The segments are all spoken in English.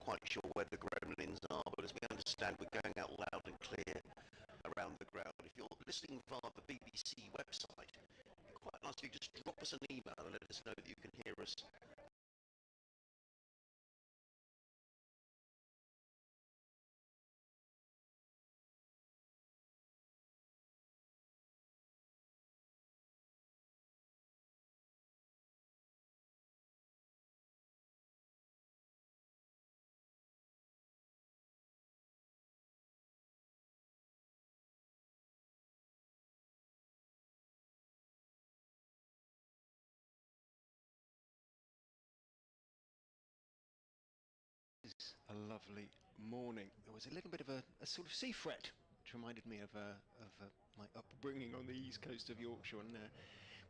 quite sure where the gremlins are, but as we understand, we're going out loud and clear around the ground. If you're listening via the BBC website, it'd be quite nice if you just drop us an email and let us know that you can hear us. A lovely morning. There was a little bit of a sort of sea fret, which reminded me of my upbringing on the east coast of Yorkshire. And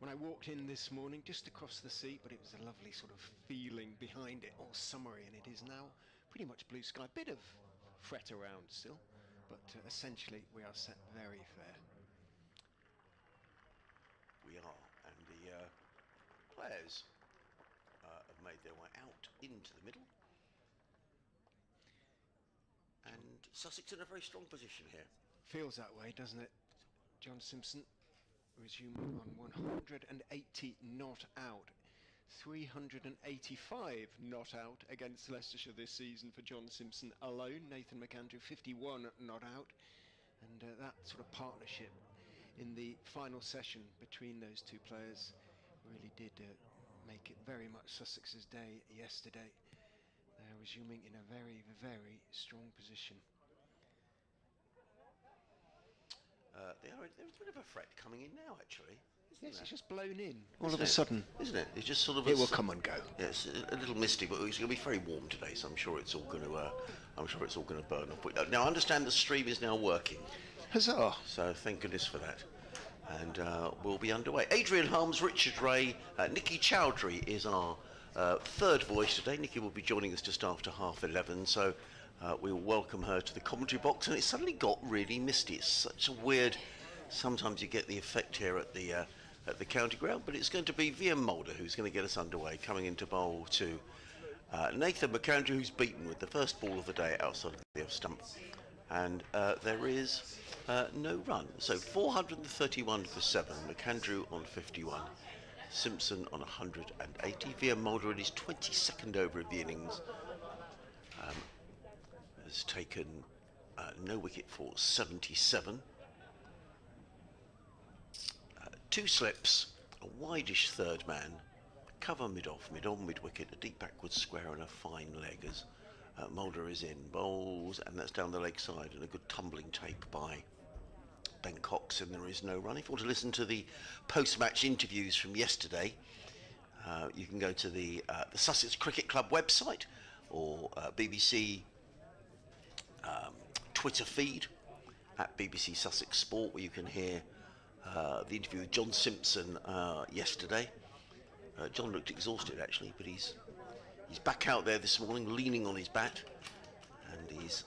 when I walked in this morning, just across the sea, but it was a lovely sort of feeling behind it, all summery, and it is now pretty much blue sky. Bit of fret around still, but essentially we are set very fair. We are, and the players have made their way out into the middle. And Sussex in a very strong position here. Feels that way, doesn't it? John Simpson resuming on 180 not out. 385 not out against Leicestershire this season for John Simpson alone. Nathan McAndrew 51 not out. And that sort of partnership in the final session between those two players really did make it very much Sussex's day yesterday. They're resuming in a very, very strong position. There's a bit of a fret coming in now, actually. Yes, it's just blown in all of a sudden. Isn't it? It's just sort of. It will come and go. Yes, a little misty, but it's going to be very warm today, so I'm sure it's all going to. Burn off. Now, I understand the stream is now working. Huzzah! So thank goodness for that. And we'll be underway. Adrian Harms, Richard Ray, Nikki Chowdhury is our third voice today. Nikki will be joining us just after 11:30, so we'll welcome her to the commentary box. And it suddenly got really misty. It's such a weird. Sometimes you get the effect here at the county ground, but it's going to be VM Mulder who's going to get us underway, coming into bowl to Nathan McAndrew, who's beaten with the first ball of the day outside of the off stump. And there is no run. So 431 for 7, McAndrew on 51, Simpson on 180. VM Mulder in his 22nd over of the innings has taken no wicket for 77. 2 slips, a wideish third man, cover mid-off, mid-on, mid-wicket, a deep backward square and a fine leg as Mulder is in, bowls, and that's down the leg side, and a good tumbling take by Ben Cox, and there is no run. If you want to listen to the post-match interviews from yesterday, you can go to the Sussex Cricket Club website or BBC Twitter feed at BBC Sussex Sport, where you can hear the interview with John Simpson yesterday. John looked exhausted actually, but he's back out there this morning, leaning on his bat, and he's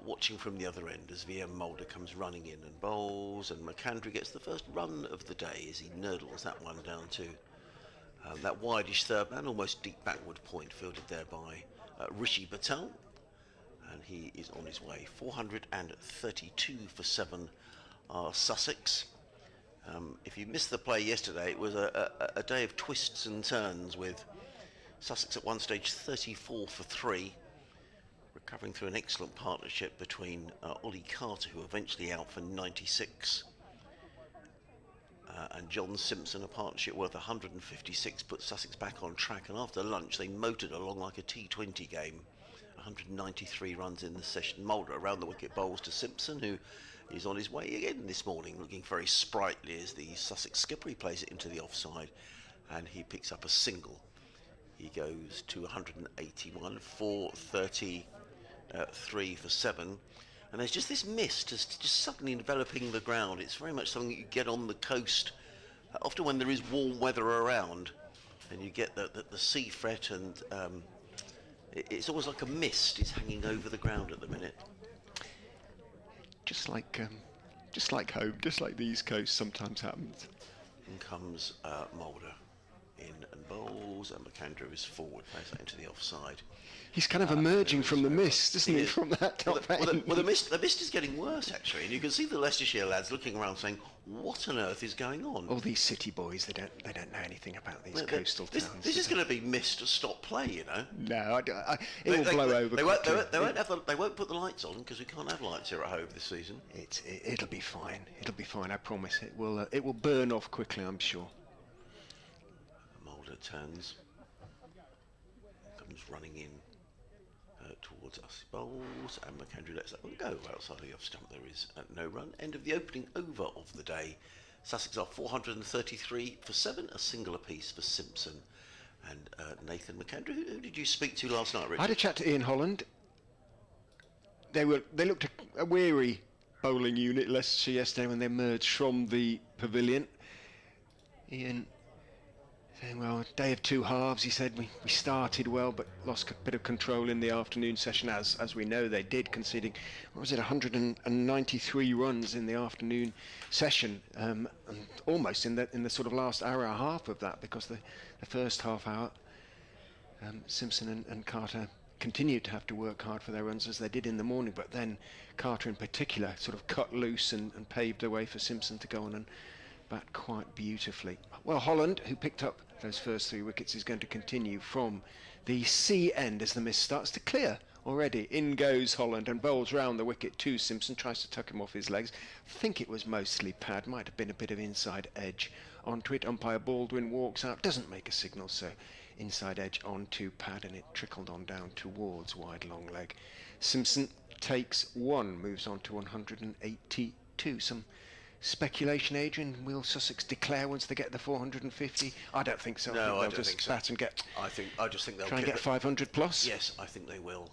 watching from the other end as VM Mulder comes running in and bowls, and McAndrew gets the first run of the day as he nurdles that one down to that wideish third man, almost deep backward point, fielded there by Rishi Patel, and he is on his way. 432 for 7 are Sussex. If you missed the play yesterday, it was a day of twists and turns, with Sussex at one stage 34 for 3, recovering through an excellent partnership between Ollie Carter, who eventually out for 96, and John Simpson, a partnership worth 156, put Sussex back on track, and after lunch they motored along like a T20 game. 193 runs in the session. Mulder around the wicket, bowls to Simpson, who is on his way again this morning, looking very sprightly as the Sussex skipper. He plays it into the offside and he picks up a single. He goes to 181, 433 for 7. And there's just this mist just suddenly enveloping the ground. It's very much something that you get on the coast, often when there is warm weather around, and you get the sea fret, and it's almost like a mist is hanging over the ground at the minute. Just like home, just like the East Coast sometimes happens. In comes Mulder. in and bowls, and McAndrew is forward, plays that into the offside. He's kind of emerging from the mist, isn't he, is. from that top end? Well, the mist is getting worse, actually, and you can see the Leicestershire lads looking around saying, what on earth is going on? All these city boys, they don't know anything about these coastal towns. This is going to be mist to stop play, you know. No, it will blow over quickly. They won't put the lights on because we can't have lights here at home this season. It'll be fine. It'll be fine. I promise. It will burn off quickly, I'm sure. Mulder turns, comes running in towards us, bowls, and McAndrew lets that one go outside the off stump. There is no run. End of the opening over of the day. Sussex are 433 for 7, a single apiece for Simpson and Nathan McAndrew. Who did you speak to last night, Richard? I had a chat to Ian Holland. They looked a weary bowling unit Leicestershire yesterday when they emerged from the pavilion. Ian saying, well, day of two halves, he said, we started well but lost a bit of control in the afternoon session, as we know they did, conceding, 193 runs in the afternoon session, and almost in the sort of last hour and a half of that, because the first half hour, Simpson and Carter continued to have to work hard for their runs as they did in the morning, but then Carter in particular sort of cut loose and paved the way for Simpson to go on and bat quite beautifully. Well, Holland, who picked up those first 3 wickets, is going to continue from the C end as the mist starts to clear already. In goes Holland and bowls round the wicket to Simpson, tries to tuck him off his legs. I think it was mostly pad, might have been a bit of inside edge onto it. Umpire Baldwin walks out, doesn't make a signal, so inside edge onto pad, and it trickled on down towards wide long leg. Simpson takes 1, moves on to 182. Some speculation, Adrian, will Sussex declare once they get the 450? I don't think so. No, I think they'll just bat and get. I just think they'll try and get 500 plus. Yes, I think they will.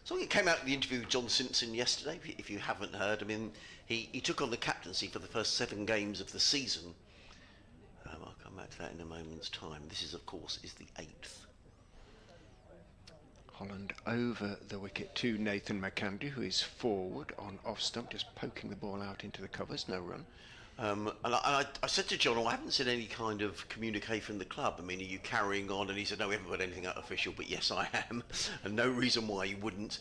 So it came out in the interview with John Simpson yesterday. If you haven't heard, I mean, he took on the captaincy for the first 7 games of the season. I'll come back to that in a moment's time. This is, of course, the 8th. Holland over the wicket to Nathan McAndrew, who is forward on off stump, just poking the ball out into the covers, no run. And I said to John, I haven't seen any kind of communique from the club. I mean, are you carrying on? And he said, no, we haven't got anything out official, but yes, I am. And no reason why you wouldn't.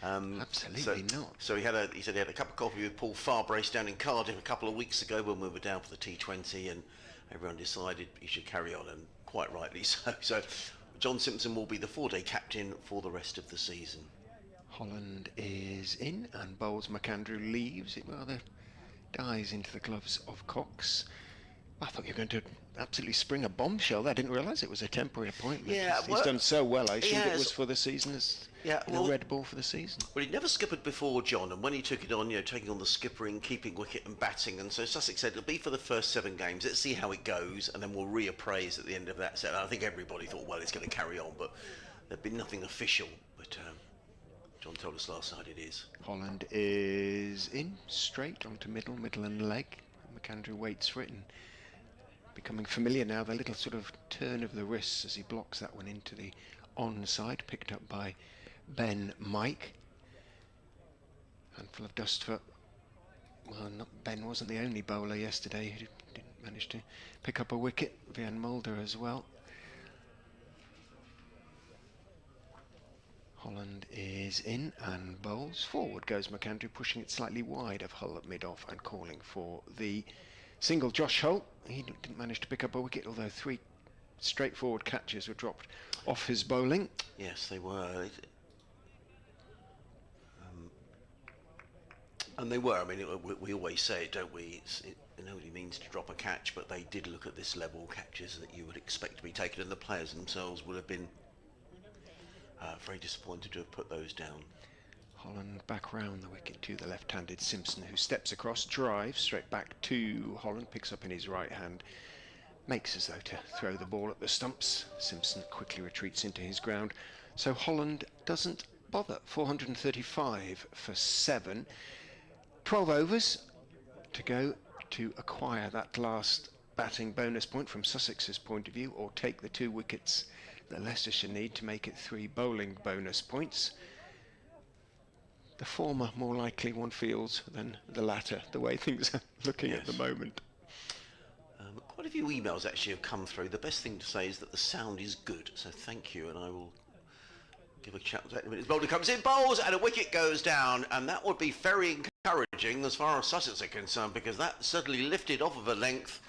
Absolutely not. So he said he had a cup of coffee with Paul Farbrace down in Cardiff a couple of weeks ago when we were down for the T20, and everyone decided he should carry on, and quite rightly so. So John Simpson will be the 4-day captain for the rest of the season. Holland is in and bowls. McAndrew leaves. It rather dies into the gloves of Cox. I thought you were going to absolutely spring a bombshell there. I didn't realise it was a temporary appointment. Yeah, he's done so well. I assumed it was for the season, well, a red ball for the season. Well, he'd never skippered before, John, and when he took it on, taking on the skippering, keeping wicket and batting, and so Sussex said it'll be for the first 7 games. Let's see how it goes, and then we'll reappraise at the end of that set. And I think everybody thought, well, it's going to carry on, but there'd been nothing official. But John told us last night it is. Holland is in, straight onto middle and leg. McAndrew waits for it, and becoming familiar now, the little sort of turn of the wrists as he blocks that one into the onside, picked up by Ben Mike. Handful of dust for, well, Ben wasn't the only bowler yesterday who didn't manage to pick up a wicket. Van Mulder as well. Holland is in and bowls. Forward goes McAndrew, pushing it slightly wide of Hull at mid-off and calling for the single. Josh Holt, he didn't manage to pick up a wicket, although 3 straightforward catches were dropped off his bowling. Yes, they were. And they were. I mean, we always say it, don't we? You know what it means to drop a catch, but they did look at this level catches that you would expect to be taken, and the players themselves would have been very disappointed to have put those down. Holland back round the wicket to the left-handed Simpson, who steps across, drives straight back to Holland, picks up in his right hand, makes as though to throw the ball at the stumps. Simpson quickly retreats into his ground, so Holland doesn't bother. 435 for 7. 12 overs to go to acquire that last batting bonus point from Sussex's point of view, or take the 2 wickets that Leicestershire need to make it 3 bowling bonus points. The former more likely, one feels, than the latter, the way things are looking at the moment. Quite Quite a few emails actually have come through. The best thing to say is that the sound is good, so thank you, and I will give a shout out in a minute. Bowler comes in, bowls, and a wicket goes down, and that would be very encouraging as far as Sussex are concerned, because that certainly lifted off of a length.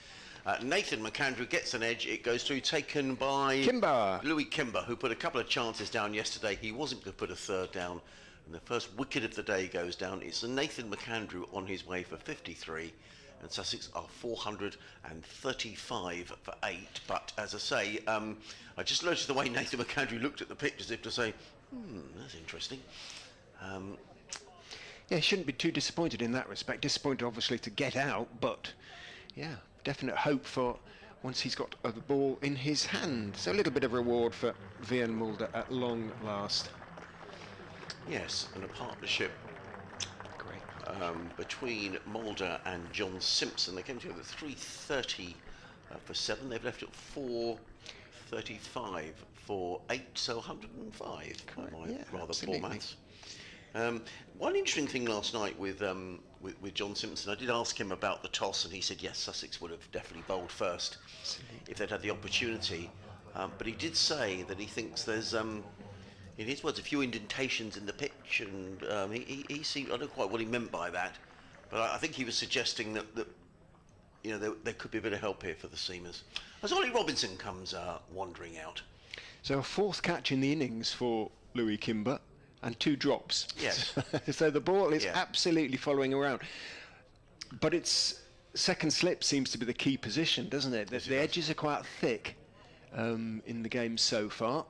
Nathan McAndrew gets an edge. It goes through, taken by Kimber. Louis Kimber, who put a couple of chances down yesterday. He wasn't going to put a third down, and the first wicket of the day goes down. It's Nathan McAndrew on his way for 53. And Sussex are 435 for 8. But as I say, I just noticed the way Nathan McAndrew looked at the pitch as if to say, that's interesting. Yeah, he shouldn't be too disappointed in that respect. Disappointed, obviously, to get out, but yeah, definite hope for once he's got the ball in his hand. So a little bit of reward for Vian Mulder at long last. Yes, and a partnership between Mulder and John Simpson. They came together at 3:30 for 7. They've left at 4:35 for 8, so 105. Rather poor maths. One interesting thing last night with John Simpson, I did ask him about the toss, and he said yes, Sussex would have definitely bowled first if they'd had the opportunity. But he did say that he thinks there's in his words, a few indentations in the pitch, and he seemed, I don't know quite what he meant by that, but I think he was suggesting that there could be a bit of help here for the seamers. As Ollie Robinson comes wandering out. So a fourth catch in the innings for Louis Kimber, and 2 drops. Yes. So the ball is absolutely following around. But its second slip seems to be the key position, doesn't it? The edges are quite thick in the game so far.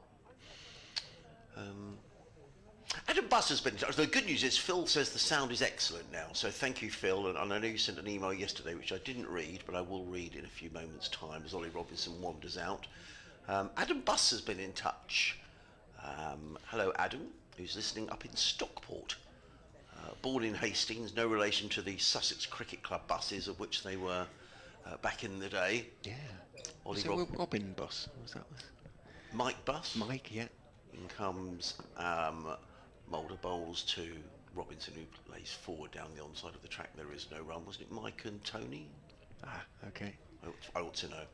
Adam Buss has been in touch. The good news is Phil says the sound is excellent now, so thank you, Phil. And I know you sent an email yesterday which I didn't read, but I will read in a few moments' time as Ollie Robinson wanders out. Adam Buss has been in touch. Hello, Adam, who's listening up in Stockport. Born in Hastings, no relation to the Sussex Cricket Club buses, of which they were back in the day. Yeah. Robin Buss, was that? Mike Buss. Mike, yeah. In comes Mulder bowls to Robinson, who lays forward down the onside of the track. There is no run, wasn't it? Mike and Tony? Okay. I ought to know.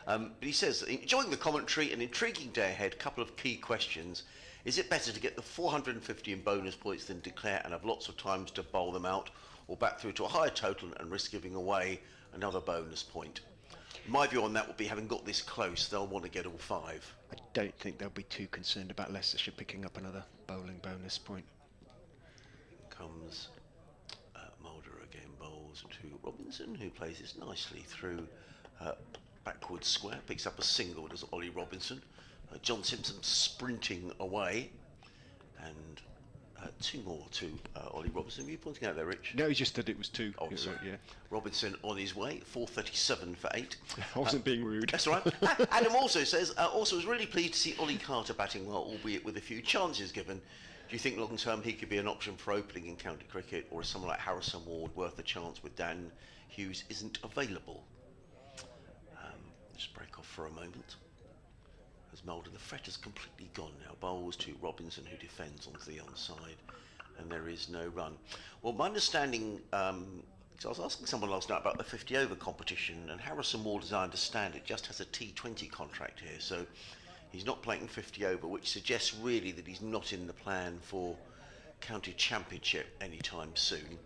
But he says, enjoying the commentary, an intriguing day ahead, couple of key questions. Is it better to get the 450 in bonus points than declare and have lots of times to bowl them out, or back through to a higher total and risk giving away another bonus point? My view on that would be, having got this close, they'll want to get all 5. I don't think they'll be too concerned about Leicestershire picking up another bowling bonus point. Comes Mulder again, bowls to Robinson, who plays this nicely through backwards square, picks up a single, does Ollie Robinson. John Simpson sprinting away, and 2 more to Ollie Robinson. Were you pointing out there, Rich? No, he just said it was 2. Oh, sorry. Yeah. Robinson on his way, 4:37 for 8. I wasn't being rude. That's all right. Adam also says, also was really pleased to see Ollie Carter batting well, albeit with a few chances given. Do you think long term he could be an option for opening in county cricket, or is someone like Harrison Ward worth a chance with Dan Hughes isn't available? Just break off for a moment. As Mulder, the fret has completely gone now. Bowls to Robinson, who defends onto the onside, and there is no run. Well, my understanding, because I was asking someone last night about the 50 over competition, and Harrison Ward, as I understand it, just has a T20 contract here, so he's not playing 50 over, which suggests really that he's not in the plan for county championship anytime soon.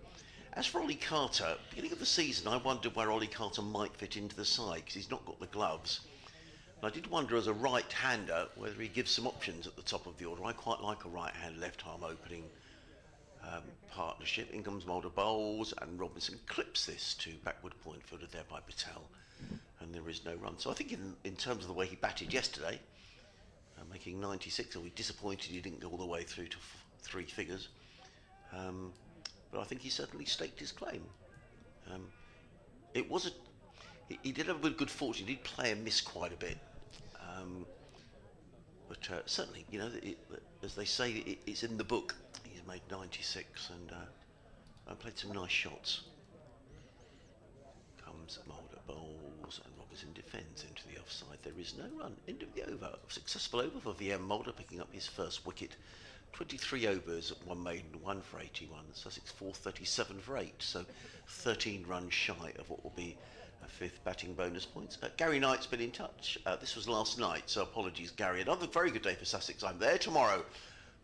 As for Ollie Carter, beginning of the season, I wondered where Ollie Carter might fit into the side, because he's not got the gloves. And I did wonder, as a right-hander, whether he gives some options at the top of the order. I quite like a right-hand, left-arm opening partnership. In comes Mulder bowls, and Robinson clips this to backward point fielded there by Patel, and there is no run. So I think in terms of the way he batted yesterday, making 96, I'll be disappointed he didn't go all the way through to 3 figures. But I think he certainly staked his claim. He did have a good fortune. He did play and miss quite a bit, but certainly, as they say, it's in the book. He's made 96 and played some nice shots. Comes Mulder bowls, and Robinson defends into the offside. There is no run. End of the over. A successful over for VM Mulder, picking up his first wicket. 23 overs, 1 maiden, 1 for 81. Sussex 437 for 8, so 13 runs shy of what will be a 5th batting bonus points. Gary Knight's been in touch. This was last night, so apologies, Gary. Another very good day for Sussex. I'm there tomorrow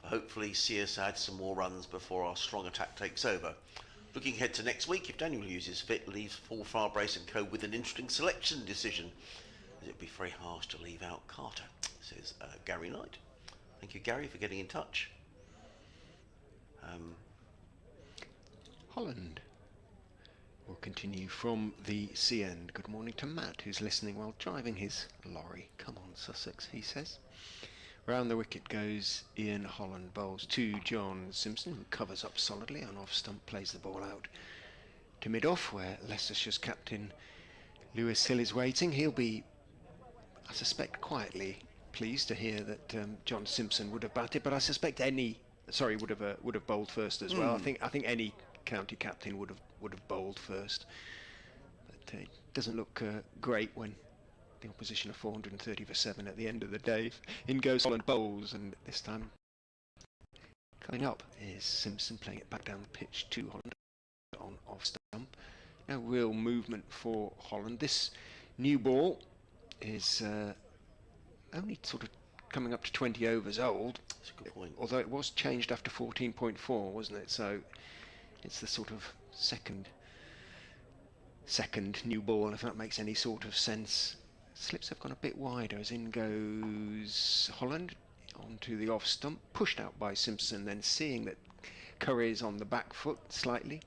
for hopefully see us add some more runs before our strong attack takes over. Looking ahead to next week, if Daniel Hughes is fit, leaves Paul Farbrace and co with an interesting selection decision, as it'd be very harsh to leave out Carter, says Gary Knight. Thank you, Gary, for getting in touch. Holland will continue from the sea end. Good morning to Matt, who's listening while driving his lorry. Come on, Sussex, he says. Round the wicket goes Ian Holland, bowls to John Simpson, who covers up solidly and off stump plays the ball out to mid-off, where Leicestershire's captain Lewis Hill is waiting. He'll be, I suspect, quietly pleased to hear that John Simpson would have batted, but I suspect would have bowled first as well. I think any county captain would have bowled first, but it doesn't look great when the opposition are 430 for 7 at the end of the day. In goes Holland, bowls, and this time coming up is Simpson, playing it back down the pitch to Holland on off stump. No real movement for Holland. This new ball is only sort of coming up to 20 overs old. That's a good point. Although it was changed after 14.4, wasn't it? So it's the sort of second new ball, if that makes any sort of sense. Slips have gone a bit wider as in goes Holland onto the off stump, pushed out by Simpson, then seeing that Curry is on the back foot slightly,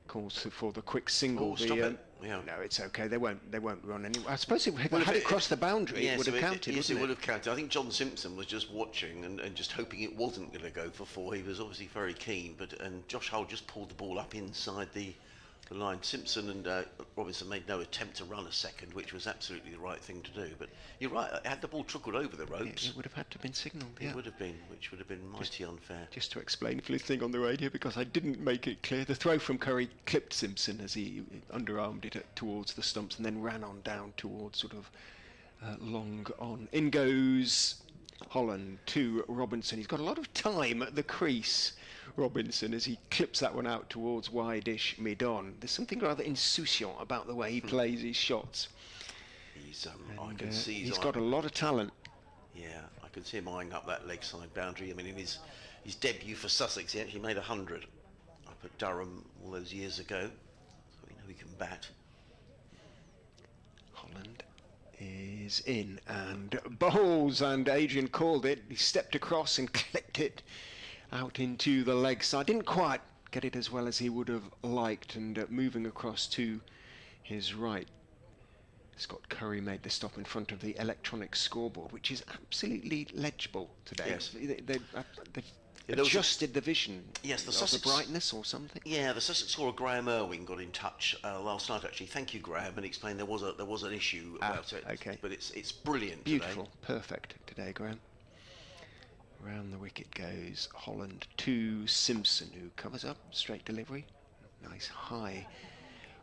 calls for the quick single. Oh, stop it. Yeah. No, it's okay. They won't run anywhere. I suppose if it crossed the boundary, it would have counted. Yes, it would have counted. I think John Simpson was just watching and just hoping it wasn't going to go for 4. He was obviously very keen, and Josh Hull just pulled the ball up inside the line. Simpson and Robinson made no attempt to run a second, which was absolutely the right thing to do. But you're right, had the ball trickled over the ropes, it would have had to have been signalled. It would have been, which would have been mighty unfair. Just to explain, if listening on the radio, because I didn't make it clear, the throw from Curry clipped Simpson as he underarmed it towards the stumps and then ran on down towards sort of long on. In goes Holland to Robinson. He's got a lot of time at the crease, Robinson, as he clips that one out towards wide-ish mid-on. There's something rather insouciant about the way he plays his shots. He's, I can see he's got a lot of talent. Yeah, I can see him eyeing up that leg side boundary. I mean, in his debut for Sussex, he actually made 100 up at Durham all those years ago. So we know he can bat. Holland is in and bowls, and Adrian called it. He stepped across and clipped it out into the leg side. Didn't quite get it as well as he would have liked, and moving across to his right, Scott Curry made the stop in front of the electronic scoreboard, which is absolutely legible today. Yes. They've adjusted the vision. Yes, the Sussex, Sussex the brightness or something. Yeah, the Sussex scorer Graham Irwin got in touch last night. Actually, thank you, Graham, and explained there was an issue about it. Okay, but it's brilliant. Beautiful, today. Perfect today, Graham. Round the wicket goes Holland to Simpson, who covers up, straight delivery, nice high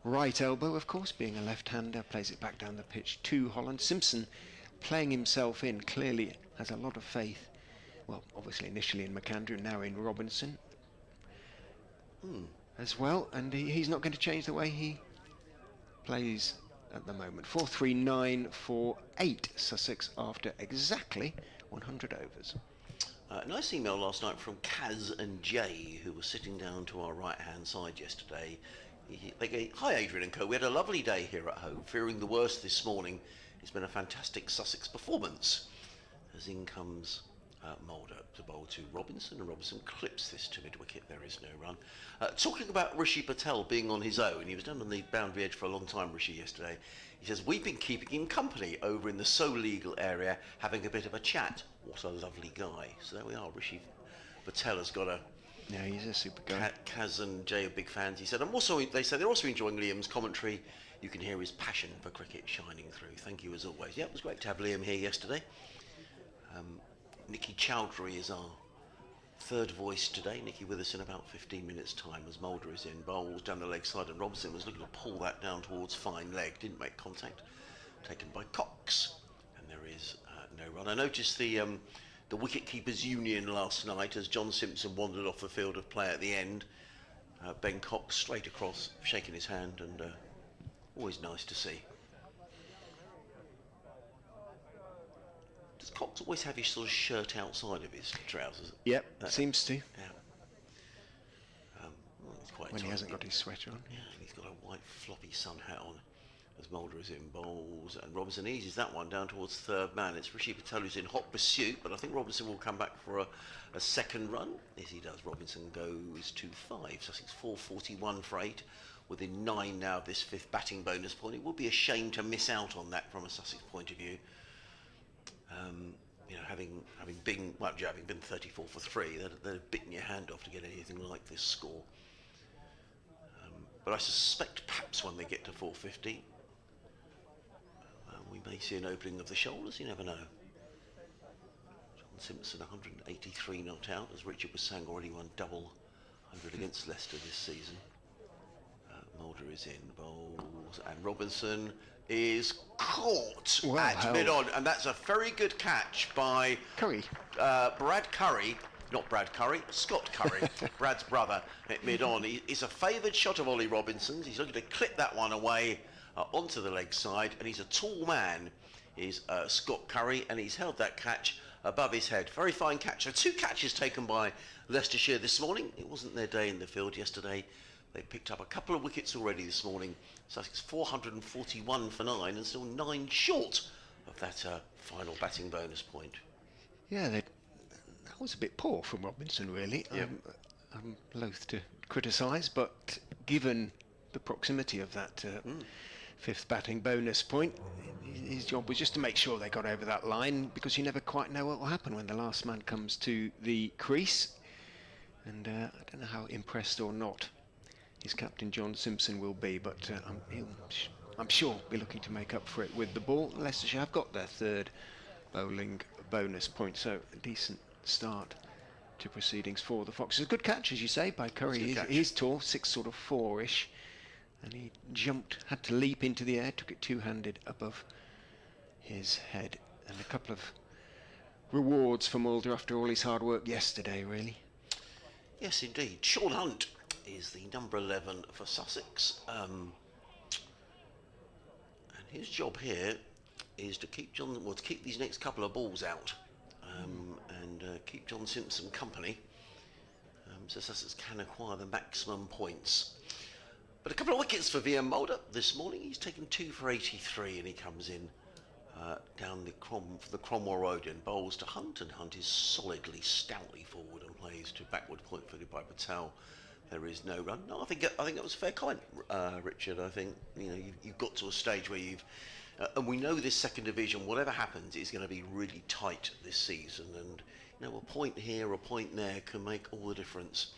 right elbow, of course, being a left-hander, plays it back down the pitch to Holland. Simpson playing himself in, clearly has a lot of faith, well, obviously initially in McAndrew, now in Robinson as well, and he's not going to change the way he plays at the moment. 4-3-9 for 8 Sussex after exactly 100 overs. Nice email last night from Kaz and Jay, who were sitting down to our right-hand side yesterday. They go, "Hi Adrian and co, we had a lovely day here at home, fearing the worst this morning. It's been a fantastic Sussex performance." As in comes Mulder to bowl to Robinson, and Robinson clips this to mid-wicket. There is no run. Talking about Rishi Patel being on his own, he was down on the boundary edge for a long time, Rishi, yesterday. He says, "We've been keeping him company over in the So Legal area, having a bit of a chat. What a lovely guy." So there we are. Rishi Patel has got a... Yeah, he's a super guy. Kaz and Jay are big fans. He said, they said they're also enjoying Liam's commentary. You can hear his passion for cricket shining through. Thank you as always. Yeah, it was great to have Liam here yesterday. Nikki Chowdhury is our third voice today. Nikki with us in about 15 minutes time as Mulder is in, bowls down the leg side, and Robinson was looking to pull that down towards fine leg, didn't make contact, taken by Cox, and there is no run. I noticed the wicket keepers union last night as John Simpson wandered off the field of play at the end. Ben Cox straight across, shaking his hand and Always nice to see. Does Cox always have his sort of shirt outside of his trousers? Yep, seems to. Yeah. Well, it's quite When he tight, hasn't got his sweater on. Yeah, and he's got a white floppy sun hat on as Mulder is in bowls, and Robinson eases that one down towards third man. It's Rishi Patel who's in hot pursuit, but I think Robinson will come back for a second run. Yes, he does. Robinson goes to 5. Sussex 441 for 8. Within 9 now of this 5th batting bonus point. It would be a shame to miss out on that from a Sussex point of view. You know, having been 34 for 3, they'd have bitten your hand off to get anything like this score. But I suspect perhaps when they get to 450, we may see an opening of the shoulders. You never know. John Simpson 183 not out, as Richard was saying, already won double 100 against Leicester this season. Mulder is in bowls, and Robinson is caught at mid-on, and that's a very good catch by Curry. Brad Curry, not Brad Curry, Scott Curry, Brad's brother at mid-on. It's a favoured shot of Ollie Robinson's. He's looking to clip that one away onto the leg side, and he's a tall man, is Scott Curry, and he's held that catch above his head. Very fine catch. So 2 catches taken by Leicestershire this morning. It wasn't their day in the field yesterday. They picked up a couple of wickets already this morning. Sussex 441 for 9 and still 9 short of that final batting bonus point. Yeah, that was a bit poor from Robinson, really. Yep. I'm loath to criticise, but given the proximity of that 5th batting bonus point, his job was just to make sure they got over that line, because you never quite know what will happen when the last man comes to the crease. And I don't know how impressed or not his captain John Simpson will be, but I'm sure be looking to make up for it with the ball. Leicestershire have got their 3rd bowling bonus point, so a decent start to proceedings for the Foxes. A good catch, as you say, by Curry. He's tall, 6'4"-ish, and he jumped, had to leap into the air, took it two-handed above his head, and a couple of rewards for Mulder after all his hard work yesterday, really. Yes, indeed. Sean Hunt is the number 11 for Sussex, and his job here is to keep keep these next couple of balls out, and keep John Simpson company, so Sussex can acquire the maximum points. But a couple of wickets for VM Mulder this morning. He's taken 2 for 83, and he comes in down the Cromwell Road and bowls to Hunt, and Hunt is solidly, stoutly forward and plays to backward point footed by Patel. There is no run. No, I think that was a fair comment, Richard. I think you've got to a stage where you've, and we know this second division, whatever happens, is going to be really tight this season, and a point here, a point there can make all the difference.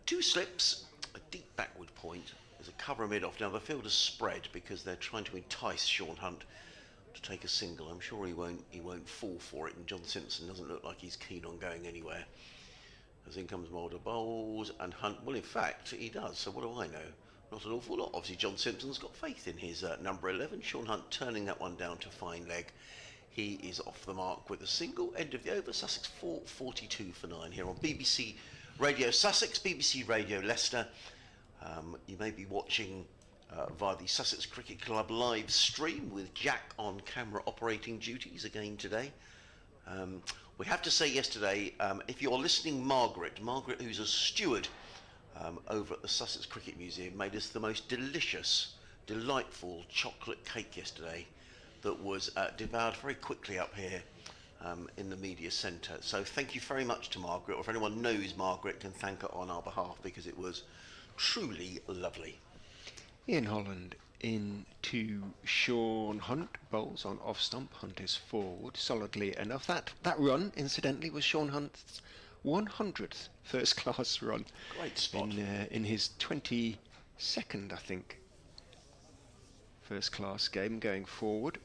2 slips, a deep backward point. There's a cover mid-off. Now the field is spread because they're trying to entice Sean Hunt to take a single. I'm sure he won't fall for it, and John Simpson doesn't look like he's keen on going anywhere. As in comes Mulder bowls, and Hunt, well in fact he does, so what do I know? Not an awful lot. Obviously John Simpson's got faith in his number 11. Sean Hunt turning that one down to fine leg. He is off the mark with a single. End of the over. Sussex 442 for 9 here on BBC Radio Sussex, BBC Radio Leicester. You may be watching via the Sussex Cricket Club live stream with Jack on camera operating duties again today. We have to say yesterday, if you're listening, Margaret, who's a steward over at the Sussex Cricket Museum, made us the most delicious, delightful chocolate cake yesterday that was devoured very quickly up here in the media centre. So thank you very much to Margaret, or if anyone knows Margaret can thank her on our behalf, because it was truly lovely. Ian Holland in to Sean Hunt, bowls on off stump. Hunt is forward solidly enough. That run, incidentally, was Sean Hunt's 100th first class run. Great spot. In his 22nd, I think, first class game going forward.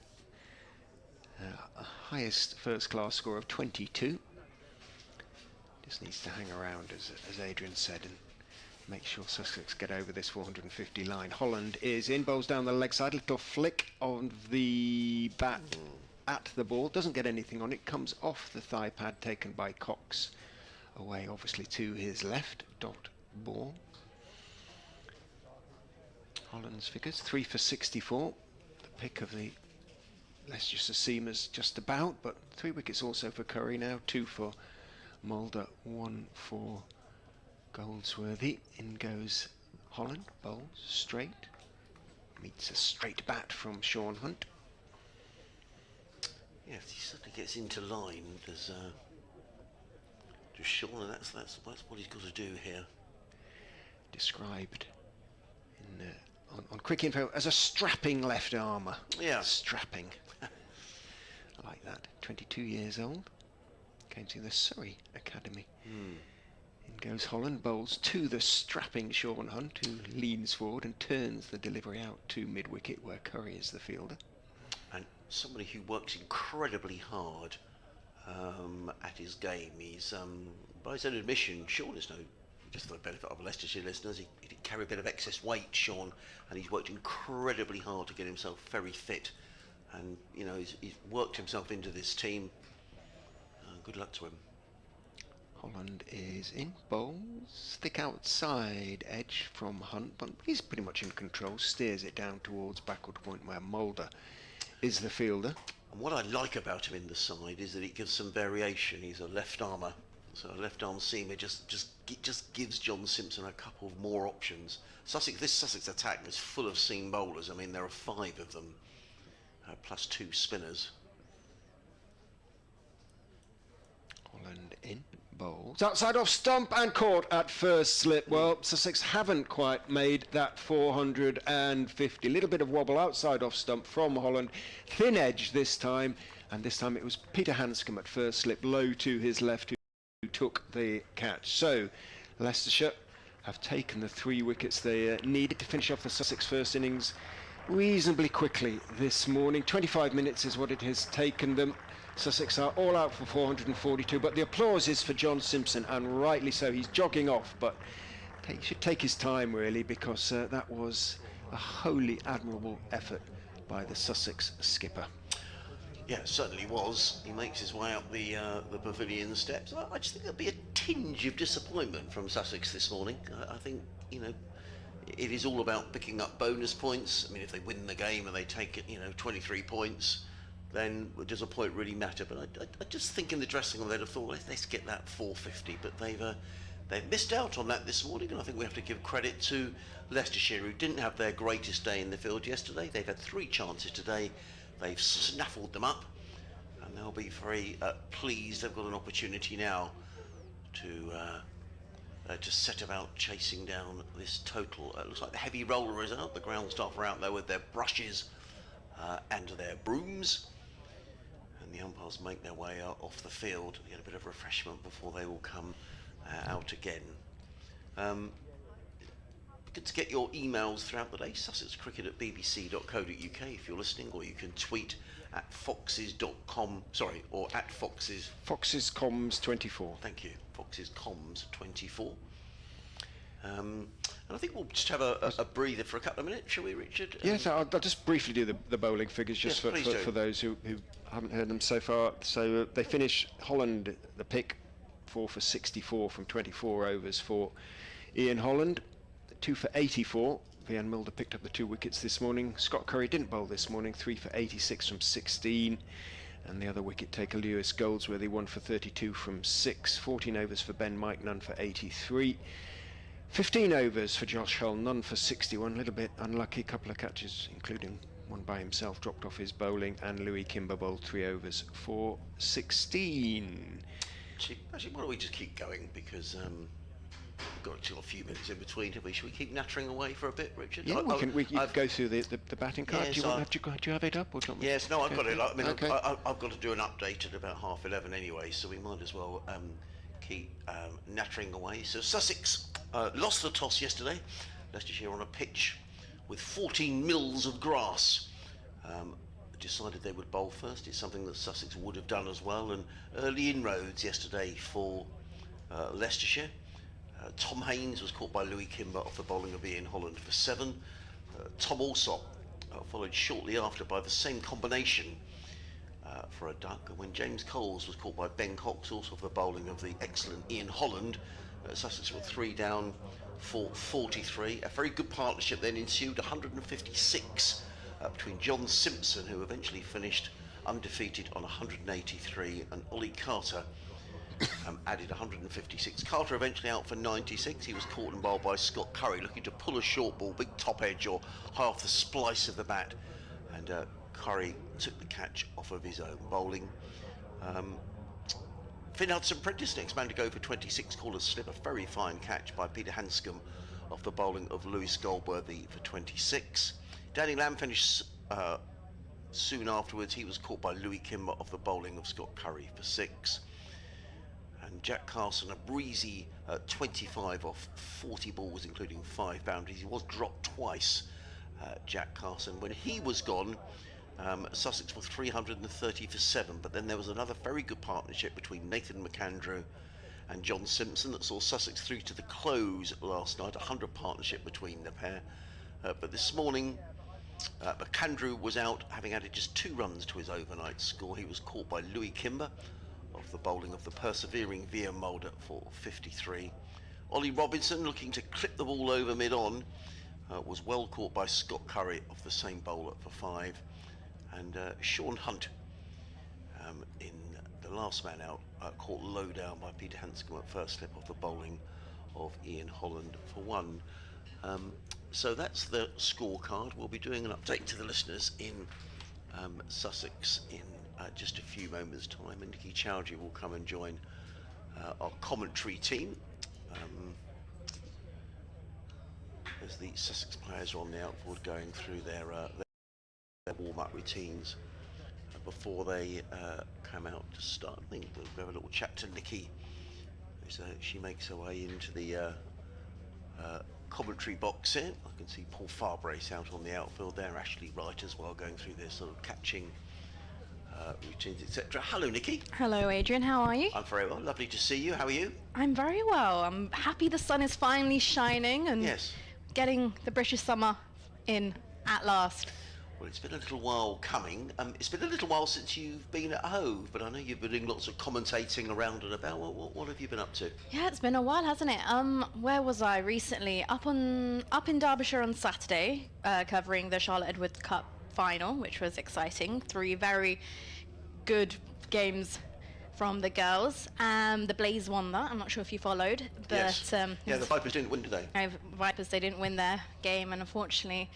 A highest first class score of 22. Just needs to hang around, as Adrian said, and make sure Sussex get over this 450 line. Holland is in, bowls down the leg side, little flick of the bat at the ball, doesn't get anything on it, comes off the thigh pad taken by Cox, away obviously to his left, dot ball. Holland's figures, 3 for 64. The pick of the Leicestershire seamers just about, but 3 wickets also for Curry now, 2 for Mulder, 1 for Goldsworthy. In goes Holland, bowls straight, meets a straight bat from Sean Hunt. Yeah, if he suddenly gets into line, there's just Sean, and that's what he's got to do here. Described in, on Quick Info as a strapping left armour. Yeah. Strapping. I like that. 22 years old. Came to the Surrey Academy. In goes Holland, bowls to the strapping Sean Hunt, who leans forward and turns the delivery out to mid-wicket, where Curry is the fielder. And somebody who works incredibly hard at his game. He's, by his own admission, Sean is no, just for the benefit of Leicestershire listeners, he did carry a bit of excess weight, Sean, and he's worked incredibly hard to get himself very fit. And, you know, he's worked himself into this team. Good luck to him. Holland is in, bowls, thick outside edge from Hunt, but he's pretty much in control, steers it down towards backward point where Mulder is the fielder. And what I like about him in the side is that it gives some variation. He's a left armour, so a left arm seamer just gives John Simpson a couple of more options. This Sussex attack is full of seam bowlers. I mean, there are 5 of them, plus 2 spinners. Holland in, bowls outside off stump and caught at first slip. Well, Sussex haven't quite made that 450. Little bit of wobble outside off stump from Holland. Thin edge this time, and this time it was Peter Hanscom at first slip, low to his left, who took the catch. So Leicestershire have taken the 3 wickets they needed to finish off the Sussex first innings reasonably quickly this morning. 25 minutes is what it has taken them. Sussex are all out for 442, but the applause is for John Simpson, and rightly so. He's jogging off, but he should take his time really, because that was a wholly admirable effort by the Sussex skipper. Yeah, it certainly was. He makes his way up the pavilion steps. I just think there'll be a tinge of disappointment from Sussex this morning. I think, you know, it is all about picking up bonus points. I mean, if they win the game and they take it, you know, 23 points, then does a point really matter? But I just think in the dressing room they'd have thought, let's get that 450, but they've missed out on that this morning, and I think we have to give credit to Leicestershire, who didn't have their greatest day in the field yesterday. They've had 3 chances today, they've snaffled them up, and they'll be very pleased they've got an opportunity now to set about chasing down this total. It looks like the heavy roller is out, the ground staff are out there with their brushes and their brooms. The umpires make their way off the field, get a bit of refreshment before they will come out again. Good to get your emails throughout the day. sussexcricket@bbc.co.uk if you're listening, or you can tweet at foxes.com, or at foxes. Foxescoms24. Thank you, foxescoms24. And I think we'll just have a breather for a couple of minutes, shall we, Richard? Yes, I'll just briefly do the bowling figures just yes, for those who haven't heard them so far. So they finish Holland, the pick, 4 for 64 from 24 overs for Ian Holland, 2 for 84. Vian Mulder picked up the 2 wickets this morning. Scott Curry didn't bowl this morning, 3 for 86 from 16. And the other wicket taker, Lewis Goldsworthy, 1 for 32 from 6. 14 overs for Ben Mike, none for 83. 15 overs for Josh Hull, none for 61. A little bit unlucky, couple of catches, including one by himself, dropped off his bowling. And Louis Kimber bowled 3 overs for 16. Actually, why don't we just keep going, because we've got still a few minutes in between, have we? Should we keep nattering away for a bit, Richard? Yeah, we can go through the batting card. Yes, do you have it up? Or do you want me yes, no, I've got it. I mean, okay. I've got to do an update at about 11:30 anyway, so we might as well keep nattering away. So Sussex lost the toss yesterday. Leicestershire on a pitch with 14 mils of grass. Decided they would bowl first. It's something that Sussex would have done as well. And early inroads yesterday for Leicestershire. Tom Haynes was caught by Louis Kimber off the bowling of Ian Holland for 7. Tom Alsop followed shortly after by the same combination for a duck. And when James Coles was caught by Ben Cox, also for the bowling of the excellent Ian Holland, Sussex were 3 down for 43. A very good partnership then ensued, 156 between John Simpson, who eventually finished undefeated on 183, and Ollie Carter added 156. Carter eventually out for 96. He was caught and bowled by Scott Curry, looking to pull a short ball, big top edge or high off the splice of the bat, and Curry took the catch off of his own bowling. Finn Hudson-Prentice next man to go for 26, called a slip, a very fine catch by Peter Hanscom off the bowling of Lewis Goldworthy for 26. Danny Lamb finished soon afterwards. He was caught by Louis Kimber off the bowling of Scott Curry for 6. And Jack Carson, a breezy 25 off 40 balls, including 5 boundaries. He was dropped twice, Jack Carson. When he was gone, Sussex were 330 for 7, but then there was another very good partnership between Nathan McAndrew and John Simpson that saw Sussex through to the close last night, 100 partnership between the pair. But this morning, McAndrew was out, having added just 2 runs to his overnight score. He was caught by Louis Kimber off the bowling of the persevering Via Mulder for 53. Ollie Robinson, looking to clip the ball over mid-on, was well caught by Scott Curry off the same bowler for 5. And Sean Hunt, in the last man out, caught low down by Peter Hanscom at first slip off the bowling of Ian Holland for 1. So that's the scorecard. We'll be doing an update to the listeners in Sussex in just a few moments' time, and Nikki Chowdhury will come and join our commentary team as the Sussex players are on the outboard going through their warm-up routines before they come out to start. I think we'll have a little chat to Nikki as she makes her way into the commentary box here. I can see Paul Farbrace out on the outfield there, Ashley Wright as well, going through their sort of catching routines, etc. Hello, Nikki. Hello, Adrian. How are you? I'm very well. Lovely to see you. How are you? I'm very well. I'm happy the sun is finally shining and Yes. getting the British summer in at last. Well, it's been a little while coming. It's been a little while since you've been at Hove, but I know you've been doing lots of commentating around and about. What have you been up to? Yeah, it's been a while, hasn't it? Where was I recently? Up in Derbyshire on Saturday, covering the Charlotte Edwards Cup final, which was exciting. 3 very good games from the girls. The Blaze won that. I'm not sure if you followed, but Yes. Yeah, the Vipers didn't win, did they? Vipers, they didn't win their game, and unfortunately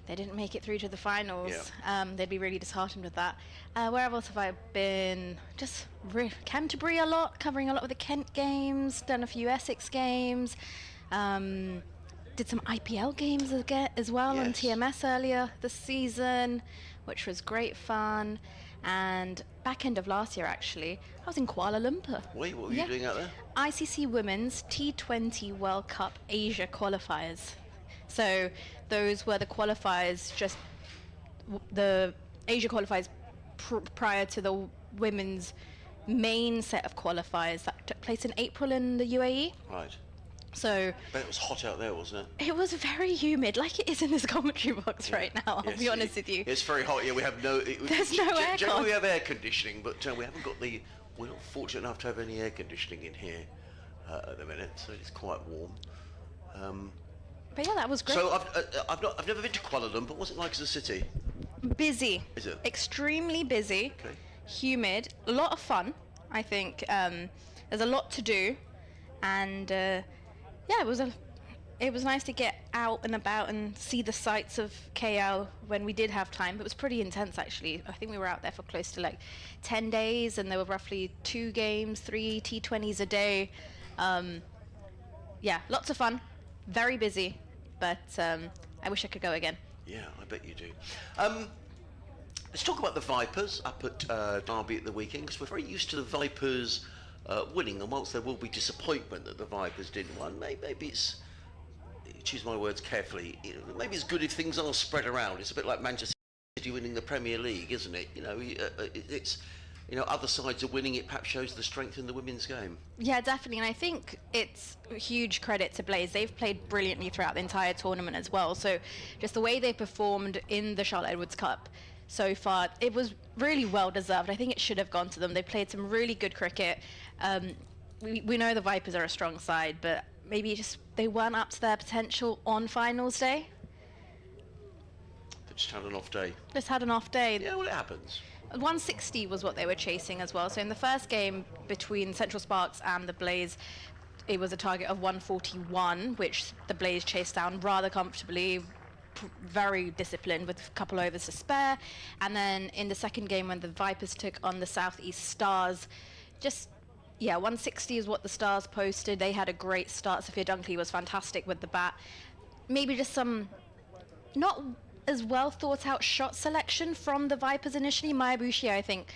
they didn't make it through to the finals. Yeah. They'd be really disheartened with that. Where else have I been? Just Canterbury a lot, covering a lot of the Kent games, done a few Essex games, did some IPL games as well on Yes. TMS earlier this season, which was great fun. And back end of last year, actually, I was in Kuala Lumpur. What were you doing out there? ICC Women's T20 World Cup Asia qualifiers. So those were the qualifiers, just the Asia qualifiers prior to the women's main set of qualifiers that took place in April in the UAE. Right. So But it was hot out there, wasn't it? it was very humid, like it is in this commentary box right now, I'll Yes, be honest with you. It's very hot. Yeah, we have no. There's no aircon. Generally, we have air conditioning, but we haven't got the. We're not fortunate enough to have any air conditioning in here at the minute, so it's quite warm. But yeah, that was great. So I've never been to Kuala Lumpur. What's it like as a city? Busy. Is it? Extremely busy. Okay. Humid. A lot of fun, I think. There's a lot to do. And yeah, it was nice to get out and about and see the sights of KL when we did have time. It was pretty intense, actually. I think we were out there for close to like 10 days, and there were roughly 2 games, 3 T20s a day. Yeah, lots of fun. Very busy, but I wish I could go again. Yeah, I bet you do. Let's talk about the Vipers up at Derby at the weekend, because we're very used to the Vipers winning, and whilst there will be disappointment that the Vipers didn't win, maybe it's, choose my words carefully, maybe it's good if things are spread around. It's a bit like Manchester City winning the Premier League, isn't it? It's other sides are winning, it perhaps shows the strength in the women's game. Yeah, definitely, and I think it's a huge credit to Blaze. They've played brilliantly throughout the entire tournament as well, so just the way they performed in the Charlotte Edwards Cup so far, it was really well deserved. I think it should have gone to them. They played some really good cricket. We know the Vipers are a strong side, but maybe just they weren't up to their potential on finals day. They just had an off day. Just had an off day. Yeah, well, it happens. 160 was what they were chasing as well. So in the first game between Central Sparks and the Blaze, it was a target of 141, which the Blaze chased down rather comfortably, very disciplined with a couple overs to spare. And then in the second game when the Vipers took on the Southeast Stars, 160 is what the Stars posted. They had a great start. Sophia Dunkley was fantastic with the bat. Maybe just some not as well thought out shot selection from the Vipers initially. Maya Bouchier, I think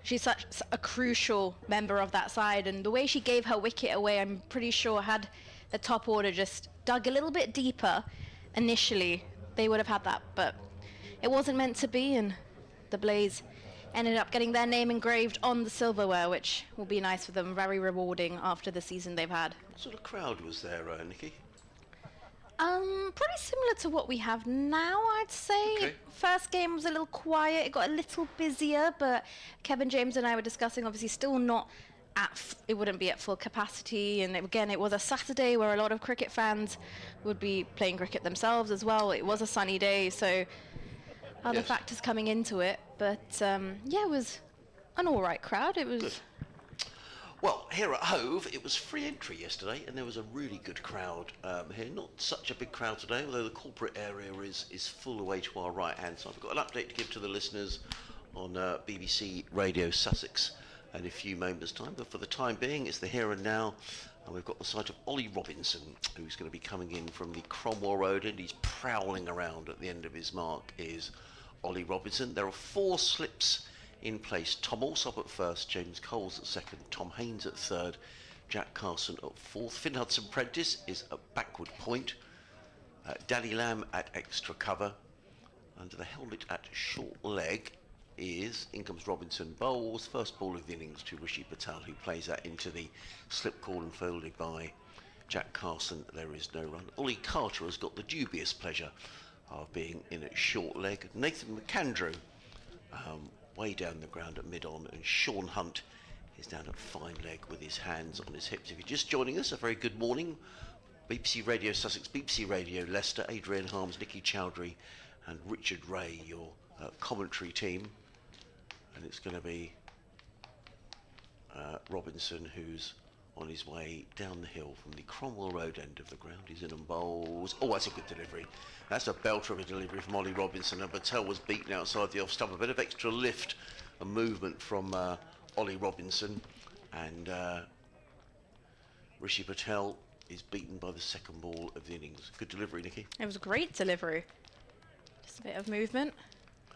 she's such a crucial member of that side, and the way she gave her wicket away, I'm pretty sure had the top order just dug a little bit deeper initially, they would have had that, but it wasn't meant to be, and the Blaze ended up getting their name engraved on the silverware, which will be nice for them, very rewarding after the season they've had. What sort of crowd was there, Nikki? Pretty similar to what we have now, I'd say. Okay. First game was a little quiet. It got a little busier, but Kevin James and I were discussing, obviously still not it wouldn't be at full capacity. And again, it was a Saturday where a lot of cricket fans would be playing cricket themselves as well. It was a sunny day, so other factors coming into it. But it was an all right crowd. It was. Good. Well, here at Hove, it was free entry yesterday, and there was a really good crowd here. Not such a big crowd today, although the corporate area is full away to our right-hand side. We've got an update to give to the listeners on BBC Radio Sussex in a few moments' time. But for the time being, it's the here and now, and we've got the sight of Ollie Robinson, who's going to be coming in from the Cromwell Road, and he's prowling around at the end of his mark, is Ollie Robinson. There are 4 slips in place. Tom Alsop at first, James Coles at second, Tom Haynes at third, Jack Carson at fourth. Finn Hudson-Prentice is at backward point, Danny Lamb at extra cover. Under the helmet at short leg in comes Robinson bowls. First ball of the innings to Rishi Patel, who plays that into the slip call and folded by Jack Carson. There is no run. Ollie Carter has got the dubious pleasure of being in at short leg. Nathan McAndrew way down the ground at mid-on, and Sean Hunt is down at fine leg with his hands on his hips. If you're just joining us, a very good morning. BBC Radio Sussex, BBC Radio Leicester, Adrian Harms, Nikki Chowdhury and Richard Ray, your commentary team. And it's going to be Robinson, who's on his way down the hill from the Cromwell Road end of the ground. He's in and bowls. Oh, that's a good delivery. That's a belter of a delivery from Ollie Robinson, and Patel was beaten outside the off stump. A bit of extra lift and movement from Ollie Robinson, and Rishi Patel is beaten by the second ball of the innings. Good delivery, Nikki. It was a great delivery. Just a bit of movement.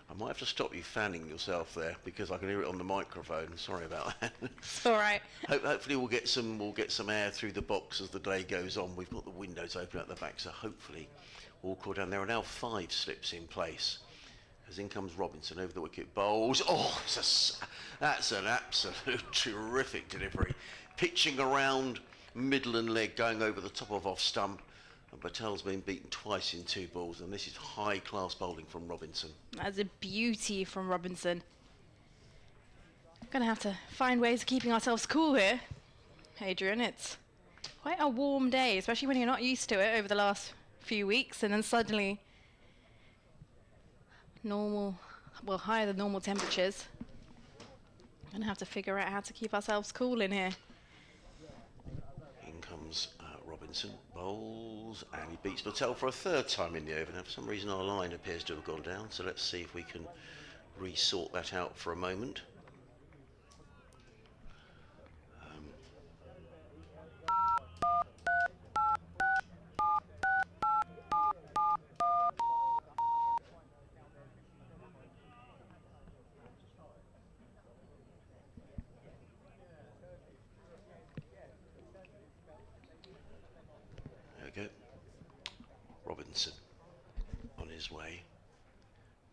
I might have to stop you fanning yourself there because I can hear it on the microphone. Sorry about that. It's all right. Hopefully we'll get some air through the box as the day goes on. We've got the windows open at the back, so hopefully we'll cool down. There are now 5 slips in place. As in comes Robinson over the wicket, bowls. Oh, that's an absolute terrific delivery. Pitching around middle and leg, going over the top of off stump. And Patel's been beaten twice in 2 balls, and this is high-class bowling from Robinson. That's a beauty from Robinson. Gonna have to find ways of keeping ourselves cool here, Adrian. It's quite a warm day, especially when you're not used to it over the last few weeks, and then suddenly higher than normal temperatures. Gonna have to figure out how to keep ourselves cool in here. In comes Robinson, bowls, and he beats Patel for a 3rd time in the over. Now, for some reason, our line appears to have gone down, so let's see if we can re-sort that out for a moment. There we go. Robinson on his way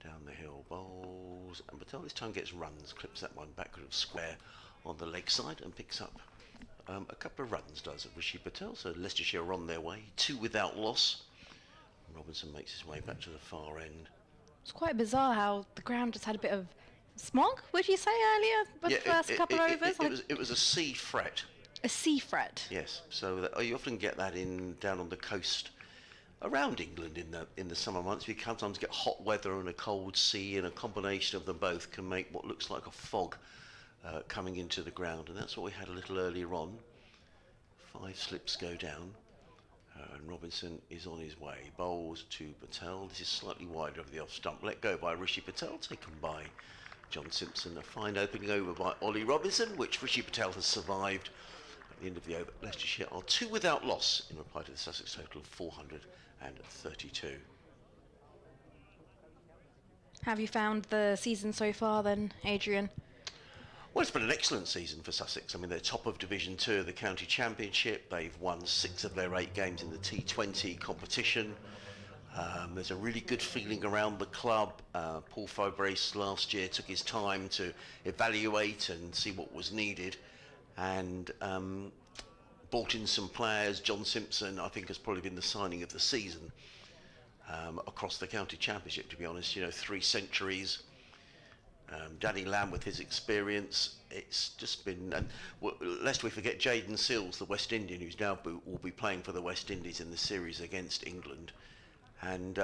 down the hill, bowls, and Patel this time gets runs, clips that one backward of square on the leg side and picks up a couple of runs, does Rishi Patel. So Leicestershire are on their way, 2 without loss. Robinson makes his way back to the far end. It's quite bizarre how the ground just had a bit of smog, would you say, earlier, with the first couple of overs? It was a sea fret A sea fret. Yes, so you often get that down on the coast around England in the summer months. We sometimes get hot weather and a cold sea, and a combination of them both can make what looks like a fog coming into the ground, and that's what we had a little earlier on. 5 slips go down, and Robinson is on his way. Bowls to Patel. This is slightly wide over the off stump. Let go by Rishi Patel, taken by John Simpson. A fine opening over by Ollie Robinson, which Rishi Patel has survived. At the end of the over, Leicestershire are 2 without loss in reply to the Sussex total of 432. Have you found the season so far then, Adrian? Well, it's been an excellent season for Sussex. I mean, they're top of Division 2 of the County Championship. They've won 6 of their 8 games in the T20 competition. There's a really good feeling around the club. Paul Fabrice last year took his time to evaluate and see what was needed, and brought in some players. John Simpson, I think, has probably been the signing of the season across the County Championship, to be honest. 3 centuries. Danny Lamb with his experience. It's just been, and lest we forget Jaden Seals, the West Indian, who's now will be playing for the West Indies in the series against England, and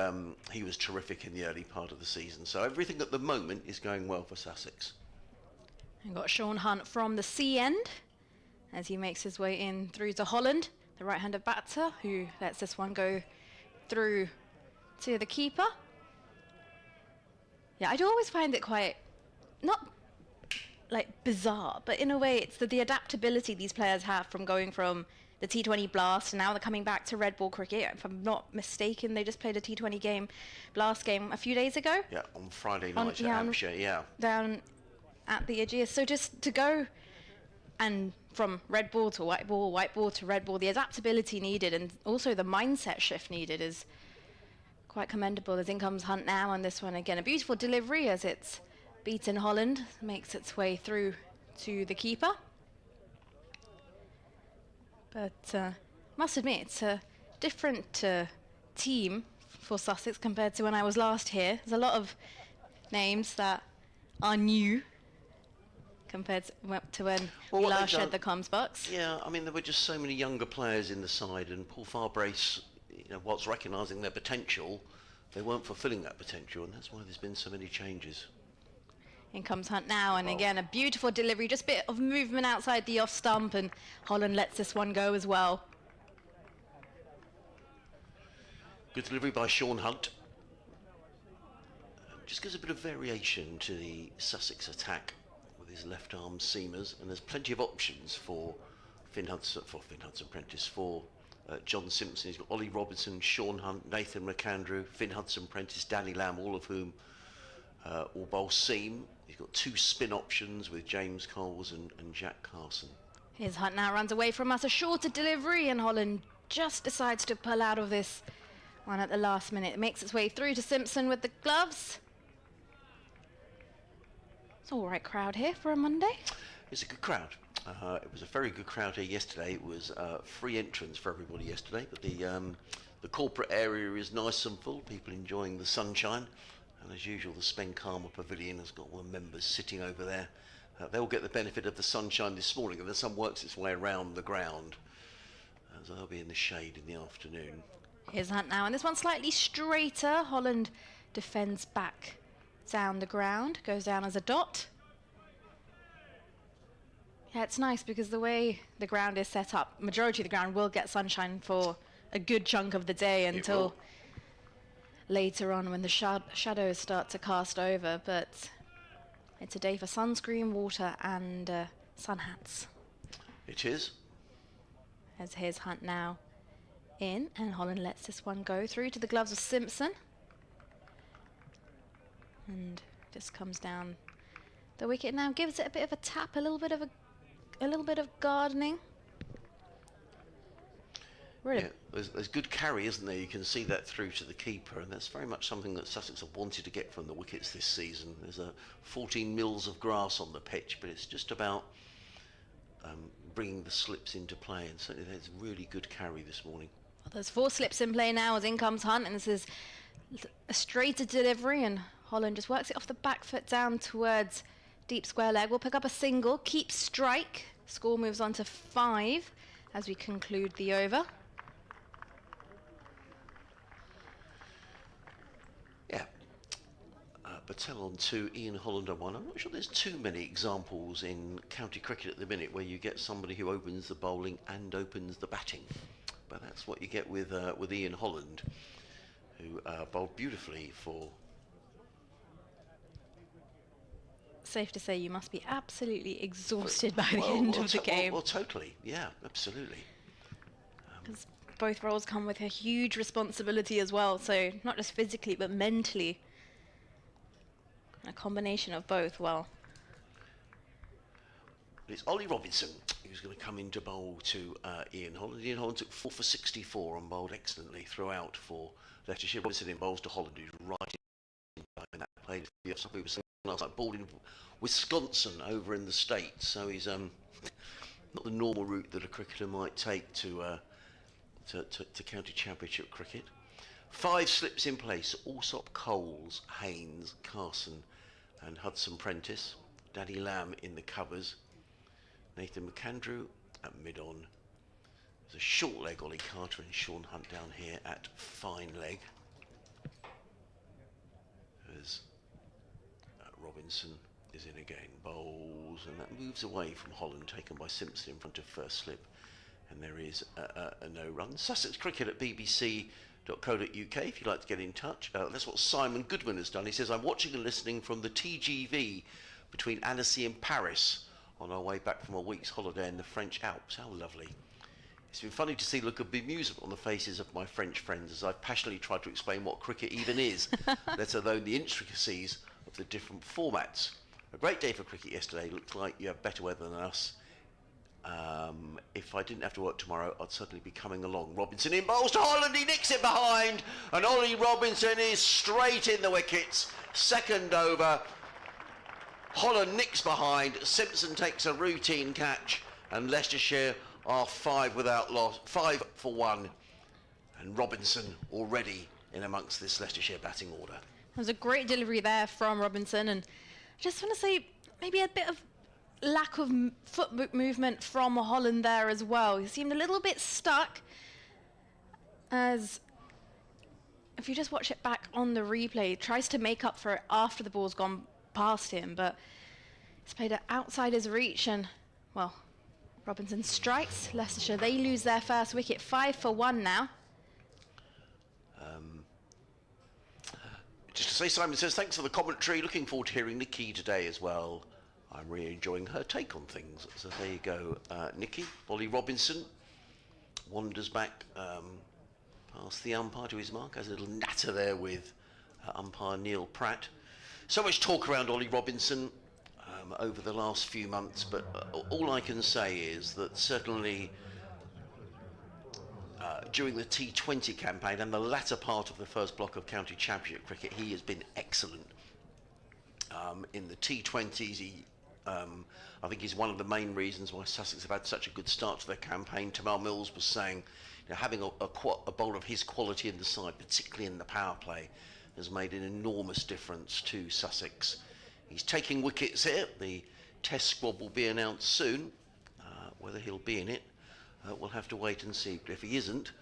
he was terrific in the early part of the season. So everything at the moment is going well for Sussex. We've got Sean Hunt from the sea end as he makes his way in through to Holland, the right-handed batter, who lets this one go through to the keeper. Yeah, I do always find it quite, not like bizarre, but in a way it's the adaptability these players have from going from the T20 Blast, and now they're coming back to red ball cricket. If I'm not mistaken, they just played a T20 Blast game a few days ago. Yeah, on Friday night at Hampshire, down at the Aegeus. So just to go and from red ball to white ball to red ball, the adaptability needed and also the mindset shift needed is quite commendable. As in comes Hunt now, and this one again, a beautiful delivery as it's beaten Holland, makes its way through to the keeper. But must admit, it's a different team for Sussex compared to when I was last here. There's a lot of names that are new compared to when we last shared the comms box. Yeah, I mean, there were just so many younger players in the side, and Paul Fabrice, whilst recognising their potential, they weren't fulfilling that potential, and that's why there's been so many changes. In comes Hunt now, and again, a beautiful delivery, just a bit of movement outside the off stump, and Holland lets this one go as well. Good delivery by Sean Hunt. Just gives a bit of variation to the Sussex attack with his left arm seamers, and there's plenty of options for Finn Hudson Prentice, for John Simpson. He's got Ollie Robinson, Sean Hunt, Nathan McAndrew, Finn Hudson Prentice, Danny Lamb, all of whom all bowl seam. He's got 2 spin options with James Coles and Jack Carson. Here's Hunt now, runs away from us, a shorter delivery, and Holland just decides to pull out of this one at the last minute. It makes its way through to Simpson with the gloves. It's all right crowd here for a Monday. It's a good crowd. It was a very good crowd here yesterday. It was free entrance for everybody yesterday, but the corporate area is nice and full, people enjoying the sunshine. And as usual, the Spen Karma Pavilion has got all the members sitting over there. They'll get the benefit of the sunshine this morning, and the sun works its way around the ground, so they'll be in the shade in the afternoon. Here's Hunt now, and this one's slightly straighter. Holland defends back down the ground, goes down as a dot. Yeah, it's nice because the way the ground is set up, majority of the ground will get sunshine for a good chunk of the day until later on when the shadows start to cast over, but it's a day for sunscreen, water and sun hats. It is. As here's Hunt now in, and Holland lets this one go through to the gloves of Simpson. And just comes down the wicket now, gives it a bit of a tap, a little bit of gardening. Really? Yeah, there's good carry, isn't there? You can see that through to the keeper, and that's very much something that Sussex have wanted to get from the wickets this season. There's 14 mils of grass on the pitch, but it's just about bringing the slips into play, and certainly there's really good carry this morning. Well, there's 4 slips in play now as in comes Hunt, and this is a straighter delivery, and Holland just works it off the back foot down towards deep square leg. We'll pick up a single, keep strike Score moves on to 5 as we conclude the over. Yeah. Patel on 2, Ian Holland on 1. I'm not sure there's too many examples in county cricket at the minute where you get somebody who opens the bowling and opens the batting. But that's what you get with Ian Holland, who bowled beautifully for... Safe to say you must be absolutely exhausted by the end of the game. Well, totally. Yeah, absolutely. Because both roles come with a huge responsibility as well. So not just physically, but mentally. A combination of both. Well, it's Ollie Robinson who's going to come in to bowl to Ian Holland. Ian Holland took 4 for 64 and bowled excellently throughout for Leicestershire. Robinson in bowls to Holland, who's right in that play. Some people say last night bowled in Wisconsin over in the States, so he's not the normal route that a cricketer might take to county championship cricket. 5 slips in place: Alsop, Coles, Haynes, Carson and Hudson Prentice. Daddy Lamb in the covers. Nathan McAndrew at mid-on. There's a short leg, Ollie Carter and Sean Hunt down here at fine leg. As Robinson is in again, bowls, and that moves away from Holland, taken by Simpson in front of first slip. And there is a no run. Sussex Cricket at bbc.co.uk if you'd like to get in touch. That's what Simon Goodman has done. He says, I'm watching and listening from the TGV between Annecy and Paris on our way back from a week's holiday in the French Alps. How lovely. It's been funny to see the look of bemusement on the faces of my French friends as I've passionately tried to explain what cricket even is, let alone the intricacies of the different formats. A great day for cricket yesterday. Looks like you have better weather than us. If I didn't have to work tomorrow, I'd certainly be coming along. Robinson in bowls to Holland, he nicks it behind, and Ollie Robinson is straight in the wickets. Second over, Holland nicks behind, Simpson takes a routine catch, and Leicestershire are 5 without loss, 5 for 1, and Robinson already in amongst this Leicestershire batting order. There was a great delivery there from Robinson, and I just want to say maybe a bit of lack of foot movement from Holland there as well. He seemed a little bit stuck, as if you just watch it back on the replay, he tries to make up for it after the ball's gone past him, but he's played it outside his reach, and well, Robinson strikes. Leicestershire, they lose their first wicket, 5 for 1 now. Just to say, Simon says, thanks for the commentary. Looking forward to hearing Nikki today as well. I'm really enjoying her take on things. So there you go, Nikki. Ollie Robinson wanders back past the umpire to his mark. Has a little natter there with umpire Neil Pratt. So much talk around Ollie Robinson over the last few months, but all I can say is that certainly during the T20 campaign and the latter part of the first block of county championship cricket, he has been excellent. In the T20s, I think he's one of the main reasons why Sussex have had such a good start to their campaign. Tamal Mills was saying, you know, having a bowler of his quality in the side, particularly in the power play, has made an enormous difference to Sussex. He's taking wickets here. The test squad will be announced soon. Whether he'll be in it, we'll have to wait and see. But if he isn't,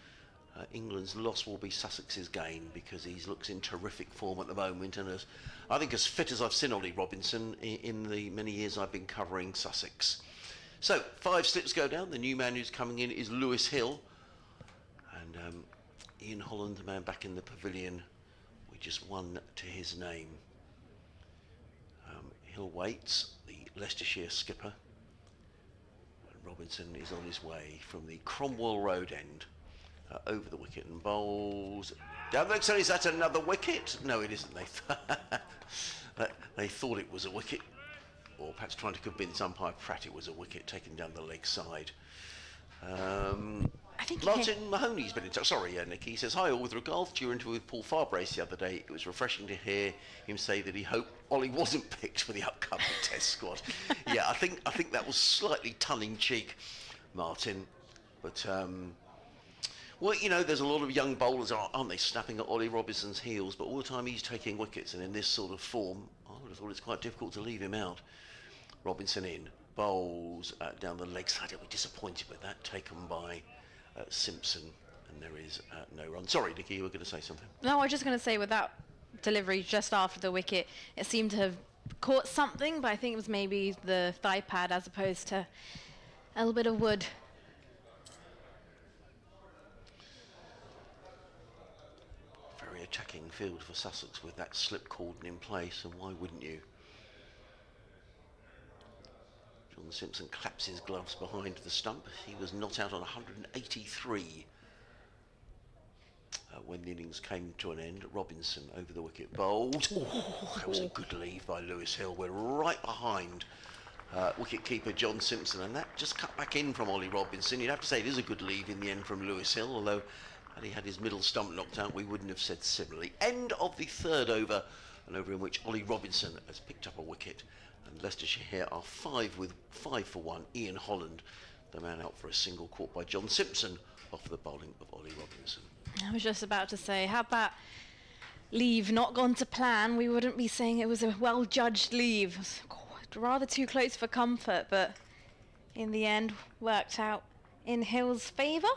England's loss will be Sussex's gain, because he looks in terrific form at the moment, and I think as fit as I've seen Ollie Robinson in the many years I've been covering Sussex. So 5 slips go down. The new man who's coming in is Lewis Hill, and Ian Holland, the man back in the pavilion with just 1 to his name. Hill waits, the Leicestershire skipper, and Robinson is on his way from the Cromwell Road end over the wicket and bowls down the next side. Is that another wicket? No, it isn't. They thought it was a wicket, or perhaps trying to convince umpire Pratt it was a wicket, taken down the leg side. I think Martin Mahoney's been in touch. Sorry, Nicky. He says, hi all, with regards to your interview with Paul Farbrace the other day, it was refreshing to hear him say that he hoped Ollie wasn't picked for the upcoming test squad. Yeah, I think that was slightly tongue-in-cheek, Martin. But, well, you know, there's a lot of young bowlers, aren't they, snapping at Ollie Robinson's heels, but all the time he's taking wickets, and in this sort of form, I would have thought it's quite difficult to leave him out. Robinson in. bowls down the leg side. We're disappointed with that, taken by Simpson, and there is no run. Sorry, Nikki, you were going to say something. No, I was just going to say with that delivery just after the wicket, it seemed to have caught something, but I think it was maybe the thigh pad as opposed to a little bit of wood. Very attacking field for Sussex with that slip cordon in place, and why wouldn't you? John Simpson claps his gloves behind the stump. He was not out on 183 when the innings came to an end. Robinson over the wicket bowled. Oh, that was a good leave by Lewis Hill. We're right behind wicket-keeper John Simpson, and that just cut back in from Ollie Robinson. You'd have to say it is a good leave in the end from Lewis Hill, although had he had his middle stump knocked out, we wouldn't have said similarly. End of the third over, an over in which Ollie Robinson has picked up a wicket, and Leicestershire here are 5 for 1. Ian Holland, the man out for a single, caught by John Simpson off the bowling of Ollie Robinson. I was just about to say, had that leave not gone to plan, we wouldn't be saying it was a well-judged leave. It was rather too close for comfort, but in the end, worked out in Hill's favour.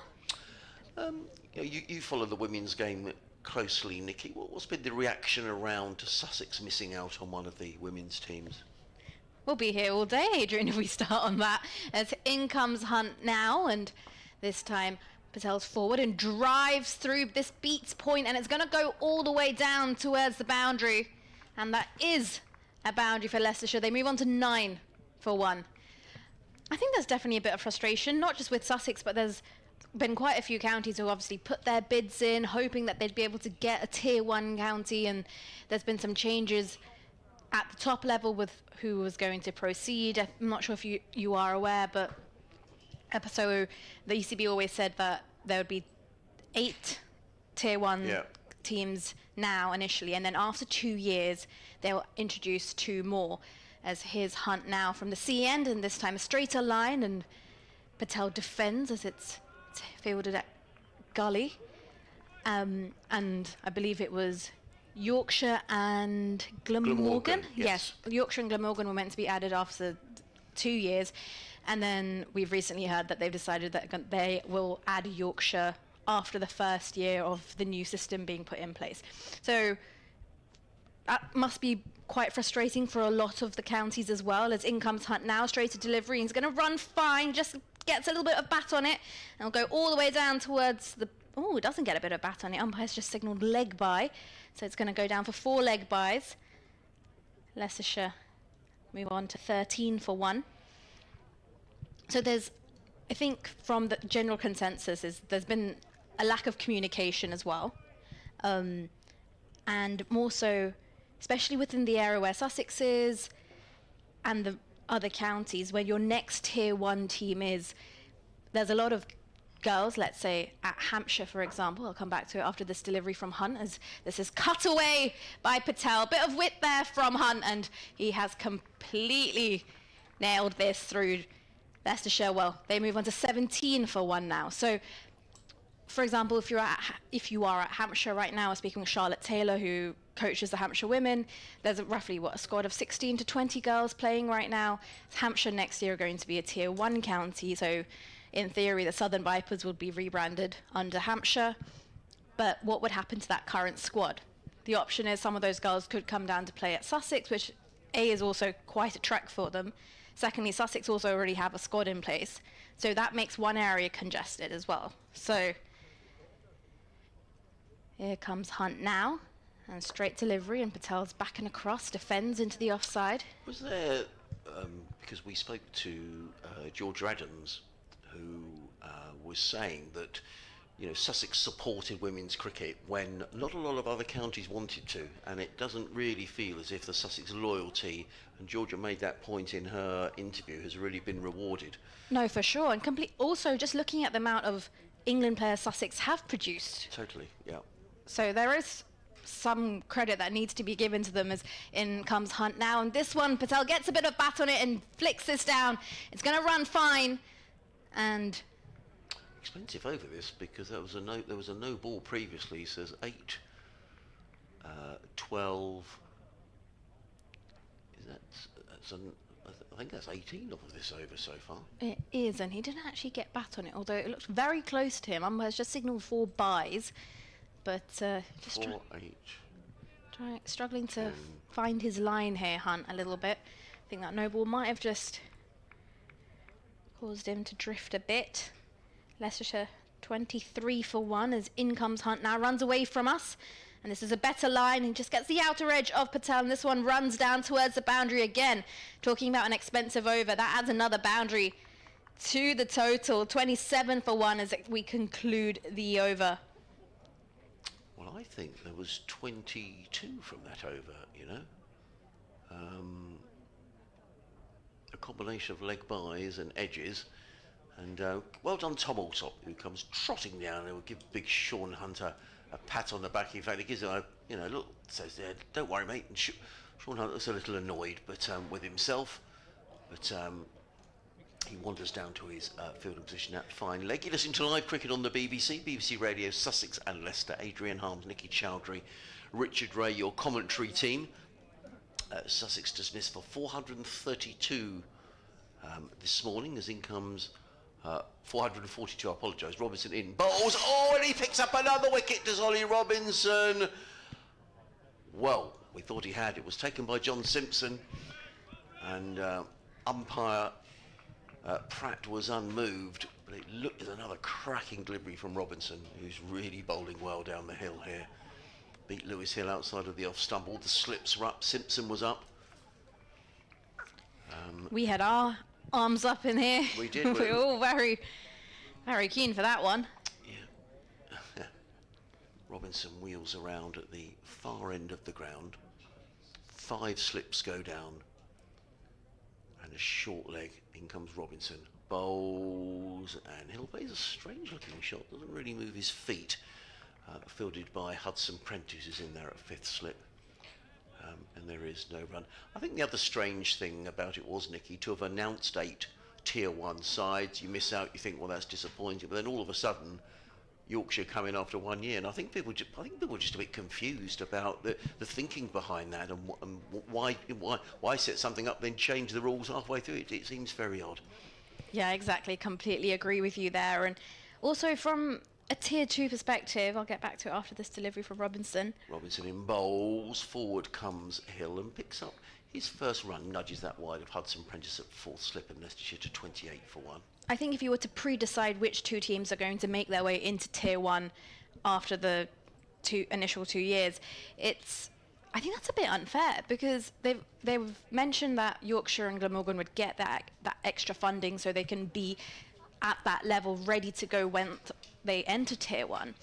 You follow the women's game closely, Nikki. What's been the reaction around to Sussex missing out on one of the women's teams? We'll be here all day, Adrian, if we start on that. As in comes Hunt now, and this time Patel's forward and drives through. This beats point, and it's going to go all the way down towards the boundary, and that is a boundary for Leicestershire. They move on to 9 for 1. I think there's definitely a bit of frustration, not just with Sussex, but there's been quite a few counties who obviously put their bids in, hoping that they'd be able to get a tier 1 county, and there's been some changes at the top level with who was going to proceed. I'm not sure if you are aware, but so the ECB always said that there would be 8 tier 1 teams now initially, and then after 2 years they'll introduce 2 more. As here's Hunt now from the C end, and this time a straighter line, and Patel defends as it's fielded at gully, and I believe it was Yorkshire and Glamorgan. Yes, Yorkshire and Glamorgan were meant to be added after 2 years, and then we've recently heard that they've decided that they will add Yorkshire after the first year of the new system being put in place. So that must be quite frustrating for a lot of the counties as well, as in comes Hunt now, straight to delivery. He's going to run fine, just gets a little bit of bat on it, and will go all the way down towards the... Oh, it doesn't get a bit of bat on it. Umpire's just signalled leg bye, so it's going to go down for 4 leg byes. Leicestershire move on to 13 for 1. So there's, I think from the general consensus is there's been a lack of communication as well, and more so, especially within the area where Sussex is and the other counties, where your next tier 1 team is. There's a lot of girls, let's say at Hampshire, for example. I'll come back to it after this delivery from Hunt, as this is cut away by Patel. Bit of wit there from Hunt, and he has completely nailed this through Leicestershire. Well, they move on to 17 for 1 now. So, for example, if you are at Hampshire right now, speaking with Charlotte Taylor, who coaches the Hampshire women, there's roughly a squad of 16 to 20 girls playing right now. Hampshire next year are going to be a tier 1 county, so in theory the Southern Vipers would be rebranded under Hampshire. But what would happen to that current squad? The option is some of those girls could come down to play at Sussex, which A, is also quite a trek for them. Secondly, Sussex also already have a squad in place, so that makes one area congested as well. So here comes Hunt now, and straight delivery, and Patel's back and across, defends into the offside. Was there, because we spoke to Georgia Adams, who was saying that, you know, Sussex supported women's cricket when not a lot of other counties wanted to, and it doesn't really feel as if the Sussex loyalty, and Georgia made that point in her interview, has really been rewarded. No, for sure, and also just looking at the amount of England players Sussex have produced. Totally, yeah. So there is some credit that needs to be given to them, as in comes Hunt now, and this one Patel gets a bit of bat on it and flicks this down. It's going to run fine, and expensive over this, because there was a no ball previously. He says 8, 12. That's I think that's 18 of this over so far. It is, and he didn't actually get bat on it, although it looked very close to him. Umpire's just signalled 4 byes, but just 4, 8. struggling to find his line here, Hunt, a little bit. I think that no ball might have just caused him to drift a bit. Leicestershire 23 for 1 as in comes Hunt now, runs away from us. And this is a better line. He just gets the outer edge of Patel, and this one runs down towards the boundary again. Talking about an expensive over, that adds another boundary to the total. 27 for 1 as we conclude the over. Well, I think there was 22 from that over, you know. A combination of leg byes and edges. And well done Tom Alsop, who comes trotting down and will give big Sean Hunter a pat on the back. In fact, he gives him a, you know, look, says, don't worry, mate. And Sean Hunter looks a little annoyed, but with himself. But he wanders down to his field position at fine leg. You listen to live cricket on the BBC Radio, Sussex and Leicester. Adrian Harms, Nicky Chowdhury, Richard Ray, your commentary team. Sussex dismissed for 432 this morning as in comes 442, I apologise. Robinson in, bowls, and he picks up another wicket, does Ollie Robinson. Well, we thought he had. It was taken by John Simpson, and umpire Pratt was unmoved, but it looked as another cracking delivery from Robinson, who's really bowling well down the hill here. Beat Lewis Hill outside of the off stump. All the slips were up. Simpson was up. We had our arms up in here. We did. We were all very, very keen for that one. Yeah. Robinson wheels around at the far end of the ground. 5 slips go down. And a short leg. In comes Robinson. Bowls. And Hill plays a strange looking shot. Doesn't really move his feet. Fielded by Hudson Prentice, is in there at 5th slip. And there is no run. I think the other strange thing about it was, Nicky, to have announced 8 Tier 1 sides. You miss out, you think, well, that's disappointing. But then all of a sudden, Yorkshire come in after 1 year. And I think people were just a bit confused about the thinking behind that and why set something up, then change the rules halfway through. It seems very odd. Yeah, exactly. Completely agree with you there. And also from a Tier 2 perspective, I'll get back to it after this delivery from Robinson. Robinson in bowls, forward comes Hill and picks up his first run, nudges that wide of Hudson Prentice at 4th slip, and Leicestershire to 28 for 1. I think if you were to pre-decide which 2 teams are going to make their way into Tier 1 after the initial 2 years, I think that's a bit unfair, because they've mentioned that Yorkshire and Glamorgan would get that extra funding so they can be at that level ready to go when they enter Tier 1.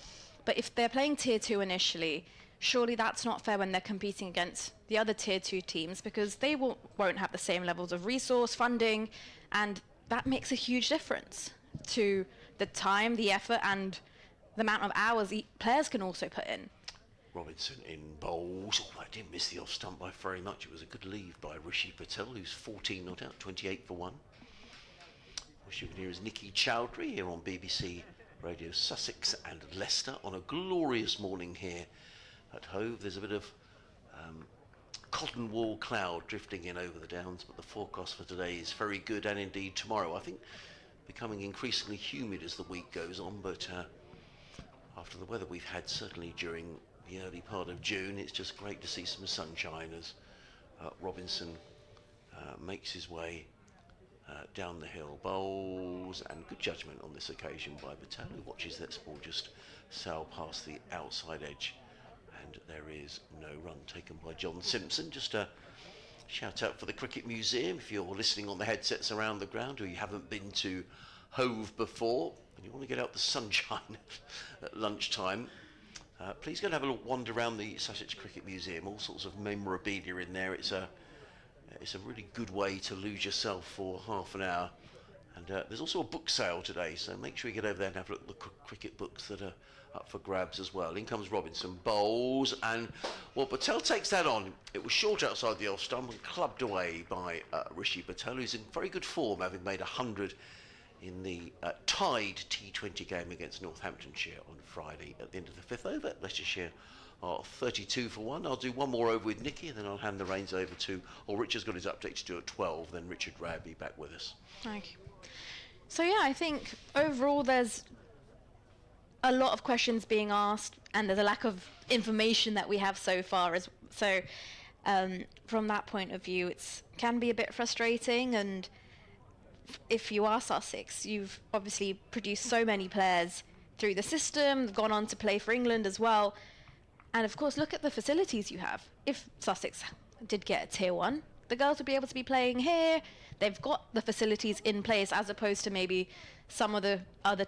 But if they're playing Tier 2 initially, surely that's not fair when they're competing against the other Tier 2 teams, because they won't have the same levels of resource, funding, and that makes a huge difference to the time, the effort, and the amount of hours players can also put in. Robinson in bowls. I didn't miss the off stump by very much. It was a good leave by Rishi Patel, who's 14 not out, 28 for 1. What you can hear is Nicky Chowdhury here on BBC Radio Sussex and Leicester on a glorious morning here at Hove. There's a bit of cotton wool cloud drifting in over the downs, but the forecast for today is very good, and indeed tomorrow, I think, becoming increasingly humid as the week goes on. But after the weather we've had certainly during the early part of June, it's just great to see some sunshine as Robinson makes his way down the hill. Bowls, and good judgment on this occasion by Patel, who watches that ball just sail past the outside edge, and there is no run taken by John Simpson. Just a shout out for the Cricket Museum if you're listening on the headsets around the ground, or you haven't been to Hove before and you want to get out the sunshine at lunchtime. Please go and have a little wander around the Sussex Cricket Museum. All sorts of memorabilia in there. It's a really good way to lose yourself for half an hour. And there's also a book sale today, so make sure you get over there and have a look at the cricket books that are up for grabs as well. In comes Robinson, bowls, and well, Patel takes that on. It was short outside the off stump and clubbed away by Rishi Patel, who's in very good form, having made 100 in the tied T20 game against Northamptonshire on Friday at the end of the 5th over. Leicestershire are 32 for 1. I'll do one more over with Nikki, and then I'll hand the reins over to, Richard's got his update to do at 12, then Richard Ray will be back with us. Okay. So yeah, I think overall there's a lot of questions being asked, and there's a lack of information that we have so far. From that point of view, it can be a bit frustrating. And if you are Sussex, you've obviously produced so many players through the system, gone on to play for England as well. And of course, look at the facilities you have. If Sussex did get a tier 1, the girls would be able to be playing here. They've got the facilities in place, as opposed to maybe some of the other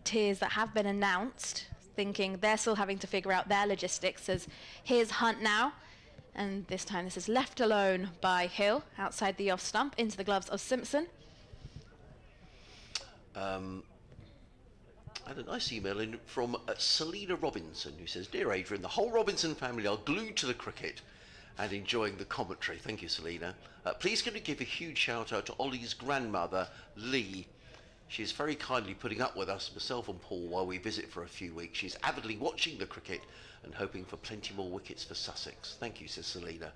tiers that have been announced, thinking they're still having to figure out their logistics. As here's Hunt now, and this time this is left alone by Hill outside the off stump into the gloves of Simpson. I had a nice email in from Selina Robinson, who says, "Dear Adrian, the whole Robinson family are glued to the cricket and enjoying the commentary." Thank you, Selina. Please can you give a huge shout out to Ollie's grandmother, Lee. She is very kindly putting up with us, myself and Paul, while we visit for a few weeks. She's avidly watching the cricket and hoping for plenty more wickets for Sussex. Thank you, says Selina.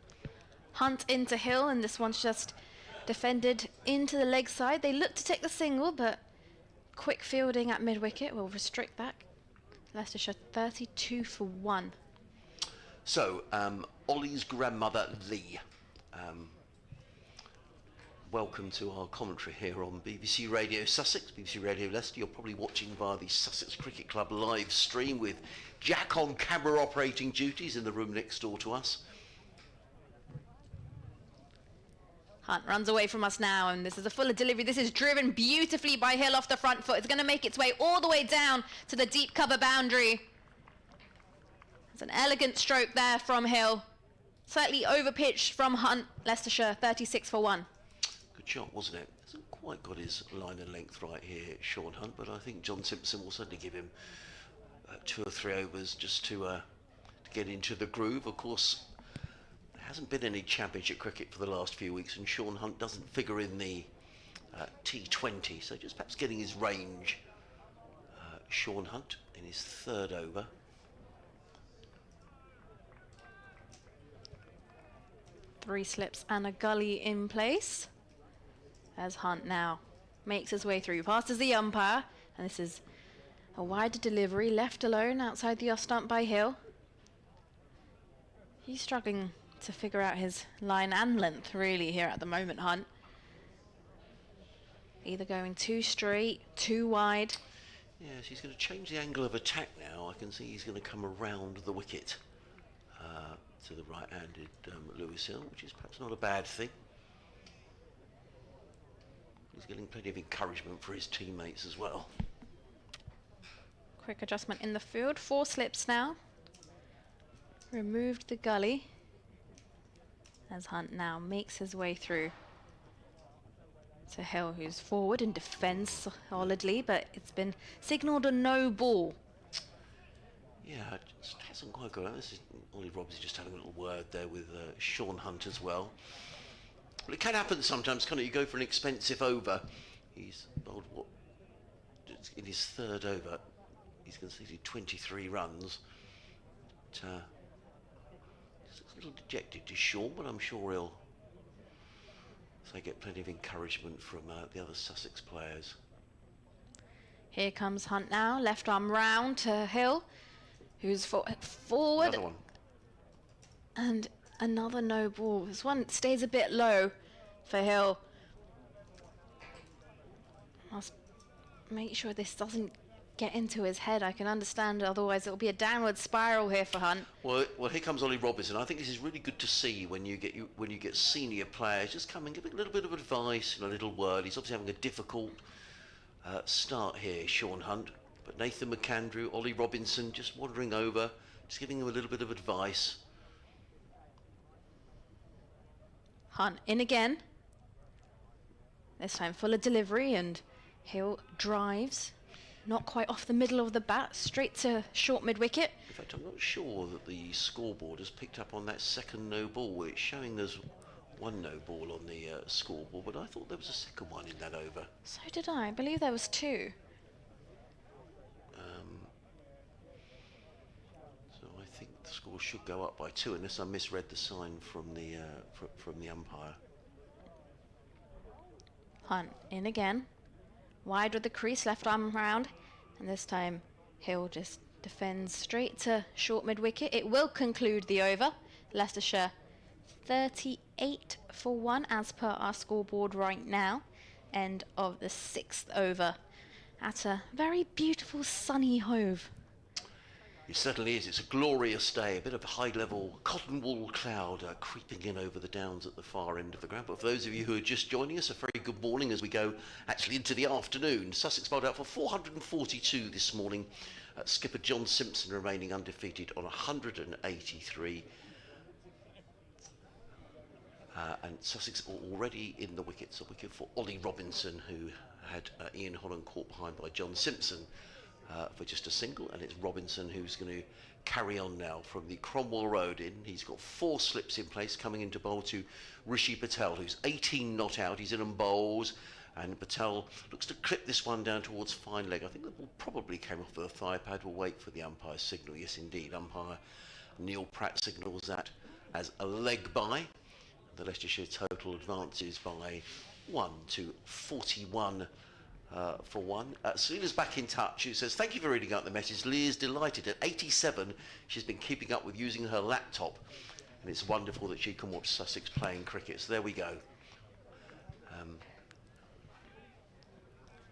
Hunt into Hill, and this one's just defended into the leg side. They look to take the single, but quick fielding at mid-wicket will restrict that. Leicestershire 32 for 1. So, Ollie's grandmother, Lee. Welcome to our commentary here on BBC Radio Sussex, BBC Radio Leicester. You're probably watching via the Sussex Cricket Club live stream with Jack on camera operating duties in the room next door to us. Hunt runs away from us now, and this is a fuller delivery. This is driven beautifully by Hill off the front foot. It's going to make its way all the way down to the deep cover boundary. It's an elegant stroke there from Hill. Slightly overpitched from Hunt. Leicestershire 36 for 1. Good shot, wasn't it? Hasn't quite got his line of length right here, Sean Hunt, but I think John Simpson will certainly give him 2 or 3 overs just to get into the groove. Of course, there hasn't been any championship cricket for the last few weeks, and Sean Hunt doesn't figure in the T20, so just perhaps getting his range. Sean Hunt in his 3rd over. Three slips and a gully in place, as Hunt now makes his way through, passes the umpire, and this is a wider delivery, left alone outside the off stump by Hill. He's struggling to figure out his line and length really here at the moment, Hunt. Either going too straight, too wide. Yes, he's going to change the angle of attack now. I can see he's going to come around the wicket to the right-handed Lewis Hill, which is perhaps not a bad thing. He's getting plenty of encouragement for his teammates as well. Quick adjustment in the field. 4 slips now. Removed the gully, as Hunt now makes his way through to Hill, who's forward and defends solidly, but it's been signalled a no ball. Yeah, it just hasn't quite got it. This is Ollie Robinson just having a little word there with Sean Hunt as well. Well, it can happen sometimes, can't it? You go for an expensive over. He's bowled what? In his 3rd over, he's conceded 23 runs. He's a little dejected to Sean, but I'm sure he'll get plenty of encouragement from the other Sussex players. Here comes Hunt now, left arm round to Hill, who's forward. Another one. And another no ball. This one stays a bit low for Hill. Must make sure this doesn't get into his head. I can understand, otherwise it'll be a downward spiral here for Hunt. Well, here comes Ollie Robinson. I think this is really good to see when you get senior players just come and give a little bit of advice and a little word. He's obviously having a difficult start here, Sean Hunt, but Nathan McAndrew, Ollie Robinson just wandering over, just giving him a little bit of advice. Hunt in again. This time fuller delivery, and Hill drives. Not quite off the middle of the bat, straight to short mid-wicket. In fact, I'm not sure that the scoreboard has picked up on that second no ball. It's showing us one no ball on the scoreboard, but I thought there was a second one in that over. So did I. I believe there was 2. So I think the score should go up by 2, unless I misread the sign from the umpire. Hunt in again. Wide with the crease, left arm round. And this time Hill just defends straight to short mid-wicket. It will conclude the over. Leicestershire 38 for 1 as per our scoreboard right now. End of the 6th over at a very beautiful sunny Hove. It certainly is. It's a glorious day. A bit of a high-level cotton wool cloud creeping in over the downs at the far end of the ground. But for those of you who are just joining us, a very good morning as we go actually into the afternoon. Sussex bowled out for 442 this morning. Skipper John Simpson remaining undefeated on 183. And Sussex are already in the wickets. A wicket for Ollie Robinson, who had Ian Holland caught behind by John Simpson for just a single, and it's Robinson who's going to carry on now from the Cromwell Road in. He's got 4 slips in place, coming into bowl to Rishi Patel, who's 18 not out. He's in and bowls, and Patel looks to clip this one down towards fine leg. I think the ball probably came off the thigh pad. We'll wait for the umpire's signal. Yes, indeed, umpire Neil Pratt signals that as a leg by. The Leicestershire total advances by 1 to 41 for 1. Selena's back in touch. She says, thank you for reading out the message. Leah's delighted. At 87, she's been keeping up with using her laptop. And it's wonderful that she can watch Sussex playing cricket. So there we go.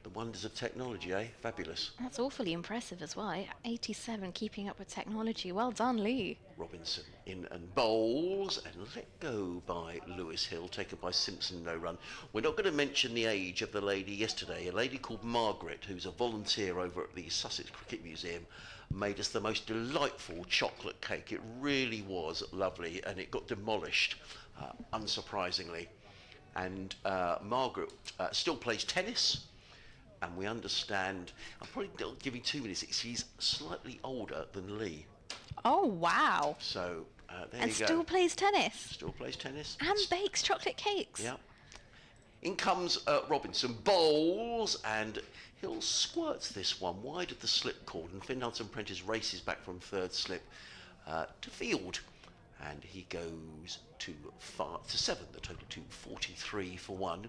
The wonders of technology, eh? Fabulous. That's awfully impressive as well. 87, keeping up with technology. Well done, Lee. Robinson in and bowls and let go by Lewis Hill, taken by Simpson, no run. We're not going to mention the age of the lady yesterday. A lady called Margaret, who's a volunteer over at the Sussex Cricket Museum, made us the most delightful chocolate cake. It really was lovely, and it got demolished, unsurprisingly. And Margaret still plays tennis. And we understand, I'm probably not giving 2 minutes, she's slightly older than Lee. Oh, wow. So, there And you go. still plays tennis. Still plays tennis. And bakes chocolate cakes. Yeah. In comes Robinson, bowls, and Hill squirts this one wide of the slip cord, and Finn Hudson-Prentice races back from 3rd slip to field. And he goes to 7, the total to 43 for 1.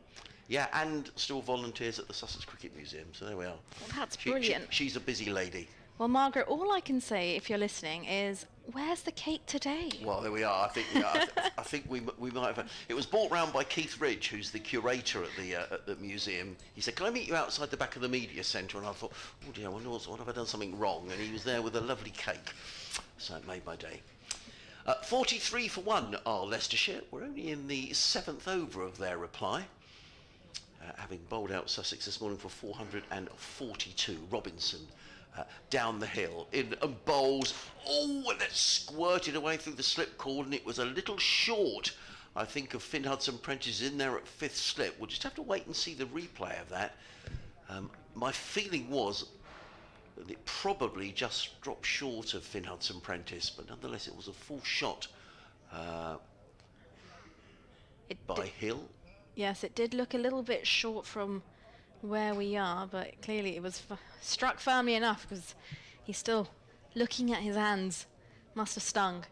Yeah, and still volunteers at the Sussex Cricket Museum, so there we are. Well, that's brilliant. She's a busy lady. Well, Margaret, all I can say, if you're listening, is where's the cake today? Well, there we are. I think I think we might have. It was brought round by Keith Ridge, who's the curator at the museum. He said, "Can I meet you outside the back of the media centre?" And I thought, "Oh dear, what have I done something wrong?" And he was there with a lovely cake, so it made my day. 43 for 1 are Leicestershire. We're only in the 7th over of their reply. Having bowled out Sussex this morning for 442. Robinson down the hill, in and bowls. Oh, and that squirted away through the slip cord, and it was a little short, I think, of Finn Hudson-Prentice in there at 5th slip. We'll just have to wait and see the replay of that. My feeling was that it probably just dropped short of Finn Hudson-Prentice, but nonetheless it was a full shot by Hill. Yes, it did look a little bit short from where we are, but clearly it was struck firmly enough because he's still looking at his hands. Must have stung.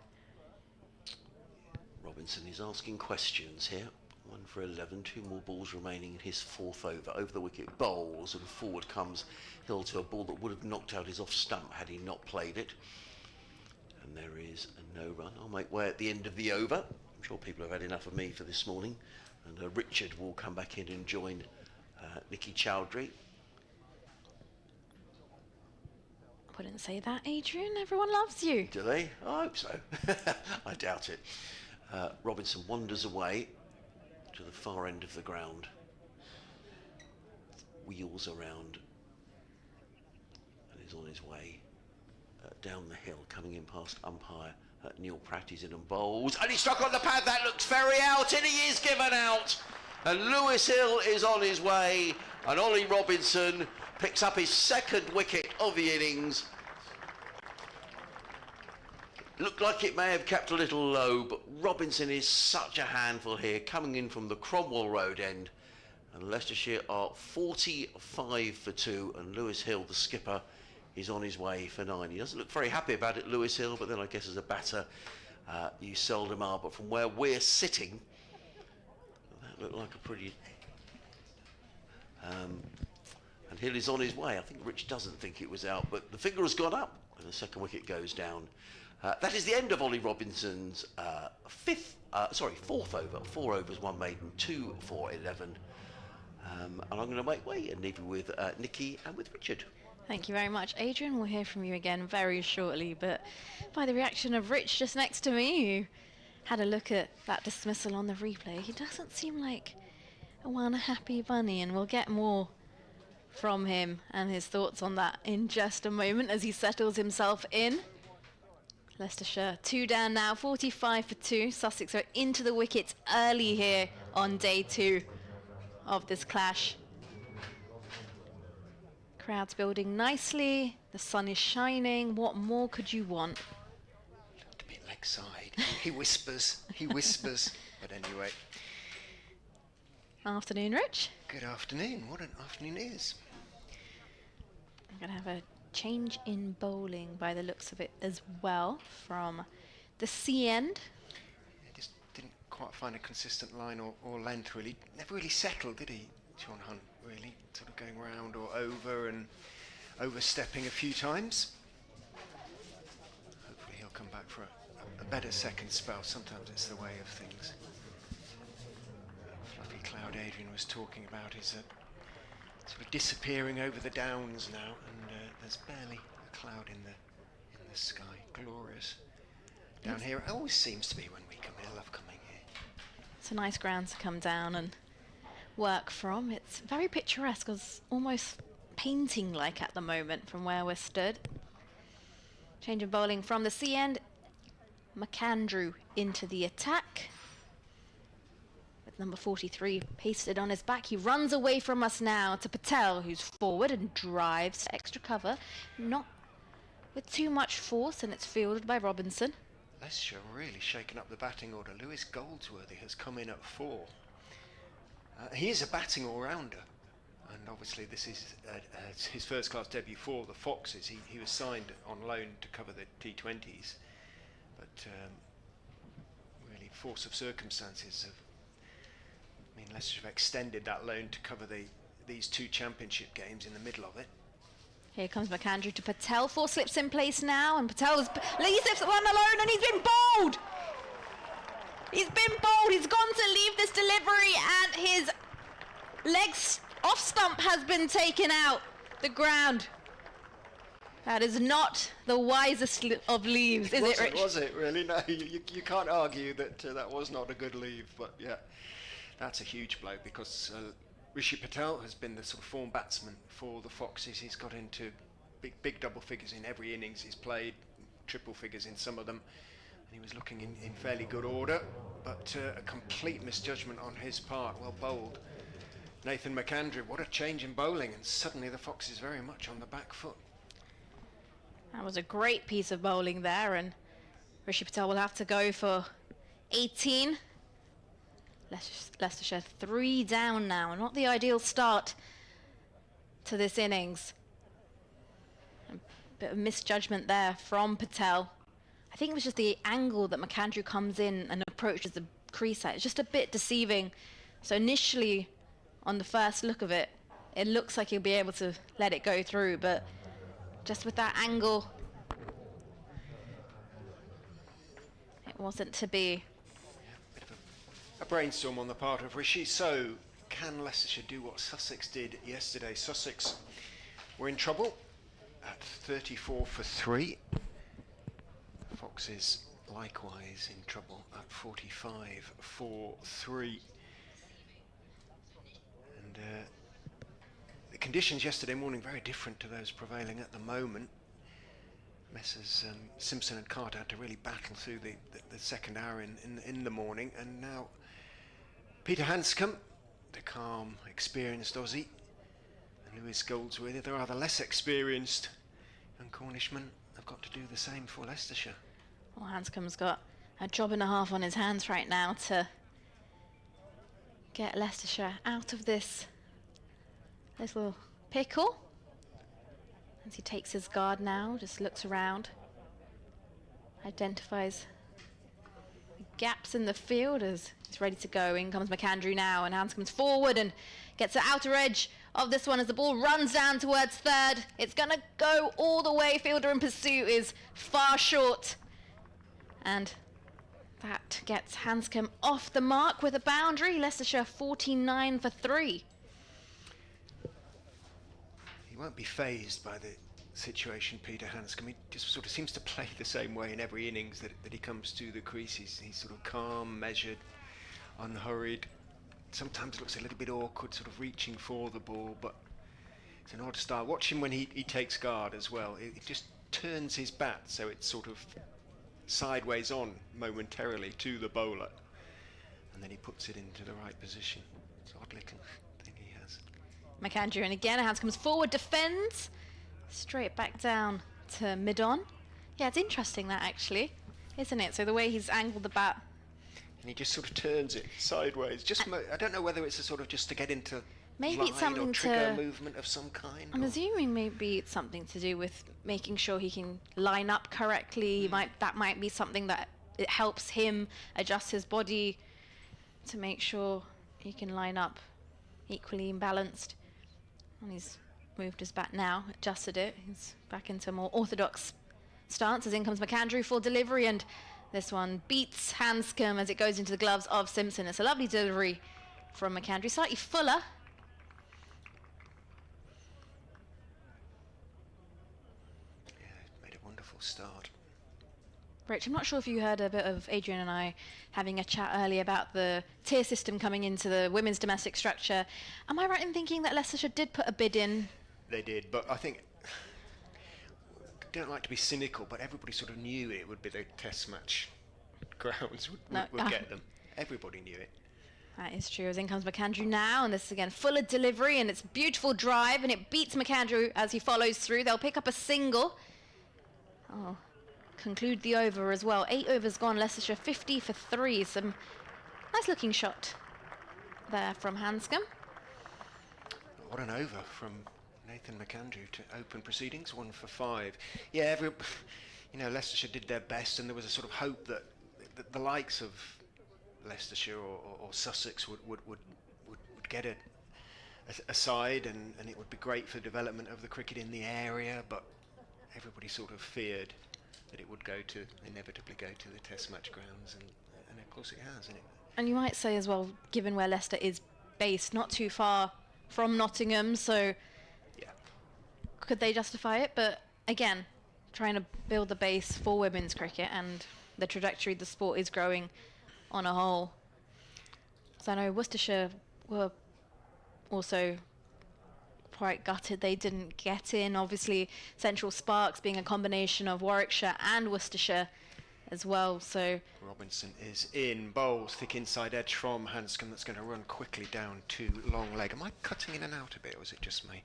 Robinson is asking questions here. 1 for 11, 2 more balls remaining in his 4th over. Over the wicket, bowls, and forward comes Hill to a ball that would have knocked out his off stump had he not played it. And there is a no run. I'll make way at the end of the over. I'm sure people have had enough of me for this morning. And Richard will come back in and join Nikki Chowdhury. I wouldn't say that, Adrian. Everyone loves you. Do they? I hope so. I doubt it. Robinson wanders away to the far end of the ground. Wheels around and is on his way down the hill, coming in past umpire Neil Pratt. He's in and bowls, and he struck on the pad. That looks very out, and he is given out. And Lewis Hill is on his way, and Ollie Robinson picks up his 2nd wicket of the innings. Looked like it may have kept a little low, but Robinson is such a handful here, coming in from the Cromwell Road end. And Leicestershire are 45 for 2, and Lewis Hill, the skipper, is on his way for 9. He doesn't look very happy about it, Lewis Hill, but then I guess as a batter, you seldom are. But from where we're sitting, that looked like a pretty... and Hill is on his way. I think Rich doesn't think it was out, but the finger has gone up, and the second wicket goes down. That is the end of Ollie Robinson's fourth over. 4 overs, 1 maiden, 2 for 11. And I'm going to make way and leave you with Nikki and with Richard. Thank you very much, Adrian. We'll hear from you again very shortly, but by the reaction of Rich just next to me, who had a look at that dismissal on the replay, he doesn't seem like one happy bunny, and we'll get more from him and his thoughts on that in just a moment as he settles himself in. Leicestershire 2 down now, 45 for 2. Sussex are into the wickets early here on day 2 of this clash. Crowd's building nicely, the sun is shining. What more could you want? Looked a bit leg side. He whispers, but anyway. Afternoon, Rich. Good afternoon. What an afternoon it is. I'm going to have a change in bowling by the looks of it as well from the C end. He just didn't quite find a consistent line or length, really. Never really settled, did he, John Hunt, really? Sort of going round or over and overstepping a few times. Hopefully he'll come back for a better second spell. Sometimes it's the way of things. Fluffy cloud Adrian was talking about is sort of disappearing over the downs now, and there's barely a cloud in the sky. Glorious. Down here, it always seems to be when we come here. I love coming here. It's a nice ground to come down and work from. It's very picturesque, it's almost painting-like at the moment from where we're stood. Change of bowling from the C end. McAndrew into the attack. With number 43 pasted on his back. He runs away from us now to Patel, who's forward and drives to extra cover. Not with too much force, and it's fielded by Robinson. Leicestershire really shaken up the batting order. Lewis Goldsworthy has come in at 4. He is a batting all-rounder, and obviously this is his first-class debut for the Foxes. He was signed on loan to cover the T20s, but really force of circumstances have... Leicestershire have extended that loan to cover these 2 championship games in the middle of it. Here comes McAndrew to Patel. 4 slips in place now, and Patel's leaves it one alone, and he's been bowled! He's been bowled. He's gone to leave this delivery, and his legs off stump has been taken out the ground. That is not the wisest of leaves, is it, Rich? Was it really? No, you can't argue that that was not a good leave, but yeah, that's a huge blow because Rishi Patel has been the sort of form batsman for the Foxes. He's got into big double figures in every innings he's played, triple figures in some of them. He was looking in fairly good order, but a complete misjudgment on his part. Well bowled. Nathan McAndrew, what a change in bowling, and suddenly the Foxes very much on the back foot. That was a great piece of bowling there, and Rishi Patel will have to go for 18. Leicestershire 3 down now, not the ideal start to this innings. A bit of misjudgment there from Patel. I think it was just the angle that McAndrew comes in and approaches the crease at. It's just a bit deceiving. So initially, on the first look of it, it looks like he'll be able to let it go through, but just with that angle, it wasn't to be. Bit of a brainstorm on the part of Rishi. So, can Leicestershire do what Sussex did yesterday? Sussex were in trouble at 34 for 3. Foxes likewise in trouble at 45 for 3. And the conditions yesterday morning very different to those prevailing at the moment. Messrs Simpson and Carter had to really battle through the second hour in the morning, and now Peter Hanscom, the calm, experienced Aussie, and Lewis Goldsworthy, the rather less experienced young Cornishman, have got to do the same for Leicestershire. Well, Hanscom's got a job and a half on his hands right now to get Leicestershire out of this little pickle. As he takes his guard now, just looks around, identifies gaps in the field as he's ready to go. In comes McAndrew now, and Hanscom's forward and gets the outer edge of this one as the ball runs down towards third. It's going to go all the way. Fielder in pursuit is far short. And that gets Hanscom off the mark with a boundary. Leicestershire 49 for 3. He won't be fazed by the situation, Peter Hanscom. He just sort of seems to play the same way in every innings that he comes to the crease. He's sort of calm, measured, unhurried. Sometimes looks a little bit awkward, sort of reaching for the ball, but it's an odd style. Watch him when he takes guard as well. It just turns his bat so it's sort of sideways on momentarily to the bowler, and then he puts it into the right position. It's odd looking thing he has. McAndrew, and again Hanscom's forward, defends straight back down to mid-on. Yeah, it's interesting that actually, isn't it? So the way he's angled the bat, and he just sort of turns it sideways. Just I don't know whether it's a sort of just to get into maybe it's line something or trigger to movement of some kind. I'm or assuming maybe it's something to do with making sure he can line up correctly. That might be something that it helps him adjust his body to make sure he can line up equally and balanced. And he's moved his bat now, adjusted it. He's back into a more orthodox stance as in comes McAndrew for delivery, and this one beats Hanscom as it goes into the gloves of Simpson. It's a lovely delivery from McAndrew, slightly fuller. Start. Rich, I'm not sure if you heard a bit of Adrian and I having a chat earlier about the tier system coming into the women's domestic structure. Am I right in thinking that Leicestershire did put a bid in? They did, but I think, I don't like to be cynical, but everybody sort of knew it would be the test match grounds would get them. Everybody knew it. That is true. As in comes McAndrew now, and this is again fuller delivery, and it's beautiful drive, and it beats McAndrew as he follows through. They'll pick up a single. Oh, conclude the over as well. 8 overs gone, Leicestershire 50 for 3. Some nice looking shot there from Hanscom. What an over from Nathan McAndrew to open proceedings, 1 for 5. Yeah, Leicestershire did their best, and there was a sort of hope that the likes of Leicestershire or Sussex would get a side, and it would be great for the development of the cricket in the area, but everybody sort of feared that it would inevitably go to the test match grounds, and of course it has. And you might say as well, given where Leicester is based, not too far from Nottingham, so yeah, could they justify it? But again, trying to build the base for women's cricket and the trajectory the sport is growing on a whole. So I know Worcestershire were also quite gutted they didn't get in. Obviously, Central Sparks being a combination of Warwickshire and Worcestershire as well. So Robinson is in, bowls thick inside edge from Hanscom. That's going to run quickly down to long leg. Am I cutting in and out a bit, or is it just me?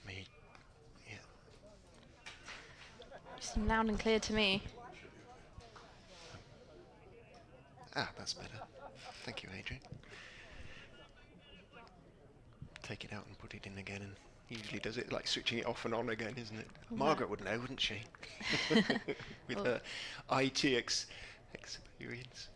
Yeah. Just loud and clear to me. That's better. Thank you, Adrian. Take it out and put it in again, and usually does it like switching it off and on again, isn't it? Well, Margaret would know, wouldn't she? With her IT experience.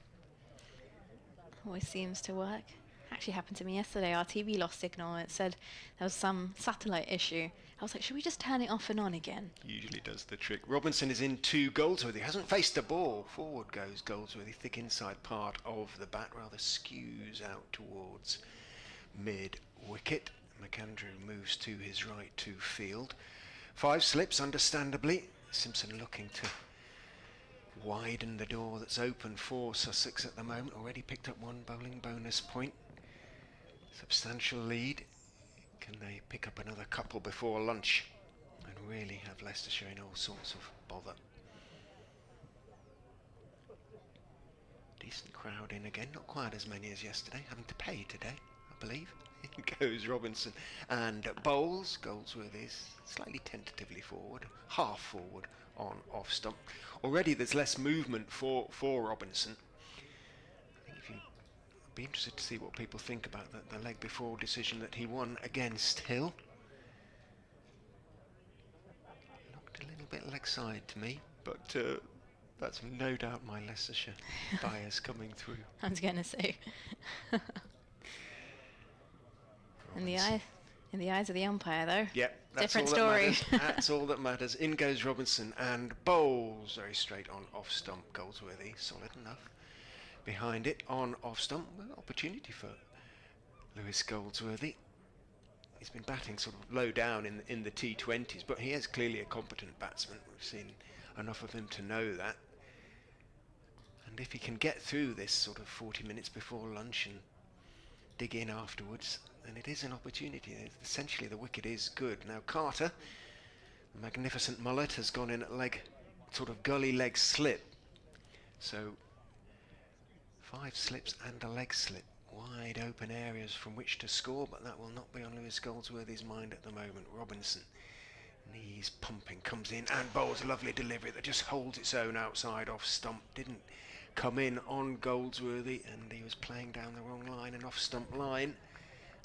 Always seems to work. Actually happened to me yesterday. Our TV lost signal. It said there was some satellite issue. I was like, should we just turn it off and on again? Usually does the trick. Robinson is in to Goldsworthy. Hasn't faced the ball. Forward goes Goldsworthy. Thick inside part of the bat rather skews out towards mid-wicket. McAndrew moves to his right to field. 5 slips, understandably. Simpson looking to widen the door that's open for Sussex at the moment. Already picked up 1 bowling bonus point. Substantial lead. Can they pick up another couple before lunch and really have Leicestershire in all sorts of bother? Decent crowd in again, not quite as many as yesterday, having to pay today, I believe. In goes Robinson and bowls. Goldsworthy is slightly tentatively forward, half forward on off stump. Already there's less movement for Robinson. I think if you I'd be interested to see what people think about the leg before decision that he won against Hill. Looked a little bit leg side to me, but that's no doubt my Leicestershire bias coming through. I was going to say. In the eyes of the umpire, though. Yep, that's different all story. That matters. That's all that matters. In goes Robinson and bowls very straight on off stump. Goldsworthy, solid enough. Behind it on off stump, well, opportunity for Lewis Goldsworthy. He's been batting sort of low down in the T20s, but he is clearly a competent batsman. We've seen enough of him to know that. And if he can get through this sort of 40 minutes before lunch and dig in afterwards, then it is an opportunity. Essentially the wicket is good. Now Carter, the magnificent mullet, has gone in at leg, sort of gully leg slip. So 5 slips and a leg slip. Wide open areas from which to score, but that will not be on Lewis Goldsworthy's mind at the moment. Robinson, knees pumping, comes in and bowls a lovely delivery that just holds its own outside off stump. Didn't come in on Goldsworthy, and he was playing down the wrong line, an off stump line.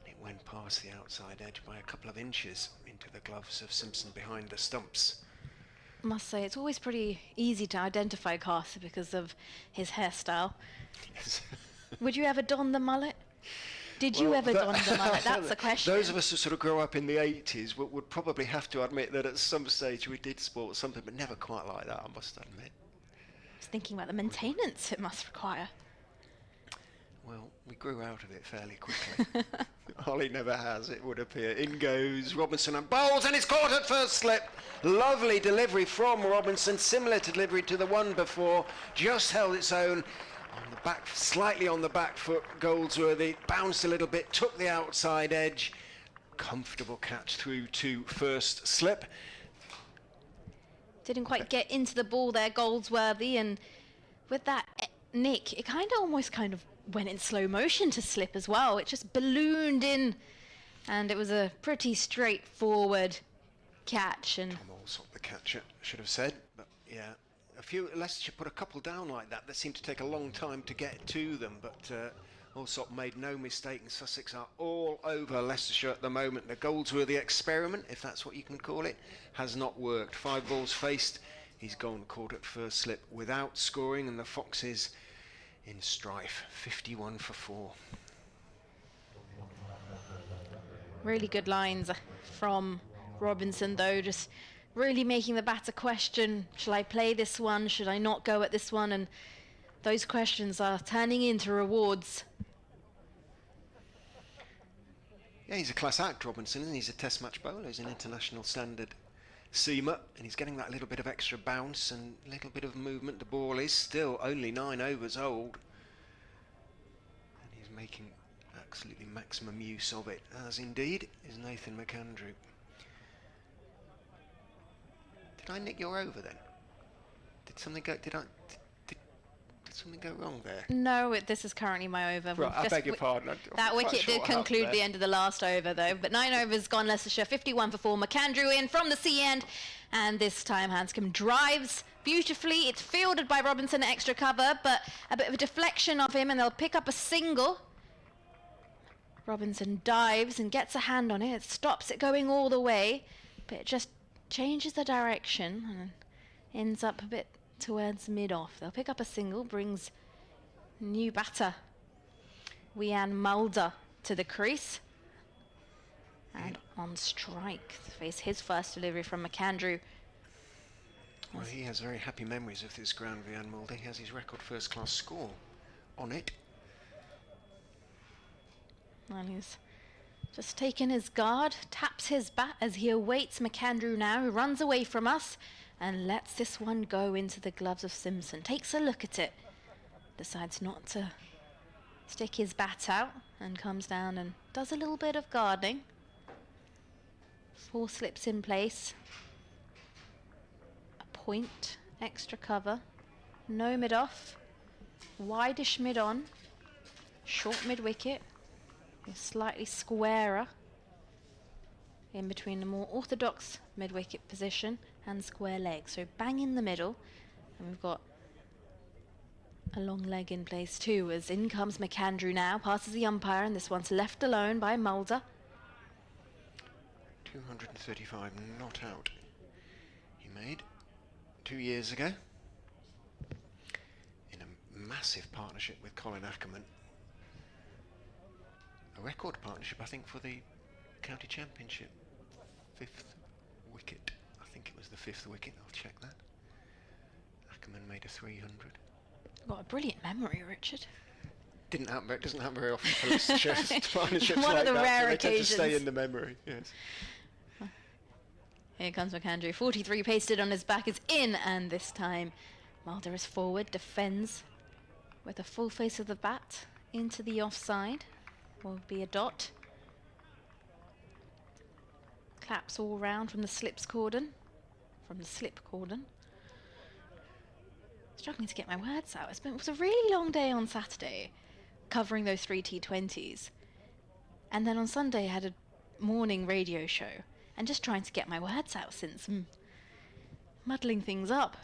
It went past the outside edge by a couple of inches into the gloves of Simpson behind the stumps. Must say, it's always pretty easy to identify Carter because of his hairstyle. Yes. Would you ever don the mullet? Did you ever don the mullet? That's the question. Those of us who sort of grew up in the 80s would probably have to admit that at some stage we did sport something, but never quite like that, I must admit. I was thinking about the maintenance it must require. Well, we grew out of it fairly quickly. Ollie never has, it would appear. In goes Robinson and bowls, and it's caught at first slip. Lovely delivery from Robinson, similar delivery to the one before, just held its own. On the back, slightly on the back foot, Goldsworthy bounced a little bit, took the outside edge. Comfortable catch through to first slip. Didn't quite get into the ball there, Goldsworthy, and with that nick, it almost went in slow motion to slip as well. It just ballooned in, and it was a pretty straightforward catch. And Tom Alsop, the catcher, should have said, but yeah. Leicestershire put a couple down like that seemed to take a long time to get to them, but Alsop made no mistake, and Sussex are all over Leicestershire at the moment. The Goldsworthy experiment, if that's what you can call it, has not worked. 5 balls faced, he's gone caught at first slip without scoring, and the Foxes in strife, 51 for 4. really good lines from Robinson, though, just really making the batter question, shall I play this one, should I not go at this one? And those questions are turning into rewards. Yeah, he's a class act, Robinson, and he's a test match bowler. He's an international standard seamer, and he's getting that little bit of extra bounce and a little bit of movement. The ball is still only 9 overs old, and he's making absolutely maximum use of it, as indeed is Nathan McAndrew. Did I nick your over then? Did something go? Did something go wrong there? No, this is currently my over. Right, I beg your pardon. That wicket did conclude the end of the last over, though. But 9 overs gone, Leicestershire 51 for 4. McAndrew in from the sea end, and this time Hanscom drives beautifully. It's fielded by Robinson, extra cover, but a bit of a deflection of him, and they'll pick up a single. Robinson dives and gets a hand on it. It stops it going all the way, but it just changes the direction and ends up a bit towards mid-off. They'll pick up a single, brings new batter Wian Mulder to the crease. And on strike, face his first delivery from McAndrew. Well, he has very happy memories of this ground, Wian Mulder. He has his record first-class score on it. And he's just taken his guard, taps his bat as he awaits McAndrew now, who runs away from us and lets this one go into the gloves of Simpson. Takes a look at it, decides not to stick his bat out, and comes down and does a little bit of guarding. 4 slips in place. A point, extra cover, no mid-off, wideish mid-on, short mid-wicket, slightly squarer in between the more orthodox mid-wicket position and square leg. So bang in the middle. And we've got a long leg in place too, as in comes McAndrew now, passes the umpire, and this one's left alone by Mulder. 235 not out he made 2 years ago in a massive partnership with Colin Ackerman. A record partnership, I think, for the county championship. 5th wicket. I think it was the 5th wicket. I'll check that. Ackerman made a 300. Got a brilliant memory, Richard. Didn't happen. It doesn't happen very often for Leicestershire partnerships One like of the that, rare so they tend to occasions. stay in the memory. Yes. Here comes McAndrew. 43 pasted on his back is in, and this time Mulder is forward, defends with a full face of the bat into the offside. Will be a dot. Claps all round from the slip cordon. Struggling to get my words out. It was a really long day on Saturday, covering those 3 T20s. And then on Sunday I had a morning radio show, and just trying to get my words out since muddling things up.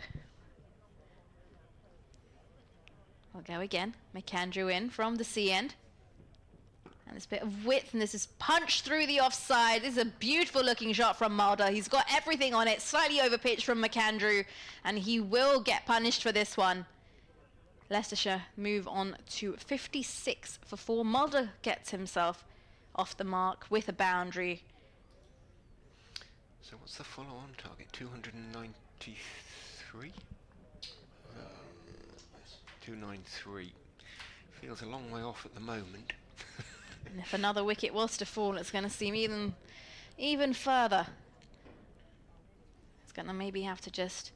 We'll go again. McAndrew in from the C end. And this bit of width, and this is punched through the offside. This is a beautiful looking shot from Mulder. He's got everything on it, slightly over pitch from McAndrew, and he will get punished for this one. Leicestershire move on to 56 for 4. Mulder gets himself off the mark with a boundary. So what's the follow-on target? 293? 293. Feels a long way off at the moment. And if another wicket was to fall, it's going to seem even further. It's going to maybe have to just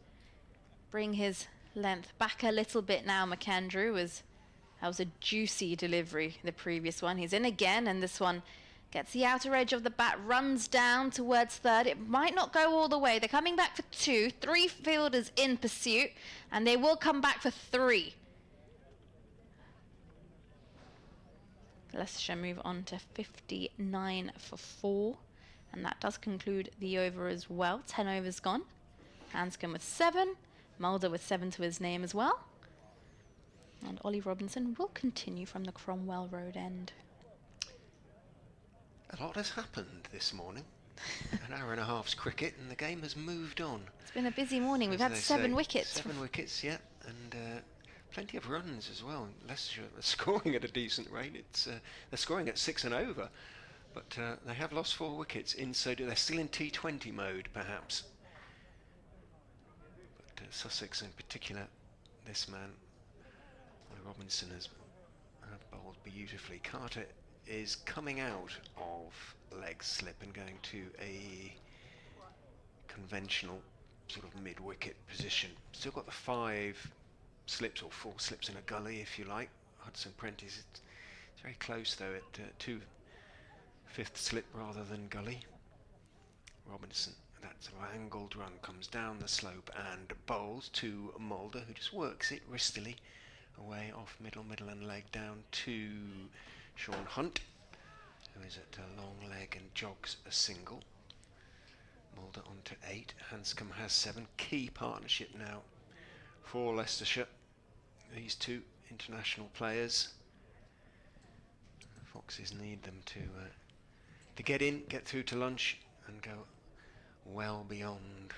bring his length back a little bit now. McAndrew that was a juicy delivery, the previous one. He's in again, and this one gets the outer edge of the bat, runs down towards third. It might not go all the way. They're coming back for 2. 3 fielders in pursuit, and they will come back for 3. Leicestershire move on to 59 for 4, and that does conclude the over as well. 10 overs gone. Hanscom with 7, Mulder with 7 to his name as well. And Ollie Robinson will continue from the Cromwell Road end. A lot has happened this morning. An hour and a half's cricket, and the game has moved on. It's been a busy morning. We've As had they 7 say. wickets. 7 wickets, yeah, and plenty of runs as well. Leicestershire are scoring at a decent rate. They're scoring at 6 and over, but they have lost 4 wickets in. So they're still in T20 mode, perhaps. But Sussex in particular, this man, Ollie Robinson, has bowled beautifully. Carter is coming out of leg slip and going to a conventional sort of mid-wicket position. Still got the 5 slips or 4 slips in a gully, if you like. Hudson Prentice, it's very close though at 2 5th slip rather than gully. Robinson, that's an angled run, comes down the slope and bowls to Mulder, who just works it wristily away off middle and leg down to Sean Hunt, who is at a long leg and jogs a single. Mulder on to 8. Hanscom has 7. Key partnership now for Leicestershire. These 2 international players. Foxes need them to get in, get through to lunch, and go well beyond.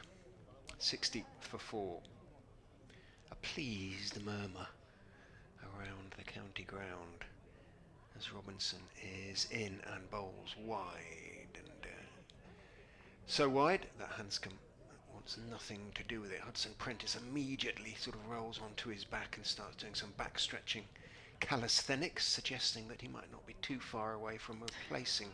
60 for 4. A pleased murmur around the county ground as Robinson is in and bowls wide, and so wide that Hanscom wants nothing to do with it. Hudson Prentice immediately sort of rolls onto his back and starts doing some back stretching calisthenics, suggesting that he might not be too far away from replacing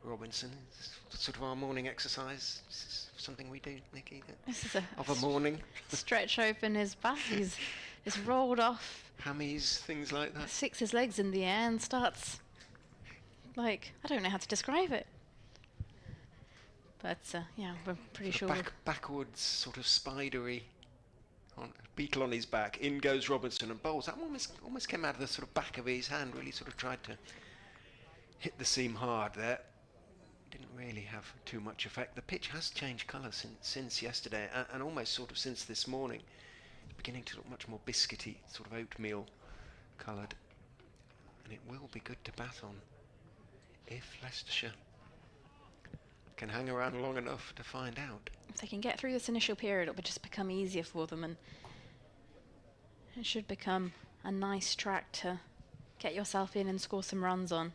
Robinson. It's sort of our morning exercise. This is something we do, Nikki, This is of a morning. Stretch open his back. He's just rolled off, Hammies, things like that. sticks his legs in the air and starts, like, I don't know how to describe it. But yeah, we're pretty sure. Backwards, sort of spidery, beetle on his back. In goes Robinson and bowls. That one almost came out of the sort of back of his hand. Really sort of tried to hit the seam hard there. didn't really have too much effect. The pitch has changed colour since yesterday, and almost sort of since this morning. It's beginning to look much more biscuity, sort of oatmeal coloured, and it will be good to bat on if Leicestershire can hang around long enough to find out. If they can get through this initial period, it'll just become easier for them, and it should become a nice track to get yourself in and score some runs on.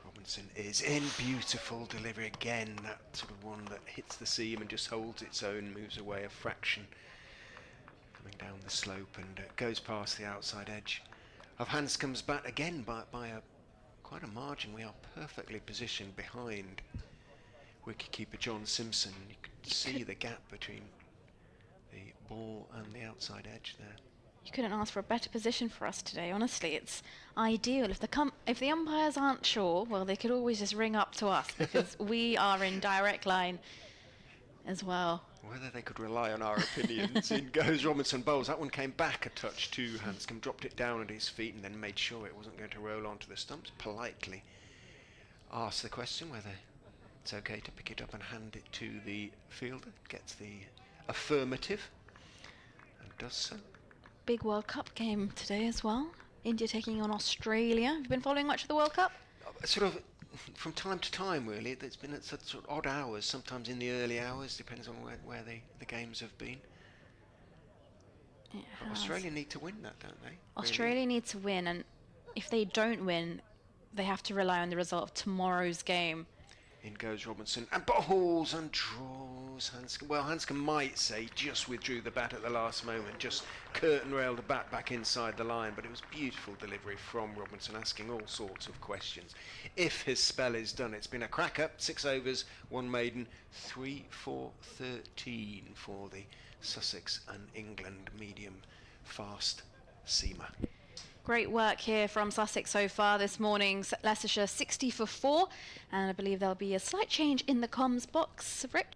Robinson is in, beautiful delivery again, that sort of one that hits the seam and just holds its own, moves away a fraction, coming down the slope, and goes past the outside edge of Hanscom's bat again by quite a margin. We are perfectly positioned behind wicketkeeper John Simpson. You can see the gap between the ball and the outside edge there. You couldn't ask for a better position for us today. Honestly, it's ideal. If the umpires aren't sure, well, they could always just ring up to us, because we are in direct line as well. Whether they could rely on our opinions. In goes Robinson, bowls. That one came back a touch to Hanscom, dropped it down at his feet, and then made sure it wasn't going to roll onto the stumps. Politely asked the question whether it's okay to pick it up and hand it to the fielder. Gets the affirmative and does so. Big World Cup game today as well. India taking on Australia. Have you been following much of the World Cup? Sort of from time to time, really. It's been at sort of odd hours, sometimes in the early hours, depends on where the games have been. But Australia need to win that, don't they? Australia really? need to win, and if they don't win, they have to rely on the result of tomorrow's game. In goes Robinson, and bowls and draws. Hanscom, well, Hanscom might say just withdrew the bat at the last moment, just curtain railed the bat back inside the line, but it was beautiful delivery from Robinson, asking all sorts of questions. If his spell is done, it's been a cracker. 6 overs, 1 maiden, 3 for 13 for the Sussex and England medium fast seamer. Great work here from Sussex so far this morning. Leicestershire 60 for 4, and I believe there'll be a slight change in the comms box. Rick?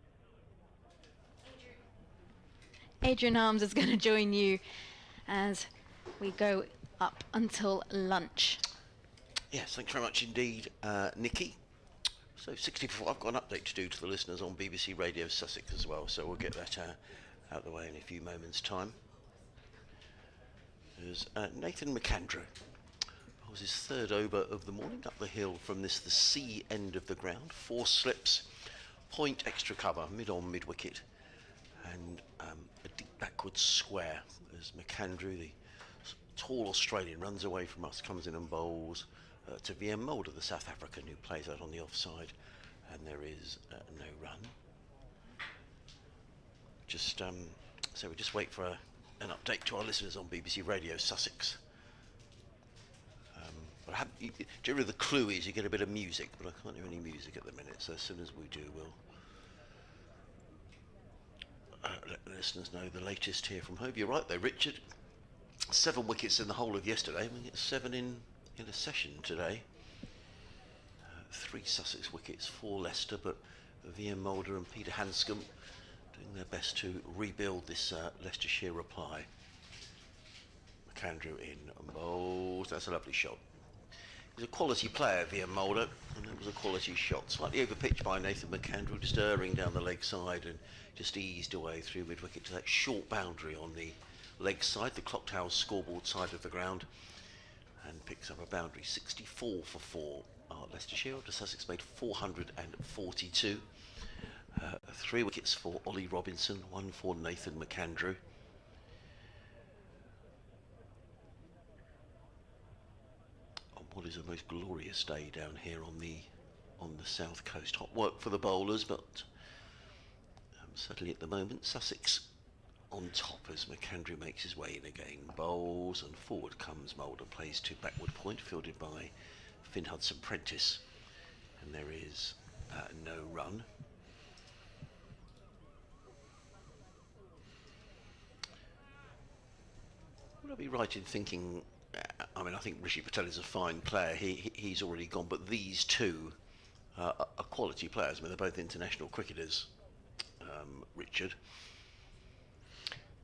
Adrian Arms is going to join you as we go up until lunch. Yes, thanks very much indeed, Nikki. So 64, I've got an update to do to the listeners on BBC Radio Sussex as well, so we'll get that out of the way in a few moments' time. There's Nathan McAndrew. That was his 3rd over of the morning, up the hill from the C end of the ground. 4 slips, point extra cover, mid-on, mid-wicket, and a deep backward square as McAndrew, the tall Australian, runs away from us, comes in and bowls to VM Mulder, the South African, who plays out on the offside, and there is no run. So we just wait for an update to our listeners on BBC Radio Sussex. But generally the clue is you get a bit of music, but I can't hear any music at the minute, so as soon as we do, we'll let the listeners know the latest here from home. You're right though, Richard. 7 wickets in the whole of yesterday. We get 7 in a session today. 3 Sussex wickets, 4 Leicester, but VM Mulder and Peter Hanscom doing their best to rebuild this Leicestershire reply. McAndrew in and bowls. That's a lovely shot. He's a quality player, VM Mulder, and it was a quality shot. Slightly overpitched by Nathan McAndrew, just erring down the leg side and just eased away through mid-wicket to that short boundary on the leg side, the clock tower scoreboard side of the ground, and picks up a boundary. 64 for 4. Leicestershire after Sussex made 442. 3 wickets for Ollie Robinson, 1 for Nathan McAndrew. On what is a most glorious day down here on the south coast. Hot work for the bowlers, but certainly at the moment Sussex on top as McAndrew makes his way in again. Bowls and forward comes Mulder, plays to backward point, fielded by Finn Hudson-Prentice, and there is no run. Would I be right in thinking, I mean, I think Rishi Patel is a fine player, he's already gone, but these two are quality players. I mean, they're both international cricketers, Richard.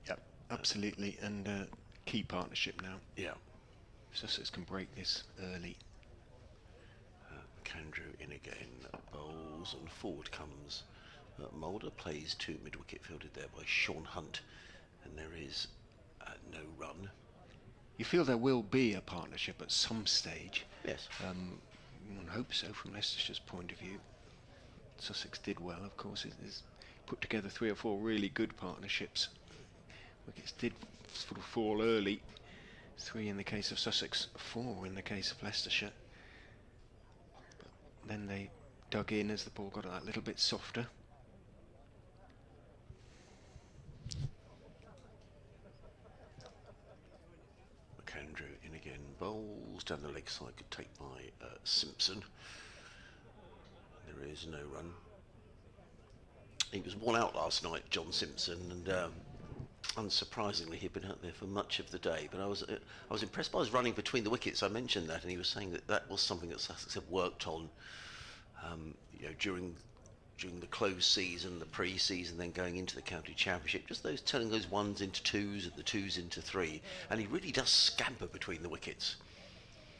Yep, absolutely, and key partnership now. Yeah. Sussex can break this early. McAndrew in again, bowls, and forward comes Mulder, plays to mid-wicket, fielded there by Sean Hunt, and there is no run. You feel there will be a partnership at some stage. Yes. One hopes so from Leicestershire's point of view. Sussex did well, of course. It's put together 3 or 4 really good partnerships. Wickets did sort of fall early. 3 in the case of Sussex, 4 in the case of Leicestershire. But then they dug in as the ball got that little bit softer. McAndrew in again, bowls down the leg side, good take by Simpson. There is no run. He was one out last night, John Simpson, and unsurprisingly he'd been out there for much of the day. But I was impressed by his running between the wickets. I mentioned that, and he was saying that was something that Sussex had worked on, during the close season, the pre-season, then going into the county championship. Just turning those ones into twos and the twos into three, and he really does scamper between the wickets.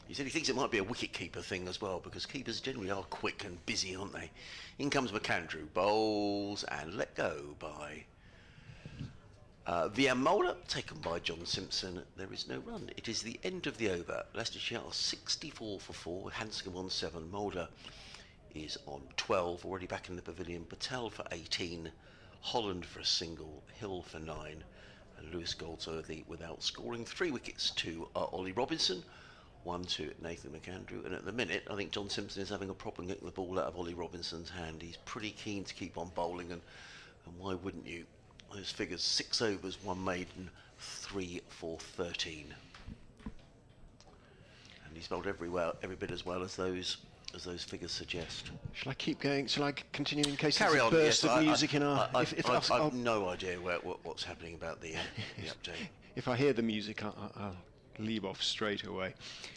He said he thinks it might be a wicket-keeper thing as well, because keepers generally are quick and busy, aren't they? In comes McAndrew, bowls and let go by VM Mulder, taken by John Simpson. There is no run. It is the end of the over. Leicestershire are 64 for 4, Hanscom on 7, Mulder is on 12, already back in the pavilion, Patel for 18, Holland for a single, Hill for 9, and Lewis Goldsworthy without scoring. 3 wickets to Ollie Robinson, 1 to Nathan McAndrew, and at the minute I think John Simpson is having a problem getting the ball out of Ollie Robinson's hand. He's pretty keen to keep on bowling, and why wouldn't you? Those figures: 6 overs, 1 maiden, 3 for 13, and he's bowled every bit as well as those figures suggest. Shall I keep going? Shall I continue in case Carry there's a on. burst Yes, of music in our... I've no idea what's happening about the update. If I hear the music, I'll leave off straight away.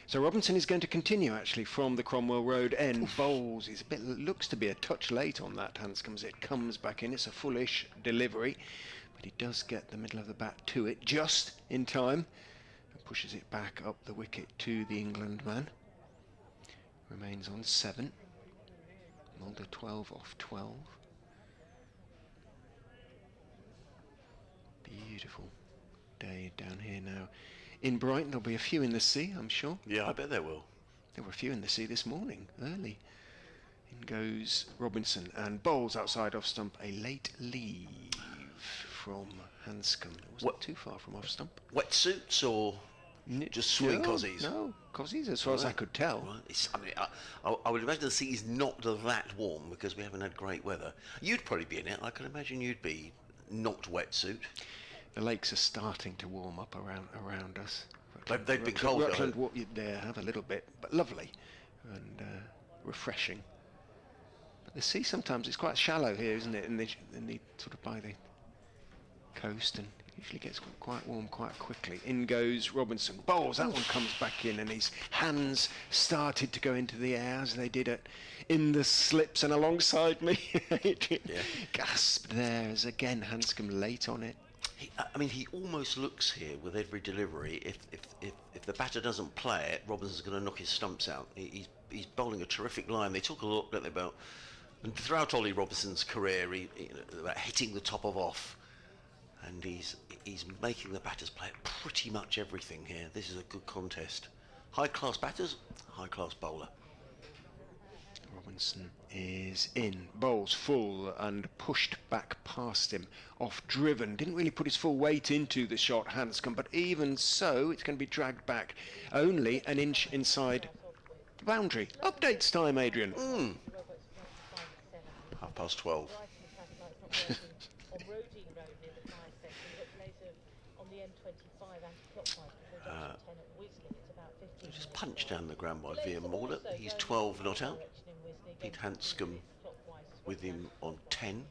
So Robinson is going to continue actually from the Cromwell Road end. Bowls. He's looks to be a touch late on that Hanscom as it comes back in. It's a fullish delivery, but he does get the middle of the bat to it just in time and pushes it back up the wicket to the England man. Remains on 7. Mulder 12 off 12. Beautiful day down here now. In Brighton, there'll be a few in the sea, I'm sure. Yeah, I bet there will. There were a few in the sea this morning, early. In goes Robinson and bowls outside off stump. A late leave from Hanscom. It wasn't too far from off stump. Wetsuits or just swimming cozies? No, cozies as far as I could tell. Right. I would imagine the sea is not that warm because we haven't had great weather. You'd probably be in it. I can imagine you'd be not wetsuit. The lakes are starting to warm up around us. They've been cold. Rutland, they have a little bit, but lovely and refreshing. But the sea sometimes it's quite shallow here, isn't it? And they sort of by the coast, and usually gets quite warm quite quickly. In goes Robinson. Bowls. That one comes back in, and his hands started to go into the air as they did in the slips and alongside me. Gasped there as again Hanscom late on it. He almost looks here with every delivery. If the batter doesn't play it, Robinson's going to knock his stumps out. He's bowling a terrific line. They talk a lot, don't they, about, and throughout Ollie Robinson's career, about hitting the top of off, and he's making the batters play pretty much everything here. This is a good contest. High class batters, high class bowler. Robinson is in, bowls full and pushed back past him, off driven, didn't really put his full weight into the shot Hanscom, but even so it's going to be dragged back only an inch inside the boundary. Updates time, Adrian. 12:30. Just punched down the ground by VM Mulder. He's 12 not out. Pete Hanscom with him on 10.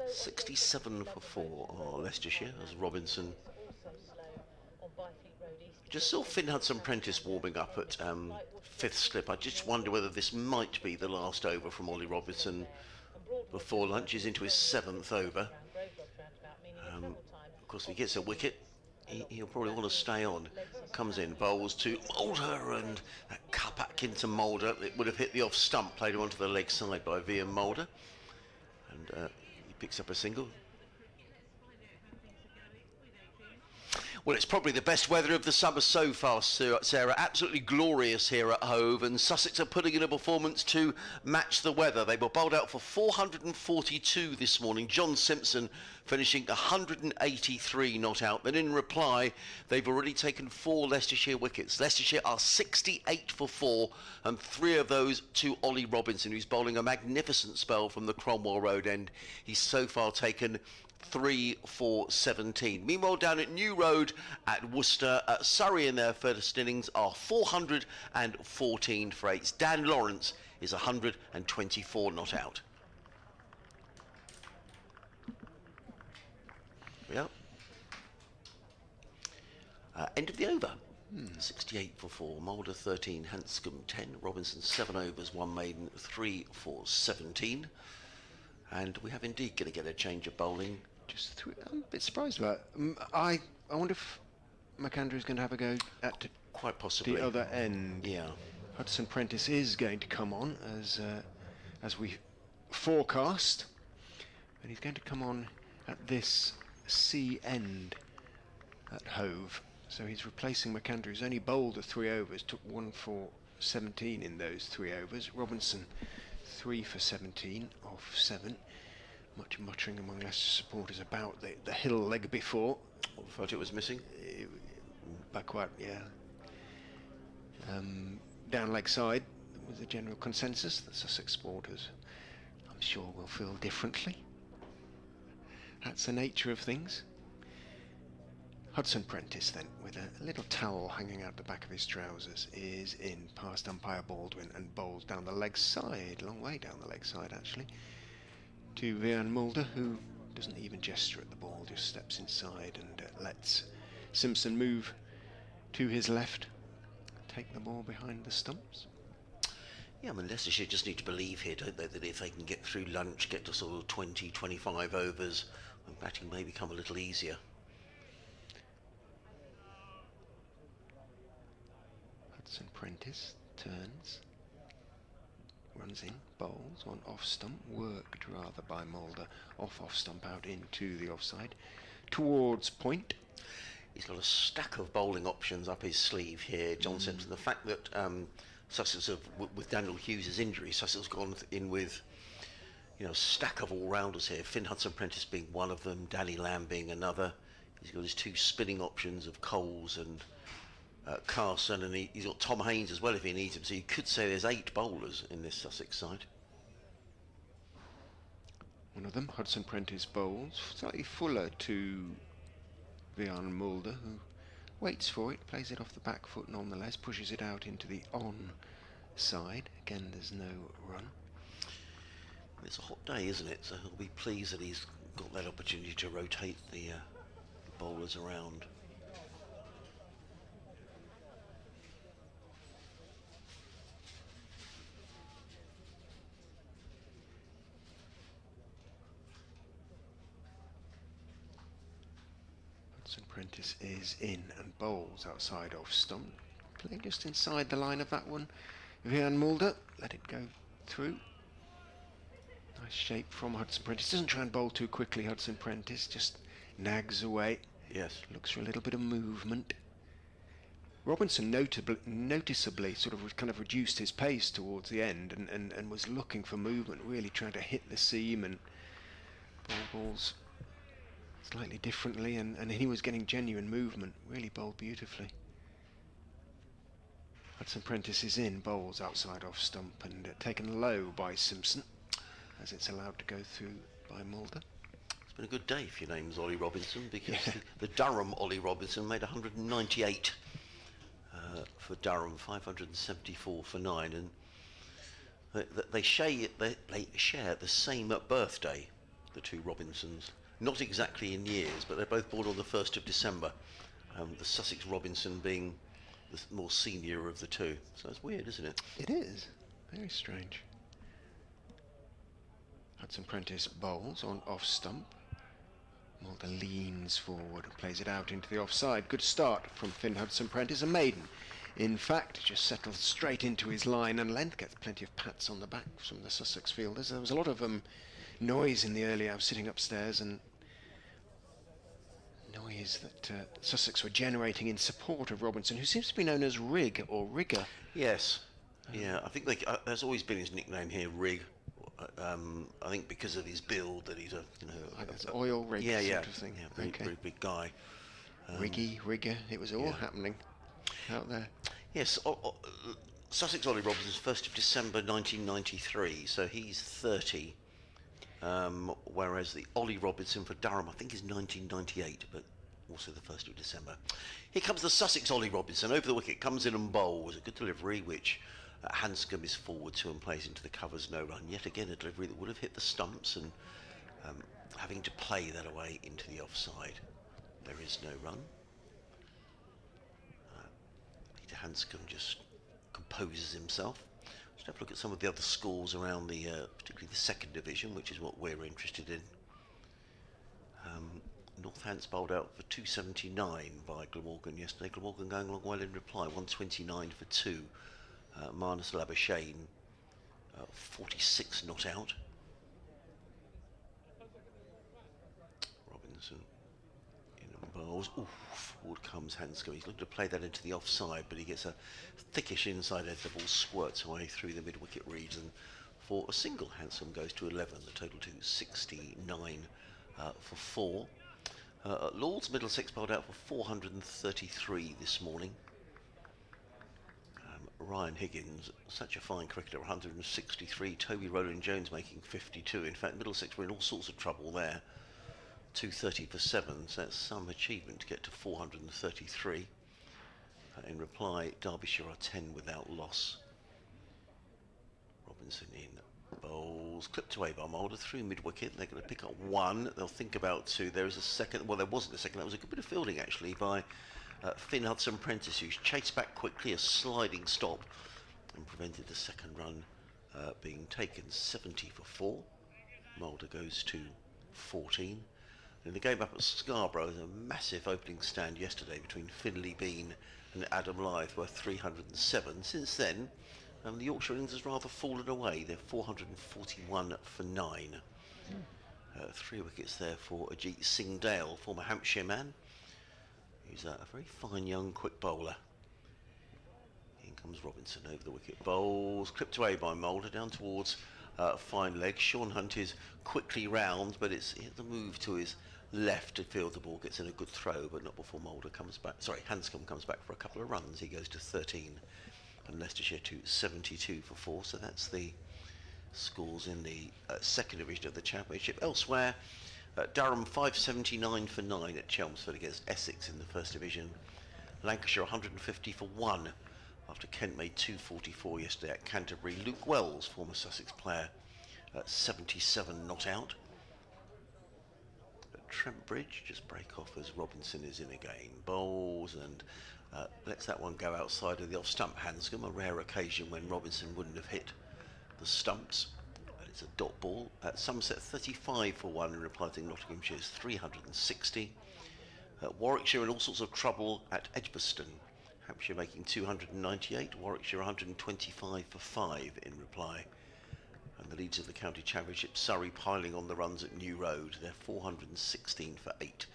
67 for 4 are Leicestershire as Robinson. Just saw Finn Hudson-Prentice warming up at 5th slip. I just wonder whether this might be the last over from Ollie Robinson before lunch. He's into his 7th over. Of course, if he gets a wicket, he'll probably want to stay on. Comes in, bowls to Mulder, and that cut back back into Mulder. It would have hit the off stump, played onto the leg side by Ian Mulder. And he picks up a single. Well, it's probably the best weather of the summer so far, Sarah. Absolutely glorious here at Hove, and Sussex are putting in a performance to match the weather. They were bowled out for 442 this morning. John Simpson finishing 183 not out. Then in reply, they've already taken 4 Leicestershire wickets. Leicestershire are 68 for 4, and 3 of those to Ollie Robinson, who's bowling a magnificent spell from the Cromwell Road end. He's so far taken 3 for 17. Meanwhile, down at New Road at Worcester, Surrey in their first innings are 414 for 8. Dan Lawrence is 124 not out. Yeah. End of the over. 68 for 4. Mulder 13, Hanscom 10. Robinson 7 overs, 1 maiden, 3 for 17. And we have indeed going to get a change of bowling. I'm a bit surprised about it. I wonder if McAndrew's going to have a go at quite possibly the other end. Yeah. Hudson Prentice is going to come on as we forecast, and he's going to come on at this C end at Hove. So he's replacing McAndrew, who's only bowled the 3 overs, took 1 for 17 in those 3 overs. Robinson 3 for 17 off 7. Much muttering among Leicester supporters about the hill leg before. Thought it was missing? Backward, yeah. Down leg side was the general consensus. The Sussex supporters, I'm sure, will feel differently. That's the nature of things. Hudson Prentice then, with a little towel hanging out the back of his trousers, is in past umpire Baldwin and bowls down the leg side, long way down the leg side actually, to Ian Mulder, who doesn't even gesture at the ball, just steps inside and lets Simpson move to his left, take the ball behind the stumps. Yeah, I mean, Leicestershire just need to believe here, don't they, that if they can get through lunch, get to sort of 20, 25 overs, and batting may become a little easier. Hudson Prentice turns, runs in, bowls on off stump, worked rather by Mulder, off stump out into the offside, towards point. He's got a stack of bowling options up his sleeve here, John Simpson. The fact that Sussex have, with Daniel Hughes' injury, Sussex have gone in with, you know, a stack of all-rounders here. Finn Hudson-Prentice being one of them, Danny Lamb being another. He's got his 2 spinning options of Coles and Carson, and he's got Tom Haynes as well if he needs him. So you could say there's 8 bowlers in this Sussex side. One of them, Hudson Prentice, bowls slightly fuller to Ian Mulder, who waits for it, plays it off the back foot nonetheless, pushes it out into the on side. Again, there's no run. It's a hot day, isn't it? So he'll be pleased that he's got that opportunity to rotate the bowlers around. Prentice is in and bowls outside off stump. Play just inside the line of that one. Ian Mulder, let it go through. Nice shape from Hudson Prentice. Doesn't try and bowl too quickly, Hudson Prentice, just nags away. Yes. Looks for a little bit of movement. Robinson noticeably sort of kind of reduced his pace towards the end and was looking for movement, really trying to hit the seam and balls slightly differently, and he was getting genuine movement, really bowled beautifully. Hudson Prentice is in, bowls outside off stump and taken low by Simpson as it's allowed to go through by Mulder. It's been a good day if your name's Ollie Robinson, because the Durham Ollie Robinson made 198 for Durham, 574 for 9, and they share the same birthday, the 2 Robinsons. Not exactly in years, but they're both born on the 1st of December. The Sussex Robinson being the more senior of the 2. So it's weird, isn't it? It is. Very strange. Hudson Prentice bowls on off stump. Mulder leans forward and plays it out into the offside. Good start from Finn Hudson Prentice. A maiden In fact, it just settled straight into his line, and length gets plenty of pats on the back from the Sussex fielders. There was a lot of noise in the early hours sitting upstairs, and noise that Sussex were generating in support of Robinson, who seems to be known as Rig or Rigger. Yes. Yeah, I think that's always been his nickname here, Rig. I think because of his build, that he's Like an oil rig sort of thing. Yeah, very big guy. Riggy, Rigger, it was all happening out there. Yes, Sussex Ollie Robinson's 1st of December 1993, so he's 30. Whereas the Ollie Robinson for Durham, I think, is 1998, but also the 1st of December. Here comes the Sussex Ollie Robinson, over the wicket, comes in and bowls. A good delivery, which Hanscom is forward to and plays into the covers, no run. Yet again, a delivery that would have hit the stumps, and having to play that away into the offside. There is no run. Peter Hanscom just composes himself. Let's have a look at some of the other scores around the, particularly the second division, which is what we're interested in. Northants bowled out for 279 by Glamorgan yesterday. Glamorgan going along well in reply, 129 for 2. Marnus Labuschagne, 46 not out. Robinson in and bowls. Forward comes Hanscom. He's looking to play that into the offside, but he gets a thickish inside edge. The ball squirts away through the mid-wicket region for a single. Hanscom goes to 11, the total to 69 for 4. Lord's Middlesex bowled out for 433 this morning. Ryan Higgins, such a fine cricketer, 163. Toby Rowland-Jones making 52. In fact, Middlesex were in all sorts of trouble there. 230 for 7, so that's some achievement to get to 433. In reply, Derbyshire are 10 without loss. Robinson in bowls, clipped away by Mulder through mid-wicket. They're going to pick up 1. They'll think about 2. There is a second. Well, there wasn't a second. That was a good bit of fielding actually by Finn Hudson-Prentice, who's chased back quickly, a sliding stop, and prevented the second run being taken. 70 for 4. Mulder goes to 14. In the game up at Scarborough, there was a massive opening stand yesterday between Finlay Bean and Adam Lyth, worth 307. Since then, the Yorkshire innings has rather fallen away. They're 441 for 9. 3 wickets there for Ajit Singh Dale, former Hampshire man. He's a very fine young quick bowler. In comes Robinson over the wicket. Bowls, clipped away by Mulder down towards fine leg. Sean Hunt is quickly round, but it's the move to his left to field the ball, gets in a good throw, but not before Mulder comes back. Sorry, Hanscom comes back for a couple of runs. He goes to 13, and Leicestershire to 72 for 4. So that's the scores in the second division of the Championship. Elsewhere, Durham 579 for 9 at Chelmsford against Essex in the first division. Lancashire 150 for 1 after Kent made 244 yesterday at Canterbury. Luke Wells, former Sussex player, 77 not out. At Trent Bridge, just break off as Robinson is in again. Bowls and lets that one go outside of the off-stump. Hanscom, a rare occasion when Robinson wouldn't have hit the stumps. It's a dot ball. At Somerset 35 for 1 in reply to Nottinghamshire's 360. Warwickshire in all sorts of trouble at Edgbaston. Hampshire making 298, Warwickshire 125 for 5 in reply. And the leads of the county championship, Surrey piling on the runs at New Road. They're 416 for 8.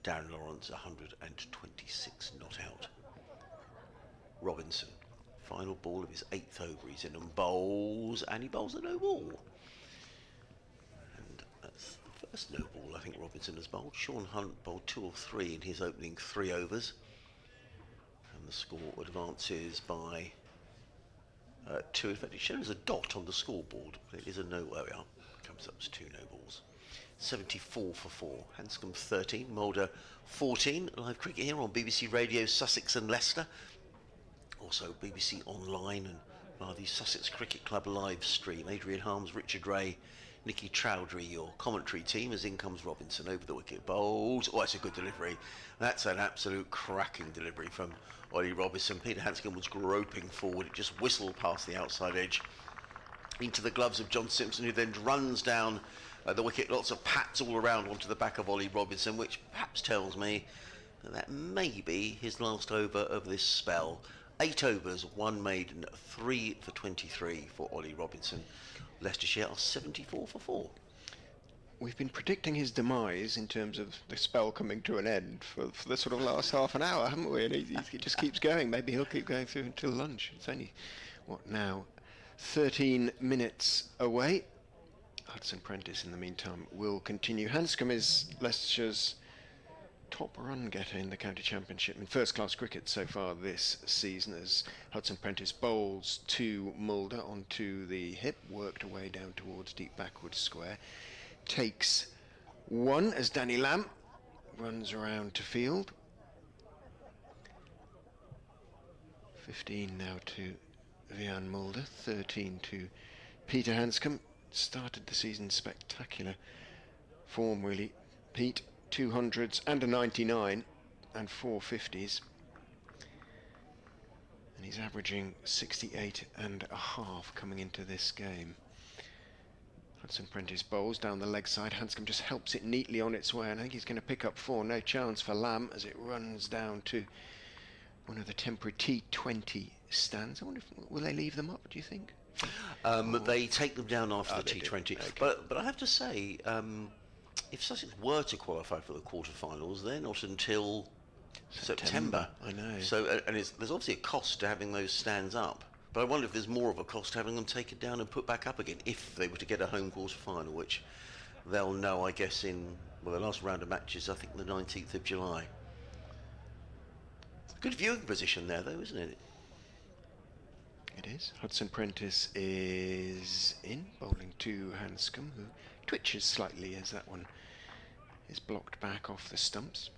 Darren Lawrence 126 not out. Robinson, final ball of his 8th over, he's in and bowls, and he bowls a no ball. And that's the first no ball I think Robinson has bowled. Sean Hunt bowled 2 or 3 in his opening 3 overs. And the score advances by 2. In fact, it shows a dot on the scoreboard, but it is a no. There we are. Comes up to 2 no balls. 74 for 4. Hanscom 13, Mulder 14. Live cricket here on BBC Radio Sussex and Leicester. Also BBC Online and via the Sussex Cricket Club live stream. Adrian Harms, Richard Ray, Nicky Chowdhury, your commentary team, as in comes Robinson over the wicket. Bowls. Oh, that's a good delivery. That's an absolute cracking delivery from Ollie Robinson. Peter Hanscom was groping forward. It just whistled past the outside edge into the gloves of John Simpson, who then runs down the wicket. Lots of pats all around onto the back of Ollie Robinson, which perhaps tells me that may be his last over of this spell. 8 overs, 1 maiden, 3 for 23 for Ollie Robinson. Leicestershire are 74 for 4. We've been predicting his demise in terms of the spell coming to an end for the sort of last half an hour, haven't we? And he just keeps going. Maybe he'll keep going through until lunch. It's only, what now, 13 minutes away. Hudson Prentice, in the meantime, will continue. Hanscom is Leicestershire's top run getter in the county championship in first-class cricket so far this season, as Hudson Prentice bowls to Mulder onto the hip, worked away down towards deep backward square. Takes one as Danny Lamb runs around to field. 15 now to Vian Mulder, 13 to Peter Hanscom. Started the season spectacular form, really. Pete, 200s and a 99 and 4 50s. And he's averaging 68 and a half coming into this game. Hudson Prentice bowls down the leg side. Hanscom just helps it neatly on its way, and I think he's going to pick up 4. No chance for Lamb as it runs down to one of the temporary T20 stands. I wonder if will they leave them up, do you think? They take them down after the T20. Okay. But I have to say, if Sussex were to qualify for the quarterfinals, they're not until September. I know. So, and there's obviously a cost to having those stands up. But I wonder if there's more of a cost having them taken down and put back up again if they were to get a home quarter-final, which they'll know, I guess, in the last round of matches, I think the 19th of July. Good viewing position there, though, isn't it? It is. Hudson Prentice is in, bowling to Hanscom, who twitches slightly as that one is blocked back off the stumps.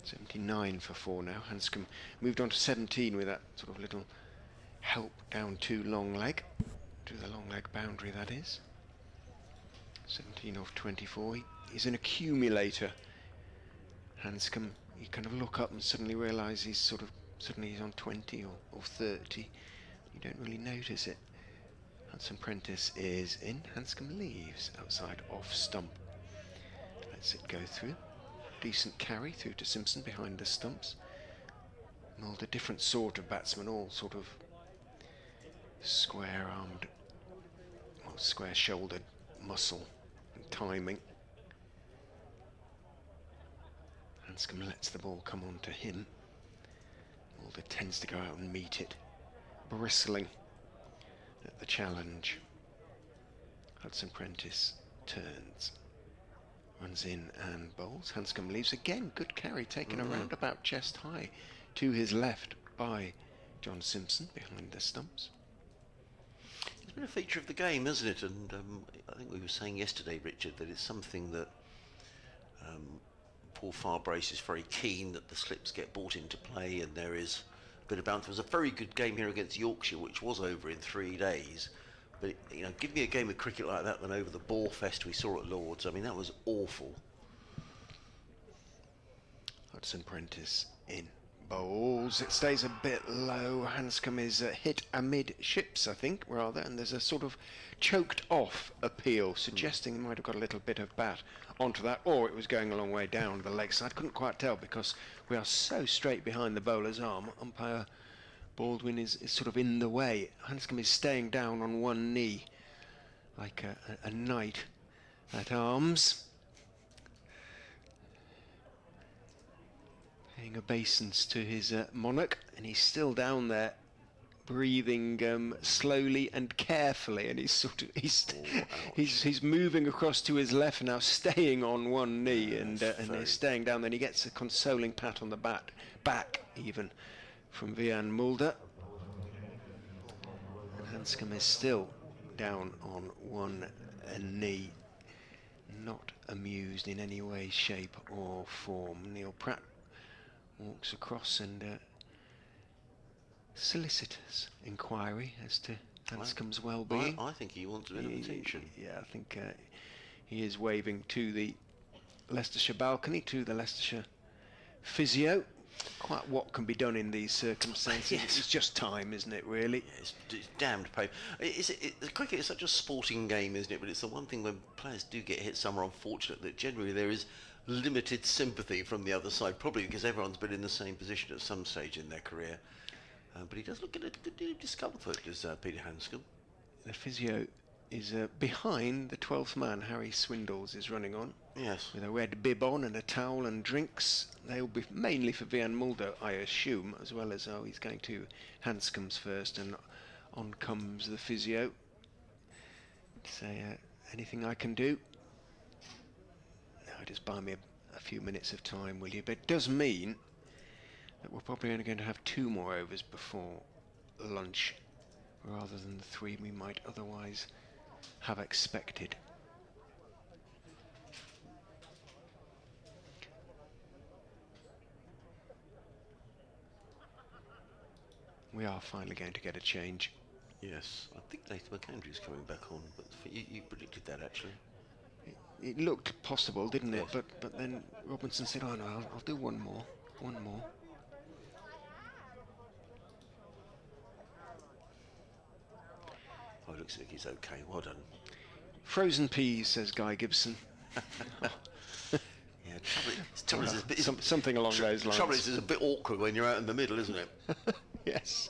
79 for 4 now. Hanscom moved on to 17 with that sort of little help down to long leg, to the long leg boundary, that is. 17 off 24. He's an accumulator. Hanscom, you kind of look up and suddenly realise he's on 20 or 30. You don't really notice it. Hudson Prentice is in. Hanscom leaves outside off stump. Lets it go through. Decent carry through to Simpson behind the stumps. Mulder, different sort of batsman, all sort of square-armed, or square-shouldered muscle and timing. Hanscom lets the ball come on to him. Mulder tends to go out and meet it, bristling at the challenge. Hudson Prentice turns. Runs in and bowls. Hanscom leaves again. Good carry taken around about chest high to his left by John Simpson behind the stumps. It's been a feature of the game, hasn't it? And I think we were saying yesterday, Richard, that it's something that Paul Farbrace is very keen that the slips get brought into play, and there is a bit of bounce. There was a very good game here against Yorkshire, which was over in 3 days. But, give me a game of cricket like that than over the ball fest we saw at Lord's. I mean, that was awful. Hudson Prentice in. Bowls. It stays a bit low. Hanscom is hit amidships, I think, rather, and there's a sort of choked off appeal, suggesting he might have got a little bit of bat onto that, or it was going a long way down the leg side. Couldn't quite tell because we are so straight behind the bowler's arm. Umpire Baldwin is sort of in the way. Hanscom is staying down on one knee like a knight at arms, paying obeisance to his monarch, and he's still down there breathing slowly and carefully, and he's moving across to his left now, staying on one knee, and he's staying down. Then he gets a consoling pat on the back even from Vian Mulder. And Hanscom is still down on one knee, not amused in any way, shape or form. Neil Pratt walks across and solicitors inquiry as to Hanscom's well-being. I think he wants a bit of attention. Yeah, I think he is waving to the Leicestershire balcony, to the Leicestershire physio. Quite what can be done in these circumstances. Yes. It's just time, isn't it, really? It's damned pain. Cricket is such a sporting game, isn't it? But it's the one thing when players do get hit, some are unfortunate, that generally there is limited sympathy from the other side, probably because everyone's been in the same position at some stage in their career. But he does look at a good deal of discomfort, does Peter Hanscom. The physio is behind the 12th man. Harry Swindles is running on. Yes. With a red bib on and a towel and drinks. They'll be mainly for Vian Mulder, I assume, as well as, he's going to Hanscom's first, and on comes the physio. Say, anything I can do? No, just buy me a few minutes of time, will you? But it does mean that we're probably only going to have 2 more overs before lunch, rather than the 3 we might otherwise have expected. We are finally going to get a change. Yes, I think Nathan McAndrew's coming back on, but you predicted that actually. It looked possible, didn't it? Yes. But then Robinson said, "Oh no, I'll do one more." Oh, it looks like he's okay. Well done. Frozen peas, says Guy Gibson. Yeah, trouble is, it's Something along those lines. trouble is, it's a bit awkward when you're out in the middle, isn't it? Yes.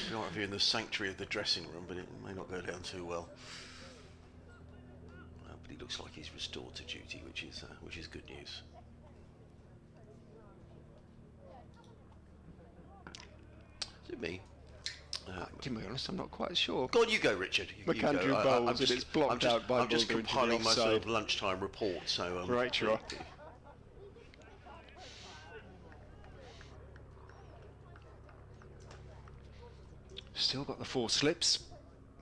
You know, if you're in the sanctuary of the dressing room, but it may not go down too well. But he looks like he's restored to duty, which is good news. Is it me? To be honest, I'm not quite sure. Go on, you go, Richard. You McAndrew go. bowls and it's blocked out by I'm just Mulder into the compiling my sort offside. of lunchtime report. So Right, you are. Still got the 4 slips.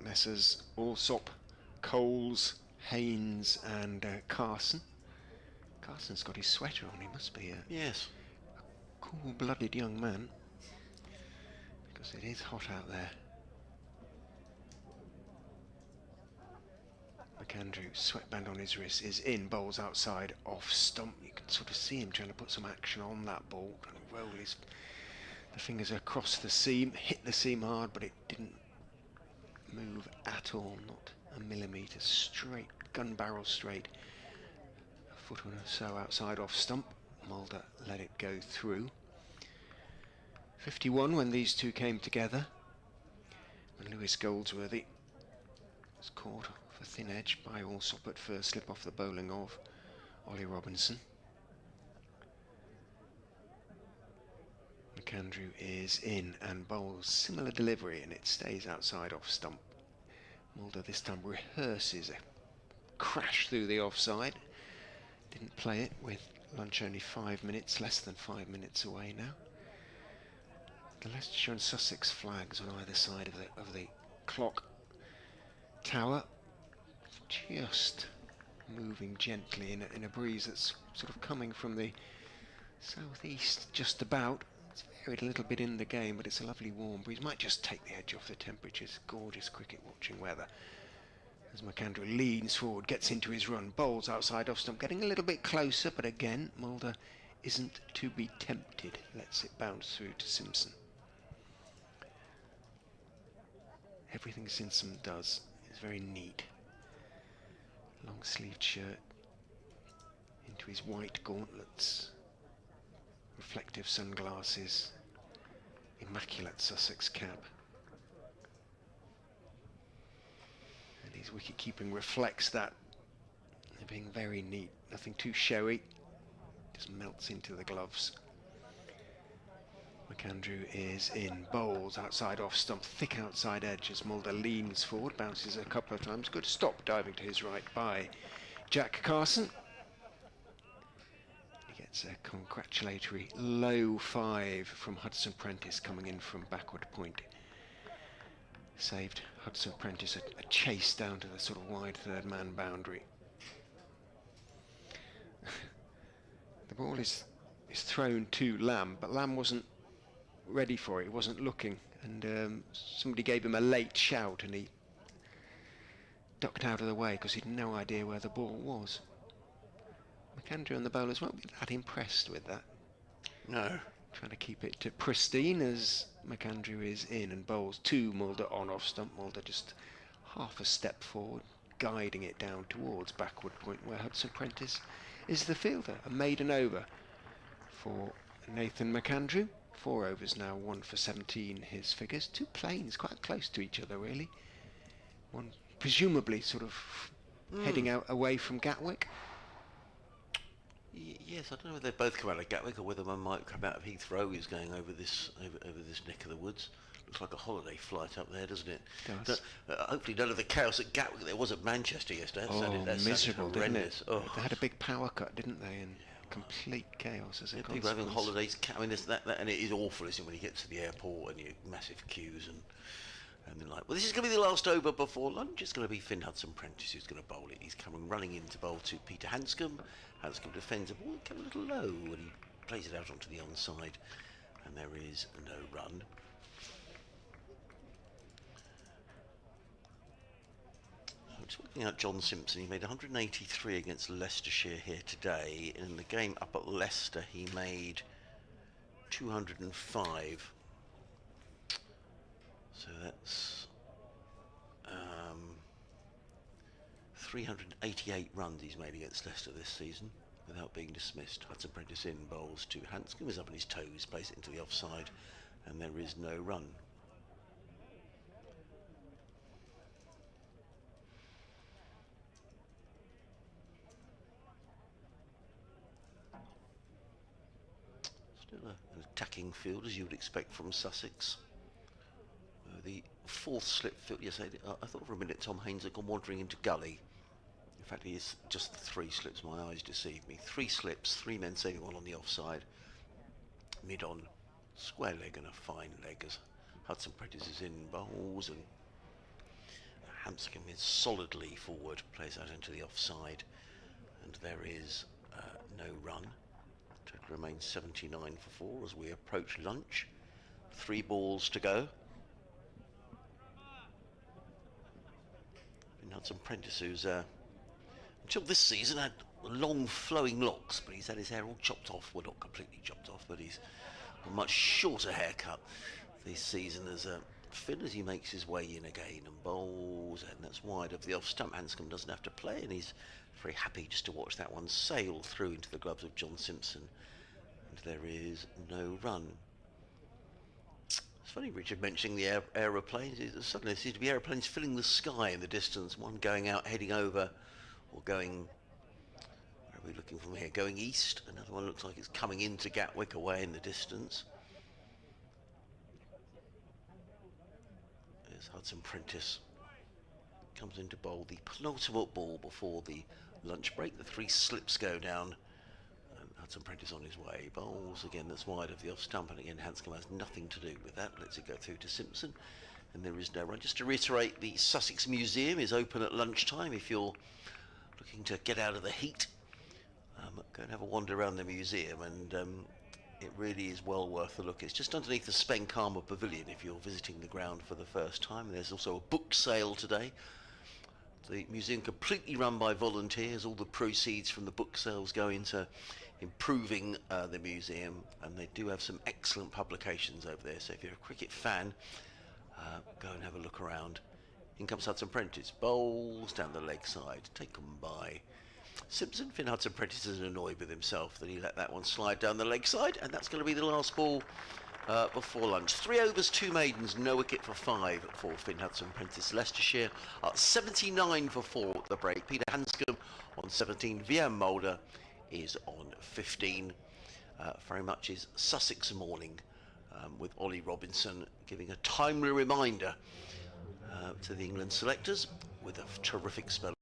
Messrs. Alsop, Coles, Haynes and Carson. Carson's got his sweater on. He must be a yes. cool-blooded young man, because it is hot out there. McAndrew, sweatband on his wrist, is in, bowls outside, off stump. You can sort of see him trying to put some action on that ball, trying to roll the fingers across the seam, hit the seam hard, but it didn't move at all, not a millimetre, straight, gun barrel straight. A foot or so outside, off stump. Mulder let it go through. 51 when these two came together, and Lewis Goldsworthy was caught off a thin edge by Alsop at first slip off the bowling of Ollie Robinson. McAndrew is in and bowls similar delivery, and it stays outside off stump. Mulder this time rehearses a crash through the offside. Didn't play it with lunch only 5 minutes, less than 5 minutes away now. The Leicestershire and Sussex flags on either side of the clock tower, just moving gently in a breeze that's sort of coming from the southeast just about. It's varied a little bit in the game, but it's a lovely warm breeze. Might just take the edge off the temperatures. Gorgeous cricket watching weather. As McAndrew leans forward, gets into his run, bowls outside off stump, getting a little bit closer, but again Mulder isn't to be tempted. Lets it bounce through to Simpson. Everything Simpson does is very neat. Long sleeved shirt, into his white gauntlets, reflective sunglasses, immaculate Sussex cap. And his wicket keeping reflects that. They're being very neat, nothing too showy, just melts into the gloves. McAndrew is in, bowls outside off stump, thick outside edge as Mulder leans forward, bounces a couple of times. Good stop diving to his right by Jack Carson. He gets a congratulatory low 5 from Hudson Prentice coming in from backward point. Saved Hudson Prentice a chase down to the sort of wide third man boundary. The ball is thrown to Lamb, but Lamb wasn't ready for it, he wasn't looking, and somebody gave him a late shout and he ducked out of the way because he'd no idea where the ball was. McAndrew and the bowlers won't be that impressed with that. No. Trying to keep it to pristine as McAndrew is in and bowls to Mulder on off stump. Mulder just half a step forward, guiding it down towards backward point where Hudson Prentice is the fielder. A maiden over for Nathan McAndrew. 4 overs now, 1 for 17 his figures. 2 planes quite close to each other really. One presumably sort of heading out away from Gatwick. Yes, I don't know whether they both come out of Gatwick or whether one might come out of Heathrow, who's going over this neck of the woods. Looks like a holiday flight up there, doesn't it? It does. Hopefully none of the chaos at Gatwick there was at Manchester yesterday. That miserable, didn't it? Oh. They had a big power cut, didn't they? And complete chaos as a consequence. People having holidays, I mean, and it is awful, isn't it, when you get to the airport and you massive queues and they're like, well, this is going to be the last over before lunch. It's going to be Finn Hudson-Prentice who's going to bowl it. He's coming running in to bowl to Peter Hanscom. Hanscom defends the ball, come a little low, and he plays it out onto the onside, and there is no run. I'm just looking at John Simpson. He made 183 against Leicestershire here today. In the game up at Leicester, he made 205. So that's 388 runs he's made against Leicester this season without being dismissed. Hudson-Prentice in, bowls to Hanscom, is up on his toes, plays it into the offside, and there is no run. Still an attacking field, as you would expect from Sussex. The fourth slip field, yes, I thought for a minute Tom Haynes had gone wandering into gully. In fact, he is just 3 slips, my eyes deceive me. 3 slips, 3 men saving one on the offside. Mid on, square leg and a fine leg as Hudson-Prentice is in, bowls, and Hanscom is solidly forward, plays out into the offside, and there is no run. Total remains 79 for 4 as we approach lunch. 3 balls to go. Hudson-Prentice, who's until this season had long flowing locks, but he's had his hair all chopped off. Well, not completely chopped off, but he's a much shorter haircut this season as Finn as he makes his way in again and bowls, and that's wide of the off stump. Hanscom doesn't have to play, and he's very happy just to watch that one sail through into the gloves of John Simpson, and there is no run. It's funny, Richard, mentioning the aeroplanes. Suddenly there seems to be aeroplanes filling the sky in the distance, one going out, heading over, or going, where are we looking from here, going east. Another one looks like it's coming into Gatwick away in the distance. There's Hudson-Prentice. Comes in to bowl the penultimate ball before the lunch break. The 3 slips go down. Hudson-Prentice on his way, bowls again, that's wide of the off stump, and again Hanscom has nothing to do with that, lets it go through to Simpson, and there is no run. Just to reiterate, the Sussex Museum is open at lunchtime if you're looking to get out of the heat. Go and have a wander around the museum, and it really is well worth a look. It's just underneath the Spenkarma Pavilion if you're visiting the ground for the first time. There's also a book sale today. The museum completely run by volunteers. All the proceeds from the book sales go into improving the museum, and they do have some excellent publications over there, so if you're a cricket fan, go and have a look around. In comes Hudson-Prentice, bowls down the leg side, taken by Simpson. Finn Hudson-Prentice is annoyed with himself that he let that one slide down the leg side, and that's going to be the last ball before lunch. 3 overs, 2 maidens, no wicket for 5 for Finn Hudson-Prentice. Leicestershire 79 for 4 at the break. Peter Hanscom on 17, VM Mulder is on 15. Very much is Sussex morning with Ollie Robinson giving a timely reminder to the England selectors with a terrific spell.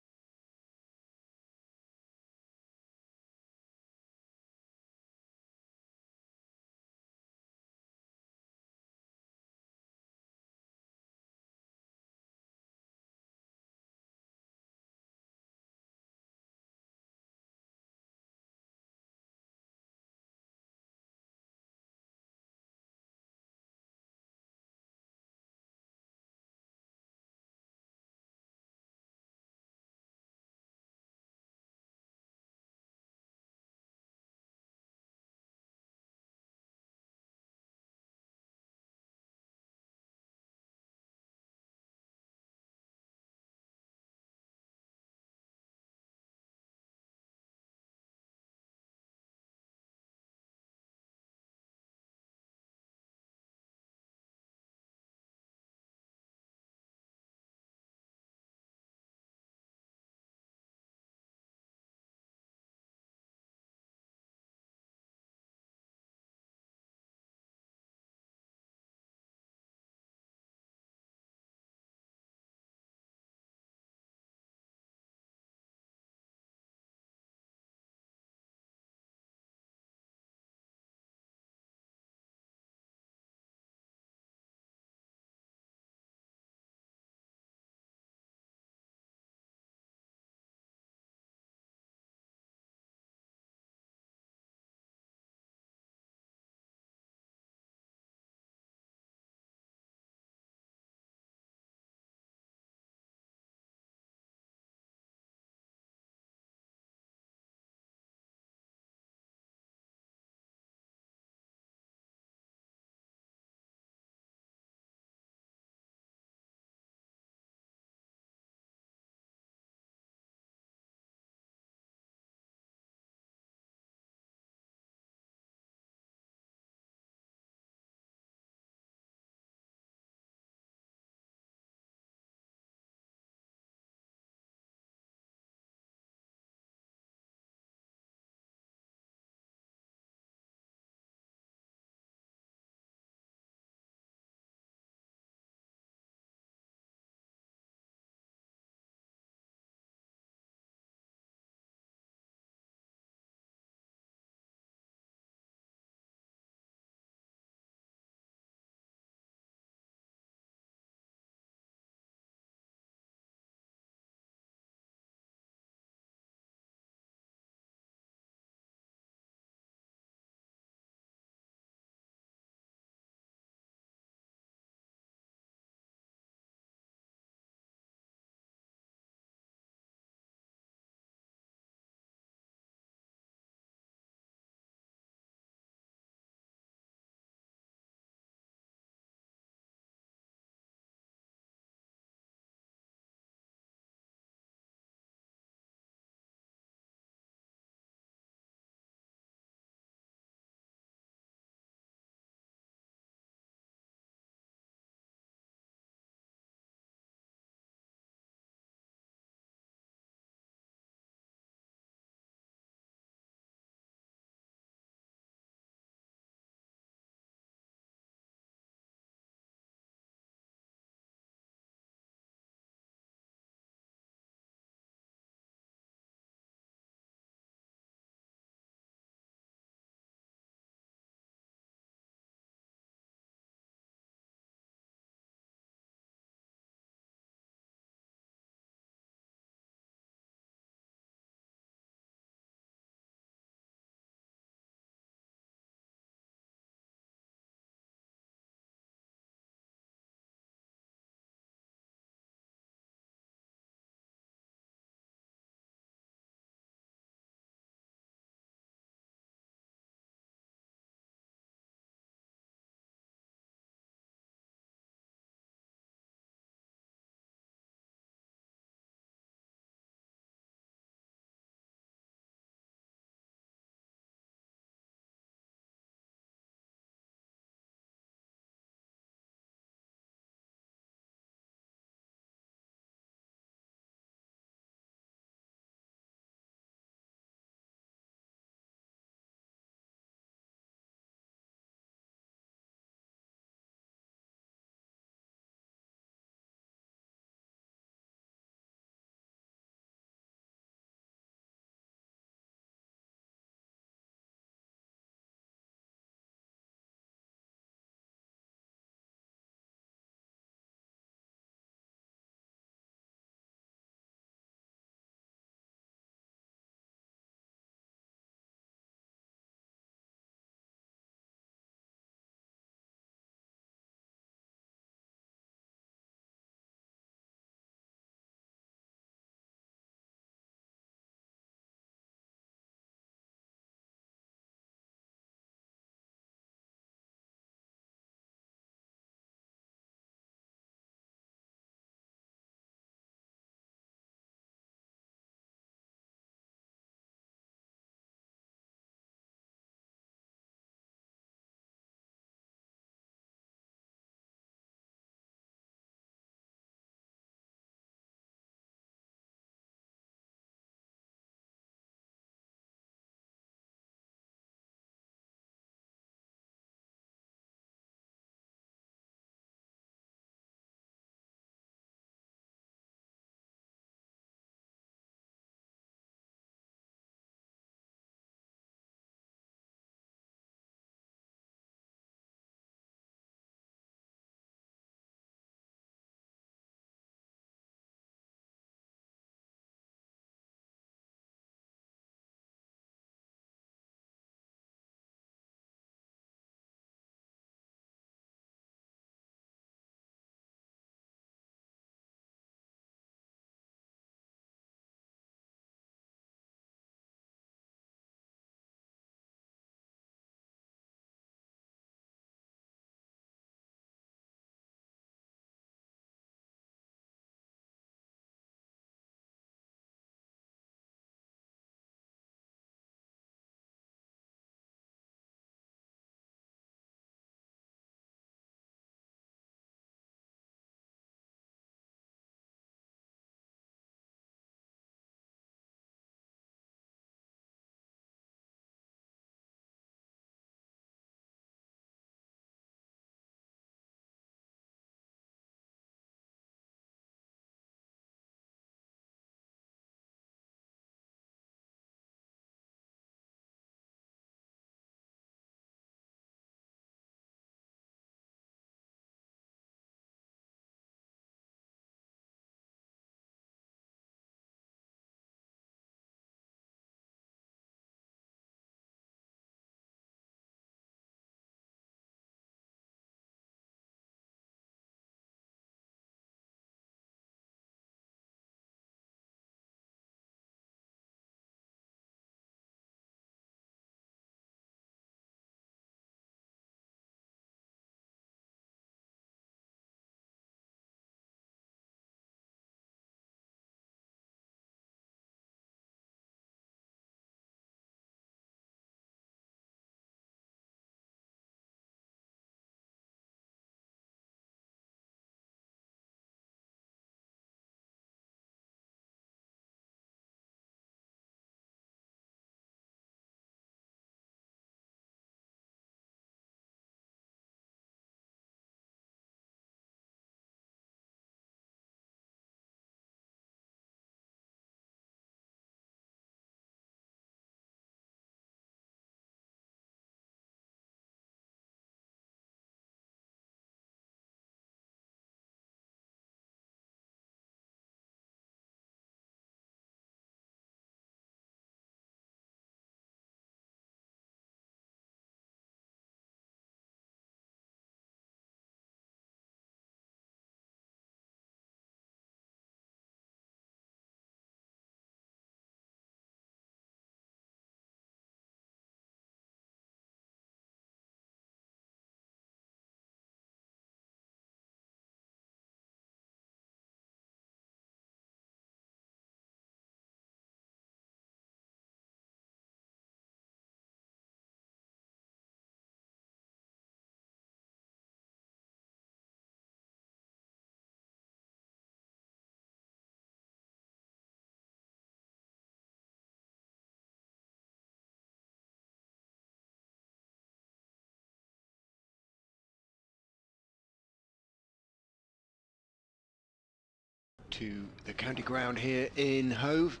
to the county ground here in Hove.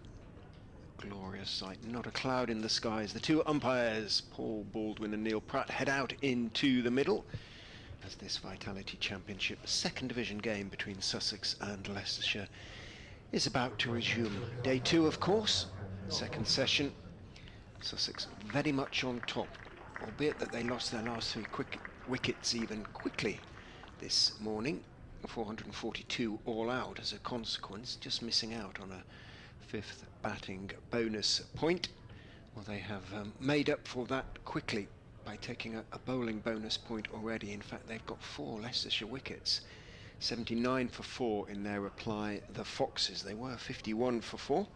Glorious sight, not a cloud in the skies. The two umpires, Paul Baldwin and Neil Pratt, head out into the middle as this Vitality Championship second division game between Sussex and Leicestershire is about to resume. Day 2, of course, second session. Sussex very much on top, albeit that they lost their last 3 wickets even quickly this morning. 442 all out as a consequence, just missing out on a 5th batting bonus point. Well, they have made up for that quickly by taking a bowling bonus point already. In fact, they've got 4 Leicestershire wickets, 79 for 4 in their reply. The Foxes, they were 51 for 4.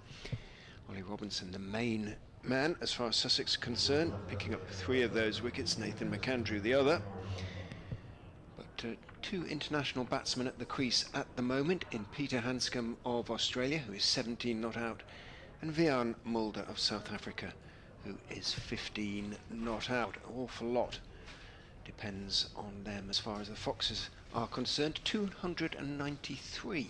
Ollie Robinson, the main man as far as Sussex is concerned, picking up 3 of those wickets, Nathan McAndrew the other. But 2 international batsmen at the crease at the moment, in Peter Hanscom of Australia, who is 17 not out, and Vian Mulder of South Africa, who is 15 not out. An awful lot depends on them as far as the Foxes are concerned. 293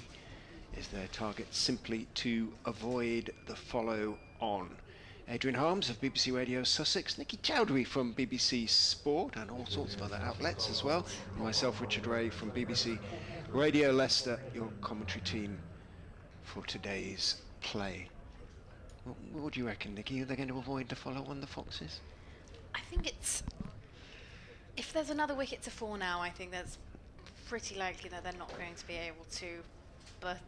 is their target, simply to avoid the follow on. Adrian Harms of BBC Radio Sussex, Nikki Chowdhury from BBC Sport and all sorts of other outlets as well, and myself, Richard Ray, from BBC Radio Leicester, your commentary team for today's play. What do you reckon, Nikki? Are they going to avoid the follow on, the Foxes? I think it's... If there's another wicket to fall now, I think that's pretty likely that they're not going to be able to. But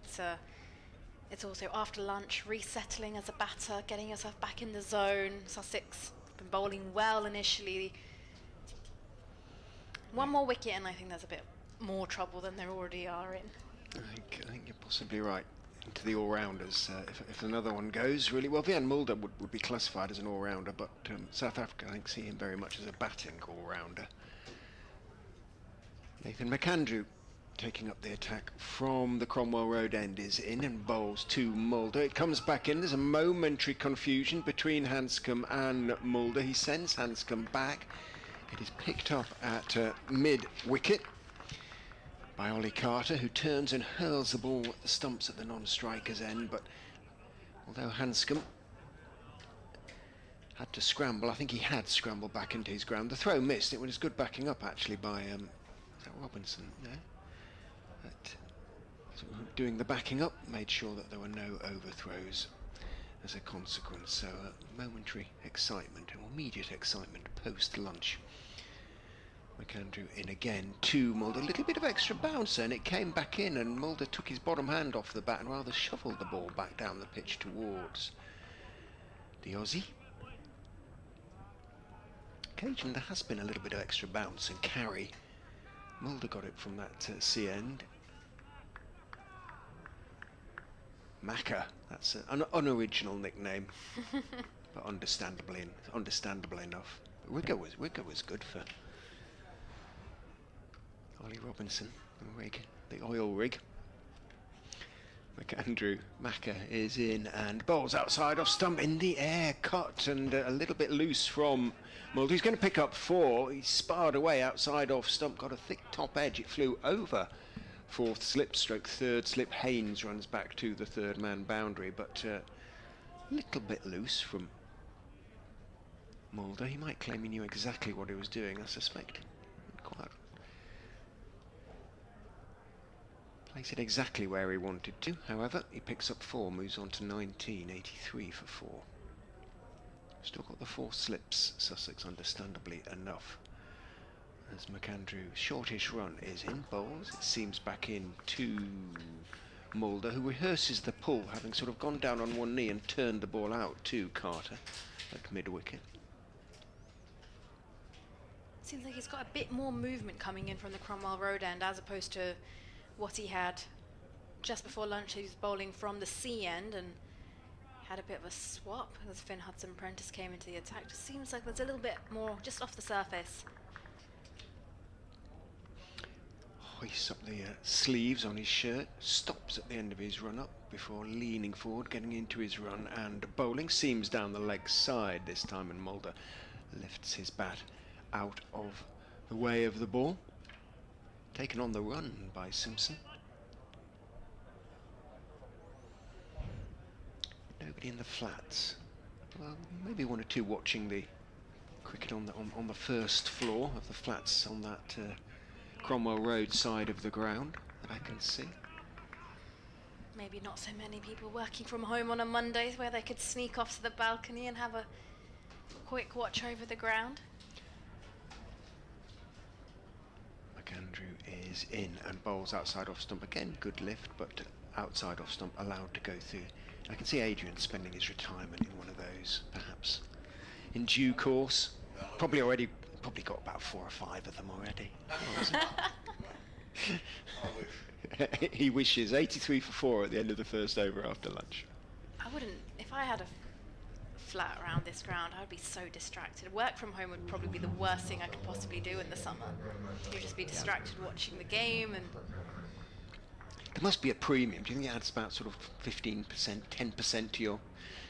it's also after lunch, resettling as a batter, getting yourself back in the zone. Sussex been bowling well initially. One more wicket and I think there's a bit more trouble than they already are in. I think you're possibly right. Into the all-rounders, if another one goes really well. Vian Mulder would be classified as an all-rounder, but South Africa, I think, see him very much as a batting all-rounder. Nathan McAndrew taking up the attack from the Cromwell Road end is in and bowls to Mulder. It comes back in. There's a momentary confusion between Hanscom and Mulder. He sends Hanscom back. It is picked up at mid-wicket by Ollie Carter, who turns and hurls the ball at the stumps at the non-striker's end. But although Hanscom had to scramble, I think he had scrambled back into his ground. The throw missed. It was good backing up actually by is that Robinson? No. But doing the backing up made sure that there were no overthrows as a consequence. So momentary excitement, or immediate excitement post-lunch. McAndrew in again to Mulder. A little bit of extra bounce and it came back in, and Mulder took his bottom hand off the bat and rather shuffled the ball back down the pitch towards the Aussie. Occasionally there has been a little bit of extra bounce and carry. Mulder got it from that sea end. Macca, that's an unoriginal nickname, but understandable enough. But Wigger was good for Ollie Robinson, the oil rig. McAndrew, Macca is in and bowls outside off stump, in the air, cut and a little bit loose from Mulder. He's going to pick up 4. He sparred away outside off stump, got a thick top edge. It flew over 4th slip, stroke 3rd slip. Haynes runs back to the 3rd man boundary, but a little bit loose from Mulder. He might claim he knew exactly what he was doing, I suspect. Quite. Plays it exactly where he wanted to. However, he picks up 4, moves on to 19, 83 for 4. Still got the 4 slips, Sussex, understandably enough. As McAndrew, shortish run is in, bowls. It seems back in to Mulder, who rehearses the pull, having sort of gone down on one knee and turned the ball out to Carter at mid-wicket. Seems like he's got a bit more movement coming in from the Cromwell Road end as opposed to what he had just before lunch. He was bowling from the sea end and had a bit of a swap as Finn Hudson-Prentice came into the attack. Just seems like there's a little bit more just off the surface. Hoists up the sleeves on his shirt, stops at the end of his run-up before leaning forward, getting into his run and bowling. Seams down the leg side this time, and Mulder lifts his bat out of the way of the ball. Taken on the run by Simpson. Nobody in the flats. Well, maybe one or two watching the cricket on the first floor of the flats on that Cromwell Road side of the ground that I can see. Maybe not so many people working from home on a Monday where they could sneak off to the balcony and have a quick watch over the ground. McAndrew is in and bowls outside off stump. Again, good lift, but outside off stump, allowed to go through. I can see Adrian spending his retirement in one of those, perhaps in due course. Probably got about 4 or 5 of them already. He wishes. 83 for 4 at the end of the first over after lunch. I wouldn't, if I had a flat around this ground, I would be so distracted. Work from home would probably be the worst thing I could possibly do in the summer. You'd just be distracted watching the game. And there must be a premium. Do you think it adds about sort of 15%, 10%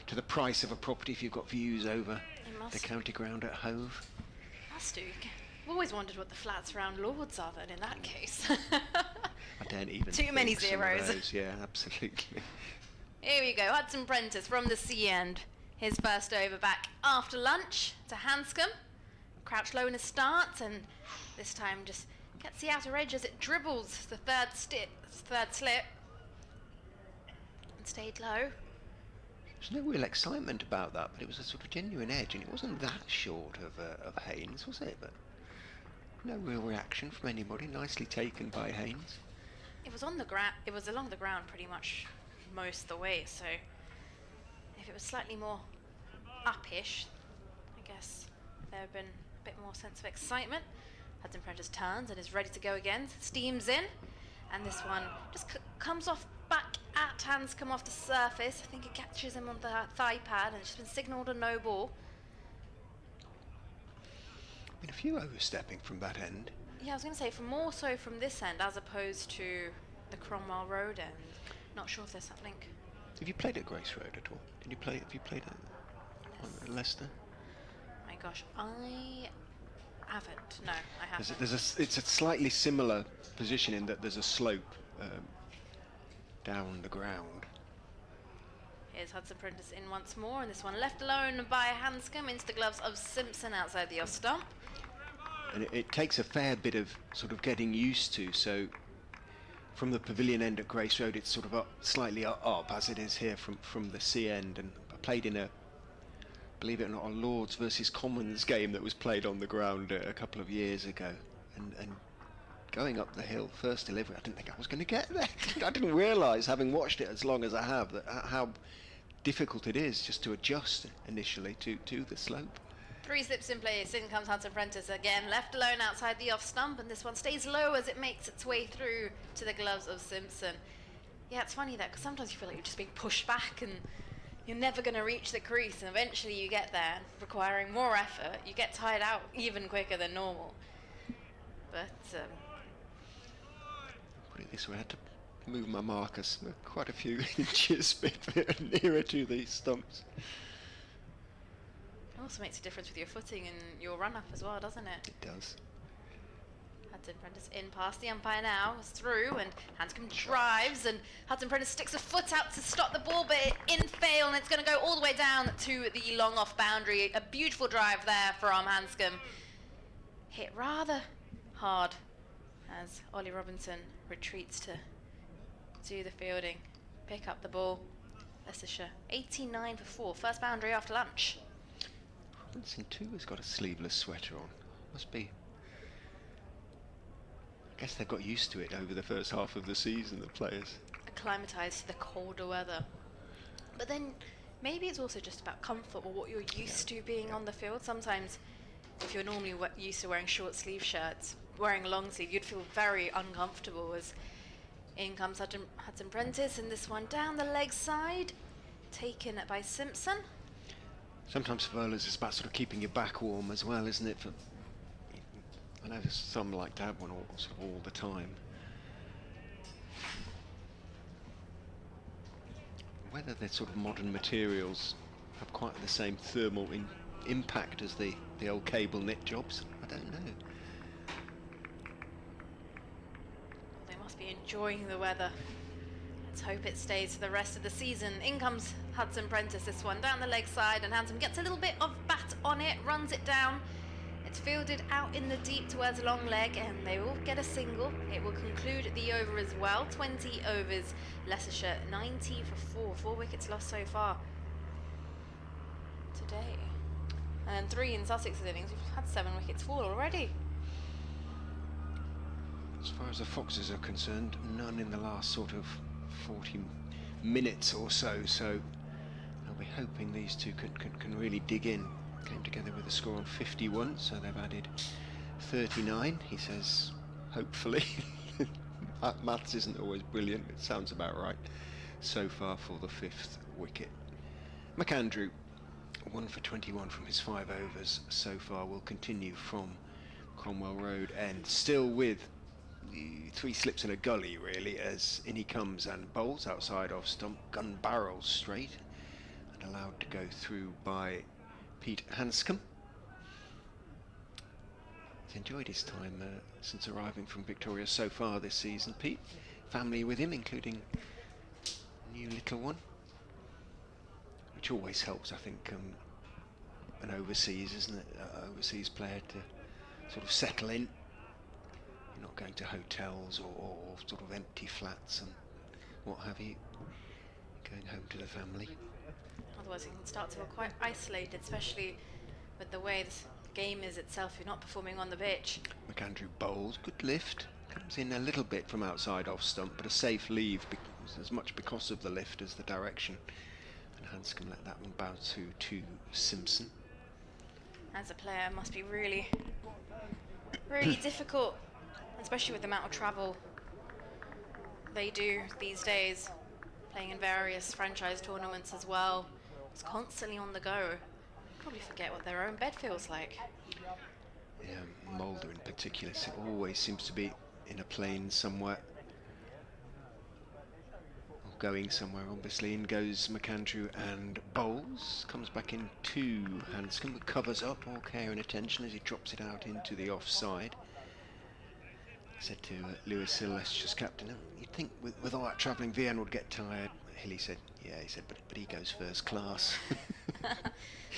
to the price of a property if you've got views over the county ground at Hove? Must do. I've always wondered what the flats around Lords are then in that case. I don't even Too many think some of zeros. those. Yeah, absolutely. Here we go, Hudson Prentice from the sea end. His first over back after lunch to Hanscom. Crouched low in his start, and this time just gets the outer edge as it dribbles the third slip. And stayed low. There's no real excitement about that, but it was a sort of genuine edge, and it wasn't that short of Haynes, was it? But no real reaction from anybody. Nicely taken by Haynes. It was on the ground. It was along the ground pretty much most of the way. So if it was slightly more upish, I guess there would have been a bit more sense of excitement. Hudson Prentice turns and is ready to go again. Steams in, and this one just comes off back at Hanscom off the surface. I think it catches him on the thigh pad, and it's just been signalled a no ball. Been a few overstepping from that end. Yeah, I was going to say, more so from this end as opposed to the Cromwell Road end. Not sure if there's something. Have you played at Grace Road at all? Have you played at Leicester? My gosh, I haven't. No, I haven't. It's a slightly similar position in that there's a slope down the ground. Here's Hudson Prentice in once more, and this one left alone by Hanscom into the gloves of Simpson outside the off stump. And it takes a fair bit of sort of getting used to. So from the pavilion end at Grace Road, it's sort of slightly up as it is here from the sea end. And I played in a, believe it or not, a Lords versus Commons game that was played on the ground a couple of years ago. And going up the hill, first delivery, I didn't think I was going to get there. I didn't realise, having watched it as long as I have, that how difficult it is just to adjust initially to the slope. 3 slips in place, in comes Hudson Prentice again, left alone outside the off stump, and this one stays low as it makes its way through to the gloves of Simpson. Yeah, it's funny that, because sometimes you feel like you're just being pushed back and you're never going to reach the crease, and eventually you get there, requiring more effort. You get tired out even quicker than normal. But put it this way, I had to move my markers quite a few inches nearer to these stumps. it also makes a difference with your footing and your run-up as well, doesn't it? It does. Hudson Prentice in past the umpire now, is through, and Hanscom drives, and Hudson Prentice sticks a foot out to stop the ball, but it in fail, and it's going to go all the way down to the long off boundary. A beautiful drive there from Hanscom. Hit rather hard as Ollie Robinson retreats to do the fielding, pick up the ball. Leicestershire 89 for 4, first boundary after lunch. Robinson too has got a sleeveless sweater on. Must be. I guess they've got used to it over the first half of the season, the players. Acclimatised to the colder weather. But then maybe it's also just about comfort or what you're used to being on the field. Sometimes if you're normally used to wearing short sleeve shirts, wearing long sleeve, you'd feel very uncomfortable as in comes Hudson Prentice, and this one down the leg side, taken by Simpson. Sometimes for bowlers it's about sort of keeping your back warm as well, isn't it? I know some like to have one all the time. Whether the sort of modern materials have quite the same thermal impact as the old cable knit jobs, I don't know. They must be enjoying the weather. It's Let's hope it stays for the rest of the season. In comes Hudson Prentice, this one down the leg side, and Handsome gets a little bit of bat on it, runs it down. It's fielded out in the deep towards a long leg, and they will get a single. It will conclude the over as well. 20 overs, Leicestershire 90 for 4 wickets lost so far today. And 3 in Sussex's innings. We've had 7 wickets fall already. As far as the Foxes are concerned, none in the last sort of 40 minutes or so, so I'll be hoping these two can really dig in. Came together with a score on 51, so they've added 39. He says, hopefully. Maths isn't always brilliant, it sounds about right. So far for the 5th wicket. McAndrew, 1 for 21 from his 5 overs so far, will continue from Cromwell Road end, still with 3 slips in a gully really, as in he comes and bowls outside off stump, gun barrels straight, and allowed to go through by Pete Hanscom. He's enjoyed his time since arriving from Victoria so far this season. Pete, family with him, including a new little one, which always helps, I think, an overseas, isn't it? Overseas player to sort of settle in. You're not going to hotels or sort of empty flats and what have you. Going home to the family. Otherwise it can start to feel quite isolated, especially with the way this game is itself. You're not performing on the pitch. McAndrew bowls, good lift, comes in a little bit from outside off stump, but a safe leave, as much because of the lift as the direction. And Hanscom let that one bounce through to Simpson. As a player, it must be really difficult, especially with the amount of travel they do these days, playing in various franchise tournaments as well. It's constantly on the go. Probably forget what their own bed feels like. Yeah, Mulder in particular always seems to be in a plane somewhere, or going somewhere. Obviously, in goes McAndrew and bowls. Comes back in to Hanscom, who covers up all care and attention as he drops it out into the offside. I said to Lewis Hill, Leicestershire's captain, you'd think with all that travelling, Vian would get tired. Hilly said, yeah, he said, but he goes first class.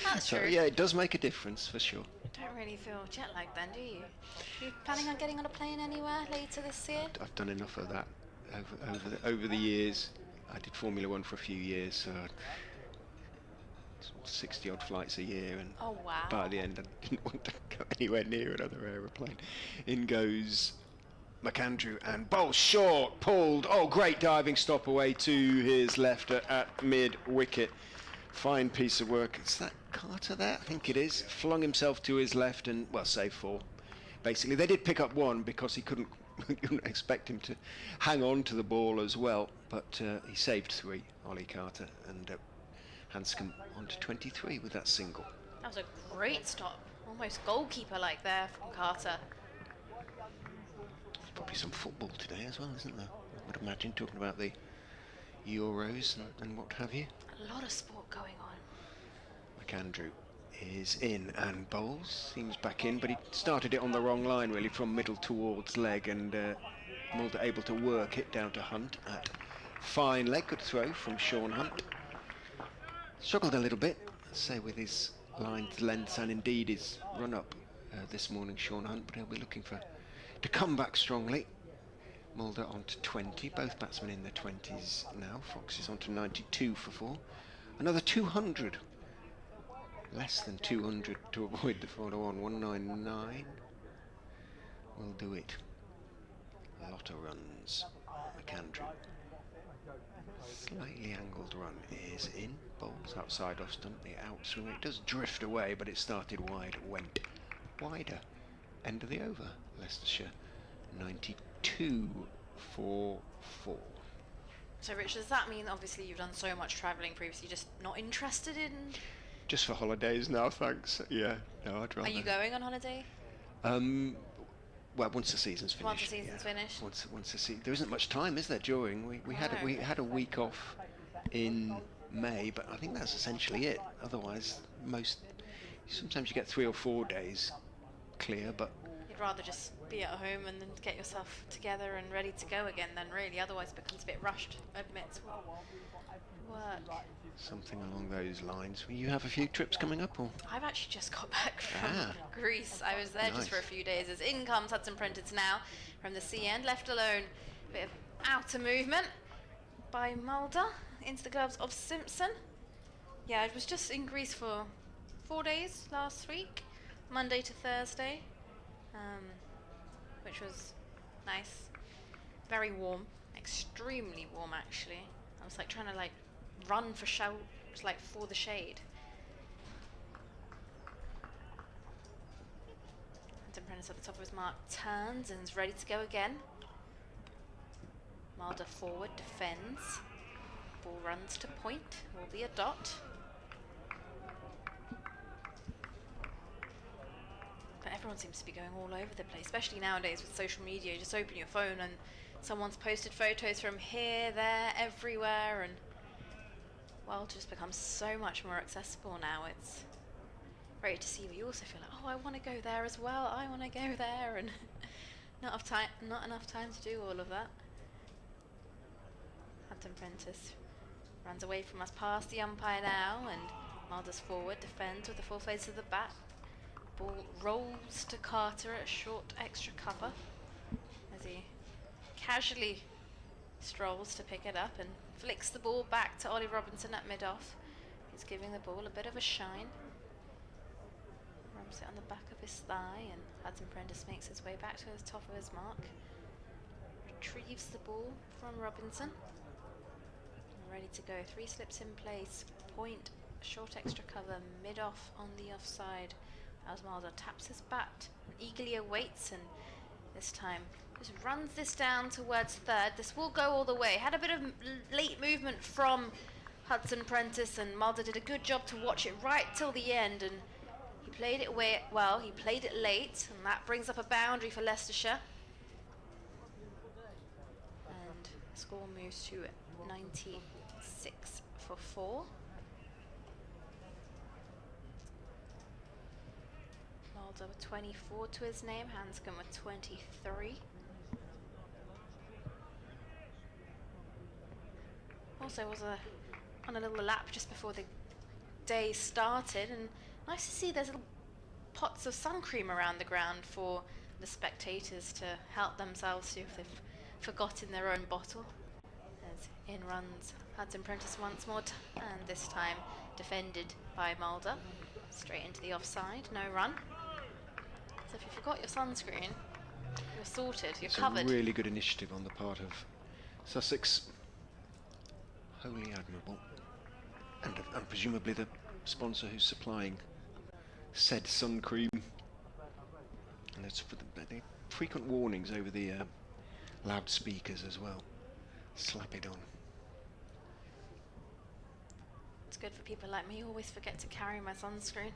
That's so, true. yeah, it does make a difference for sure. Don't really feel jet lagged then, do you? Are you planning on getting on a plane anywhere later this year? I've done enough of that over the years. I did Formula 1 for a few years, so 60 odd flights a year, and Oh wow. by the end I didn't want to go anywhere near another aeroplane. In goes McAndrew and bowls short, pulled. Oh, great diving stop away to his left at mid wicket. Fine piece of work. Is that Carter there? I think it is. Flung himself to his left and, well, save 4. Basically, they did pick up 1 because he couldn't expect him to hang on to the ball as well. But he saved 3, Ollie Carter, and Hanscom on to 23 with that single. That was a great stop. Almost goalkeeper-like there from Carter. There's probably some football today as well, isn't there? I would imagine, talking about the Euros and what have you. A lot of sport going on. McAndrew is in and bowls. Seems back in, but he started it on the wrong line, really, from middle towards leg, and Mulder able to work it down to Hunt at fine leg. Good throw from Sean Hunt. Struggled a little bit, say, with his lines, lengths, and indeed his run-up this morning, Sean Hunt, but he'll be looking to come back strongly. Mulder on to 20, both batsmen in their 20s now. Fox is on to 92 for 4. Another 200. Less than 200 to avoid the follow-on. 199 will do it. A lot of runs. McAndrew. Slightly angled run is in. Bowls outside off stump. The outswing. It does drift away, but it started wide. Went wider. End of the over. Leicestershire 92 for 4. So Rich, does that mean obviously you've done so much travelling previously, just not interested in... Just for holidays now, thanks. Yeah, no, I'd rather... Are you going on holiday? Well, once the season's finished. Once the season's finished? Once the season... There isn't much time, is there, during? We had a week off in May, but I think that's essentially it. Otherwise, sometimes you get 3 or 4 days clear, but you'd rather just be at home and then get yourself together and ready to go again then really, otherwise it becomes a bit rushed. Admit work. Something along those lines. Will you have a few trips coming up, or? I've actually just got back from Greece. I was there just for a few days. As in comes Hudson Prentice now from the sea end, left alone. A bit of outer movement by Mulder into the gloves of Simpson. Yeah, I was just in Greece for 4 days last week, Monday to Thursday, which was nice. Very warm, extremely warm actually. I was like trying to like run for for the shade. Hudson Prentice at the top of his mark turns and is ready to go again. Mulder forward, defends. Ball runs to point, will be a dot. But everyone seems to be going all over the place, especially nowadays with social media. You just open your phone and someone's posted photos from here, there, everywhere, and world just becomes so much more accessible now. It's great to see, but you also feel like, oh, I want to go there as well. I want to go there, and not enough time to do all of that. Hudson Prentice runs away from us past the umpire now, and Mulder's forward, defends with the full face of the bat. Ball rolls to Carter at short extra cover as he casually strolls to pick it up and flicks the ball back to Ollie Robinson at mid-off. He's giving the ball a bit of a shine. Rubs it on the back of his thigh, and Hudson Prentice makes his way back to the top of his mark. Retrieves the ball from Robinson. Ready to go. 3 slips in place. Point, short extra cover, mid-off on the offside. As Mulder taps his bat and eagerly awaits, and this time just runs this down towards third. This will go all the way. Had a bit of late movement from Hudson Prentice, and Mulder did a good job to watch it right till the end, and he played it well. He played it late, and that brings up a boundary for Leicestershire. And the score moves to 96 for 4. Mulder with 24 to his name, Hanscom with 23. Also was on a little lap just before the day started, and nice to see there's little pots of sun cream around the ground for the spectators to help themselves to if they've forgotten their own bottle. As in runs Hudson Prentice once more, and this time defended by Mulder. Straight into the offside, no run. So if you forgot your sunscreen, you're sorted, you're covered. A really good initiative on the part of Sussex. Wholly admirable. And presumably the sponsor who's supplying said sun cream. And it's for the frequent warnings over the loudspeakers as well. Slap it on. It's good for people like me who always forget to carry my sunscreen.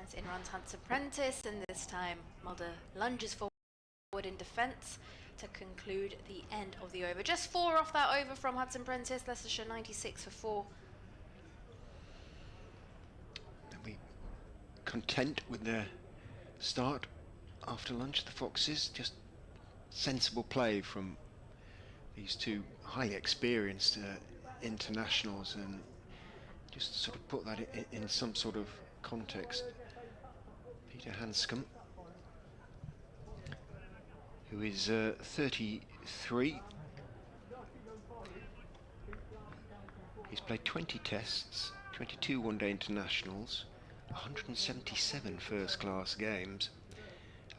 As in runs Hudson Prentice, and this time Mulder lunges forward in defence to conclude the end of the over. Just 4 off that over from Hudson Prentice. Leicestershire 96 for 4. Are we content with their start after lunch? The Foxes, just sensible play from these two highly experienced internationals, and just sort of put that in some sort of context. Peter Hanscom, who is 33. He's played 20 tests, 22 one-day internationals, 177 first-class games,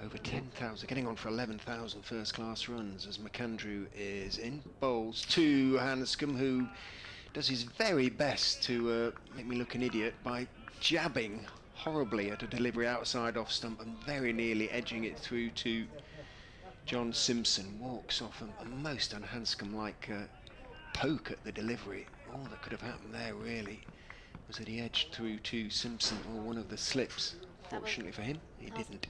over 10,000, getting on for 11,000 first-class runs, as McAndrew is in, bowls to Hanscom, who does his very best to make me look an idiot by jabbing horribly at a delivery outside off stump and very nearly edging it through to John Simpson. Walks off a most un-Hanscom-like poke at the delivery. All that could have happened there really was that he edged through to Simpson, or one of the slips. Fortunately for him, he didn't.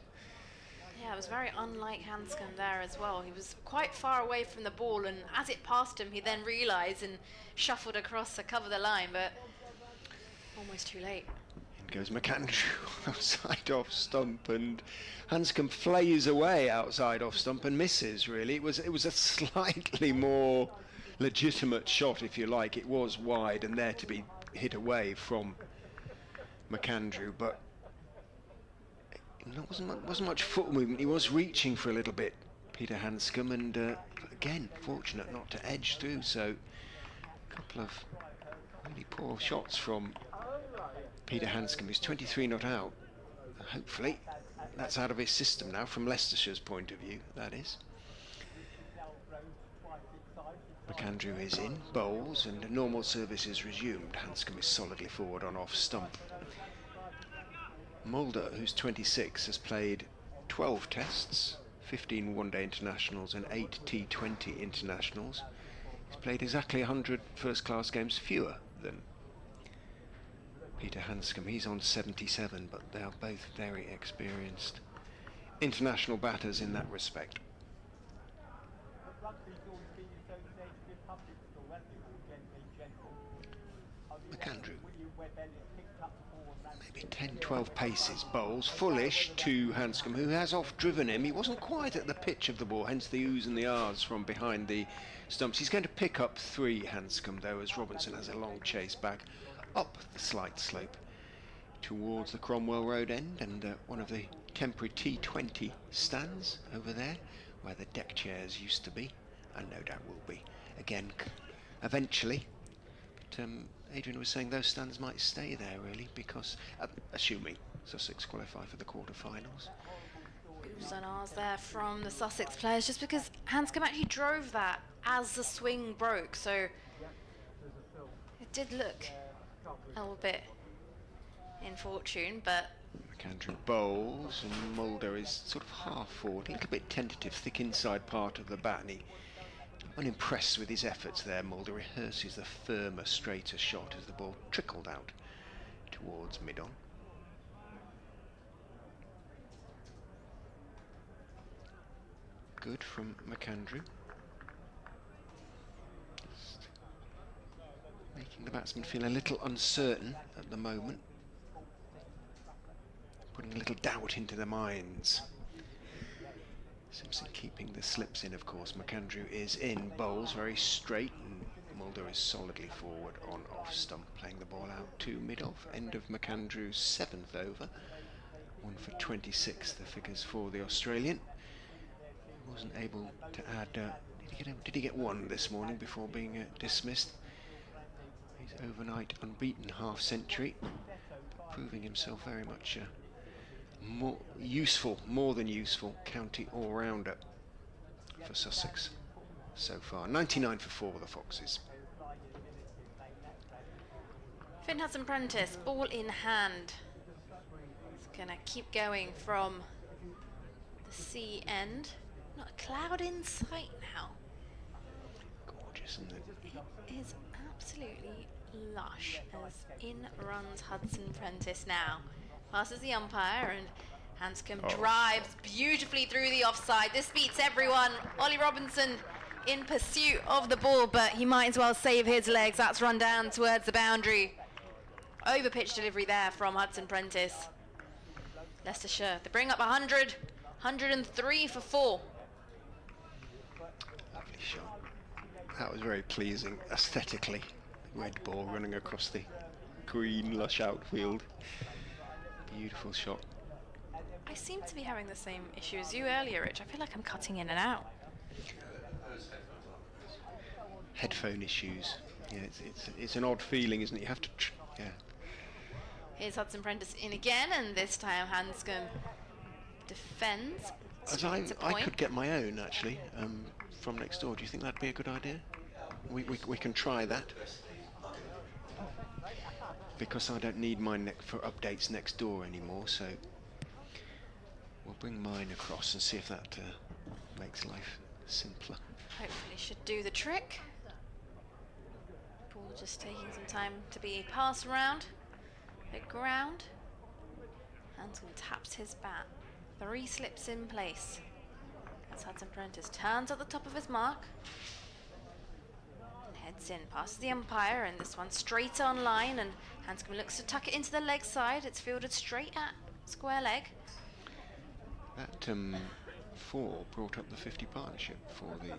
Yeah, it was very unlike Hanscom there as well. He was quite far away from the ball, and as it passed him, he then realised and shuffled across to cover the line, but almost too late. goes McAndrew outside off stump, and Hanscom flays away outside off stump and misses. Really, it was a slightly more legitimate shot, if you like. It was wide and there to be hit away from McAndrew, but wasn't much foot movement. He was reaching for a little bit, Peter Hanscom, and again fortunate not to edge through. So a couple of really poor shots from Peter Hanscom, who's 23 not out. Hopefully that's out of his system now, from Leicestershire's point of view, that is. McAndrew is in, bowls, and normal service is resumed. Hanscom is solidly forward on off stump. Mulder, who's 26, has played 12 tests, 15 one-day internationals and 8 T20 internationals. He's played exactly 100 first-class games fewer than Peter Hanscom. He's on 77, but they are both very experienced international batters in that respect. McAndrew, maybe 10-12 paces, bowls fullish to Hanscom, who has off-driven him. He wasn't quite at the pitch of the ball, hence the oohs and the ahs from behind the stumps. He's going to pick up 3, Hanscom, though, as Robinson has a long chase back up the slight slope towards the Cromwell Road end, and one of the temporary T20 stands over there, where the deck chairs used to be, and no doubt will be again eventually. But Adrian was saying those stands might stay there, really, because assuming Sussex qualify for the quarter-finals. Oohs and ahs there from the Sussex players, just because Hanscom actually drove that as the swing broke, so it did look a little bit in fortune, but McAndrew bowls, and Mulder is sort of half forward, a little bit tentative, thick inside part of the bat, and he, unimpressed with his efforts there, Mulder rehearses the firmer, straighter shot as the ball trickled out towards mid-on. Good from McAndrew. Just making the batsman feel a little uncertain at the moment, putting a little doubt into their minds. Simpson keeping the slips in, of course. McAndrew is in, bowls very straight, and Mulder is solidly forward on off stump, playing the ball out to mid-off. End of McAndrew's 7th over. 1 for 26, the figures for the Australian. He wasn't able to add, did he get 1 this morning before being dismissed? His overnight unbeaten half-century, proving himself very much more than useful county all-rounder for Sussex so far. 99 for 4 with the Foxes. Finn Hudson-Prentice, ball in hand. It's gonna keep going from the sea end. Not a cloud in sight now. Gorgeous, isn't it? It is absolutely lush as in runs Hudson-Prentice now. Passes the umpire, and Hanscom drives beautifully through the offside. This beats everyone. Ollie Robinson in pursuit of the ball, but he might as well save his legs. That's run down towards the boundary. Over pitch delivery there from Hudson-Prentice. Leicestershire, they bring up 100, 103 for 4. Lovely shot. That was very pleasing aesthetically. Red ball running across the green lush outfield. Beautiful shot. I seem to be having the same issue as you earlier, Rich. I feel like I'm cutting in and out. Headphone issues. Yeah, it's an odd feeling, isn't it? You have to, yeah. Here's Hudson-Prentice in again, and this time Hanscom defends. As I could get my own, actually, from next door. Do you think that'd be a good idea? We can try that. Because I don't need mine for updates next door anymore, so we'll bring mine across and see if that makes life simpler. Hopefully should do the trick. Ball just taking some time to be passed around the ground. Hanscom taps his bat. 3 slips in place. As Hudson-Prentice turns at the top of his mark. And heads in, passes the umpire, and this one straight on line, and Hanscom looks to tuck it into the leg side. It's fielded straight at square leg. That 4 brought up the 50 partnership for the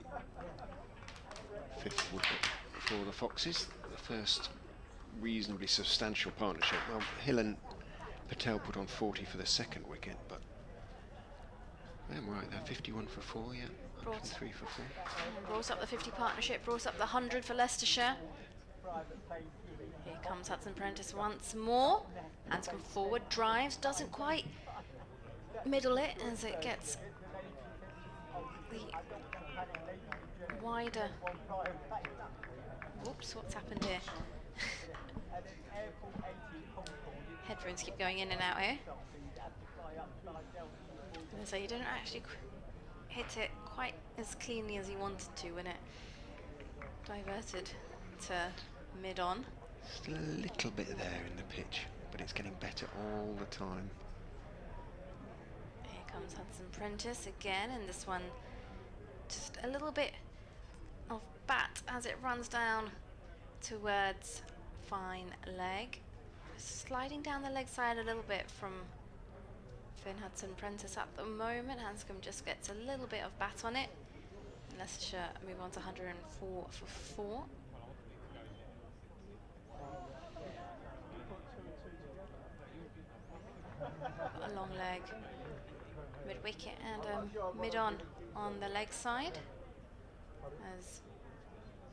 5th wicket for the Foxes. The first reasonably substantial partnership. Well, Hill and Patel put on 40 for the 2nd wicket, but I'm right there, 51 for 4, yeah. 103 for 4. Brought up the 50 partnership, brought up the 100 for Leicestershire. Here comes Hudson Prentice once more. Hanscom forward, drives, doesn't quite middle it as it gets the wider. Whoops, what's happened here? Headphones keep going in and out here. So you don't actually hit it quite as cleanly as you wanted to when it diverted to mid-on. Still a little bit there in the pitch, but it's getting better all the time. Here comes Hudson Prentice again, and this one just a little bit of bat as it runs down towards fine leg. Sliding down the leg side a little bit from Finn Hudson Prentice at the moment. Hanscom just gets a little bit of bat on it. Leicestershire move on to 104 for 4. A long leg, mid wicket and mid on the leg side. As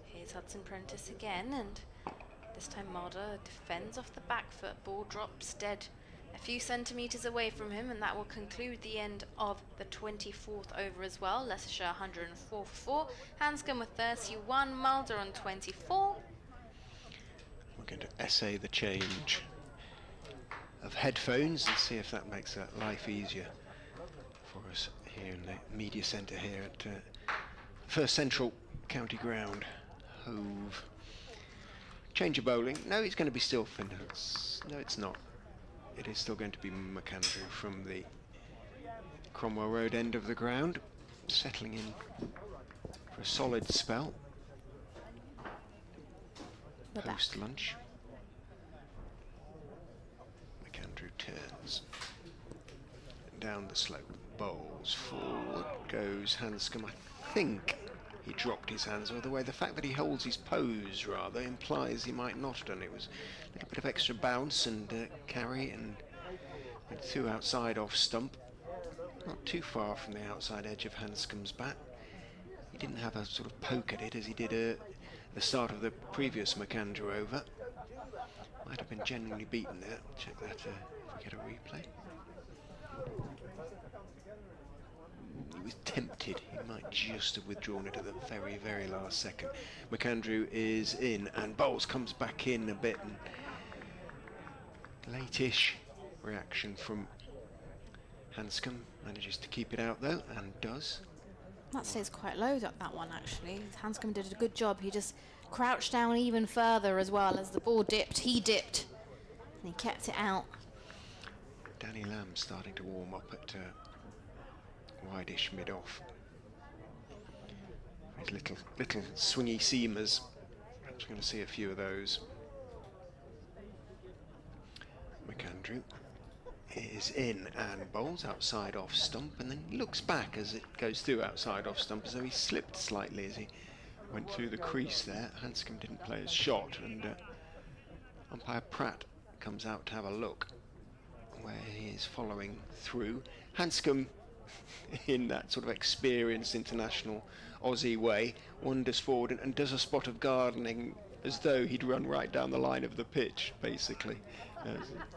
here's Hudson Prentice again, and this time Marder defends off the back foot. Ball drops dead a few centimetres away from him, and that will conclude the end of the 24th over as well. Leicestershire 104 for 4. Hanscom with 31, Mulder on 24. We're going to essay the change of headphones and see if that makes life easier for us here in the media centre here at First Central County Ground, Hove. Change of bowling. No, it's going to be still Finn. No, it's not. It is still going to be McAndrew from the Cromwell Road end of the ground, settling in for a solid spell post lunch. McAndrew turns down the slope, bowls forward, goes Hanscom. I think he dropped his hands all the way. The fact that he holds his pose rather implies he might not have done. It was a little bit of extra bounce and carry, and went through outside off stump. Not too far from the outside edge of Hanscom's bat. He didn't have a sort of poke at it as he did at the start of the previous McAndrew over. Might have been genuinely beaten there. Check that if we get a replay. He was tempted. He might just have withdrawn it at the very, very last second. McAndrew is in, and bowls comes back in a bit. And late-ish reaction from Hanscom. Manages to keep it out though, and does. That stays quite low, that one actually. Hanscom did a good job. He just crouched down even further as well. As the ball dipped, he dipped, and he kept it out. Danny Lamb starting to warm up at wide-ish mid-off. His little swingy seamers. Perhaps we're going to see a few of those. McAndrew is in and bowls outside off stump, and then looks back as it goes through outside off stump, as though he slipped slightly as he went through the crease there. Hanscom didn't play his shot, and umpire Pratt comes out to have a look where he is following through. Hanscom, in that sort of experienced international Aussie way, wanders forward and does a spot of gardening as though he'd run right down the line of the pitch, basically.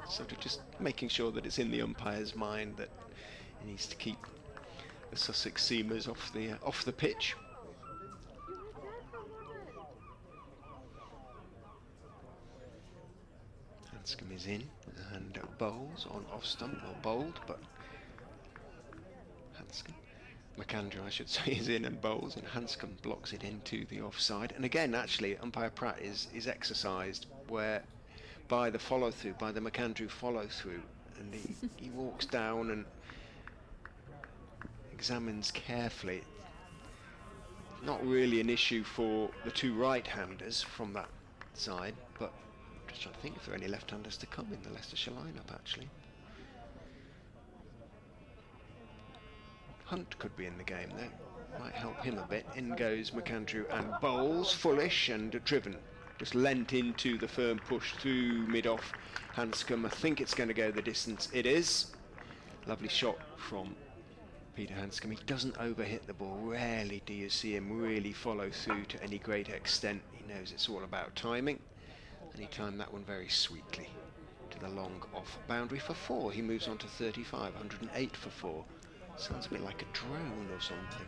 Sort of just making sure that it's in the umpire's mind that he needs to keep the Sussex seamers off the pitch. Hanscom is in and bowls on off stump, or bowled, but Hanscom. McAndrew, I should say, is in and bowls, and Hanscom blocks it into the offside. And again, actually, umpire Pratt is exercised where by the follow-through, by the McAndrew follow-through, and he walks down and examines carefully. Not really an issue for the two right-handers from that side, but Just trying to think if there are any left-handers to come in the Leicestershire lineup, actually. Hunt could be in the game there. Might help him a bit. In goes McAndrew and bowls. Foolish and driven. Just lent into the firm push through mid-off. Hanscom, I think it's going to go the distance. It is. Lovely shot from Peter Hanscom. He doesn't overhit the ball. Rarely do you see him really follow through to any great extent. He knows it's all about timing. And he timed that one very sweetly to the long off boundary for 4. He moves on to 35, 108 for 4. Sounds a bit like a drone or something.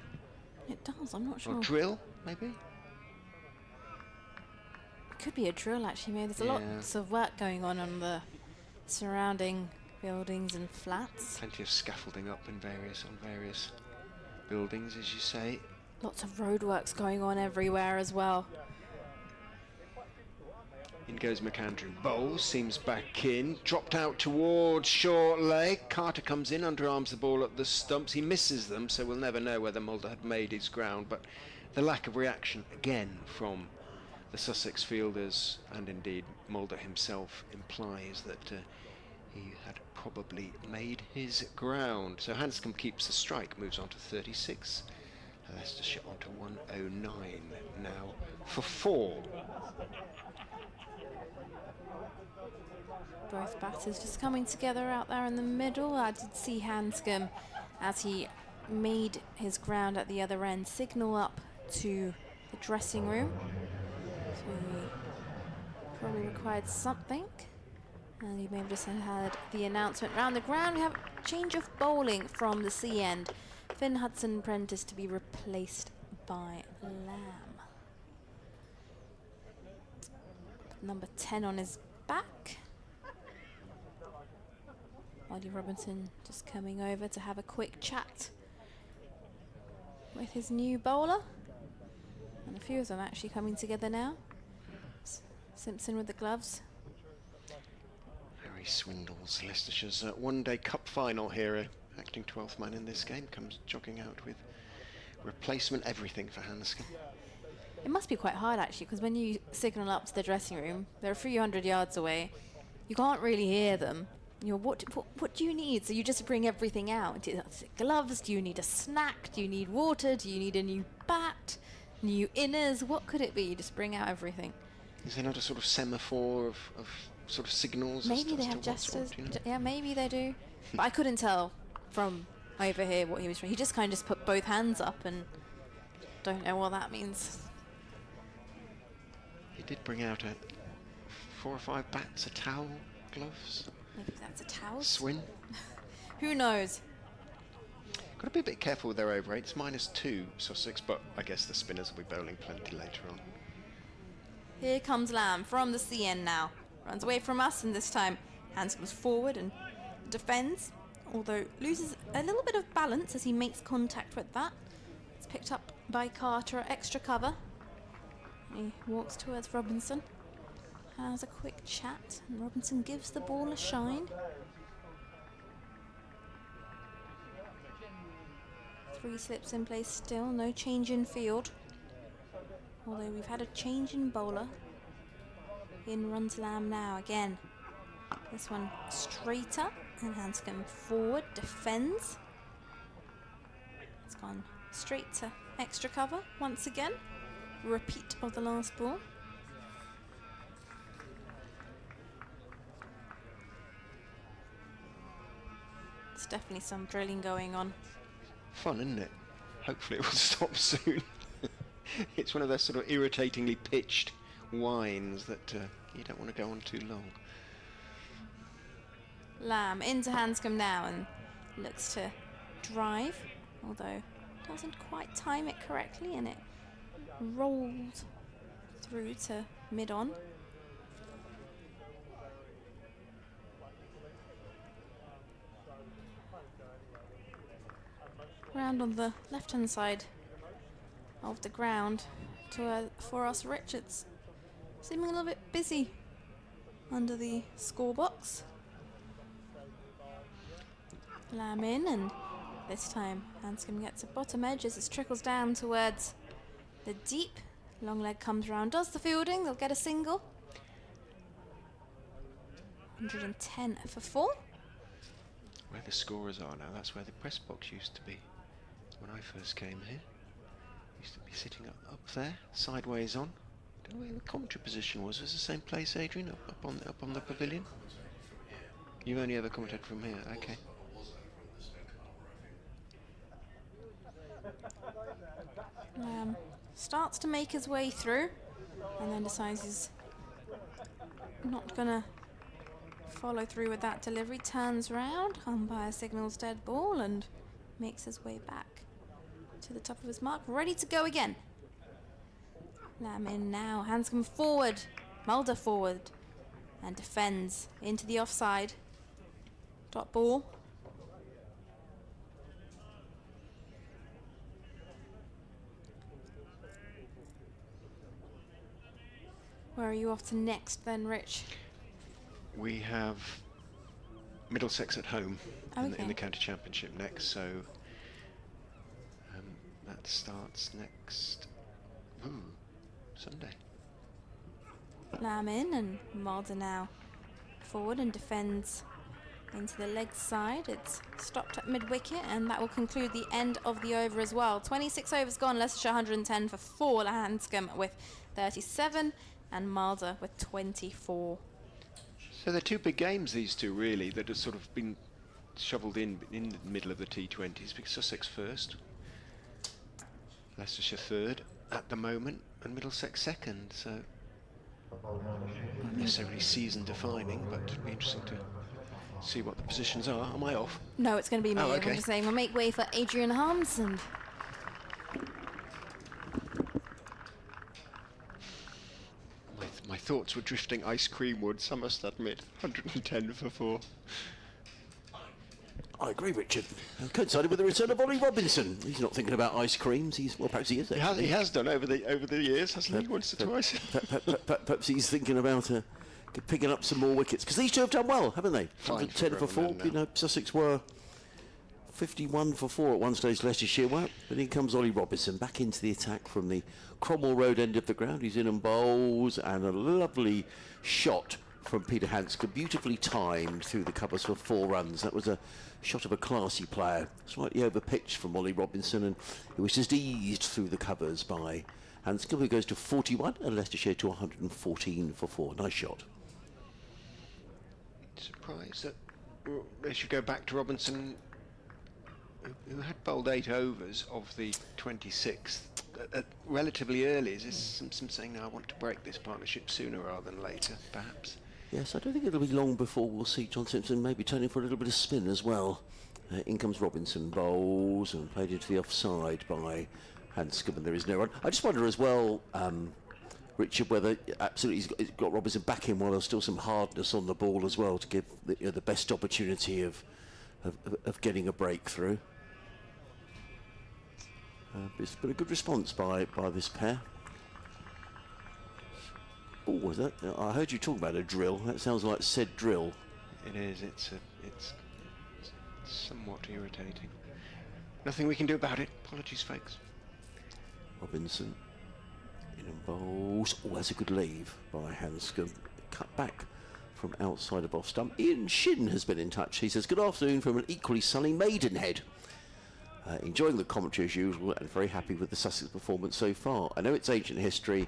It does, I'm not sure. Or a drill, maybe? It could be a drill, actually. Maybe there's lots of work going on the surrounding buildings and flats. Plenty of scaffolding up in on various buildings, as you say. Lots of roadworks going on everywhere as well. In goes McAndrew. Bowles seems back in. Dropped out towards short leg. Carter comes in, underarms the ball at the stumps. He misses them, so we'll never know whether Mulder had made his ground. But the lack of reaction, again, from the Sussex fielders, and indeed Mulder himself, implies that he had probably made his ground. So Hanscom keeps the strike, moves on to 36. Leicestershire on to 109 now for 4. Both batters just coming together out there in the middle. I did see Hanscom, as he made his ground at the other end, signal up to the dressing room. So he probably required something. And you may have just had the announcement round the ground. We have a change of bowling from the C end. Finn Hudson-Prentice to be replaced by Lamb. Number 10 on his back. Ollie Robinson just coming over to have a quick chat with his new bowler. And a few of them actually coming together now. Simpson with the gloves. Harry Swindles, Leicestershire's one-day cup final hero, acting 12th man in this game, comes jogging out with replacement everything for Hanscom. It must be quite hard actually, because when you signal up to the dressing room, they're a few hundred yards away. You can't really hear them. You know, what do you need? So you just bring everything out. Do you need gloves? Do you need a snack? Do you need water? Do you need a new bat? New inners? What could it be? You just bring out everything. Is there not a sort of semaphore of sort of signals? Maybe they have gestures. Yeah, maybe they do. But I couldn't tell from over here what he was doing. He just kind of just put both hands up, and don't know what that means. He did bring out 4 or 5 bats, a towel, gloves. Maybe that's a towel. Swin. Who knows? Got to be a bit careful with their over rates. -2 Sussex, but I guess the spinners will be bowling plenty later on. Here comes Lamb from the CN now. Runs away from us, and this time Hanscom's forward and defends, although loses a little bit of balance as he makes contact with that. It's picked up by Carter at extra cover. He walks towards Robinson. Has a quick chat, and Robinson gives the ball a shine. 3 slips in place still, no change in field. Although we've had a change in bowler. In runs Lamb now again. This one straighter, and Hanscom forward, defends. It's gone straight to extra cover once again. Repeat of the last ball. There's definitely some drilling going on. Fun, isn't it? Hopefully it will stop soon. It's one of those sort of irritatingly pitched whines that you don't want to go on too long. Lamb into Hanscom now and looks to drive, although doesn't quite time it correctly, and it rolls through to mid-on. Round on the left-hand side of the ground for us Richards. Seeming a little bit busy under the score box. Lamb in, and this time Hanscom gets a bottom edge as it trickles down towards the deep. Long leg comes round, does the fielding, they'll get a single. 110 for 4. Where the scorers are now, that's where the press box used to be when I first came here. Used to be sitting up there, sideways on. I don't know where the commentary position was. Was it the same place, Adrian, up on the pavilion? You've only ever commented from here, okay. Starts to make his way through and then decides he's not going to follow through with that delivery. Turns round, umpire signals dead ball and makes his way back to the top of his mark, ready to go again. Lamb in now, Hanscom forward, Mulder forward and defends into the offside. Dot ball. Where are you off to next then, Rich? We have Middlesex at home in the county championship next, so that starts next Sunday. Lamb in and Mulder now forward and defends into the leg side. It's stopped at mid-wicket and that will conclude the end of the over as well. 26 overs gone, Leicestershire 110 for 4, Hanscom with 37 and Mulder with 24. So they're two big games, these two, really, that have sort of been shoveled in the middle of the T20s, because Sussex first, Leicestershire third at the moment, and Middlesex second, so not necessarily season defining, but it'll be interesting to see what the positions are. Am I off? No, it's going to be me. Oh, okay. I'm just saying we'll make way for Adrian Harms and my thoughts were drifting ice cream wards, I must admit. 110 for 4. I agree, Richard. Coincided with the return of Ollie Robinson. He's not thinking about ice creams. Well, perhaps he is. He has done over the years, hasn't he? Once or twice. Perhaps he's thinking about picking up some more wickets, because these two have done well, haven't they? 10 for 4. You know, Sussex were 51 for 4 at one stage. Leicestershire were, but in comes Ollie Robinson back into the attack from the Cromwell Road end of the ground. He's in and bowls, and a lovely shot from Peter Hanscom, beautifully timed through the covers for 4 runs. That was a shot of a classy player, slightly over pitched from Ollie Robinson, and it was just eased through the covers by Hanscom, who goes to 41 and Leicestershire to 114 for 4. Nice shot. Surprised that they should go back to Robinson, who had bowled 8 overs of the 26th relatively early. Is this some saying, now I want to break this partnership sooner rather than later, perhaps? Yes, I don't think it'll be long before we'll see John Simpson maybe turning for a little bit of spin as well. In comes Robinson, bowls and played into the offside by Hanscom, and there is no run. I just wonder as well, Richard, whether absolutely he's got Robinson back in while there's still some hardness on the ball as well to give the best opportunity of getting a breakthrough. It's been a good response by this pair. Oh, was that? I heard you talk about a drill. That sounds like said drill. It is. It's somewhat irritating. Nothing we can do about it. Apologies, folks. Robinson in and bowls. Oh, that's a good leave by Hanscom. Cut back from outside of off stump. Ian Shin has been in touch. He says, good afternoon from an equally sunny Maidenhead. Enjoying the commentary as usual and very happy with the Sussex performance so far. I know it's ancient history,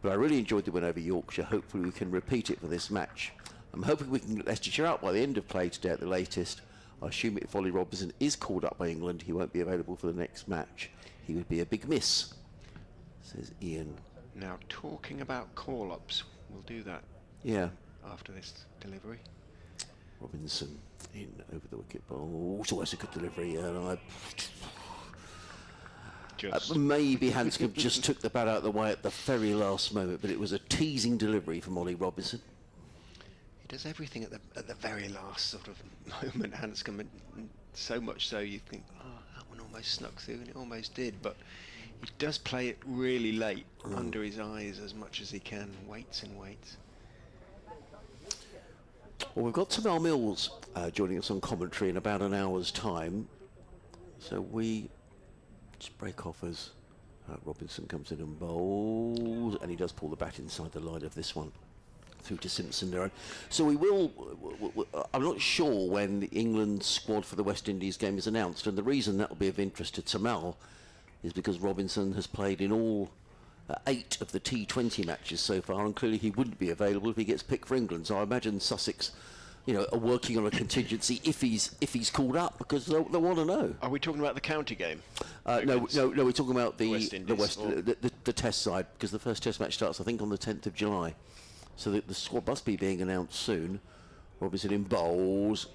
but I really enjoyed the win over Yorkshire. Hopefully we can repeat it for this match. I'm hoping we can get Leicestershire out by the end of play today at the latest. I assume if Ollie Robinson is called up by England, he won't be available for the next match. He would be a big miss, says Ian. Now, talking about call-ups, we'll do that. Yeah. After this delivery. Robinson in over the wicket ball. So that's a good delivery. And maybe Hanscom just took the bat out of the way at the very last moment, but it was a teasing delivery from Ollie Robinson. He does everything at the very last sort of moment, Hanscom, and so much so you think, oh, that one almost snuck through, and it almost did, but he does play it really late under his eyes as much as he can, waits and waits. Well, we've got Tamal Mills joining us on commentary in about an hour's time, so we just break off as Robinson comes in and bowls, and he does pull the bat inside the line of this one. through to Simpson there. So we will. I'm not sure when the England squad for the West Indies game is announced, and the reason that will be of interest to Tamal is because Robinson has played in all 8 of the T20 matches so far, and clearly he wouldn't be available if he gets picked for England. So I imagine Sussex, are working on a contingency if he's called up, because they want to know. Are we talking about the county game? No, we're talking about the West Indies, the Test side, because the first Test match starts, I think, on the 10th of July. So the squad must be being announced soon. Robinson in bowls.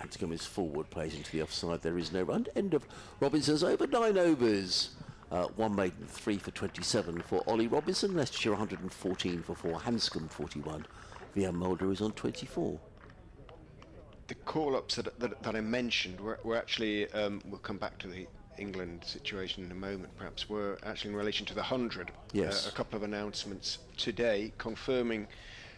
Antigone is forward, plays into the offside. There is no run. End of Robinson's over. 9 overs. 1 maiden, 3 for 27 for Ollie Robinson. Leicestershire 114 for 4. Hanscom 41. Vian Mulder is on 24. The call-ups that I mentioned were actually, we'll come back to the England situation in a moment, perhaps, were actually in relation to the 100. Yes. A couple of announcements today confirming,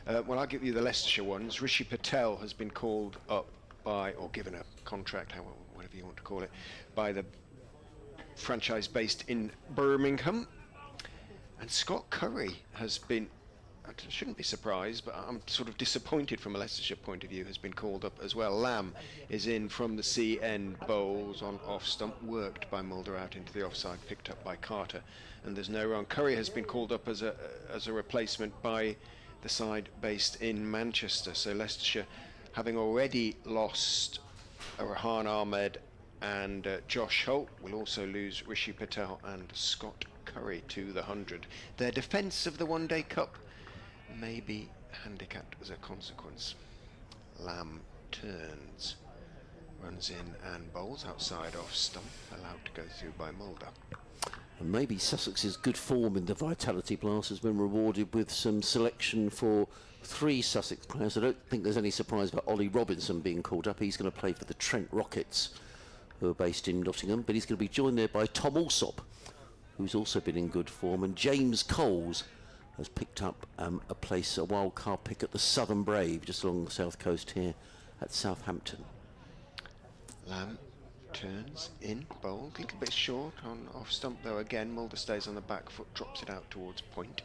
well, I'll give you the Leicestershire ones. Rishi Patel has been called up by, or given a contract, whatever you want to call it, by the franchise based in Birmingham. And Scott Curry has been, I shouldn't be surprised, but I'm sort of disappointed from a Leicestershire point of view, has been called up as well. Lamb is in from the CN, bowls on off stump, worked by Mulder out into the offside, picked up by Carter, and there's no run. Curry has been called up as a replacement by the side based in Manchester. So Leicestershire, having already lost Rahan Ahmed and Josh Holt, will also lose Rishi Patel and Scott Curry to the 100. Their defence of the One Day Cup may be handicapped as a consequence. Lamb turns, runs in and bowls outside off stump, allowed to go through by Mulder. And maybe Sussex's good form in the Vitality Blast has been rewarded with some selection for 3 Sussex players. I don't think there's any surprise about Ollie Robinson being called up. He's going to play for the Trent Rockets, who are based in Nottingham, but he's going to be joined there by Tom Alsop, who's also been in good form, and James Coles has picked up a wild card pick at the Southern Brave, just along the south coast here at Southampton. Lamb turns in, bowled, a little bit short on off stump though again. Mulder stays on the back foot, drops it out towards point.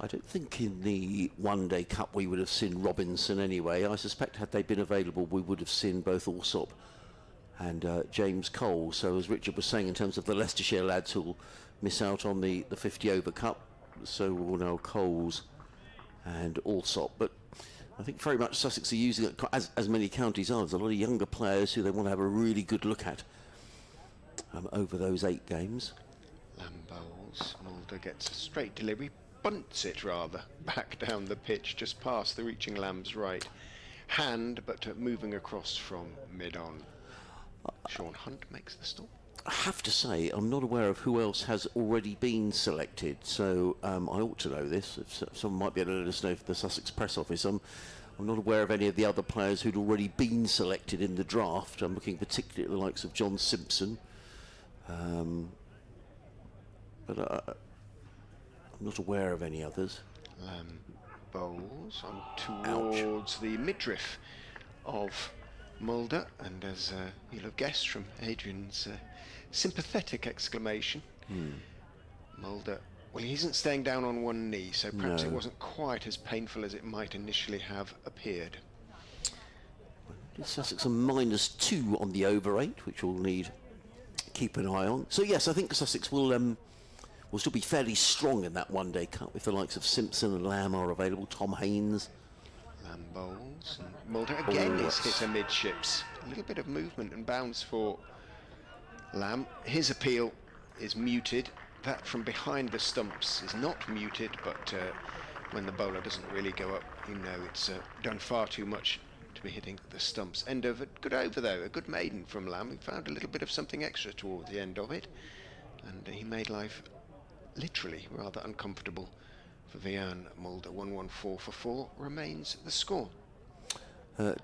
I don't think in the One Day Cup we would have seen Robinson anyway. I suspect had they been available we would have seen both Alsop and James Cole. So as Richard was saying, in terms of the Leicestershire lads who'll miss out on the 50 over cup, so will now Coles and Alsop. But I think very much Sussex are using it, as many counties are. There's a lot of younger players who they want to have a really good look at over those 8 games. Lamb bowls, Mulder gets a straight delivery, bunts it rather, back down the pitch, just past the reaching Lamb's right hand, but moving across from mid-on. Sean Hunt makes the stop. I have to say, I'm not aware of who else has already been selected, so I ought to know this. Someone might be able to let us know for the Sussex press office. I'm not aware of any of the other players who'd already been selected in the draft. I'm looking particularly at the likes of John Simpson. But I'm not aware of any others. Bowls on towards the midriff of Mulder, and as you'll have guessed from Adrian's sympathetic exclamation, Mulder, well, he isn't staying down on one knee, so perhaps it wasn't quite as painful as it might initially have appeared. Sussex are -2 on the over 8, which we'll need to keep an eye on. So yes, I think Sussex will still be fairly strong in that One Day Cup if the likes of Simpson and Lamb are available. Tom Haynes. Lamb bowls, and Mulder again is hit amidships. A little bit of movement and bounce for Lamb. His appeal is muted. That from behind the stumps is not muted, but when the bowler doesn't really go up, you know it's done far too much to be hitting the stumps. End of a good over though, a good maiden from Lamb. He found a little bit of something extra towards the end of it, and he made life literally rather uncomfortable for Vian Mulder. 114 for 4 remains the score.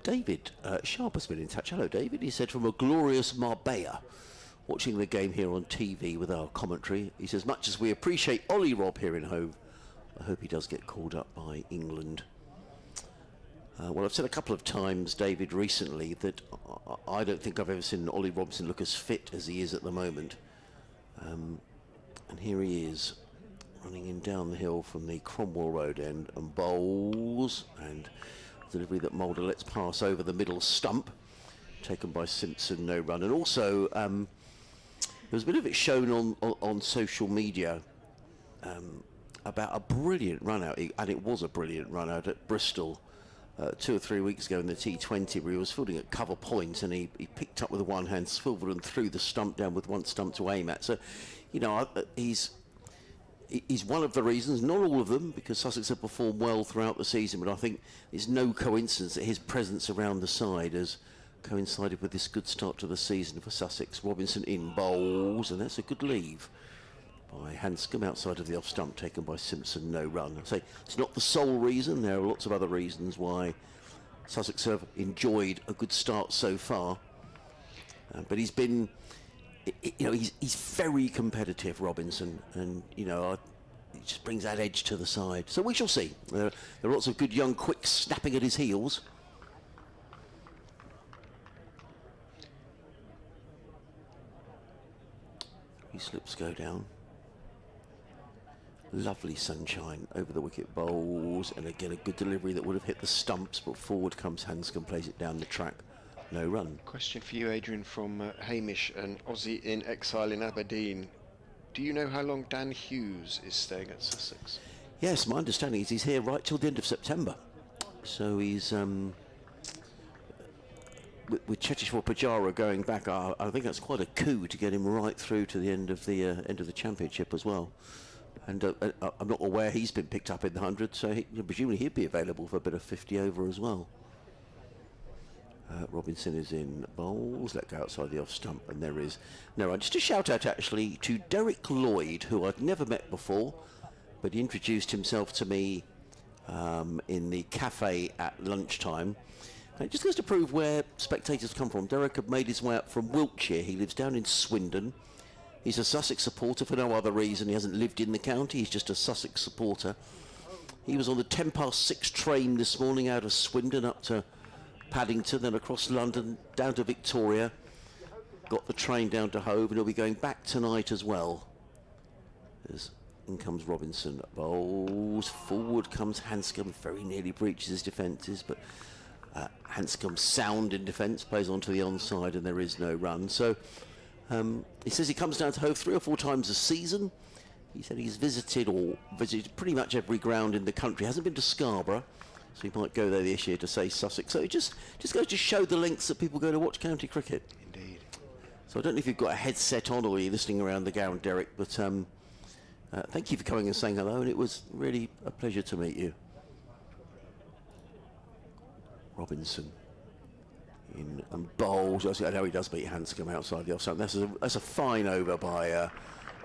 David Sharp has been in touch. Hello, David. He said, from a glorious Marbella, watching the game here on TV with our commentary. He says, much as we appreciate Ollie Rob here in home, I hope he does get called up by England. Well, I've said a couple of times, David, recently that I don't think I've ever seen Ollie Robinson look as fit as he is at the moment. And here he is. running in down the hill from the Cromwell Road end and bowls, and delivery that Mulder lets pass over the middle stump, taken by Simpson, no run. And also there was a bit of it shown on social media about a brilliant run out, and it was a brilliant run out at Bristol 2 or 3 weeks ago in the T20, where he was fielding at cover point and he picked up with one hand, swiveled and threw the stump down with one stump to aim at. So, you know, he's one of the reasons, not all of them, because Sussex have performed well throughout the season, but I think it's no coincidence that his presence around the side has coincided with this good start to the season for Sussex. Robinson in bowls, and that's a good leave by Hanscom outside of the off stump, taken by Simpson, no run. I say it's not the sole reason. There are lots of other reasons why Sussex have enjoyed a good start so far, but he's been, you know, he's very competitive, Robinson, and you know, it just brings that edge to the side. So we shall see. There are lots of good young quicks snapping at his heels. Three slips go down. Lovely sunshine over the wicket bowls, and again a good delivery that would have hit the stumps, but forward comes Hanscom, plays it down the track, no run. Question for you, Adrian, from Hamish, an Aussie in exile in Aberdeen. Do you know how long Dan Hughes is staying at Sussex? Yes, my understanding is he's here right till the end of September. So he's with Chetishwar Pujara going back. I think that's quite a coup to get him right through to the end of the championship as well. And I'm not aware he's been picked up in the 100, so presumably he'd be available for a bit of 50 over as well. Robinson is in bowls, let go outside the off stump, and there is no run. Just a shout out actually to Derek Lloyd, who I'd never met before, but he introduced himself to me in the cafe at lunchtime. And it just goes to prove where spectators come from. Derek had made his way up from Wiltshire. He lives down in Swindon. He's a Sussex supporter for no other reason. He hasn't lived in the county, he's just a Sussex supporter. He was on the 6:10 train this morning out of Swindon up to Paddington, then across London, down to Victoria. Got the train down to Hove, and he'll be going back tonight as well. In comes Robinson, bowls, forward comes Hanscom, very nearly breaches his defences, but Hanscom sound in defence, plays onto the onside, and there is no run. So he says he comes down to Hove 3 or 4 times a season. He said he's visited pretty much every ground in the country. Hasn't been to Scarborough, so he might go there this year to say Sussex. So it just goes to show the lengths that people go to watch county cricket. Indeed. So I don't know if you've got a headset on or you're listening around the ground, Derek, but thank you for coming and saying hello, and it was really a pleasure to meet you. Robinson in and bowls. I know he does beat Hanscom outside the offside. That's a fine over by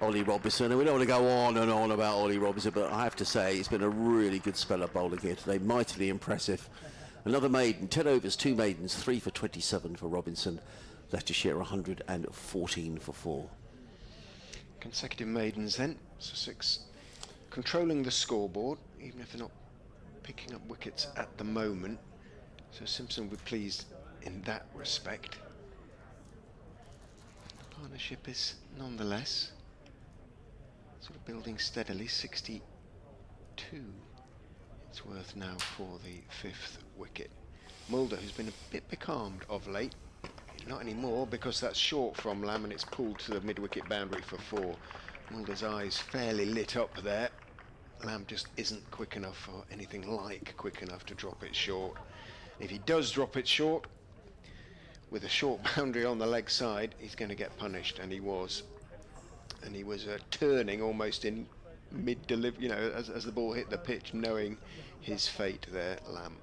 Ollie Robinson, and we don't want to go on and on about Ollie Robinson, but I have to say it's been a really good spell of bowling here today, mightily impressive. Another maiden, 10 overs, 2 maidens, 3 for 27 for Robinson. Leicestershire 114 for 4. Consecutive maidens then. Sussex controlling the scoreboard, even if they're not picking up wickets at the moment. So Simpson will be pleased in that respect. The partnership is nonetheless sort of building steadily. 62 it's worth now for the 5th wicket. Mulder, who's been a bit becalmed of late, not anymore because that's short from Lamb and it's pulled to the mid-wicket boundary for 4. Mulder's eyes fairly lit up there. Lamb just isn't quick enough, or anything like quick enough, to drop it short. If he does drop it short, with a short boundary on the leg side, he's going to get punished, and he was. And he was turning almost in mid-delivery, you know, as the ball hit the pitch, knowing his fate there, Lamb.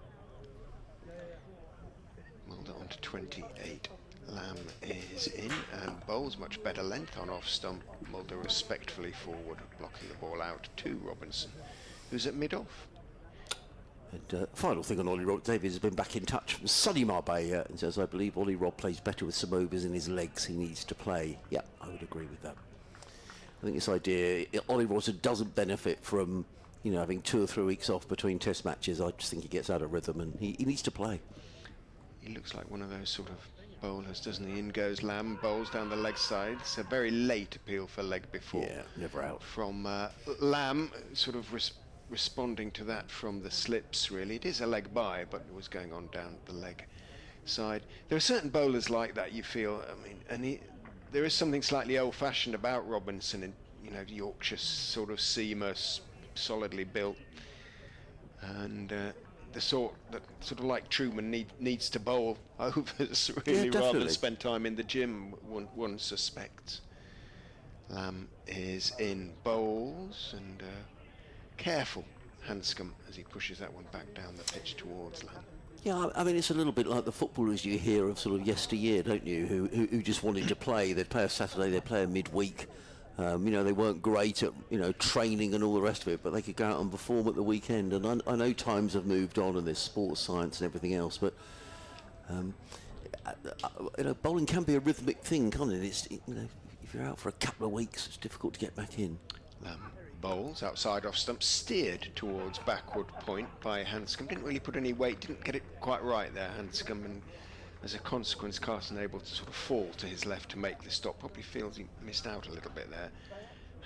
Mulder on to 28. Lamb is in and bowls much better length on off stump. Mulder respectfully forward, blocking the ball out to Robinson, who's at mid-off. And final thing on Ollie Rob, David has been back in touch from sunny Marbella and says, I believe Ollie Rob plays better with some overs in his legs. He needs to play. Yeah, I would agree with that. I think this idea, Ollie Robinson doesn't benefit from, you know, having 2 or 3 weeks off between test matches. I just think he gets out of rhythm and he needs to play. He looks like one of those sort of bowlers, doesn't he? In goes Lamb, bowls down the leg side. It's a very late appeal for leg before. Yeah, never out. From Lamb, sort of responding to that from the slips, really. It is a leg by, but it was going on down the leg side. There are certain bowlers like that, you feel, I mean, and there is something slightly old-fashioned about Robinson, and Yorkshire sort of seamer, solidly built, and the sort that sort of like Truman needs to bowl overs really, rather than spend time in the gym. One suspects. Lamb is in bowls and careful Hanscom as he pushes that one back down the pitch towards Lamb. Yeah, I mean, it's a little bit like the footballers you hear of sort of yesteryear, don't you, who just wanted to play. They'd play a Saturday, they'd play a midweek. They weren't great at, training and all the rest of it, but they could go out and perform at the weekend. And I know times have moved on and there's sports science and everything else, but, bowling can be a rhythmic thing, can't it? If you're out for a couple of weeks, it's difficult to get back in. Bowls outside off stump, steered towards backward point by Hanscom. Didn't really put any weight, didn't get it quite right there, Hanscom, and as a consequence, Carson able to sort of fall to his left to make the stop. Probably feels he missed out a little bit there.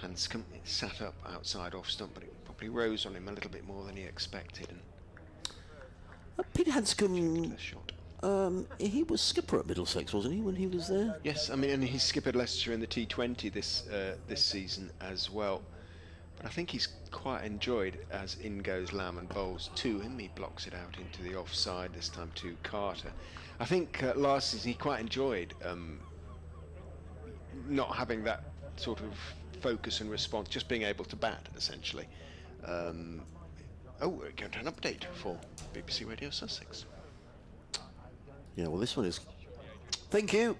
Hanscom sat up outside off stump, but it probably rose on him a little bit more than he expected. And Peter Hanscom, he was skipper at Middlesex, wasn't he, when he was there? Yes, I mean, and he skippered Leicestershire in the T20 this season as well. But I think he's quite enjoyed as in goes Lamb and bowls to him. He blocks it out into the offside, this time to Carter. I think last season he quite enjoyed not having that sort of focus and response, just being able to bat, essentially. We're going to an update for BBC Radio Sussex. Yeah, well, this one is... Thank you.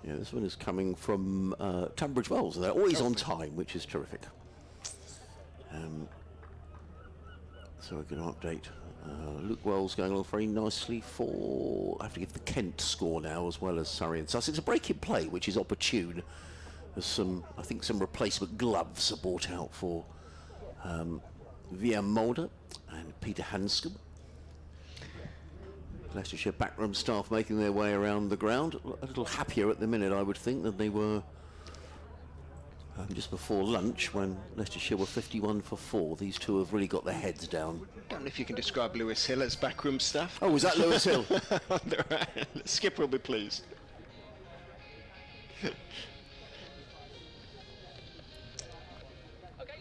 Yeah, this one is coming from Tunbridge Wells. They're always on time, which is terrific. So we're going to update. Luke Wells going along very nicely for... I have to give the Kent score now, as well as Surrey and Sussex. A break in play, which is opportune. There's I think some replacement gloves are brought out for Wiam Mulder and Peter Hanscom. Leicestershire backroom staff making their way around the ground. A little happier at the minute, I would think, than they were just before lunch when Leicestershire were 51 for 4. These two have really got their heads down. I don't know if you can describe Lewis Hill as backroom staff. Oh, was that Lewis Hill? The skipper will be pleased. Okay,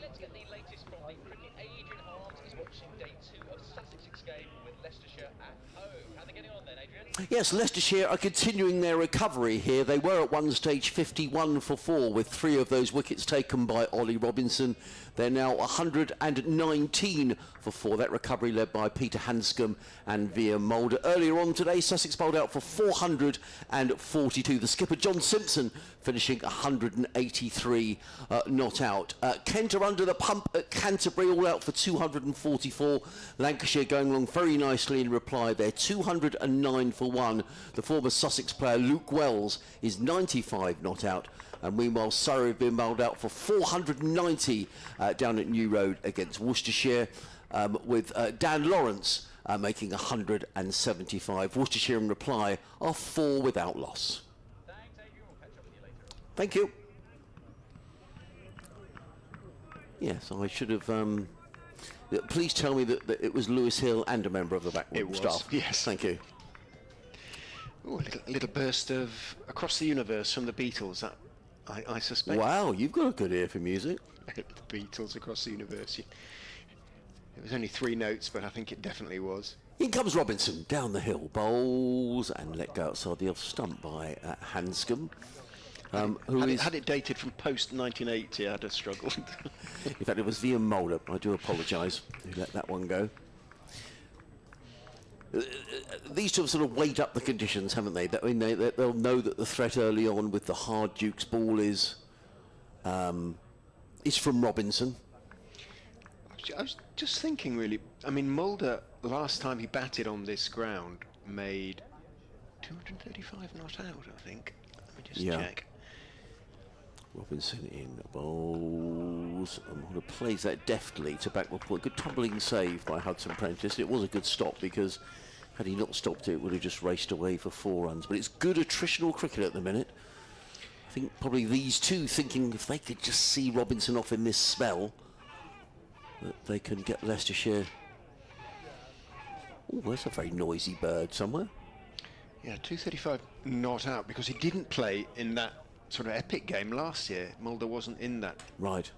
let's get the latest from the cricket. Adrian Harms is watching day 2 of Sussex's game with Leicestershire at home. How are they getting on then, Adrian? Yes, Leicestershire are continuing their recovery here. They were at one stage 51 for 4 with 3 of those wickets taken by Ollie Robinson. They're now 119 for 4. That recovery led by Peter Hanscom and Wiam Mulder. Earlier on today, Sussex bowled out for 442. The skipper, John Simpson, finishing 183 not out. Kent are under the pump at Canterbury, all out for 244. Lancashire going along very nicely in reply. They're 209 for 1. The former Sussex player, Luke Wells, is 95 not out. And meanwhile, Surrey have been bowled out for 490 down at New Road against Worcestershire, with Dan Lawrence making 175. Worcestershire in reply are 4 without loss. Thanks, Adrian. We'll catch up with you later. Thank you. Yes, I should have... please tell me that it was Lewis Hill and a member of the backroom staff. Yes. Thank you. Ooh, a little burst of Across the Universe from the Beatles, that I suspect. Wow, you've got a good ear for music. The Beatles, Across the Universe. It was only 3 notes, but I think it definitely was. In comes Robinson, down the hill, bowls and let go outside the off stump by Hanscom. Had it dated from post-1980, I'd have struggled. In fact, it was Wiam Mulder. I do apologise who let that one go. These two have sort of weighed up the conditions, haven't they? I mean, they'll know that the threat early on with the hard Duke's ball is from Robinson. I was just thinking, really. I mean, Mulder, last time he batted on this ground, made 235 not out, I think. Let me just check. Robinson in bowls. And Mulder plays that deftly to backward point. Good tumbling save by Hudson Prentice. It was a good stop because Had he not stopped it, it would have just raced away for 4 runs. But it's good attritional cricket at the minute. I think probably these two thinking if they could just see Robinson off in this spell, that they can get Leicestershire. Oh, there's a very noisy bird somewhere. Yeah, 235 not out because he didn't play in that sort of epic game last year. Mulder wasn't in that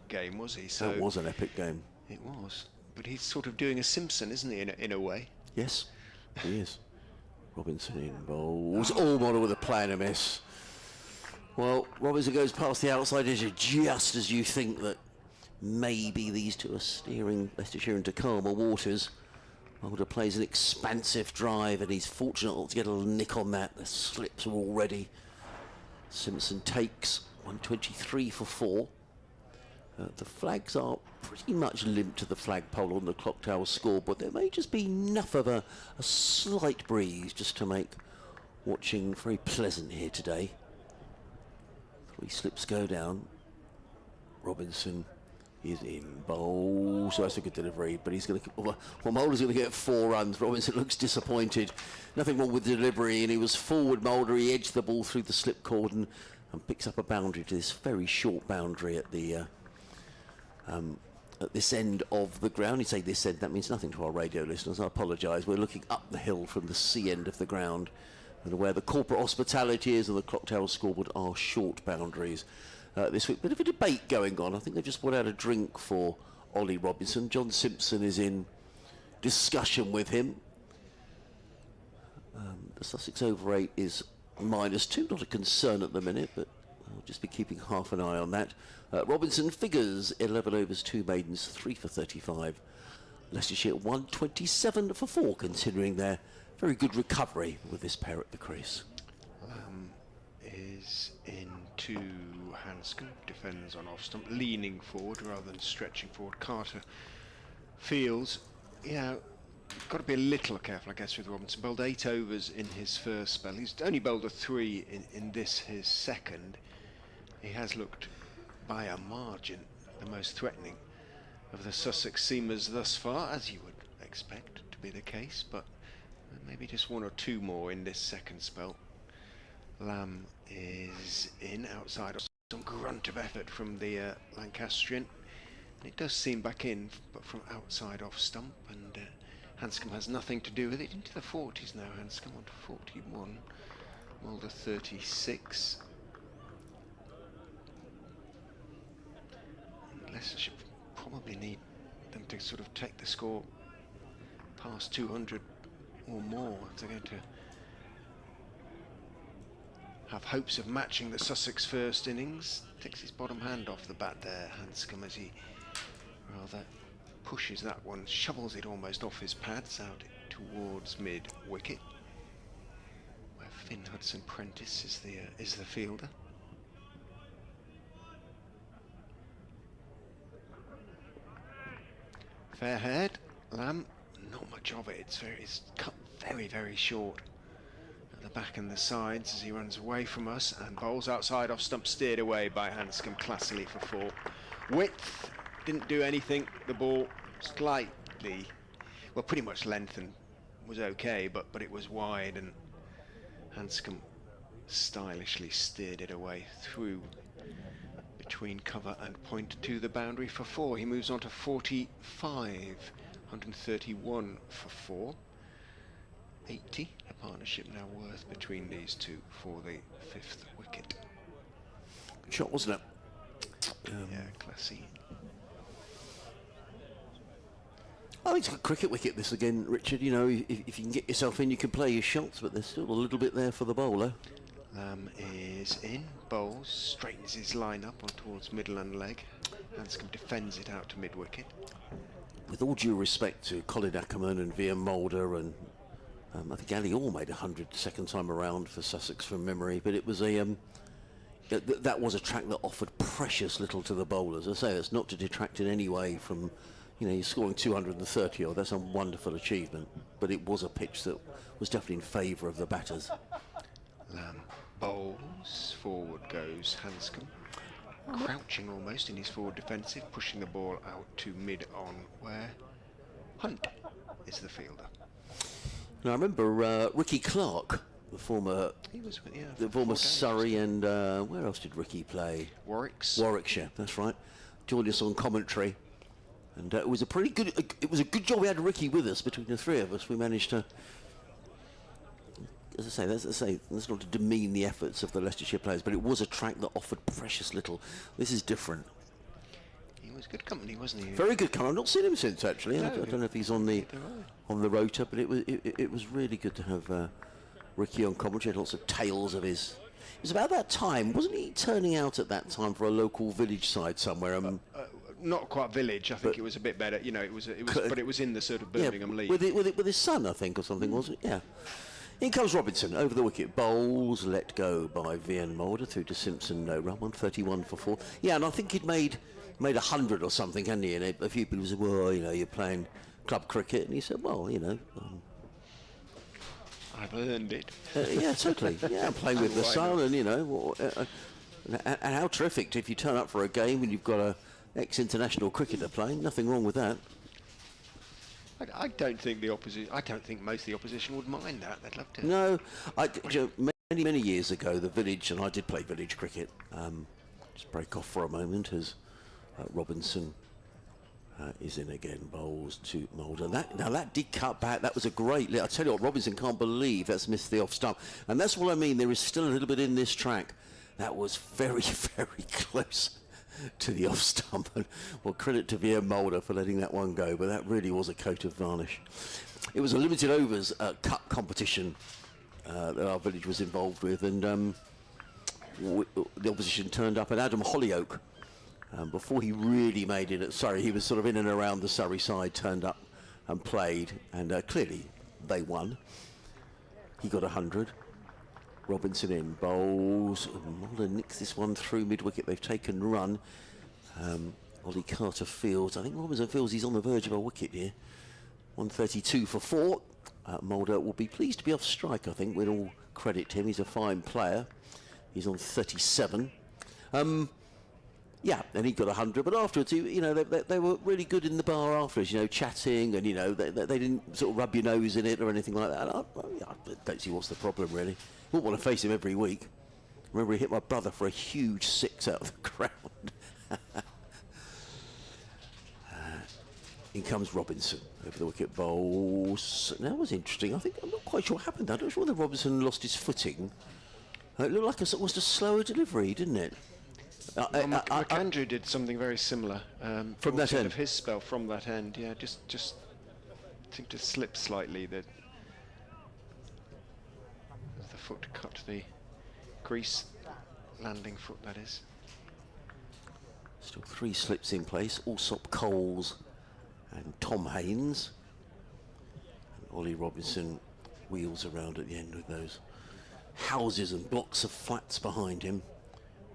game, was he? So that was an epic game. It was. But he's sort of doing a Simpson, isn't he, in a way? Yes, he is. Robinson in bowls. All model with a play and a miss. Well, Robinson goes past the outside edge just as you think that maybe these two are steering Leicestershire into calmer waters. Mulder plays an expansive drive and he's fortunate not to get a little nick on that. The slips are already. Simpson takes 123 for 4. The flags are pretty much limped to the flagpole on the clock tower scoreboard. There may just be enough of a slight breeze just to make watching very pleasant here today. 3 slips go down. Robinson is in bowl, so that's a good delivery, but he's going to, well, Mulder's going to get 4 runs. Robinson looks disappointed. Nothing wrong with the delivery, and he was forward Mulder. He edged the ball through the slip cordon and picks up a boundary to this very short boundary at the at this end of the ground. You say this end, that means nothing to our radio listeners. I apologise. We're looking up the hill from the C end of the ground, and where the corporate hospitality is and the clock tower scoreboard are short boundaries. This week, bit of a debate going on. I think they've just brought out a drink for Ollie Robinson. John Simpson is in discussion with him. The Sussex over 8 is -2, not a concern at the minute, but I'll just be keeping half an eye on that. Robinson figures 11 overs, 2 maidens, 3 for 35. Leicestershire 127 for 4, considering their very good recovery with this pair at the crease. Is into Hanscom, defends on off stump, leaning forward rather than stretching forward. Carter feels, got to be a little careful, I guess, with Robinson. Bowled 8 overs in his first spell. He's only bowled a 3 in this, his second. He has looked, by a margin, the most threatening of the Sussex seamers thus far, as you would expect to be the case, but maybe just 1 or 2 more in this second spell. Lamb is in, outside, some grunt of effort from the Lancastrian. It does seem back in, but from outside off stump, and Hanscom has nothing to do with it. Into the 40s now, Hanscom on to 41, Mulder 36. And Leicestershire probably need them to sort of take the score past 200 or more if they're going to have hopes of matching the Sussex first innings. Takes his bottom hand off the bat there, Hanscom, as he rather pushes that one, shovels it almost off his pads out towards mid-wicket, where Finn Hudson-Prentice is the fielder. Fair-haired, Lamb, not much of it. It's cut very, very short at the back and the sides as he runs away from us and bowls outside off stump, steered away by Hanscom classily for 4. Width didn't do anything. The ball slightly, well, pretty much lengthened, was okay, but it was wide, and Hanscom stylishly steered it away through between cover and point to the boundary for 4. He moves on to 45, 131 for 4. 80, a partnership now worth between these two for the 5th wicket. Good shot, wasn't it? Yeah, classy. I think it's a good cricket wicket this again, Richard. You know, if you can get yourself in, you can play your shots, but there's still a little bit there for the bowler. Lamb is in, bowls, straightens his line up on towards middle and leg. Hanscom defends it out to mid-wicket. With all due respect to Colin Ackerman and Vian Mulder, and I think Ali Orr made 100 second time around for Sussex from memory, but it was that was a track that offered precious little to the bowlers. I say that's not to detract in any way from, you know, you're scoring 230 odd. That's a wonderful achievement, but it was a pitch that was definitely in favour of the batters. Lamb bowls, forward goes Hanscom, crouching almost in his forward defensive, pushing the ball out to mid on, where Hunt is the fielder. And I remember Ricky Clark, the former He was, yeah, the for former 4 games. Surrey, and where else did Ricky play? Warwickshire, that's right. Joined us on commentary, and it was a pretty good. It was a good job we had Ricky with us. Between the three of us, we managed to. As I say, that's not to demean the efforts of the Leicestershire players, but it was a track that offered precious little. This is different. He was good company, wasn't he? Very good company. I've not seen him since, actually. No, I don't know if he's on the rotor, but it was really good to have Ricky on commentary. Had lots of tales of his. It was about that time, wasn't he? Turning out at that time for a local village side somewhere. Not quite village. I think it was a bit better. You know, but it was in the sort of Birmingham League. With his son, I think, or something, wasn't it? Yeah. In comes Robinson, over the wicket, bowls, let go by Vian Mulder, through to Simpson, no run, 131 for 4. Yeah, and I think he'd made 100 or something, hadn't he? And a few people said, well, you know, you're playing club cricket, and he said, well, you know. I've earned it. Yeah, totally. Yeah, I'm playing with the son, and, you know, and how terrific if you turn up for a game and you've got a ex-international cricketer playing, nothing wrong with that. I don't think the opposition. I don't think most of the opposition would mind that. They'd love to. No, you know, many years ago, the village, and I did play village cricket. Just break off for a moment as Robinson is in again. Bowls to Mulder. That did cut back. That was a great. I tell you what, Robinson can't believe that's missed the off stump, and that's what I mean. There is still a little bit in this track. That was very close to the off stump, and well, credit to Vian Mulder for letting that one go, but that really was a coat of varnish. It was a limited overs cut competition that our village was involved with, and the opposition turned up, and Adam Hollyoak, before he really made it at Surrey, he was sort of in and around the Surrey side, turned up and played, and clearly they won. He got 100. Robinson in, bowls, Mulder nicks this one through mid-wicket. They've taken run. Ollie Carter feels, I think Robinson feels he's on the verge of a wicket here. 132 for 4. Mulder will be pleased to be off strike, I think. We'd all credit him. He's a fine player. He's on 37. Yeah, and he got 100, but afterwards, you know, they were really good in the bar afterwards, you know, chatting, and, you know, they didn't sort of rub your nose in it or anything like that. And I don't see what's the problem, really. Wouldn't want to face him every week. Remember, he hit my brother for a huge 6 out of the ground. In comes Robinson over the wicket. Bowls. That was interesting. I think I'm not quite sure what happened. I'm not sure whether Robinson lost his footing. It looked like it was a slower delivery, didn't it? McAndrew did something very similar from that end of his spell from that end. Yeah, just seemed to slip slightly. That the foot cut the crease, landing foot, that is. Still 3 slips in place. Allsop, Coles and Tom Haynes. And Ollie Robinson wheels around at the end with those houses and blocks of flats behind him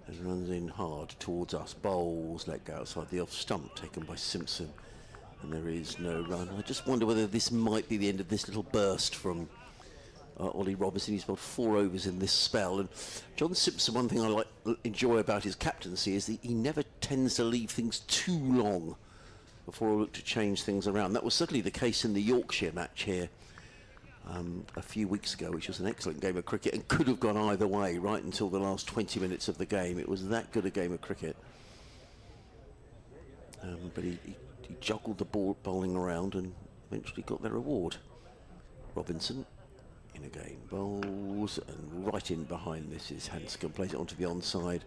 and runs in hard towards us. Bowls, let go outside the off stump, taken by Simpson, and there is no run. I just wonder whether this might be the end of this little burst from Ollie Robinson. He's got 4 overs in this spell, and John Simpson, one thing I enjoy about his captaincy is that he never tends to leave things too long before I look to change things around. That was certainly the case in the Yorkshire match here a few weeks ago, which was an excellent game of cricket and could have gone either way right until the last 20 minutes of the game. It was that good a game of cricket. But he juggled the ball bowling around and eventually got their reward. Robinson in again, bowls, and right in behind this is Hanscom, plays it onto the onside.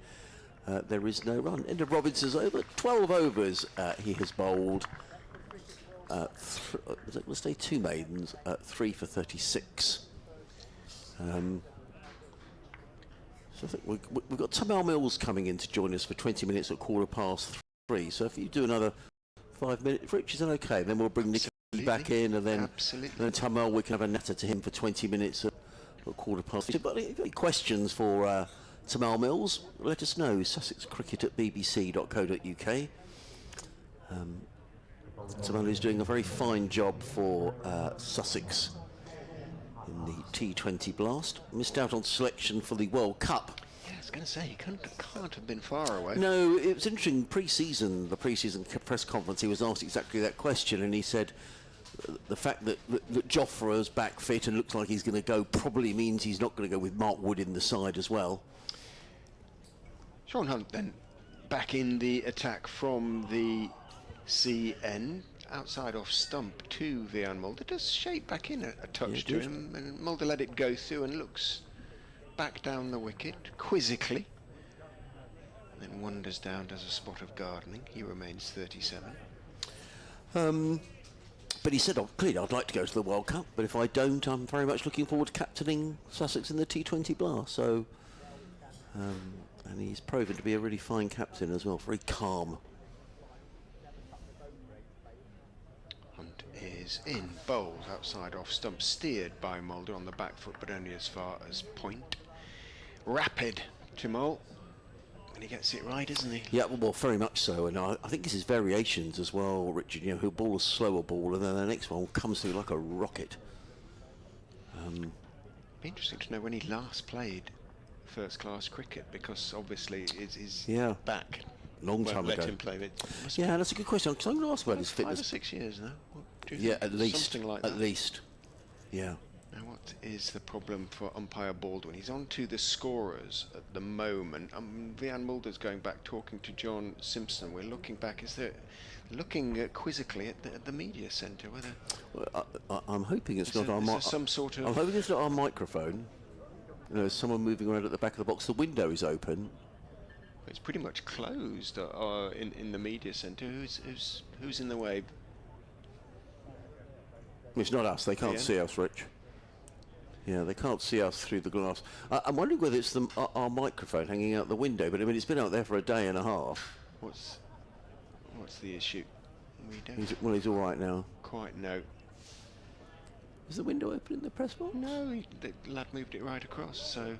There is no run. End of Robinson's over. 12 overs he has bowled. Let's say 2 maidens, 3 for 36. So I think we've got Tamal Mills coming in to join us for 20 minutes at 3:15. So if you do another 5 minutes, Rich, is that okay? Then we'll bring Nick back in, and then Tamal, we can have a natter to him for 20 minutes at 3:15. But if you've got any questions for Tamal Mills, let us know. sussexcricket@bbc.co.uk. Tamal is doing a very fine job for Sussex in the T20 Blast. Missed out on selection for the World Cup. Yeah, I was going to say, he can't have been far away. No, it was interesting. The pre-season press conference, he was asked exactly that question, and he said, the fact that Joffre's back fit and looks like he's going to go probably means he's not going to go with Mark Wood in the side as well. Sean Hunt then back in the attack from the CN, outside off stump to Vian Mulder. Does shape back in a touch to him, and Mulder let it go through and looks back down the wicket quizzically, and then wanders down, does a spot of gardening. He remains 37. But he said, clearly I'd like to go to the World Cup, but if I don't, I'm very much looking forward to captaining Sussex in the T20 Blast. So, and he's proven to be a really fine captain as well, very calm. Hunt is in, bowls outside off stump, steered by Mulder on the back foot, but only as far as point. Rapid to Mole, and he gets it right, isn't he? Yeah, well, very much so, and I think this is variations as well, Richard. You know, he'll bowl a slower ball, and then the next one comes through like a rocket. Be interesting to know when he last played first-class cricket, because obviously he's back. Long time let ago. him play it. Yeah, that's a good question. Because I'm going to ask about his fitness. 5 or 6 years now. What do you Yeah, think? at least. Something like that. At least. Yeah. Now, what is the problem for umpire Baldwin? He's on to the scorers at the moment. Vian Mulder's going back, talking to John Simpson. We're looking back. Is there looking quizzically at the media centre? Whether I'm hoping it's not our some sort of. I'm hoping it's not our microphone. You know, there's someone moving around at the back of the box. The window is open. It's pretty much closed in the media centre. Who's in the way? It's not us. They can't see us, Rich. Yeah, they can't see us through the glass. I'm wondering whether it's our microphone hanging out the window, but I mean, it's been out there for a day and a half. What's the issue? We don't He's all right now. quite know. Is the window open in the press box? No, the lad moved it right across. So,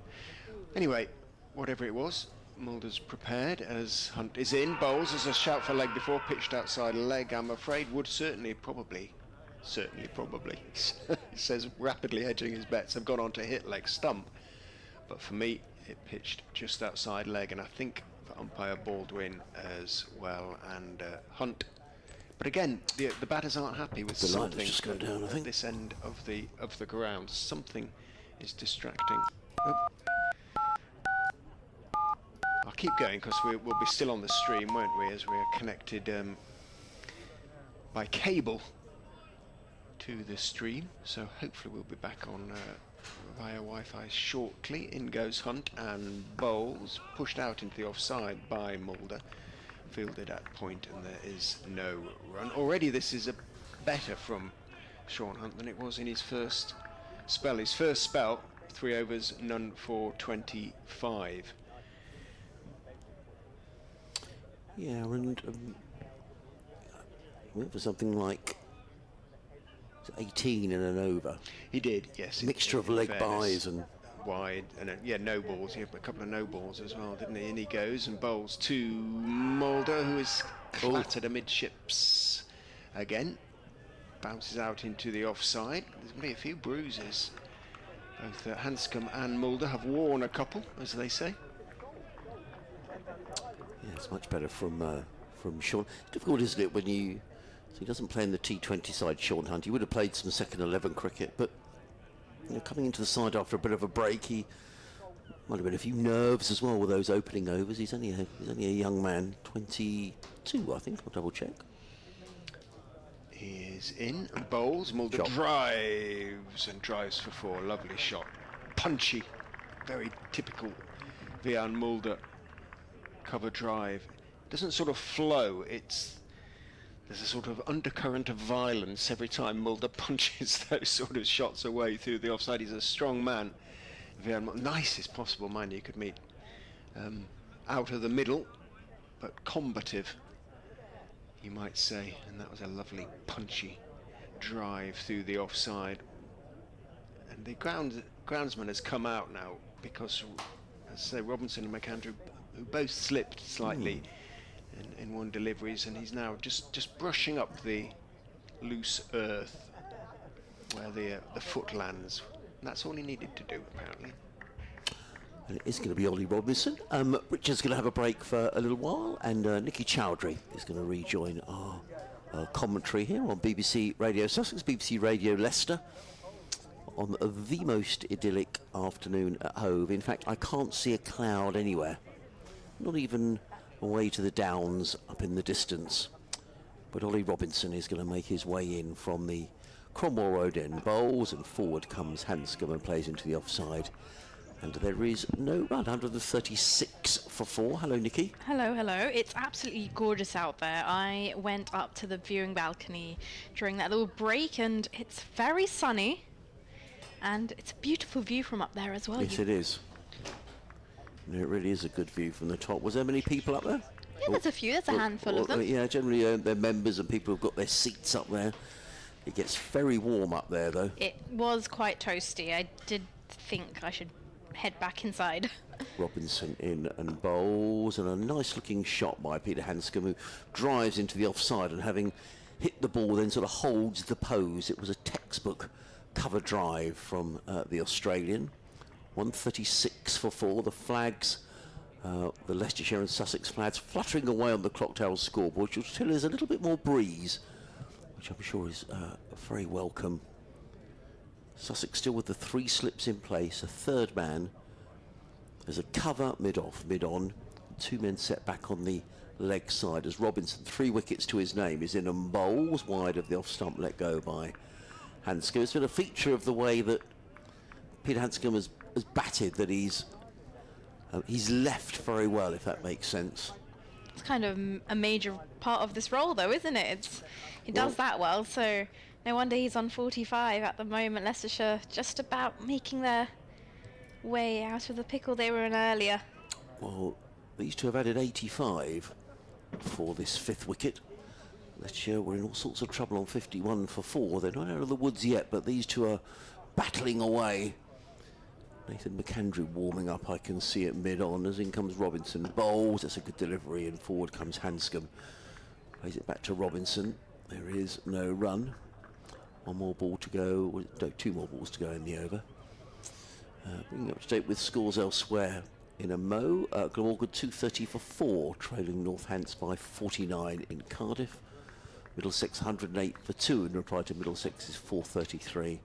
anyway, whatever it was, Mulder's prepared as Hunt is in. Bowls as a shout for leg before, pitched outside leg, I'm afraid. Would certainly probably, says rapidly hedging his bets, have gone on to hit leg stump. But for me, it pitched just outside leg, and I think for umpire Baldwin as well, and Hunt. But again, the batters aren't happy with The line has something just gone down, I think. at this end of the ground. Something is distracting. Oh. I'll keep going because we'll be still on the stream, won't we, as we're connected by cable to the stream. So hopefully we'll be back on via Wi-Fi shortly. In goes Hunt and bowls, pushed out into the offside by Mulder. Fielded at point, and there is no run. Already this is a better from Sean Hunt than it was in his first spell. His first spell, 3 overs, none for 25. Yeah, and went for something like 18 in an over. He did, yes. Mixture of leg bys and wide, and no balls. He had a couple of no balls as well, didn't he? And he goes and bowls to Mulder, who is clattered amidships again. Bounces out into the offside. There's going to be a few bruises. Both Hanscom and Mulder have worn a couple, as they say. yeah, it's much better from Sean. It's difficult, isn't it, when so he doesn't play in the T20 side, Sean Hunt. He would have played some second 11 cricket, but coming into the side after a bit of a break, he might have been a few nerves as well with those opening overs. He's only a young man, 22, I think. I'll double check. He is in and bowls. Mulder drives for 4. Lovely shot. Punchy. Very typical Vian Mulder cover drive. Doesn't sort of flow. There's a sort of undercurrent of violence every time Mulder punches those sort of shots away through the offside. He's a strong man. Nicest possible man you could meet. Out of the middle, but combative, you might say. And that was a lovely punchy drive through the offside. And the groundsman has come out now because, as I say, Robinson and McAndrew, who both slipped slightly in one deliveries, and he's now just brushing up the loose earth where the foot lands. And that's all he needed to do, apparently. And it is going to be Ollie Robinson. Richard's going to have a break for a little while, and Nicky Chowdhury is going to rejoin our commentary here on BBC Radio Sussex, BBC Radio Leicester, on the most idyllic afternoon at Hove. In fact, I can't see a cloud anywhere, not even away to the downs up in the distance. But Ollie Robinson is going to make his way in from the Cromwell Road end, bowls, and forward comes Hanscom and plays into the offside. And there is no run, 136 for 4. Hello, Nikki. Hello, hello. It's absolutely gorgeous out there. I went up to the viewing balcony during that little break, and it's very sunny. And it's a beautiful view from up there as well. Yes, it is. No, it really is a good view from the top. Was there many people up there? Yeah, there's a few. There's a handful of them. Yeah, generally they're members and people who've got their seats up there. It gets very warm up there, though. It was quite toasty. I did think I should head back inside. Robinson in and bowls, and a nice looking shot by Peter Hanscom, who drives into the offside, and having hit the ball then sort of holds the pose. It was a textbook cover drive from the Australian. 136 for 4. The flags, the Leicestershire and Sussex flags, fluttering away on the clock tower scoreboard, which still is a little bit more breeze, which I'm sure is very welcome. Sussex still with the 3 slips in place, a third man. There's a cover mid-off, mid-on. 2 men set back on the leg side as Robinson, 3 wickets to his name, is in and bowls wide of the off-stump, let go by Hanscom. It's been a feature of the way that Peter Hanscom has batted that he's left very well, if that makes sense. It's kind of a major part of this role, though, isn't it? He does that well, so no wonder he's on 45 at the moment. Leicestershire just about making their way out of the pickle they were in earlier. Well, these two have added 85 for this 5th wicket. Leicestershire were in all sorts of trouble on 51 for 4. They're not out of the woods yet, but these two are battling away. Nathan McAndrew warming up, I can see it mid-on, as in comes Robinson. Bowls, that's a good delivery, and forward comes Hanscom. Plays it back to Robinson. There is no run. 1 more ball to go, no, 2 more balls to go in the over. Bringing up to date with scores elsewhere. In a Mo, Glamorgan 230 for 4, trailing Northants by 49 in Cardiff. Middlesex 108 for 2, in reply to Middlesex's 433.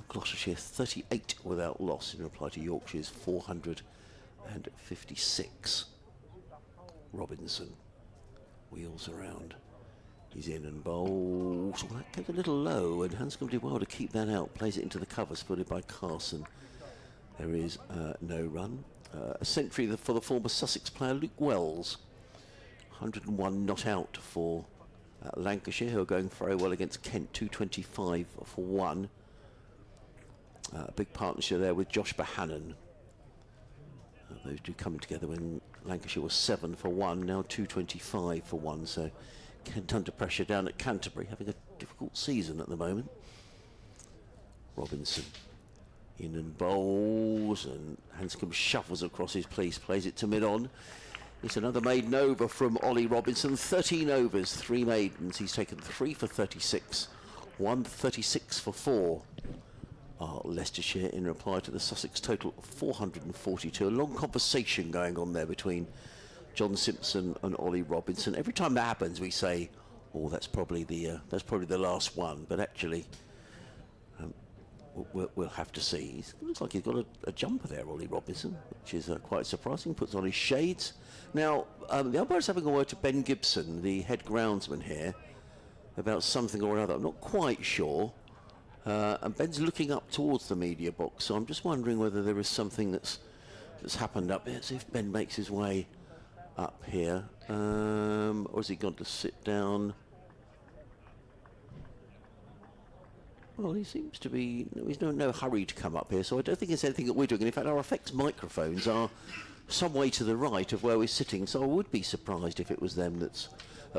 Gloucestershire 38 without loss, in reply to Yorkshire's 456. Robinson wheels around. He's in and bowls. Well, that goes a little low, and Hanscom did well to keep that out. Plays it into the cover, spotted by Carson. There is no run. A century for the former Sussex player Luke Wells. 101 not out for Lancashire, who are going very well against Kent. 225 for 1. A big partnership there with Josh Bohannon. Those two coming together when Lancashire was 7 for 1, now 225 for 1. So Kent under pressure down at Canterbury, having a difficult season at the moment. Robinson in and bowls, and Hanscom shuffles across his piece, plays it to mid-on. It's another maiden over from Ollie Robinson. 13 overs, 3 maidens. He's taken 3 for 36, 136 for 4. Leicestershire in reply to the Sussex total of 442. A long conversation going on there between John Simpson and Ollie Robinson. Every time that happens, we say, "Oh, that's probably the last one." But actually, we'll have to see. It looks like he's got a jumper there, Ollie Robinson, which is quite surprising. Puts on his shades. Now, the umpire's having a word to Ben Gibson, the head groundsman here, about something or another. I'm not quite sure. And Ben's looking up towards the media box, so I'm just wondering whether there is something that's happened up here. See if Ben makes his way up here, or has he gone to sit down? Well, he seems to be. He's no hurry to come up here, so I don't think it's anything that we're doing. And in fact, our effects microphones are some way to the right of where we're sitting, so I would be surprised if it was them that's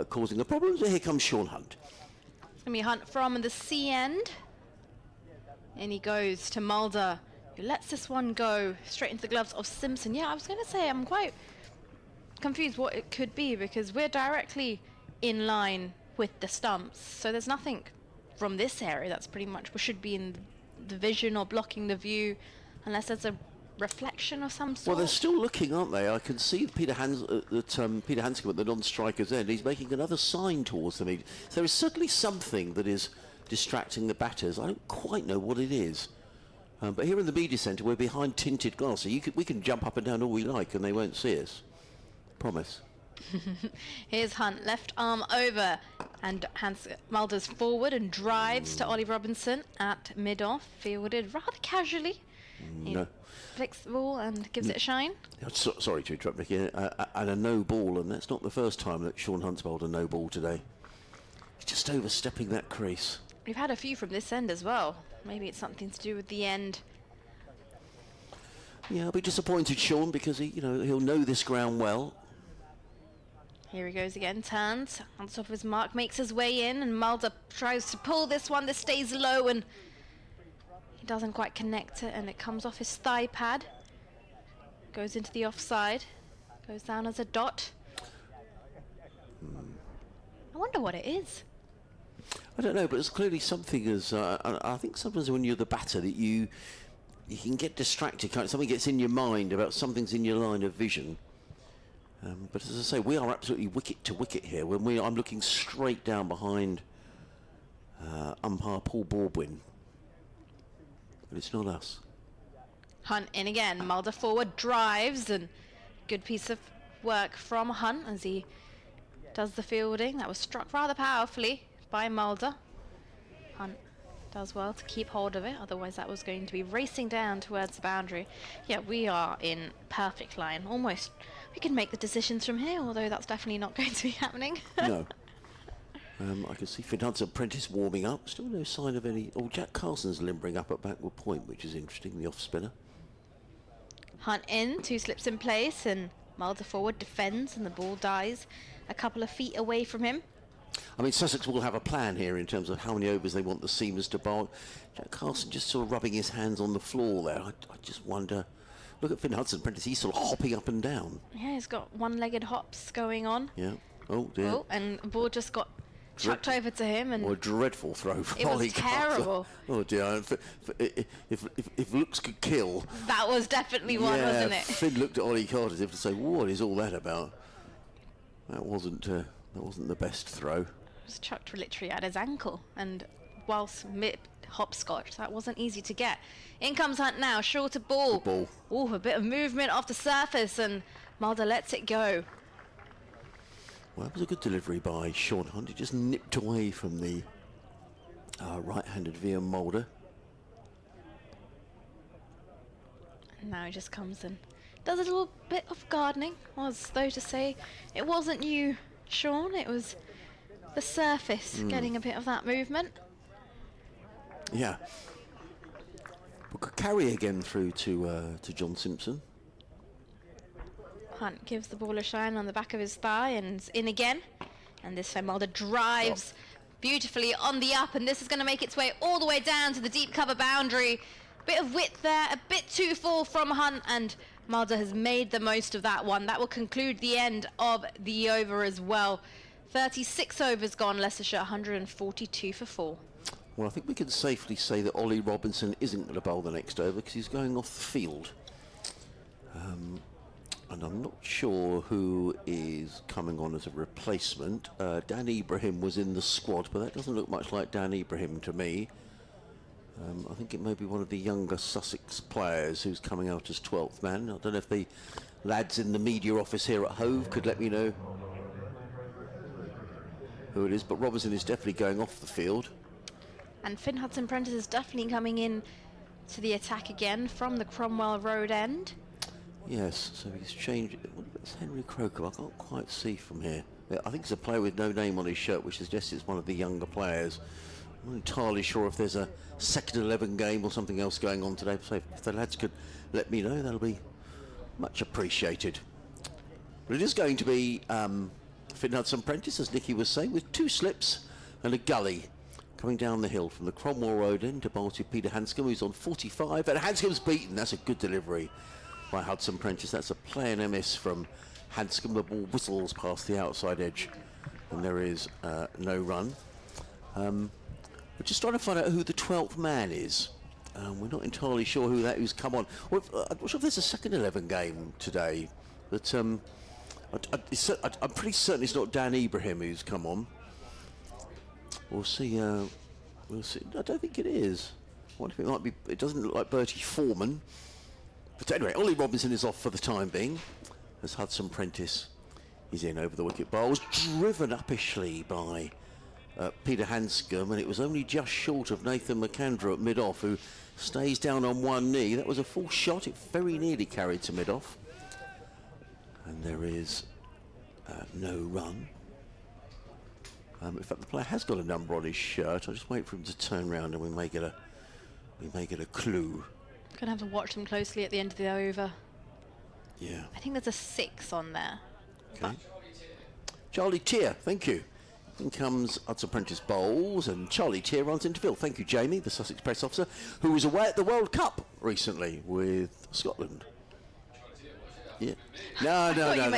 causing the problems. Here comes Sean Hunt. It's going to be Hunt from the C end. And he goes to Mulder, who lets this one go straight into the gloves of Simpson. Yeah, I was going to say, I'm quite confused what it could be, because we're directly in line with the stumps. So there's nothing from this area that's pretty much should be in the vision or blocking the view, unless there's a reflection of some Well, sort. they're still looking, aren't they? I can see Peter Handscomb at the non-striker's end. He's making another sign towards them. So there is certainly something that is distracting the batters. I don't quite know what it is. But here in the media centre, we're behind tinted glass, so we can jump up and down all we like and they won't see us. Promise. Here's Hunt, left arm over, and Mulder's forward and drives to Ollie Robinson at mid-off, fielded rather casually. He No. flicks the ball and gives it a shine. Sorry to interrupt, Nicky. And a no ball, and that's not the first time that Sean Hunt's bowled a no ball today. He's just overstepping that crease. We've had a few from this end as well. Maybe it's something to do with the end. Yeah, I'll be disappointed, Sean, because he'll know this ground well. Here he goes again, turns on top of his mark, makes his way in, and Mulder tries to pull this one. This stays low, and he doesn't quite connect it, and it comes off his thigh pad. Goes into the offside, goes down as a dot. I wonder what it is. I don't know, but it's clearly something as I think sometimes when you're the batter that you can get distracted. Something gets in your mind about something's in your line of vision. But as I say, we are absolutely wicket to wicket here. I'm looking straight down behind umpire Paul Baldwin, but it's not us. Hunt in again. Mulder forward, drives, and good piece of work from Hunt as he does the fielding. That was struck rather powerfully by Mulder. Hunt does well to keep hold of it, otherwise that was going to be racing down towards the boundary. Yeah, we are in perfect line. Almost, we can make the decisions from here, although that's definitely not going to be happening. No. I can see Finn Hudson-Prentice warming up. Still no sign of any... Oh, Jack Carlson's limbering up at backward point, which is interesting, the off-spinner. Hunt in, 2 slips in place, and Mulder forward defends, and the ball dies a couple of feet away from him. I mean, Sussex will have a plan here in terms of how many overs they want the seamers to bowl. Jack Carlson just sort of rubbing his hands on the floor there. I just wonder... Look at Finn Hudson-Prentice, he's sort of hopping up and down. Yeah, he's got one-legged hops going on. Yeah. Oh, dear. Oh, and the ball just got chucked over to him, and a dreadful throw from it was Ollie terrible. Oh dear! If looks could kill, that was definitely one, wasn't it? Finn looked at Ollie Carter as if to say, "What is all that about?" That wasn't the best throw. It was chucked literally at his ankle, and whilst mid hopscotch, that wasn't easy to get. In comes Hunt now, shorter ball. Good ball. Oh, a bit of movement off the surface, and Mulder lets it go. Well, that was a good delivery by Sean Hunt. He just nipped away from the right-handed Vian Mulder. And now he just comes and does a little bit of gardening, as though to say, it wasn't you, Sean, it was the surface getting a bit of that movement. Yeah. We could carry again through to John Simpson. Hunt gives the ball a shine on the back of his thigh and in again. And this time Mulder drives beautifully on the up, and this is going to make its way all the way down to the deep cover boundary. Bit of width there, a bit too full from Hunt, and Mulder has made the most of that one. That will conclude the end of the over as well. 36 overs gone, Leicestershire 142 for 4. Well, I think we can safely say that Ollie Robinson isn't going to bowl the next over because he's going off the field. And I'm not sure who is coming on as a replacement. Dan Ibrahim was in the squad, but that doesn't look much like Dan Ibrahim to me. I think it may be one of the younger Sussex players who's coming out as 12th man. I don't know if the lads in the media office here at Hove could let me know who it is, but Robinson is definitely going off the field. And Finn Hudson-Prentice is definitely coming in to the attack again from the Cromwell Road end. Yes, so he's changed. What about Henry Croker? I can't quite see from here. I think it's a player with no name on his shirt, which suggests it's one of the younger players. I'm not entirely sure if there's a second 11 game or something else going on today. So if the lads could let me know, that'll be much appreciated. But it is going to be Finn Hudson-Prentice, as Nicky was saying, with 2 slips and a gully coming down the hill from the Cromwell Road end to bowl to Peter Handscomb, who's on 45, and Handscomb's beaten. That's a good delivery by Hudson-Prentice. That's a play and a miss from Handscomb. The ball whistles past the outside edge, and there is no run. We're just trying to find out who the 12th man is. We're not entirely sure who's come on. Well, I'm not sure if there's a second 11 game today, but I'm pretty certain it's not Dan Ibrahim who's come on. We'll see. We'll see. I don't think it is. I wonder if it might be. It doesn't look like Bertie Foreman. But anyway, Ollie Robinson is off for the time being, as Hudson Prentice is in over the wicket bowls, driven uppishly by Peter Hanscom, and it was only just short of Nathan McAndrew at mid-off, who stays down on one knee. That was a full shot. It very nearly carried to mid-off. And there is no run. In fact, the player has got a number on his shirt. I'll just wait for him to turn round, and we may get a clue. Gonna have to watch them closely at the end of the over. Yeah. I think there's a 6 on there. Okay. Charlie Tier, thank you. In comes Hudson Prentice bowls, and Charlie Tier runs into field. Thank you, Jamie, the Sussex press officer, who was away at the World Cup recently with Scotland. Yeah. No,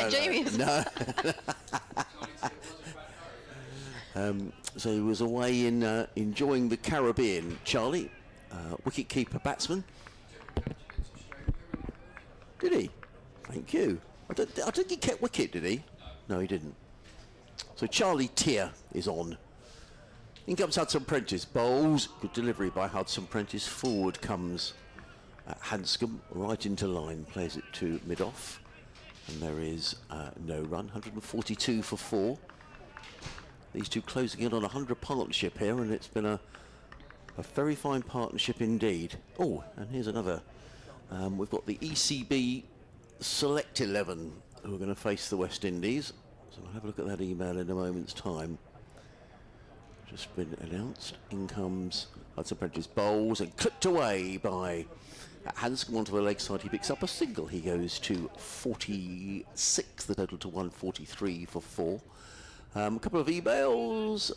Jamie. No. So he was away in enjoying the Caribbean. Charlie, wicket-keeper batsman. Did he? Thank you. I don't think he kept wicket, did he? No, he didn't. So Charlie Tier is on. In comes Hudson Prentice. Bowls. Good delivery by Hudson Prentice. Forward comes Hanscom. Right into line. Plays it to mid-off. And there is no run. 142 for 4. These two closing in on 100 partnership here, and it's been a very fine partnership indeed. Oh, and here's another. We've got the ECB Select 11 who are going to face the West Indies. So we'll have a look at that email in a moment's time. Just been announced. In comes Hudson Prentice bowls and clipped away by Hanscom onto the leg side. He picks up a single. He goes to 46, the total to 143 for 4. A couple of emails.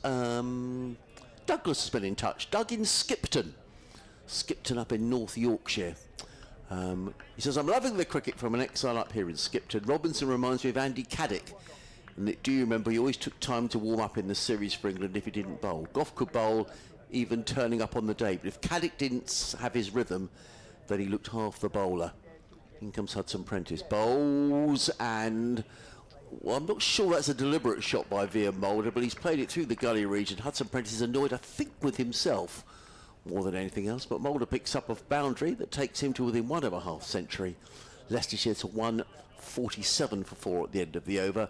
Douglas has been in touch. Doug in Skipton. Skipton up in North Yorkshire. He says, I'm loving the cricket from an exile up here in Skipton. Robinson reminds me of Andy Caddick. And do you remember he always took time to warm up in the series for England if he didn't bowl? Gough could bowl even turning up on the day. But if Caddick didn't have his rhythm, then he looked half the bowler. In comes Hudson Prentice. Bowls and... Well, I'm not sure that's a deliberate shot by Vian Mulder, but he's played it through the gully region. Hudson Prentice is annoyed, I think, with himself more than anything else, but Mulder picks up a boundary that takes him to within 1.5 century. Leicestershire to 147 for 4 at the end of the over.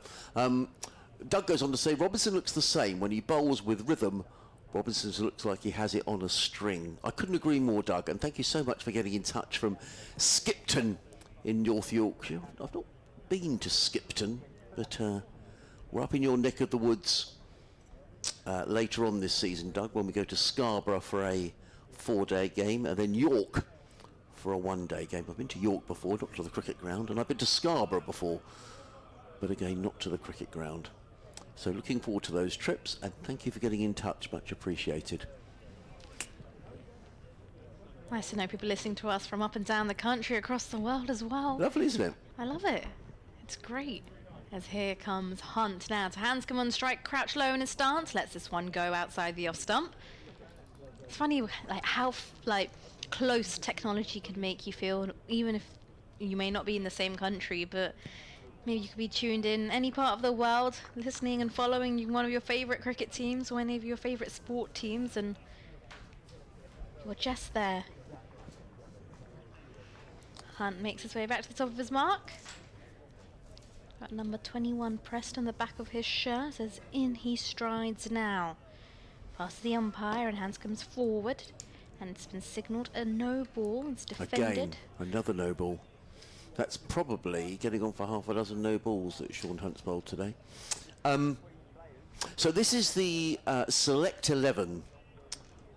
Doug goes on to say, Robinson looks the same. When he bowls with rhythm, Robinson looks like he has it on a string. I couldn't agree more, Doug, and thank you so much for getting in touch from Skipton in North Yorkshire. I've not been to Skipton, but we're up in your neck of the woods later on this season, Doug, when we go to Scarborough for a 4-day game, and then York for a 1-day game. I've been to York before, not to the cricket ground, and I've been to Scarborough before, but again, not to the cricket ground. So looking forward to those trips, and thank you for getting in touch, much appreciated. Nice to know people listening to us from up and down the country, across the world as well. Lovely, isn't it? I love it. It's great. As here comes Hunt now to Hanscom on strike, crouch low in his stance, lets this one go outside the off stump. It's funny like how close technology can make you feel, even if you may not be in the same country, but maybe you could be tuned in any part of the world, listening and following one of your favourite cricket teams or any of your favourite sport teams, and you're just there. Hunt makes his way back to the top of his mark. Got number 21 pressed on the back of his shirt as in he strides now. Past the umpire and Hanscom's forward, and it's been signalled a no ball. It's defended. Again, another no ball. That's probably getting on for half a dozen no balls that Sean Hunt's bowled today. So this is the Select 11,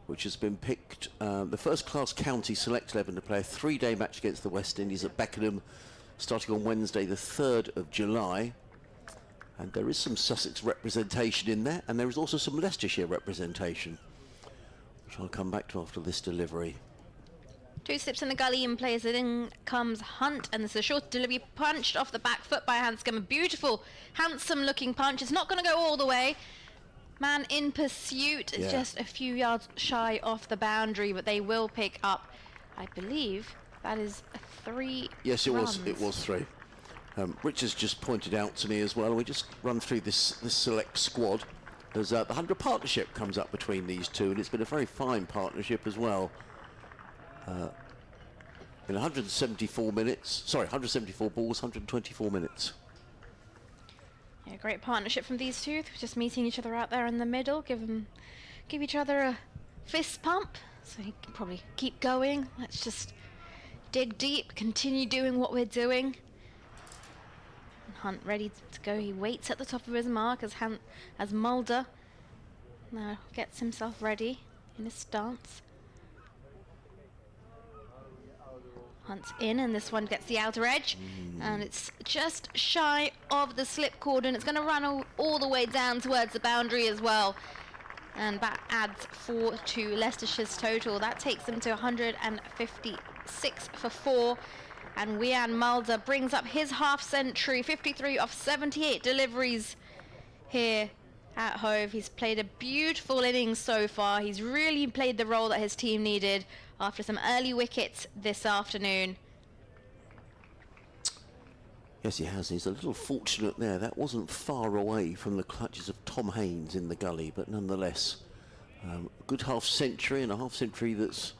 which has been picked, the first class county Select 11 to play a 3-day match against the West Indies at Beckenham, starting on Wednesday the 3rd of July. And there is some Sussex representation in there, and there is also some Leicestershire representation, which I'll come back to after this delivery. 2 steps in the gully and plays it in comes Hunt, and this is a short delivery punched off the back foot by Hanscom. A beautiful, handsome looking punch. It's not going to go all the way, Man in pursuit, Yeah. just a few yards shy off the boundary, but they will pick up, I believe, that is 3 Yes, it runs. was. It was 3. Richard's just pointed out to me as well. We just run through this select squad. There's the 100 partnership comes up between these two, and it's been a very fine partnership as well. In 174 minutes, sorry, 174 balls, 124 minutes. Yeah, great partnership from these two. They're just meeting each other out there in the middle. Give each other a fist pump, so he can probably keep going. Let's just dig deep, continue doing what we're doing. And Hunt ready to go. He waits at the top of his mark as Mulder now gets himself ready in his stance. Hunt's in, and this one gets the outer edge, and it's just shy of the slip cord, and it's going to run all the way down towards the boundary as well. And that adds 4 to Leicestershire's total. That takes them to 156 for 4. And Wian Mulder brings up his half century, 53 off 78 deliveries here at Hove. He's played a beautiful innings so far. He's really played the role that his team needed after some early wickets this afternoon. Yes, he has. He's a little fortunate there. That wasn't far away from the clutches of Tom Haynes in the gully, but nonetheless, a good half century, and a half century that's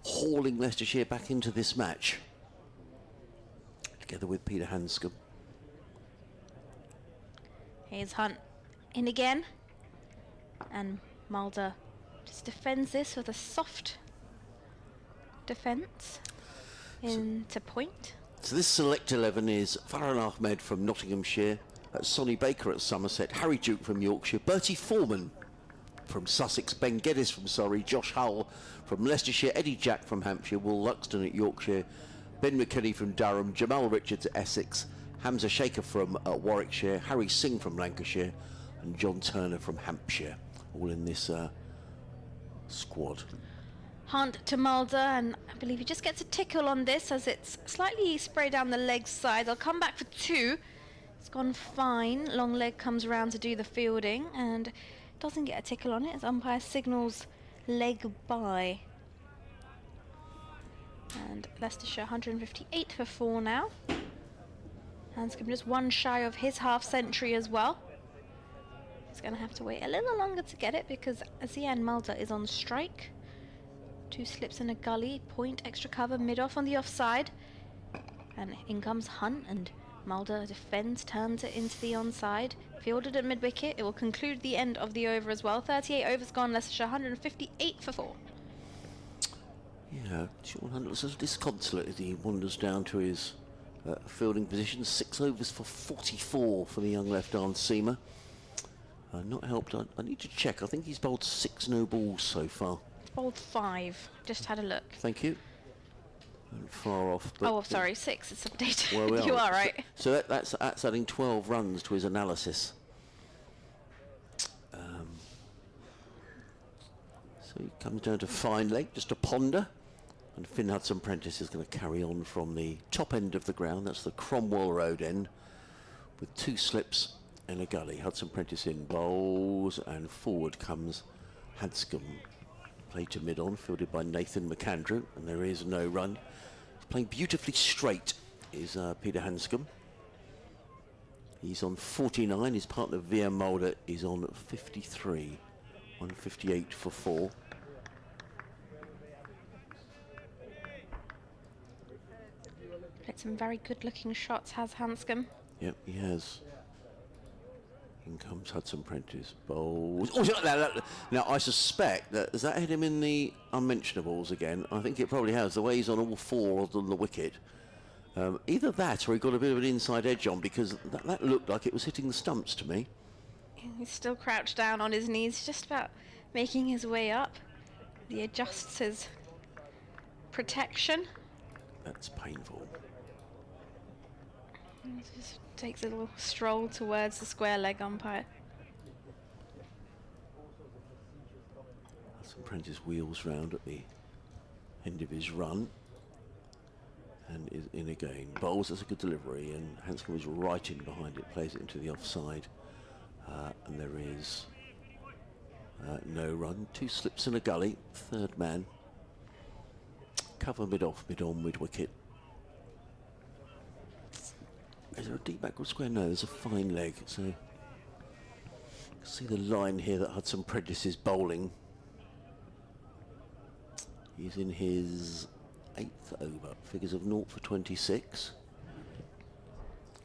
hauling Leicestershire back into this match, together with Peter Hanscom. Here's Hunt in again, and Mulder just defends this with a soft defence into point. So this select 11 is Farhan Ahmed from Nottinghamshire, Sonny Baker at Somerset, Harry Duke from Yorkshire, Bertie Foreman from Sussex, Ben Geddes from Surrey, Josh Hull from Leicestershire, Eddie Jack from Hampshire, Will Luxton at Yorkshire, Ben McKinney from Durham, Jamal Richards at Essex, Hamza Shaker from Warwickshire, Harry Singh from Lancashire, and John Turner from Hampshire, all in this squad. Hunt to Mulder, and I believe he just gets a tickle on this as it's slightly sprayed down the leg side. They'll come back for 2. It's gone fine. Long leg comes around to do the fielding and doesn't get a tickle on it as umpire signals leg by. And Leicestershire 158 for 4 now. Hanscom just 1 shy of his half century as well. He's going to have to wait a little longer to get it because Zian Mulder is on strike. 2 slips in a gully, point, extra cover, mid-off on the offside. And in comes Hunt, and Mulder defends, turns it into the onside. Fielded at mid-wicket. It will conclude the end of the over as well. 38 overs gone, Leicestershire 158 for 4. Yeah, Sean Hunt looks disconsolate as he wanders down to his fielding position. 6 overs for 44 for the young left-arm seamer. Not helped. I need to check. I think he's bowled 6 no balls so far. Bowled 5. Just had a look. Thank you. And far off. But Oh, sorry, 6. It's updated. Well, we You are right. So that's adding 12 runs to his analysis. So he comes down to fine leg, just a ponder. And Finn Hudson-Prentice is going to carry on from the top end of the ground. That's the Cromwell Road end, with 2 slips and a gully. Hudson-Prentice in bowls, and forward comes Hanscom. Played to mid-on, fielded by Nathan McAndrew, and there is no run. He's playing beautifully straight, is Peter Hanscom. He's on 49, his partner Via Mulder is on 53. 158 for 4. Played some very good looking shots, has Hanscom. Yep, he has. In comes Hudson-Prentice. Bowls. Oh, now, I suspect that, has that hit him in the unmentionables again? I think it probably has. The way he's on all 4 on the wicket. Either that or he got a bit of an inside edge on, because that looked like it was hitting the stumps to me. He's still crouched down on his knees, just about making his way up. He adjusts his protection. That's painful. He just takes a little stroll towards the square leg umpire. Hudson-Prentice wheels round at the end of his run and is in again. Bowls, that's a good delivery, and Hanscom is right in behind it, plays it into the offside. And there is No run, 2 slips and a gully, third man. Cover mid-off, mid-on, mid-wicket. Is there a deep backward square? No, there's a fine leg. So you can see the line here that Hudson Prentice is bowling. He's in his 8th over, figures of 0 for 26.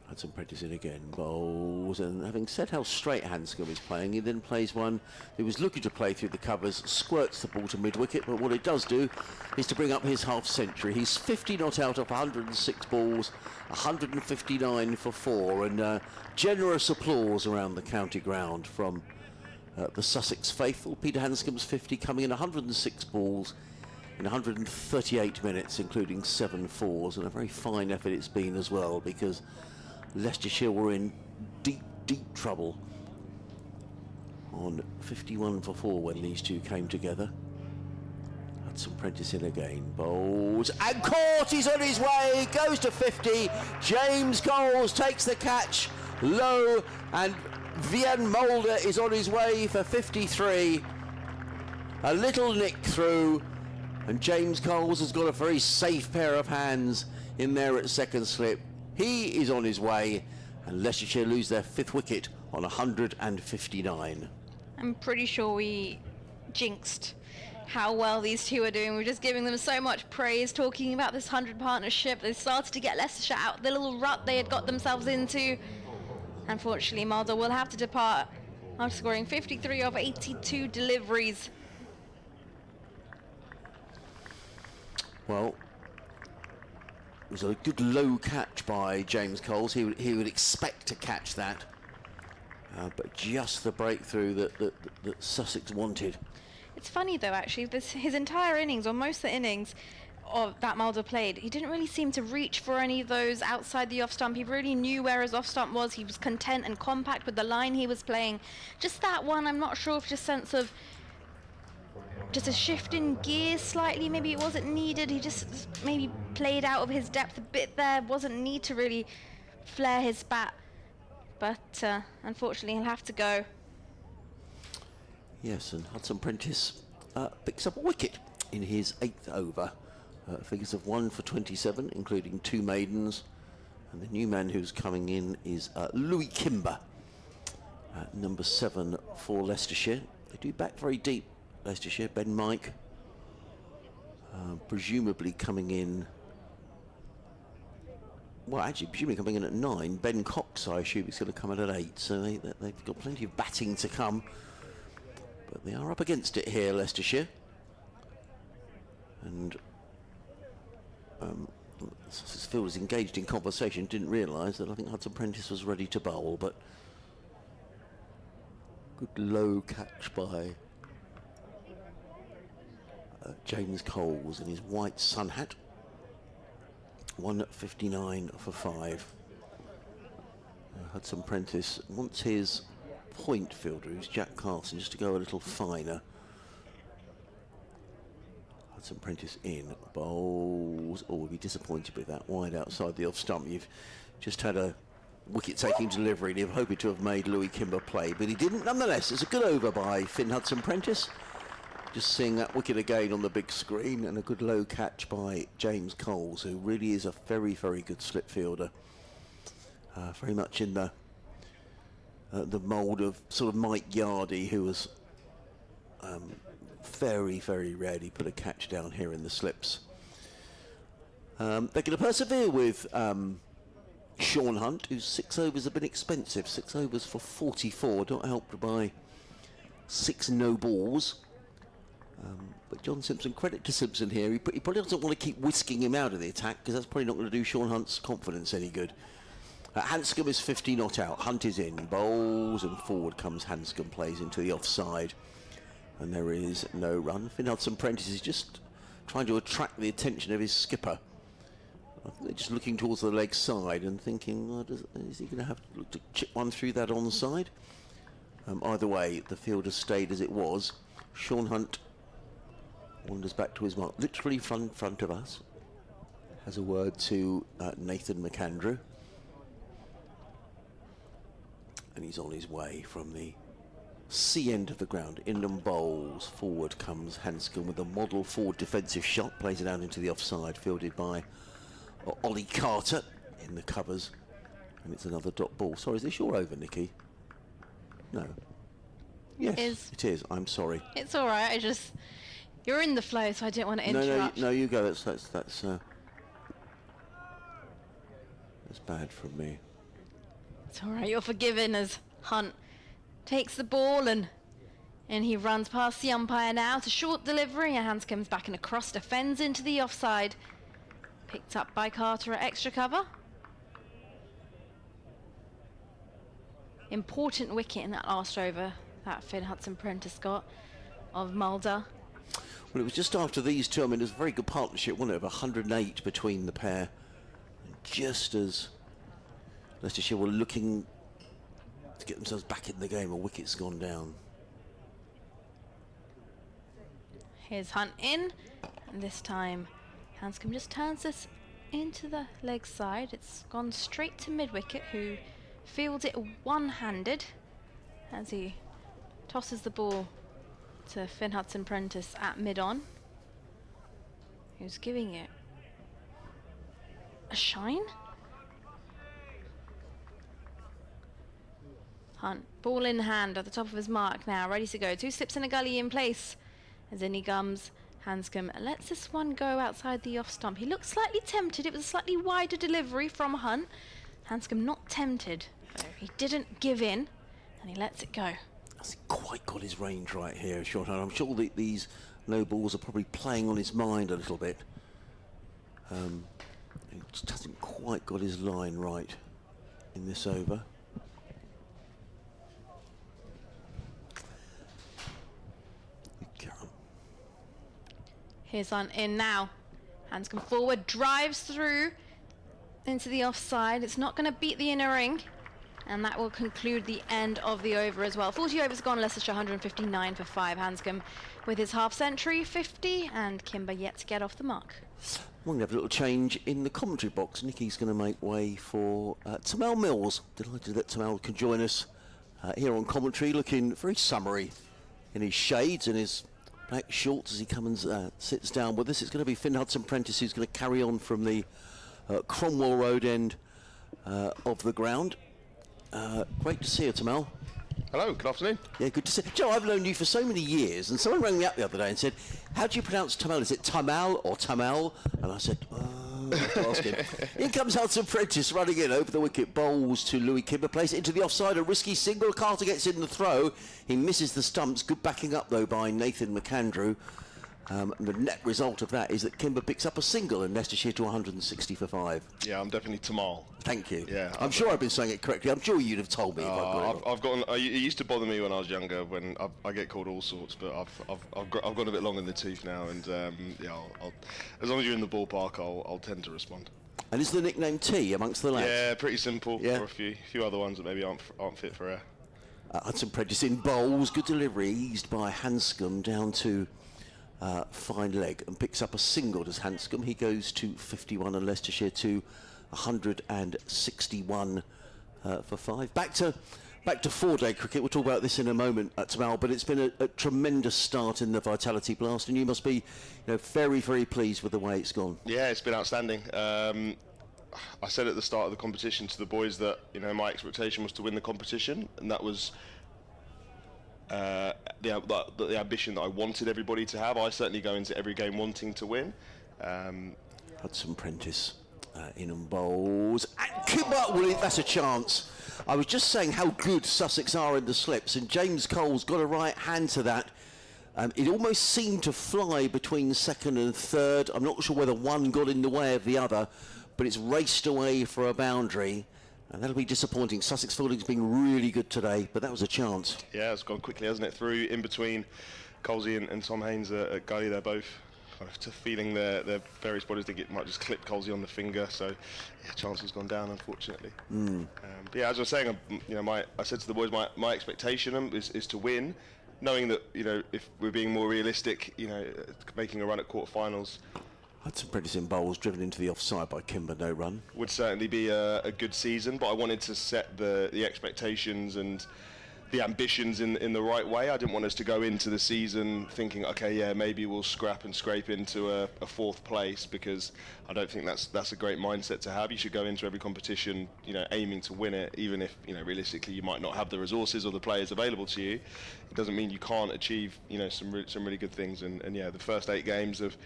Hudson Prentice in again, bowls, and having said how straight Hanscom is playing, he then plays one who was looking to play through the covers, squirts the ball to mid-wicket, but what it does do is to bring up his half-century. He's 50 not out of 106 balls, 159 for 4, and generous applause around the county ground from the Sussex faithful. Peter Hanscom's 50 coming in 106 balls in 138 minutes, including 7 fours, and a very fine effort it's been as well, because Leicestershire were in deep, deep trouble on 51 for 4 when these two came together. Hudson Prentice in again, bowls, and caught, he's on his way, goes to 50, James Coles takes the catch, low, and Vian Mulder is on his way for 53. A little nick through, and James Coles has got a very safe pair of hands in there at second slip. He is on his way, and Leicestershire lose their 5th wicket on 159. I'm pretty sure we jinxed how well these two are doing. We're just giving them so much praise, talking about this 100 partnership. They started to get Leicestershire out the little rut they had got themselves into. Unfortunately, Mulder will have to depart after scoring 53 of 82 deliveries. Well, it was a good low catch by James Coles. He would expect to catch that, but just the breakthrough that Sussex wanted. It's funny though, actually, his entire innings, or most of the innings of that Mulder played, he didn't really seem to reach for any of those outside the off stump. He really knew where his off stump was. He was content and compact with the line he was playing. Just that one, I'm not sure if just sense of just a shift in gears slightly, maybe it wasn't needed. He just maybe played out of his depth a bit there, wasn't need to really flare his bat, but unfortunately he'll have to go. Yes, and Hudson Prentice picks up a wicket in his 8th over, figures of 1 for 27, including 2 maidens, and the new man who's coming in is Louis Kimber, number 7 for Leicestershire. They do back very deep, Leicestershire. Ben Mike presumably coming in, well, actually presumably coming in at 9. Ben Cox, I assume, is going to come in at 8, so they've got plenty of batting to come, but they are up against it here, Leicestershire. And Sussex Field was engaged in conversation, didn't realise that I think Hudson Prentice was ready to bowl, but good low catch by James Coles in his white sun hat. 159 for 5. Hudson Prentice wants his point fielder, who's Jack Carson, just to go a little finer. Hudson Prentice in, bowls. Oh, we'll be disappointed with that wide outside the off stump. You've just had a wicket-taking delivery, and you're hoping to have made Louis Kimber play, but he didn't. Nonetheless, it's a good over by Finn Hudson Prentice. Just seeing that wicket again on the big screen, and a good low catch by James Coles, who really is a very, very good slip fielder. Very much in the mould of sort of Mike Yardy, who was very, very rarely put a catch down here in the slips. They're going to persevere with Sean Hunt, whose 6 overs have been expensive. 6 overs for 44, not helped by 6 no balls. But John Simpson, credit to Simpson here, he probably doesn't want to keep whisking him out of the attack, because that's probably not going to do Sean Hunt's confidence any good. Hanscom is 50 not out, Hunt is in, bowls, and forward comes Hanscom, plays into the offside, and there is no run. Finn Hudson Prentice is just trying to attract the attention of his skipper. I think they're just looking towards the leg side and thinking, oh, is he going to have to look to chip one through that onside? Either way, the field has stayed as it was. Sean Hunt wanders back to his mark, literally front of us. Has a word to Nathan McAndrew. And he's on his way from the C end of the ground. Inland bowls. Forward comes Hanscom with a model forward defensive shot. Plays it out into the offside, fielded by Ollie Carter in the covers. And it's another dot ball. Sorry, is this your over, Nikki? No. Yes, it is. I'm sorry. It's all right. You're in the flow, so I didn't want to interrupt. No, you go. That's bad from me. It's all right. You're forgiven as Hunt takes the ball and he runs past the umpire now. It's a short delivery, and Hans comes back and across, defends into the offside. Picked up by Carter at extra cover. Important wicket in that last over that Finn Hudson-Prentice got of Mulder. Well, it was just after these two. I mean, it was a very good partnership, wasn't it, of 108 between the pair. And just as Leicestershire were looking to get themselves back in the game, a wicket's gone down. Here's Hunt in, and this time Hanscom just turns this into the leg side. It's gone straight to mid-wicket, who fields it one-handed as he tosses the ball to Finn Hudson-Prentice at mid-on, who's giving it a shine. Hunt, ball in hand at the top of his mark now, ready to go. 2 slips in a gully in place as in he comes. Hanscom lets this one go outside the off stump. He looked slightly tempted. It was a slightly wider delivery from Hunt. Hanscom not tempted. He didn't give in, and he lets it go. Hasn't quite got his range right here, shorthand. I'm sure that these low balls are probably playing on his mind a little bit. He just hasn't quite got his line right in this over. Here's on in now. Hanscom forward, drives through into the offside. It's not going to beat the inner ring, and that will conclude the end of the over as well. 40 overs gone, Leicestershire 159 for 5. Hanscom with his half century, 50, and Kimber yet to get off the mark. We're going to have a little change in the commentary box. Nicky's going to make way for Tamal Mills. Delighted that Tamal can join us here on commentary, looking very summery in his shades and his black shorts as he comes and sits down with us. It's going to be Finn Hudson-Prentice who's going to carry on from the Cromwell Road end of the ground. Great to see you, Tamal. Hello, good afternoon. Yeah, good to see you. Joe, I've known you for so many years, and someone rang me up the other day and said, how do you pronounce Tamal? Is it Tamal or Tamal? And I said, I have to ask him. In comes Hudson-Prentice running in over the wicket, bowls to Louis Kimber, plays it into the offside, a risky single. Carter gets in the throw. He misses the stumps. Good backing up, though, by Nathan McAndrew. The net result of that is that Kimber picks up a single and Leicestershire to 160 for 5. Yeah, I'm definitely Tamal. Thank you. Yeah, I'm sure I've been saying it correctly. I'm sure you'd have told me if I got it. I've gotten. It used to bother me when I was younger when I get called all sorts, but I've gone a bit long in the tooth now, and yeah, I'll, as long as you're in the ballpark, I'll tend to respond. And is the nickname T amongst the lads? Yeah, pretty simple. Yeah. For a few other ones that maybe aren't fit for air. Hudson-Prentice in bowls, good delivery, eased by Hanscom down to fine leg and picks up a single. Does Hanscom? He goes to 51 and Leicestershire to 161 for 5. Back to 4-day cricket. We'll talk about this in a moment, Tamal, but it's been a tremendous start in the Vitality Blast, and you must be, very, very pleased with the way it's gone. Yeah, it's been outstanding. I said at the start of the competition to the boys that my expectation was to win the competition, and that was the ambition that I wanted everybody to have. I certainly go into every game wanting to win. Hudson-Prentice in and bowls. And Kimber, well, that's a chance. I was just saying how good Sussex are in the slips, and James Cole's got a right hand to that. It almost seemed to fly between second and third. I'm not sure whether one got in the way of the other, but it's raced away for a boundary. And that'll be disappointing. Sussex fielding's been really good today, but that was a chance. Yeah, it's gone quickly, hasn't it? Through in between Colsey and Tom Haynes at Gully. They're both kind of feeling their various bodies. Think it might just clip Colsey on the finger. So, yeah, chance has gone down, unfortunately. But yeah, as I was saying, I said to the boys, my expectation is to win, knowing that if we're being more realistic, making a run at quarterfinals. Hudson-Prentice in bowls, driven into the offside by Kimber, no run. Would certainly be a good season, but I wanted to set the expectations and the ambitions in the right way. I didn't want us to go into the season thinking, okay, yeah, maybe we'll scrap and scrape into a 4th place, because I don't think that's a great mindset to have. You should go into every competition, aiming to win it, even if, realistically you might not have the resources or the players available to you. It doesn't mean you can't achieve, some really good things. And yeah, the first 8 games have,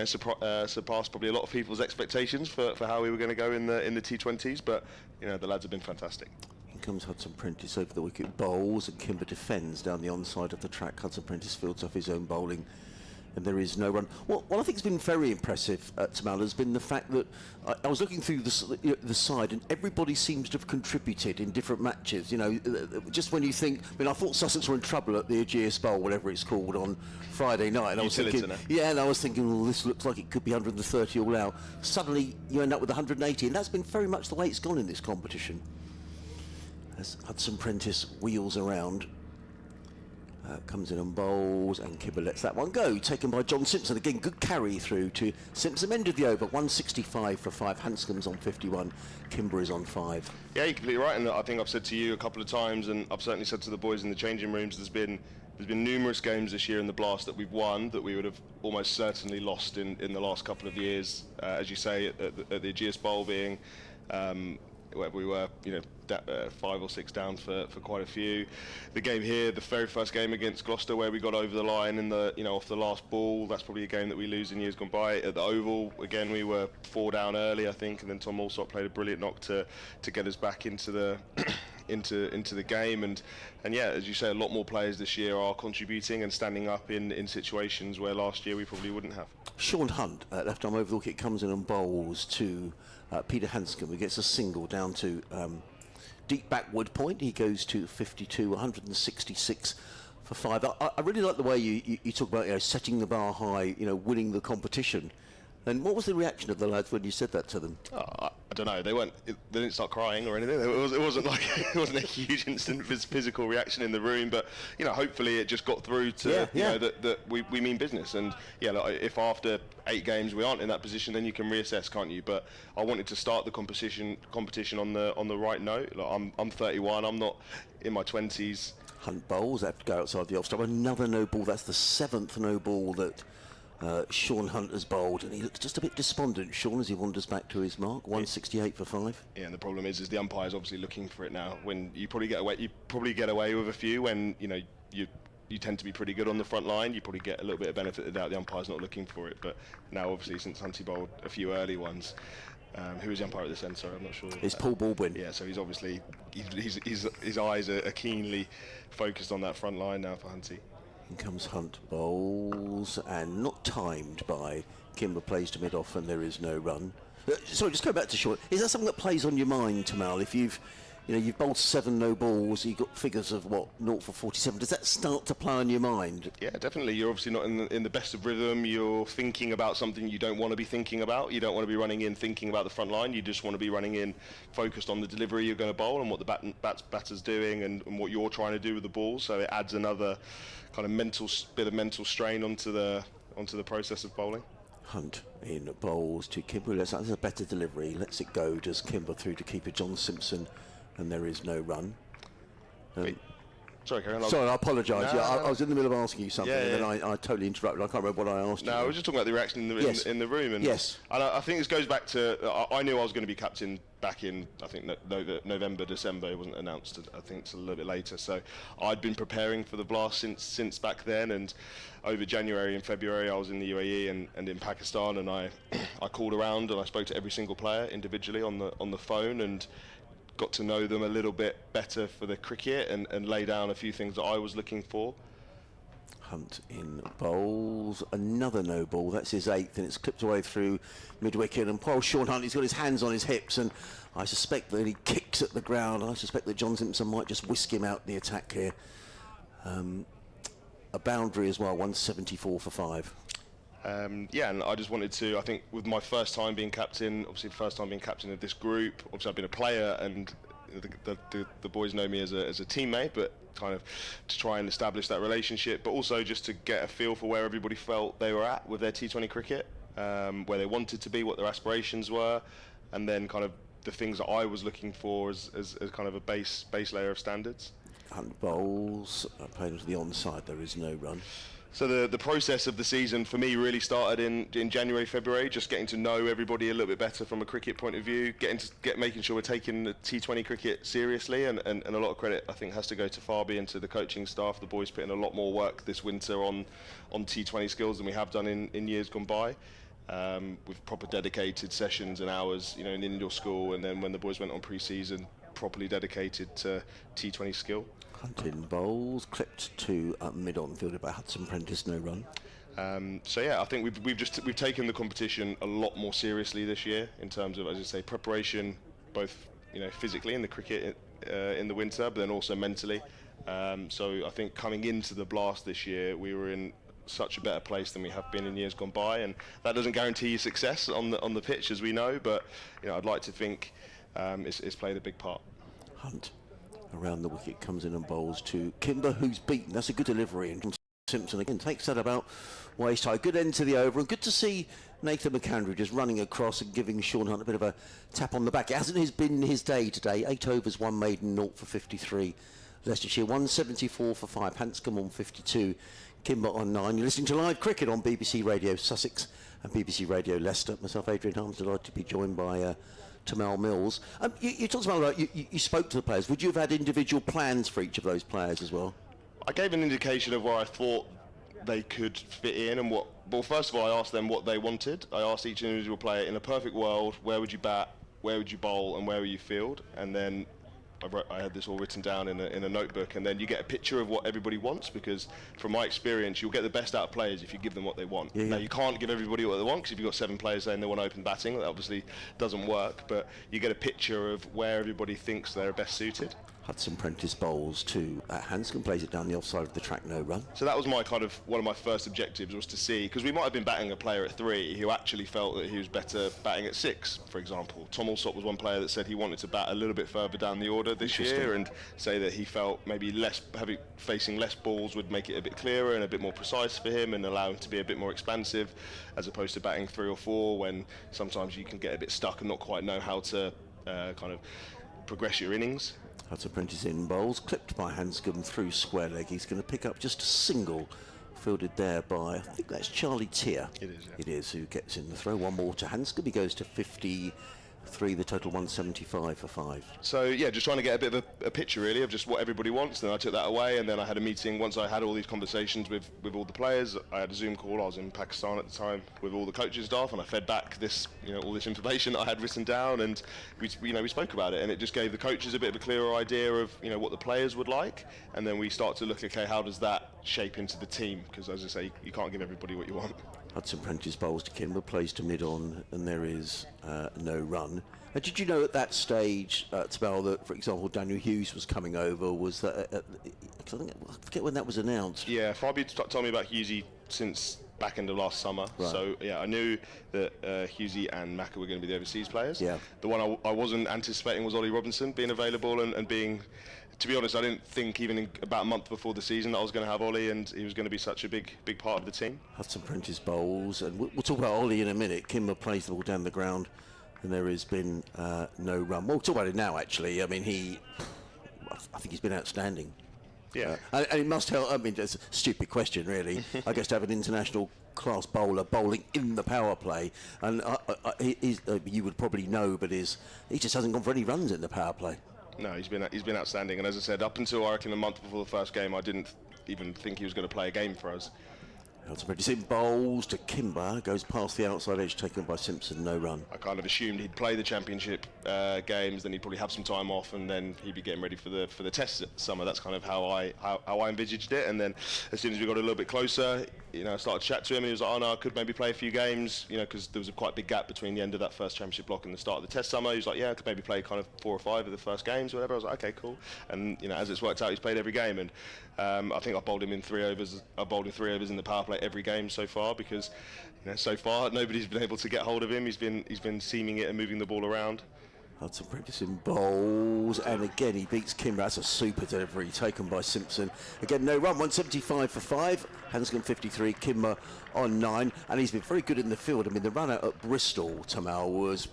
surpassed probably a lot of people's expectations for how we were going to go in the T20s. But the lads have been fantastic. In comes Hudson Prentice over the wicket, bowls, and Kimber defends down the onside of the track. Hudson Prentice fields off his own bowling, and there is no run. What I think has been very impressive to Mal has been the fact that I was looking through the side, and everybody seems to have contributed in different matches. Just when you think, I thought Sussex were in trouble at the Aegeus Bowl, whatever it's called, on Friday night. And I was thinking, and I was thinking, well, this looks like it could be 130 all out. Suddenly, you end up with 180, and that's been very much the way it's gone in this competition. As Hudson Prentice wheels around, comes in and bowls, and Kimber lets that one go. Taken by John Simpson. Again, good carry through to Simpson. Ended the over, 165 for 5. Hanscom's on 51. Kimber is on 5. Yeah, you're completely right. And I think I've said to you a couple of times, and I've certainly said to the boys in the changing rooms, there's been numerous games this year in the Blast that we've won that we would have almost certainly lost in the last couple of years. As you say, at the Aegeus Bowl being where we were, 5 or 6 down for quite a few. The game here, the very first game against Gloucester, where we got over the line in the, off the last ball, that's probably a game that we lose in years gone by. At the Oval, again, we were 4 down early, I think, and then Tom Alsop played a brilliant knock to get us back into the into the game. And yeah, as you say, a lot more players this year are contributing and standing up in situations where last year we probably wouldn't have. Sean Hunt, left arm over the wicket, comes in and bowls to Peter Hanscom, who gets a single down to deep backward point. He goes to 52, 166 for 5. I really like the way you talk about setting the bar high, winning the competition. And what was the reaction of the lads when you said that to them? I don't know. They didn't start crying or anything. It wasn't like it wasn't a huge instant physical reaction in the room. But hopefully it just got through to that we mean business. And if after 8 games we aren't in that position, then you can reassess, can't you? But I wanted to start the competition on the right note. I'm 31. I'm not in my 20s. Hunt bowls, have to go outside the off stump. Another no ball. That's the 7th no ball that Sean Hunt has bowled, and he looks just a bit despondent, Sean, as he wanders back to his mark. 168 for 5. Yeah, and the problem is the umpire's obviously looking for it now. When you probably get away with a few when you tend to be pretty good on the front line. You probably get a little bit of benefit of the doubt. The umpire's not looking for it, but now obviously since Hunty bowled a few early ones. Who is the umpire at this end? Sorry, I'm not sure. It's Paul Baldwin. Yeah, so he's obviously his eyes are keenly focused on that front line now for Hunty. In comes Hunt, bowls, and not timed by Kimber, plays to mid-off, and there is no run. Sorry, just go back to Sean. Is that something that plays on your mind, Tamal? If you've bowled 7 no balls, you've got figures of 0 for 47. Does that start to play on your mind? Yeah, definitely. You're obviously not in the best of rhythm. You're thinking about something you don't want to be thinking about. You don't want to be running in thinking about the front line. You just want to be running in focused on the delivery you're going to bowl and what the batter's doing and what you're trying to do with the ball. So it adds another kind of mental strain onto the process of bowling. Hunt in bowls to Kimber. That's a better delivery. Lets it go. Does Kimber through to keeper John Simpson, and there is no run. Sorry, Karen. Sorry, I apologise. No, I was in the middle of asking you something, and then yeah. I totally interrupted. I can't remember what I asked you. No, I was just talking about the reaction in the room. And yes. And I think this goes back to I knew I was going to be captain back in, I think, November, December. It wasn't announced. I think it's a little bit later. So I'd been preparing for the Blast since back then, and over January and February I was in the UAE and in Pakistan, and I called around and I spoke to every single player individually on the phone and got to know them a little bit better for the cricket and lay down a few things that I was looking for. Hunt in bowls, another no ball. That's his 8th, and it's clipped away through mid-wicket. And poor Sean Hunt, he's got his hands on his hips, and I suspect that he kicks at the ground. I suspect that John Simpson might just whisk him out the attack here. A boundary as well, 174 for 5. Yeah, and I just wanted to, I think with my first time being captain, obviously the first time being captain of this group, obviously I've been a player and the boys know me as a teammate, but kind of to try and establish that relationship, but also just to get a feel for where everybody felt they were at with their T20 cricket, where they wanted to be, what their aspirations were, and then kind of the things that I was looking for as kind of a base layer of standards. Hunt bowls, playing to the onside, there is no run. So the process of the season for me really started in January, February, just getting to know everybody a little bit better from a cricket point of view, making sure we're taking the T20 cricket seriously, and a lot of credit I think has to go to Fabi and to the coaching staff. The boys put in a lot more work this winter on T20 skills than we have done in years gone by. With proper dedicated sessions and hours, in indoor school, and then when the boys went on pre-season, properly dedicated to T20 skill. Hunting bowls, clipped to mid-on, fielded by Hudson Prentice, no run. So yeah, I think we've taken the competition a lot more seriously this year in terms of, as I say, preparation, both physically in the cricket in the winter, but then also mentally. So I think coming into the Blast this year, we were in such a better place than we have been in years gone by, and that doesn't guarantee you success on the pitch, as we know. But I'd like to think it's played a big part. Hunt around the wicket, comes in and bowls to Kimber, who's beaten. That's a good delivery, and Simpson again takes that about waist high. Good end to the over, and good to see Nathan McAndrew just running across and giving Sean Hunt a bit of a tap on the back. It hasn't been his day today. 8 overs, 1 maiden, 0 for 53. Leicestershire 174 for 5. Hanscom on 52. Kimber on 9. You're listening to live cricket on BBC Radio Sussex and BBC Radio Leicester. Myself, Adrian Harms, delighted to be joined by Tamal Mills. You talked about you spoke to the players. Would you have had individual plans for each of those players as well? I gave an indication of where I thought they could fit in and what. Well, first of all, I asked them what they wanted. I asked each individual player, in a perfect world, where would you bat, where would you bowl, and where would you field? And then I had this all written down in a notebook, and then you get a picture of what everybody wants, because from my experience, you'll get the best out of players if you give them what they want. Yeah. Now, you can't give everybody what they want, because if you've got 7 players saying they want open batting, that obviously doesn't work, but you get a picture of where everybody thinks they're best suited. Hudson Prentice bowls to Hanscom, plays it down the offside of the track, no run. So that was one of my first objectives, was to see, because we might have been batting a player at 3 who actually felt that he was better batting at 6, for example. Tom Alsop was one player that said he wanted to bat a little bit further down the order this year, and say that he felt maybe facing less balls would make it a bit clearer and a bit more precise for him, and allow him to be a bit more expansive, as opposed to batting 3 or 4 when sometimes you can get a bit stuck and not quite know how to kind of progress your innings. Hudson Prentice in bowls, clipped by Hanscom through square leg. He's going to pick up just a single, fielded there by, I think that's Charlie Tier. It is, yeah. It is, who gets in the throw. One more to Hanscom. He goes to 53, the total 175 for 5. So yeah, just trying to get a bit of a picture really of just what everybody wants. Then I took that away, and then I had a meeting. Once I had all these conversations with all the players, I had a Zoom call. I was in Pakistan at the time with all the coaching staff, and I fed back this, all this information that I had written down, and we spoke about it, and it just gave the coaches a bit of a clearer idea of what the players would like, and then we start to look, okay, how does that shape into the team? Because as I say, you can't give everybody what you want. Hudson Prentice bowls to Kimber, plays to mid-on, and there is no run. Did you know at that stage, Tabal, that, for example, Daniel Hughes was coming over? Was that, I forget when that was announced. Yeah, Fabi told me about Hughesy since back end of last summer. Right. So yeah, I knew that Hughesy and Maka were going to be the overseas players. Yeah. The one I wasn't anticipating was Ollie Robinson being available and being. To be honest, I didn't think even about a month before the season that I was going to have Ollie, and he was going to be such a big part of the team. Hudson Prentice bowls, and we'll talk about Ollie in a minute. Kimber plays the ball down the ground, and there has been no run. We'll talk about it now, actually. I mean, I think he's been outstanding. Yeah. And it must help. I mean, it's a stupid question, really. I guess to have an international class bowler bowling in the power play, and you would probably know, but he just hasn't gone for any runs in the power play. No, he's been outstanding, and as I said, up until I reckon a month before the first game, I didn't even think he was going to play a game for us. Hudson Prentice in bowls to Kimber, goes past the outside edge, taken by Simpson, no run. I kind of assumed he'd play the championship games, then he'd probably have some time off, and then he'd be getting ready for the test summer. That's kind of how I envisaged it. And then as soon as we got a little bit closer, I started to chat to him, and he was like, "Oh no, I could maybe play a few games," because there was a quite big gap between the end of that first championship block and the start of the test summer. He was like, "Yeah, I could maybe play kind of 4 or 5 of the first games or whatever." I was like, "Okay, cool." And as it's worked out, he's played every game, and I think I bowled him in 3 overs. I bowled in 3 overs in the power play every game so far, because so far nobody's been able to get hold of him. He's been seaming it and moving the ball around. Hudson Prentice in bowls, and again he beats Kimber. That's a super delivery taken by Simpson. Again, no run, 175 for 5. Hanscom 53, Kimber on 9, and he's been very good in the field. I mean, the run out at Bristol, Tamal, was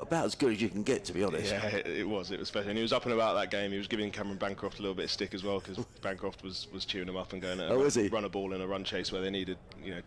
about as good as you can get, to be honest. Yeah, it was special. And he was up and about that game. He was giving Cameron Bancroft a little bit of stick as well, because Bancroft was chewing him up and going to run a ball in a run chase where they needed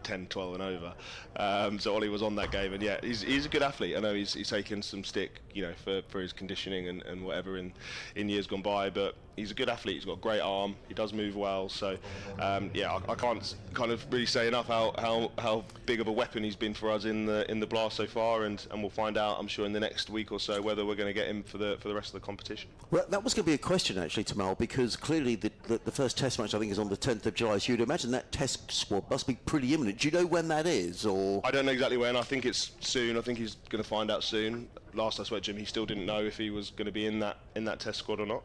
10, 12 and over. So Ollie was on that game, and yeah, he's a good athlete. I know he's taken some stick, for his conditioning and whatever in years gone by, but he's a good athlete. He's got a great arm. He does move well. So I can't kind of really say enough how big of a weapon he's been for us in the Blast so far, and we'll find out, I'm sure, in the next week or so whether we're going to get him for the rest of the competition. Well, that was going to be a question actually, Tamal, because clearly the first Test match I think is on the 10th of July. So you'd imagine that Test squad must be pretty imminent. Do you know when that is, or? I don't know exactly when. I think it's soon. I think he's going to find out soon. Last I spoke to him, he still didn't know if he was going to be in that Test squad or not.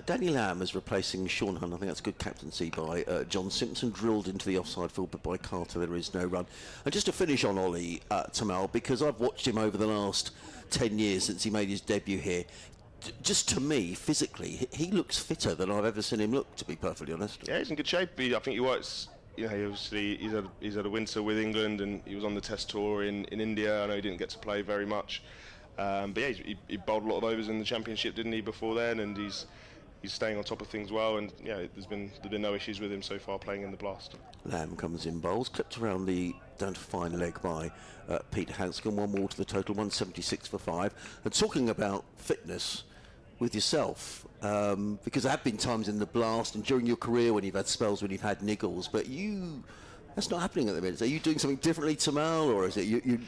Danny Lamb is replacing Sean Hunt. I think that's good captaincy by John Simpson, drilled into the offside field, but by Carter there is no run. And just to finish on Ollie, Tamal, because I've watched him over the last 10 years since he made his debut here, just to me, physically, he looks fitter than I've ever seen him look, to be perfectly honest. Yeah, he's in good shape. I think he works. Obviously he's had a winter with England, and he was on the Test tour in India. I know he didn't get to play very much, but yeah, he bowled a lot of overs in the Championship, didn't he, before then? And he's staying on top of things well, and yeah, there's been no issues with him so far playing in the Blast. Lamb comes in, bowls, clipped around the down to fine leg by Peter Hanscom, 1 more to the total, 176 for 5. And talking about fitness with yourself, because there have been times in the Blast and during your career when you've had spells when you've had niggles, but that's not happening at the minute. Are you doing something differently, Tamal, or is it you?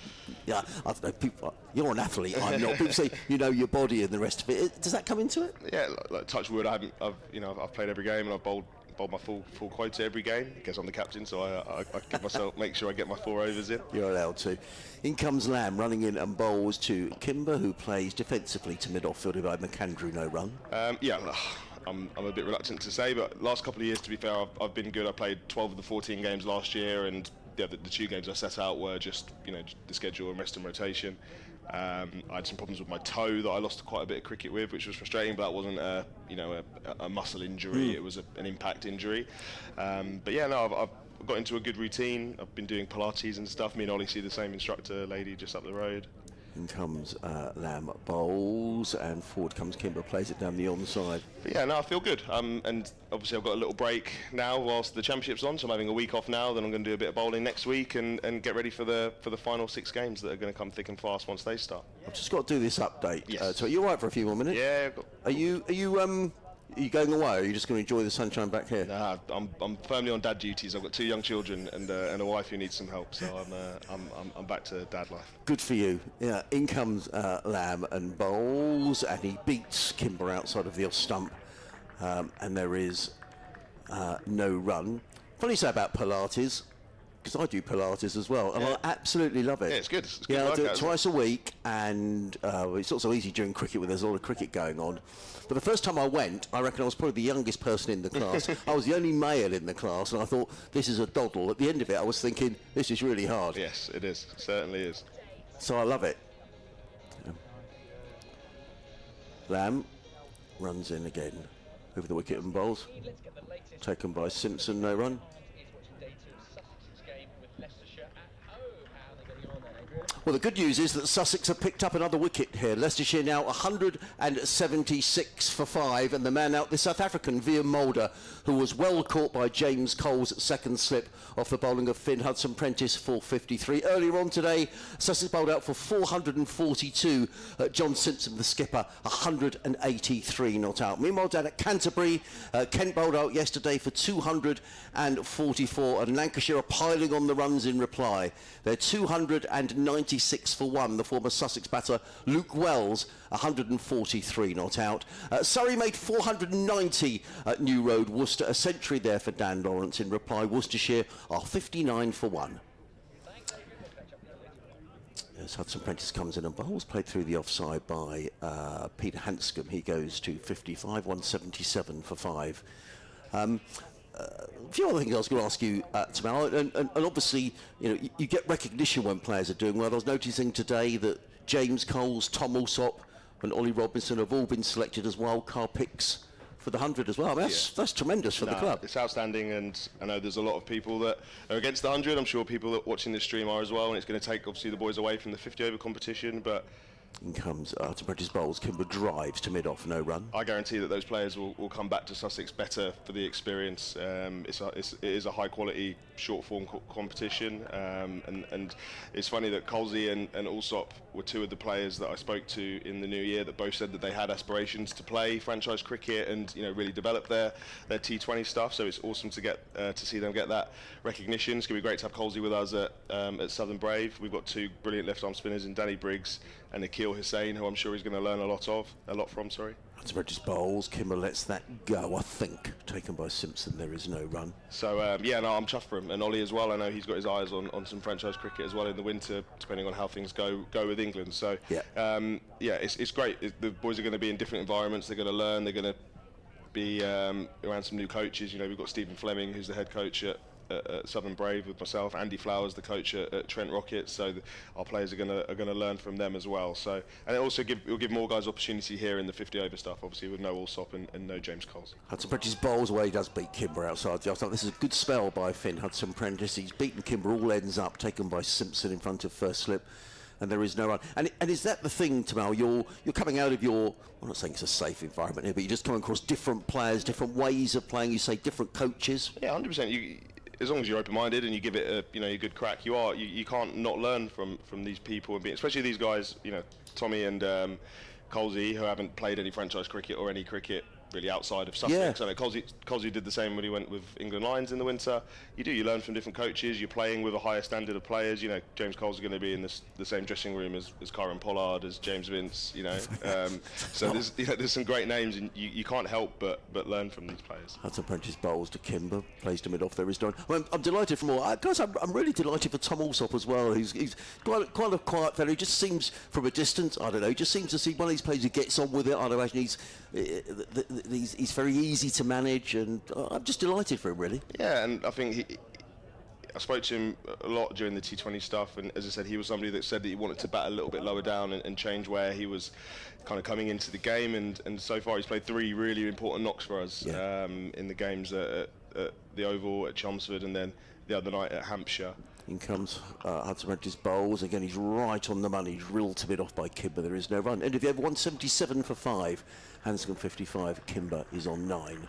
Yeah, I don't know. People, you're an athlete. I'm not. People say your body and the rest of it. Does that come into it? Yeah, like touch wood. I've played every game, and I've bowled my full quota every game. I guess I'm the captain, so I give myself make sure I get my 4 overs in. You're allowed to. In comes Lamb, running in and bowls to Kimber, who plays defensively to mid-off, fielded by McAndrew, no run. I'm a bit reluctant to say, but last couple of years, to be fair, I've been good. I played 12 of the 14 games last year, and the 2 games I set out were just the schedule and rest and rotation. I had some problems with my toe that I lost quite a bit of cricket with, which was frustrating, but that wasn't a muscle injury. It was an impact injury. But yeah, no, I've got into a good routine. I've been doing Pilates and stuff. Me and Ollie see the same instructor lady just up the road. In comes Lamb, bowls, and forward comes Kimber, plays it down the onside. But yeah, no, I feel good. And obviously I've got a little break now whilst the Championship's on, so I'm having a week off now. Then I'm going to do a bit of bowling next week and get ready for the final 6 games that are going to come thick and fast once they start. I've just got to do this update. Yes. So are you all right for a few more minutes? Yeah. Are you going away, or are you just going to enjoy the sunshine back here? Nah, I'm firmly on dad duties. I've got 2 young children and a wife who needs some help, so I'm back to dad life. Good for you. Yeah, in comes Lamb and bowls, and he beats Kimber outside of the off stump, and there is no run. Funny to say about Pilates, because I do Pilates as well, and I absolutely love it. Yeah, it's good. It's good. Yeah, I do it twice a week, and it's not so easy during cricket when there's a lot of cricket going on. But the first time I went, I reckon I was probably the youngest person in the class. I was the only male in the class, and I thought, this is a doddle. At the end of it, I was thinking, this is really hard. Yes, it is. It certainly is. So I love it. Lamb runs in again over the wicket and bowls. Taken by Simpson, no run. Day 2 of Sussex's game with Leicestershire at home. How are they getting on then, Adrian? Well, the good news is that Sussex have picked up another wicket here. Leicestershire now 176 for 5, and the man out, the South African, Vian Mulder, who was well caught by James Cole's second slip off the bowling of Finn Hudson-Prentice for 53. Earlier on today, Sussex bowled out for 442. John Simpson, the skipper, 183 not out. Meanwhile, down at Canterbury, Kent bowled out yesterday for 244, and Lancashire are piling on the runs in reply. They're 296 for 1. The former Sussex batter Luke Wells, 143 not out. Surrey made 490 at New Road, Worcester. A century there for Dan Lawrence in reply. Worcestershire are 59 for 1. As Hudson-Prentice comes in and bowls, played through the offside by Peter Hanscom. He goes to 55, 177 for 5. A few other things I was going to ask you, Tamal, and obviously, you get recognition when players are doing well. I was noticing today that James Coles, Tom Alsop, and Ollie Robinson have all been selected as wildcard picks for the 100 as well. I mean, that's tremendous for the club. It's outstanding, and I know there's a lot of people that are against the 100. I'm sure people that watching this stream are as well, and it's going to take obviously the boys away from the 50 over competition, but In comes to British bowls. Kimber drives to mid-off, no run. I guarantee that those players will come back to Sussex better for the experience. It is a high-quality short-form competition, and it's funny that Colsey and Alsop were two of the players that I spoke to in the new year that both said that they had aspirations to play franchise cricket and really develop their T20 stuff. So it's awesome to get to see them get that recognition. It's going to be great to have Colsey with us at Southern Brave. We've got two brilliant left-arm spinners in Danny Briggs and Nikhil Hussain, who I'm sure he's going to learn a lot from. That's British bowls. Kimber lets that go, I think. Taken by Simpson, there is no run. So I'm chuffed for him, and Ollie as well. I know he's got his eyes on some franchise cricket as well in the winter, depending on how things go with England. So it's great. The boys are going to be in different environments. They're going to learn. They're going to be around some new coaches. We've got Stephen Fleming, who's the head coach at Southern Brave with myself, Andy Flowers, the coach at Trent Rockets. So our players are going to learn from them as well. So, and it also will give more guys opportunity here in the 50 over stuff, obviously with no Alsop and no James Coles. Hudson Prentice bowls away. He does beat Kimber outside. I thought this is a good spell by Finn Hudson Prentice. He's beaten Kimber, all ends up, taken by Simpson in front of first slip. And there is no run. And is that the thing, Tamal? You're coming out of your, I'm not saying it's a safe environment here, but you're just coming across different players, different ways of playing. You say different coaches. Yeah, 100%. As long as you're open-minded and you give it a good crack, you can't not learn from these people, and especially these guys, Tommy and Colsey, who haven't played any franchise cricket or any cricket really outside of Sussex. Yeah. I know Colsey did the same when he went with England Lions in the winter. You learn from different coaches. You're playing with a higher standard of players. James Coles is going to be in the same dressing room as Karen Pollard, as James Vince. So there's some great names, and you can't help but learn from these players. Hudson Prentice bowls to Kimber, plays to mid-off. There is no. I'm delighted for more. Guys, I'm really delighted for Tom Alsop as well. He's quite a quiet fellow. He just seems, from a distance, I don't know, he just seems to see one of these players who gets on with it. I'd imagine he's very easy to manage, and I'm just delighted for him, really. Yeah, and I think I spoke to him a lot during the T20 stuff, and as I said, he was somebody that said that he wanted to bat a little bit lower down and change where he was kind of coming into the game, and so far he's played 3 really important knocks for us in the games at the Oval, at Chelmsford, and then the other night at Hampshire. In comes Hudson Prentice bowls. Again, he's right on the money. Drilled to mid off by Kimber. There is no run. End of the over, 177 for 5. Hanscom 55. Kimber is on 9.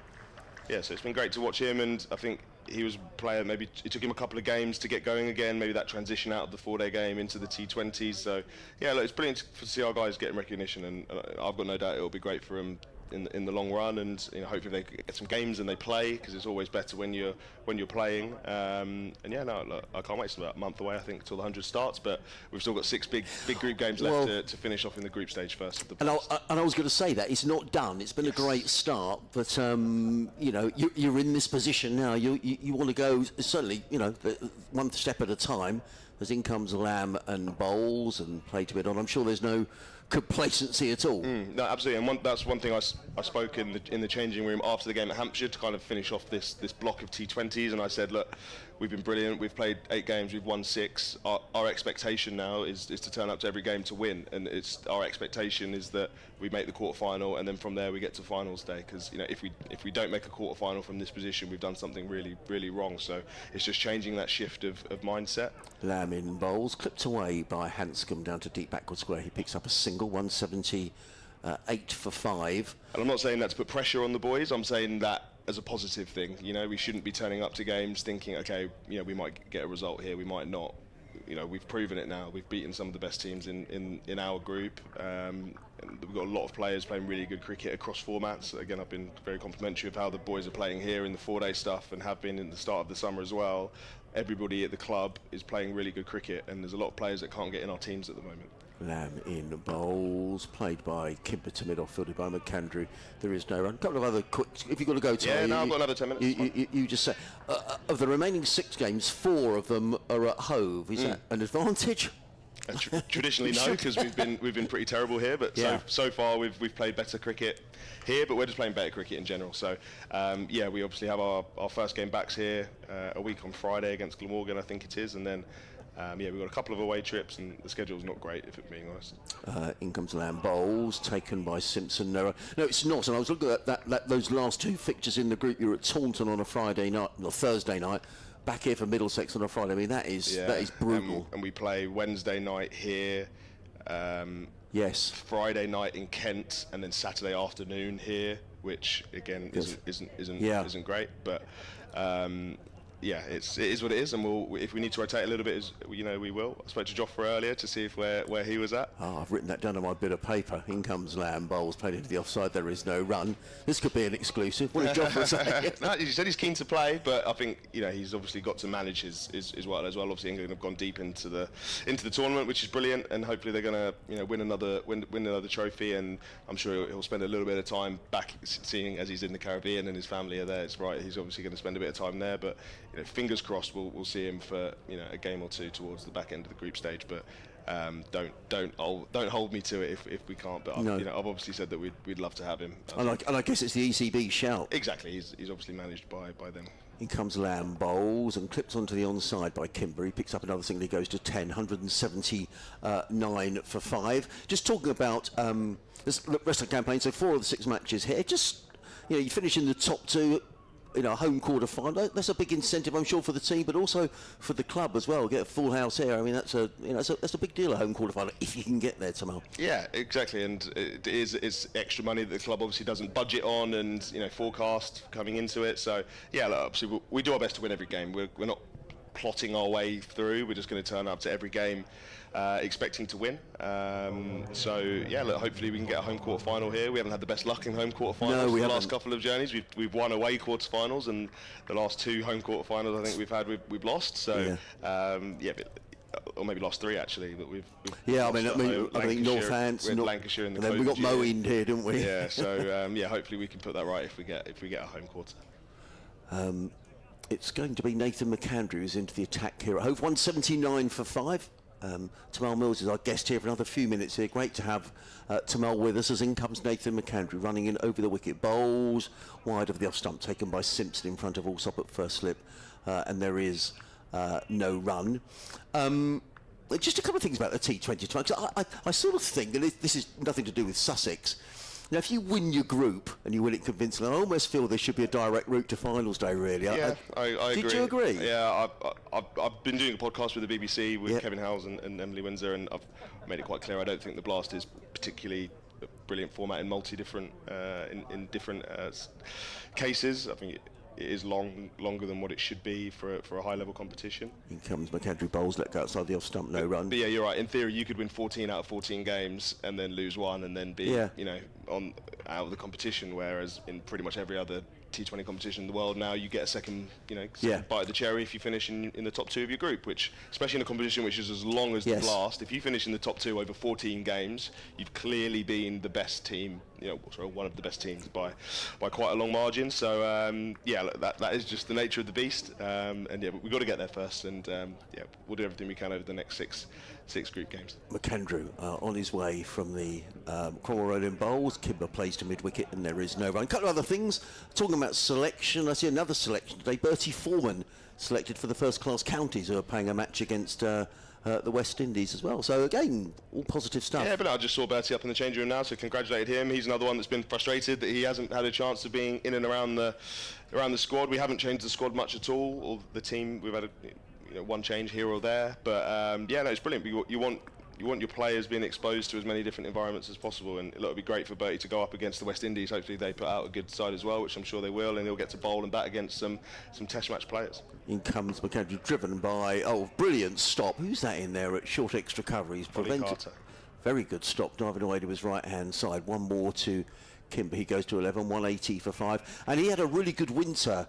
Yeah, so it's been great to watch him, and I think he was a player, maybe it took him a couple of games to get going again, maybe that transition out of the 4-day game into the T20s. So, yeah, look, it's brilliant to see our guys getting recognition, and I've got no doubt it'll be great for him in the long run, and hopefully they get some games and they play, because it's always better when you're playing. Look, I can't wait. It's about a month away, I think, till the 100 starts, but we've still got 6 big group games left to finish off in the group stage first. And I was going to say that it's not done. It's been a great start, but you're in this position now. You want to go, certainly, one step at a time. As in comes Lamb and bowls and play to it on. I'm sure there's no complacency at all. No, absolutely, and that's one thing I spoke in the changing room after the game at Hampshire to kind of finish off this block of T20s, and I said, look, we've been brilliant. We've played 8 games. We've won 6. Our expectation now is to turn up to every game to win, and our expectation is that we make the quarterfinal, and then from there we get to finals day. Because if we don't make a quarterfinal from this position, we've done something really, really wrong. So it's just changing that shift of mindset. Lamb in bowls, clipped away by Hanscom down to deep backward square. He picks up a single, 178 for 5. And I'm not saying that to put pressure on the boys. I'm saying that as a positive thing. We shouldn't be turning up to games thinking, okay, we might get a result here, we might not. We've proven it now. We've beaten some of the best teams in our group. And we've got a lot of players playing really good cricket across formats. Again, I've been very complimentary of how the boys are playing here in the 4-day stuff, and have been in the start of the summer as well. Everybody at the club is playing really good cricket, and there's a lot of players that can't get in our teams at the moment. Lamb in bowls, played by Kimber to mid-off, fielded by McAndrew. There is no run. A couple of other quick, if you've got to go to... Yeah, I've got another 10 minutes. You just say, of the remaining 6 games, 4 of them are at Hove. Is that an advantage? Traditionally, no, because we've been pretty terrible here. But so far we've played better cricket here, but we're just playing better cricket in general. So we obviously have our first game backs here a week on Friday against Glamorgan, I think it is, and then we've got a couple of away trips, and the schedule's not great, if I'm being honest. In comes Lamb bowls, taken by Simpson. No, it's not. And I was looking at those last 2 fixtures in the group. You were at Taunton on a Friday night, or Thursday night. Back here for Middlesex on a Friday. I mean, that is brutal. And we play Wednesday night here, Yes. Friday night in Kent, and then Saturday afternoon here, which again isn't great, but yeah, it is what it is, and if we need to rotate a little bit, we will. I spoke to Joffre earlier to see if where he was at. Oh, I've written that down on my bit of paper. In comes Lamb, bowls played into the offside, there is no run. This could be an exclusive. What did Joffre say? No, he said he's keen to play, but I think he's obviously got to manage his workload as well. Obviously, England have gone deep into the tournament, which is brilliant, and hopefully they're going to win another trophy. And I'm sure he'll spend a little bit of time back, seeing as he's in the Caribbean and his family are there. It's right. He's obviously going to spend a bit of time there, but fingers crossed we'll see him for a game or two towards the back end of the group stage. But don't hold me to it if we can't. But No. I've obviously said that we'd love to have him. And I guess it's the ECB shout. Exactly. He's obviously managed by them. In comes Lamb, bowls and clips onto the onside by Kimber. He picks up another single, he goes to 10, 179 for 5. Just talking about this rest of the campaign, so 4 of the 6 matches here. Just, you finish in the top 2, a home quarter final. That's a big incentive, I'm sure, for the team, but also for the club as well. Get a full house here. I mean, that's a big deal, a home quarter final, if you can get there, Tamal. Yeah, exactly, and it's extra money that the club obviously doesn't budget on and forecast coming into it. So yeah, look, obviously we do our best to win every game. We're not plotting our way through. We're just going to turn up to every game expecting to win. So yeah, look, hopefully we can get a home quarter final here. We haven't had the best luck in home quarter finals No, we the haven't. last couple of journeys. We've won away quarter finals, and the last 2 home quarter finals I think we've lost. So or maybe lost 3 actually, but we've Yeah, I lost mean, I think Northants, we had Lancashire in the and then we got COVID year. Moeen here, didn't we? Yeah, so yeah, hopefully we can put that right if we get a home quarter. It's going to be Nathan McAndrew who's into the attack here at Hove. 179 for 5. Tamal Mills is our guest here for another few minutes here. Great to have Tamal with us, as in comes Nathan McAndrew running in over the wicket. Bowls wide of the off stump, taken by Simpson in front of Allsop at first slip, and there is no run. Just a couple of things about the T20 tonight, 'cause I sort of think, and this is nothing to do with Sussex, now if you win your group and you win it convincingly, I almost feel there should be a direct route to finals day, really. Yeah, I agree. Did you agree? Yeah, I've been doing a podcast with the BBC with Kevin Howells and Emily Windsor, and I've made it quite clear I don't think the Blast is particularly a brilliant format in different cases. I think it is longer than what it should be for a high level competition. In comes McAndrew, bowls let go outside the off stump, no run. But yeah, you're right. In theory, you could win 14 out of 14 games and then lose 1 and then be out of the competition. Whereas in pretty much every other T20 competition in the world now, you get a second bite of the cherry if you finish in the top 2 of your group. Which, especially in a competition which is as long as the Blast, if you finish in the top 2 over 14 games, you've clearly been the best team. One of the best teams by quite a long margin. So yeah, look, that is just the nature of the beast. And yeah, but we've got to get there first. And yeah, we'll do everything we can over the next six group games. McAndrew on his way from the Cromwell Road in bowls. Kimber plays to mid-wicket and there is no run. A couple of other things. Talking about selection, I see another selection today. Bertie Foreman selected for the first-class counties who are playing a match against the West Indies as well. So again, all positive stuff. Yeah, but I just saw Bertie up in the changing room now, so congratulated him. He's another one that's been frustrated that he hasn't had a chance of being in and around the squad. We haven't changed the squad much at all, or the team. We've had one change here or there, but yeah, no, it's brilliant. You want your players being exposed to as many different environments as possible, and it'll be great for Bertie to go up against the West Indies. Hopefully they put out a good side as well, which I'm sure they will, and he'll get to bowl and bat against some test match players. In comes McAndrew, driven by brilliant stop. Who's that in there at short extra cover? He's prevented. Very good stop, diving away to his right hand side. One more to Kimber. He goes to 11, 180 for 5, and he had a really good winter.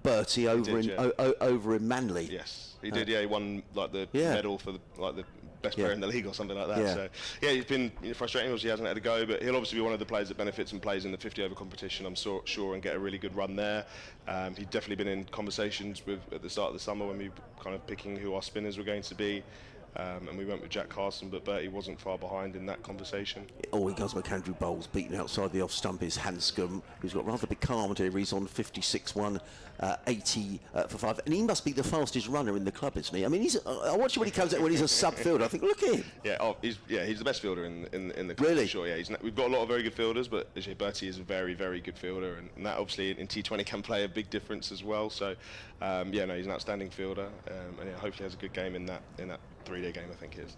Bertie over in Manly. Yes, he did. Yeah, he won the medal for the best player in the league or something like that. Yeah. So yeah, he's been frustrating. Obviously, he hasn't had a go, but he'll obviously be one of the players that benefits and plays in the 50 over competition. I'm sure, and get a really good run there. He'd definitely been in conversations at the start of the summer when we were kind of picking who our spinners were going to be. And we went with Jack Carson, but Bertie wasn't far behind in that conversation. He goes McAndrew bowls, beaten outside the off stump is Hanscom, who's got rather big calm here. He's on 56, 180 for 5, and he must be the fastest runner in the club, isn't he? I mean, I watch him when he comes out when he's a sub fielder. I think, look at him. Yeah, he's the best fielder in the club. Really? For sure. Yeah, we've got a lot of very good fielders, but actually Bertie is a very, very good fielder, and that obviously in T20 can play a big difference as well. So yeah, no, he's an outstanding fielder, and yeah, hopefully has a good game in that 3-day game, I think it is.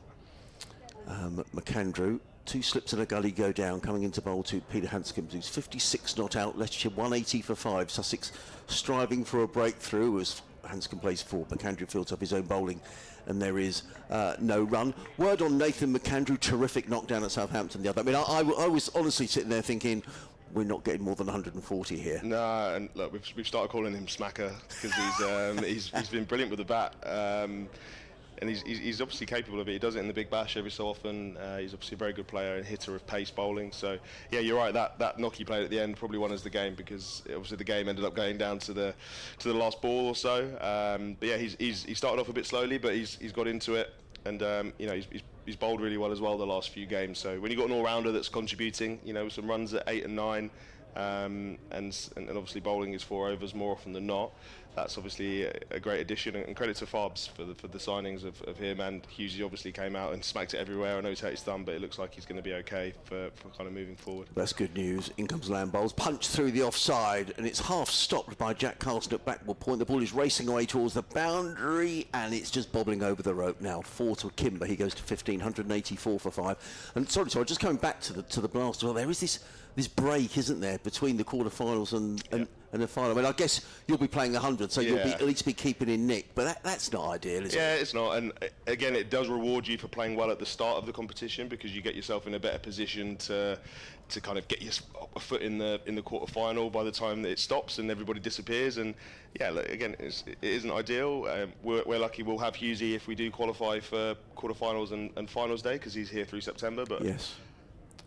McAndrew. 2 slips and a gully go down, coming into bowl to Peter Hanscom, who's 56 not out. Leicestershire 180 for 5. Sussex striving for a breakthrough as Hanscom plays 4. McAndrew fields up his own bowling, and there is no run. Word on Nathan McAndrew, terrific knockdown at Southampton the other. I mean, I was honestly sitting there thinking, we're not getting more than 140 here. No, and look, we've started calling him Smacker because he's been brilliant with the bat. And he's obviously capable of it. He does it in the Big Bash every so often. He's obviously a very good player and hitter of pace bowling. So yeah, you're right. That knock he played at the end probably won us the game because obviously the game ended up going down to the last ball or so. But yeah, he started off a bit slowly, but he's got into it, and he's bowled really well as well the last few games. So when you've got an all-rounder that's contributing, with some runs at 8 and 9. And obviously bowling is 4 overs more often than not. That's obviously a great addition, and credit to Farbs for the signings of him. And Hughesy obviously came out and smacked it everywhere. I know he's hurt his thumb, but it looks like he's going to be okay for kind of moving forward. That's good news. In comes Lamb bowls, punched through the offside, and it's half stopped by Jack Carlson at backward point. The ball is racing away towards the boundary, and it's just bobbling over the rope now. 4 to Kimber. He goes to 15, 184 for 5. And sorry, just coming back to the blast. Well, there is this break, isn't there, between the quarterfinals and the final. I mean, I guess you'll be playing 100, so you'll at least be keeping in nick. But that's not ideal, is it? Yeah, it's not. And again, it does reward you for playing well at the start of the competition because you get yourself in a better position to kind of get your foot in the quarterfinal by the time that it stops and everybody disappears. And yeah, look, again, it isn't ideal. We're lucky we'll have Hughesy if we do qualify for quarterfinals and finals day because he's here through September. But yes.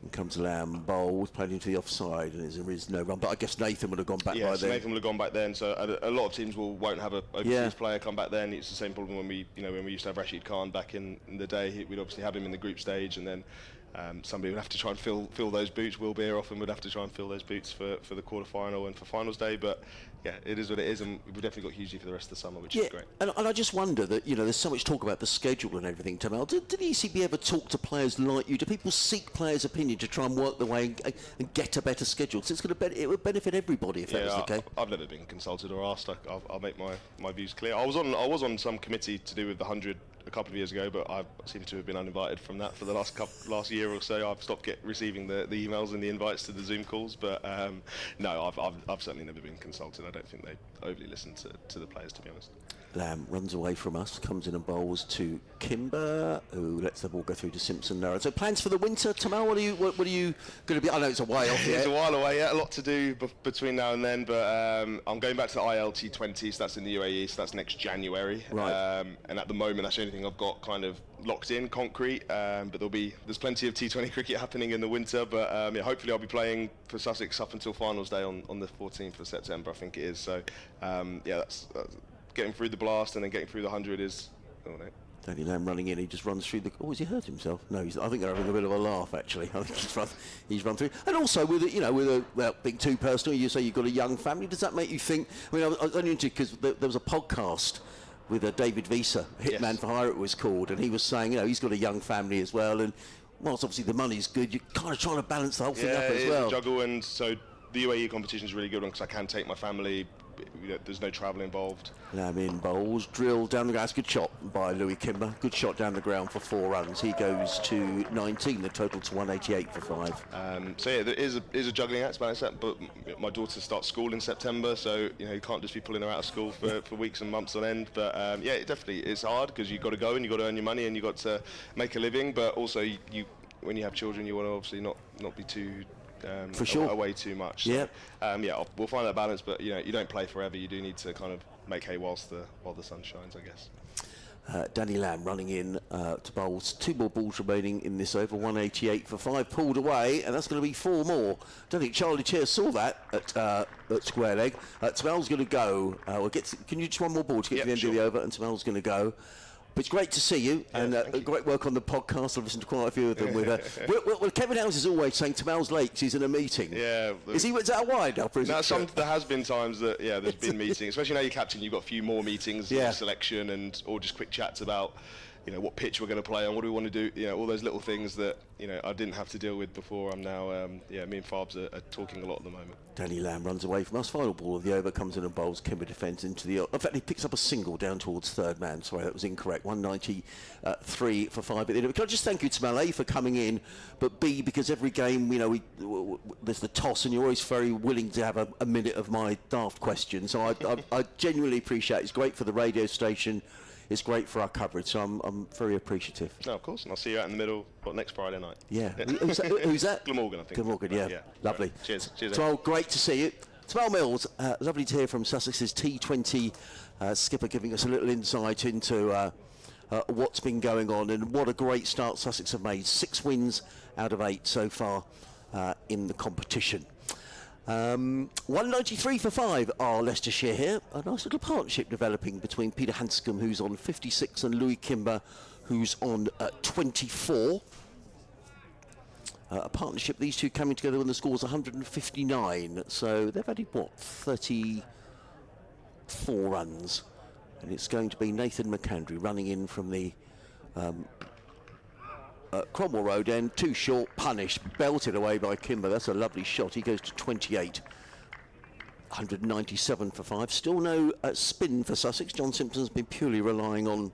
And comes Lamb, bowls, played into the offside, and there is no run. But I guess Nathan would have gone back by then. Nathan would have gone back then. So a lot of teams won't have a overseas player come back then. It's the same problem when we used to have Rashid Khan back in the day. We'd obviously have him in the group stage, and then somebody would have to try and fill those boots. Will Beer often would have to try and fill those boots for the quarterfinal and for finals day. But yeah, it is what it is, and we've definitely got Hughesy for the rest of the summer, which is great. And I just wonder that there's so much talk about the schedule and everything. Tamal, did the ECB ever talk to players like you? Do people seek players' opinion to try and work the way and get a better schedule? So it would benefit everybody if that was the case. I've never been consulted or asked. I'll make my views clear. I was on some committee to do with the 100 a couple of years ago, but I seem to have been uninvited from that for the last year or so. I've stopped receiving the emails and the invites to the Zoom calls, but no, I've certainly never been consulted. I don't think they overly listen to the players, to be honest. Lamb runs away from us, comes in and bowls to Kimber, who lets the ball go through to Simpson narrow. So plans for the winter, Tamal? What are you going to be? I know it's a way off yet. It's a while away, a lot to do between now and then, but I'm going back to the ILT20, so that's in the UAE, so that's next January. Right. And at the moment, that's the only thing I've got kind of locked in, concrete, but there's plenty of T20 cricket happening in the winter, but hopefully I'll be playing for Sussex up until finals day on the 14th of September, I think it is. So that's getting through the blast and then getting through the 100 is... Oh, no. Danny Lamb running in, he just runs through the... Oh, has he hurt himself? No, I think they're having a bit of a laugh, actually. I think he's run through. And also, without being too personal, you say you've got a young family. Does that make you think... I mean, I was only interested because there was a podcast with David Visa, Hitman for Hire it was called, and he was saying, he's got a young family as well, and whilst obviously the money's good, you're kind of trying to balance the whole thing up as well. Yeah, juggle, and so the UAE competition is really good because I can take my family. There's no travel involved. Lamb in bowls, drilled down the ground. That's a good shot by Louis Kimber. Good shot down the ground for 4 runs. He goes to 19, the total to 188 for 5. So yeah, there is a juggling act to balance that, but my daughter starts school in September, so you can't just be pulling her out of school for weeks and months on end. But yeah, it's hard because you've got to go and you've got to earn your money and you've got to make a living, but also when you have children, you want to obviously not be too for sure away too much. So, we'll find that balance, but you don't play forever. You do need to kind of make hay while the sun shines, I guess. Danny Lamb running in to bowls. 2 more balls remaining in this over. 188 for 5, pulled away, and that's going to be 4 more. Don't think Charlie Chair saw that at square leg. Tamal's going to go. Can you just one more ball to get to the end of the over, and Tamal's going to go. But it's great to see you, and great work on the podcast. I've listened to quite a few of them. Well, Kevin Howes is always saying Tamal's late, he's in a meeting. Yeah. Is that wide now? There has been times that, there's been meetings, especially now you're captain, you've got a few more meetings, selection, or just quick chats about you know, what pitch we're going to play on, what do we want to do, you know, all those little things that, you know, I didn't have to deal with before. I'm now, yeah, me and Farbs are talking a lot at the moment. Danny Lamb runs away from us. Final ball of the over comes in and bowls Kimber defence into the... In fact, he picks up a single down towards third man. Sorry, that was incorrect. 193 for 5 at the end. Can I just thank you, Tamal, A, for coming in, but B, because every game, you know, there's the toss and you're always very willing to have a minute of my daft questions. So I genuinely appreciate it. It's great for the radio station. It's great for our coverage, so I'm very appreciative. No, of course, and I'll see you out in the middle, next Friday night. Yeah. Who's that? Glamorgan, I think. Glamorgan, yeah. Lovely. Right. Cheers. Cheers. Well, great to see you. Tamal Mills, lovely to hear from Sussex's T20 skipper, giving us a little insight into what's been going on and what a great start Sussex have made. 6 wins out of 8 so far in the competition. 193 for 5 are Leicestershire here. A nice little partnership developing between Peter Hanscom, who's on 56, and Louis Kimber, who's on 24. A partnership, these two coming together when the score's 159. So they've added, what, 34 runs. And it's going to be Nathan McAndrew running in from the Cromwell Road end, too short, punished, belted away by Kimber. That's a lovely shot. He goes to 28. 197 for 5. Still no spin for Sussex. John Simpson's been purely relying on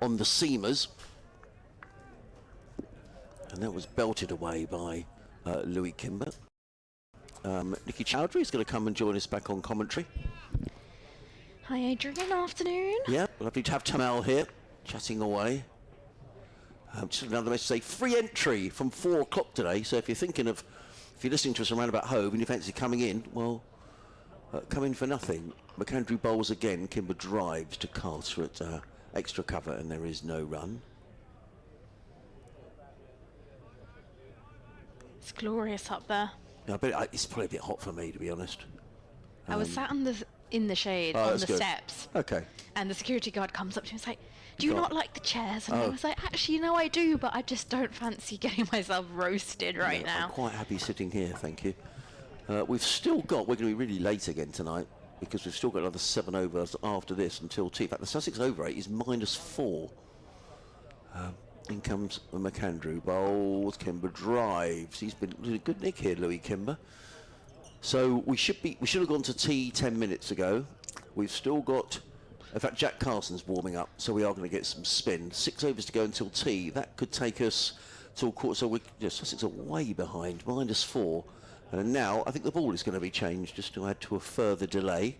the seamers. And that was belted away by Louis Kimber. Nikki Chowdhury is going to come and join us back on commentary. Hi Adrian, afternoon. Yeah, lovely to have Tamal here, chatting away. Just another message to say, free entry from 4 o'clock today. So if you're thinking of, if you're listening to us around about Hove and you fancy coming in, well, come in for nothing. McAndrew bowls again. Kimber drives to Carter at extra cover, and there is no run. It's glorious up there. Yeah, but it's probably a bit hot for me, to be honest. I was sat in the shade on the steps. Okay. And the security guard comes up to me and is like, do you not like the chairs? And I Oh. was like, actually, no, I do, but I just don't fancy getting myself roasted right now. I'm quite happy sitting here, thank you. We've still got, we're going to be really late again tonight, because we've still got another 7 overs after this until tea. In fact, the Sussex over 8 is -4. In comes McAndrew, bowls, Kimber drives. He's been doing a good nick here, Louis Kimber. So we should have gone to tea 10 minutes ago. We've still got, in fact, Jack Carson's warming up, so we are going to get some spin. 6 overs to go until tea. That could take us till quarter. So Sussex are way behind, -4. And now I think the ball is going to be changed just to add to a further delay.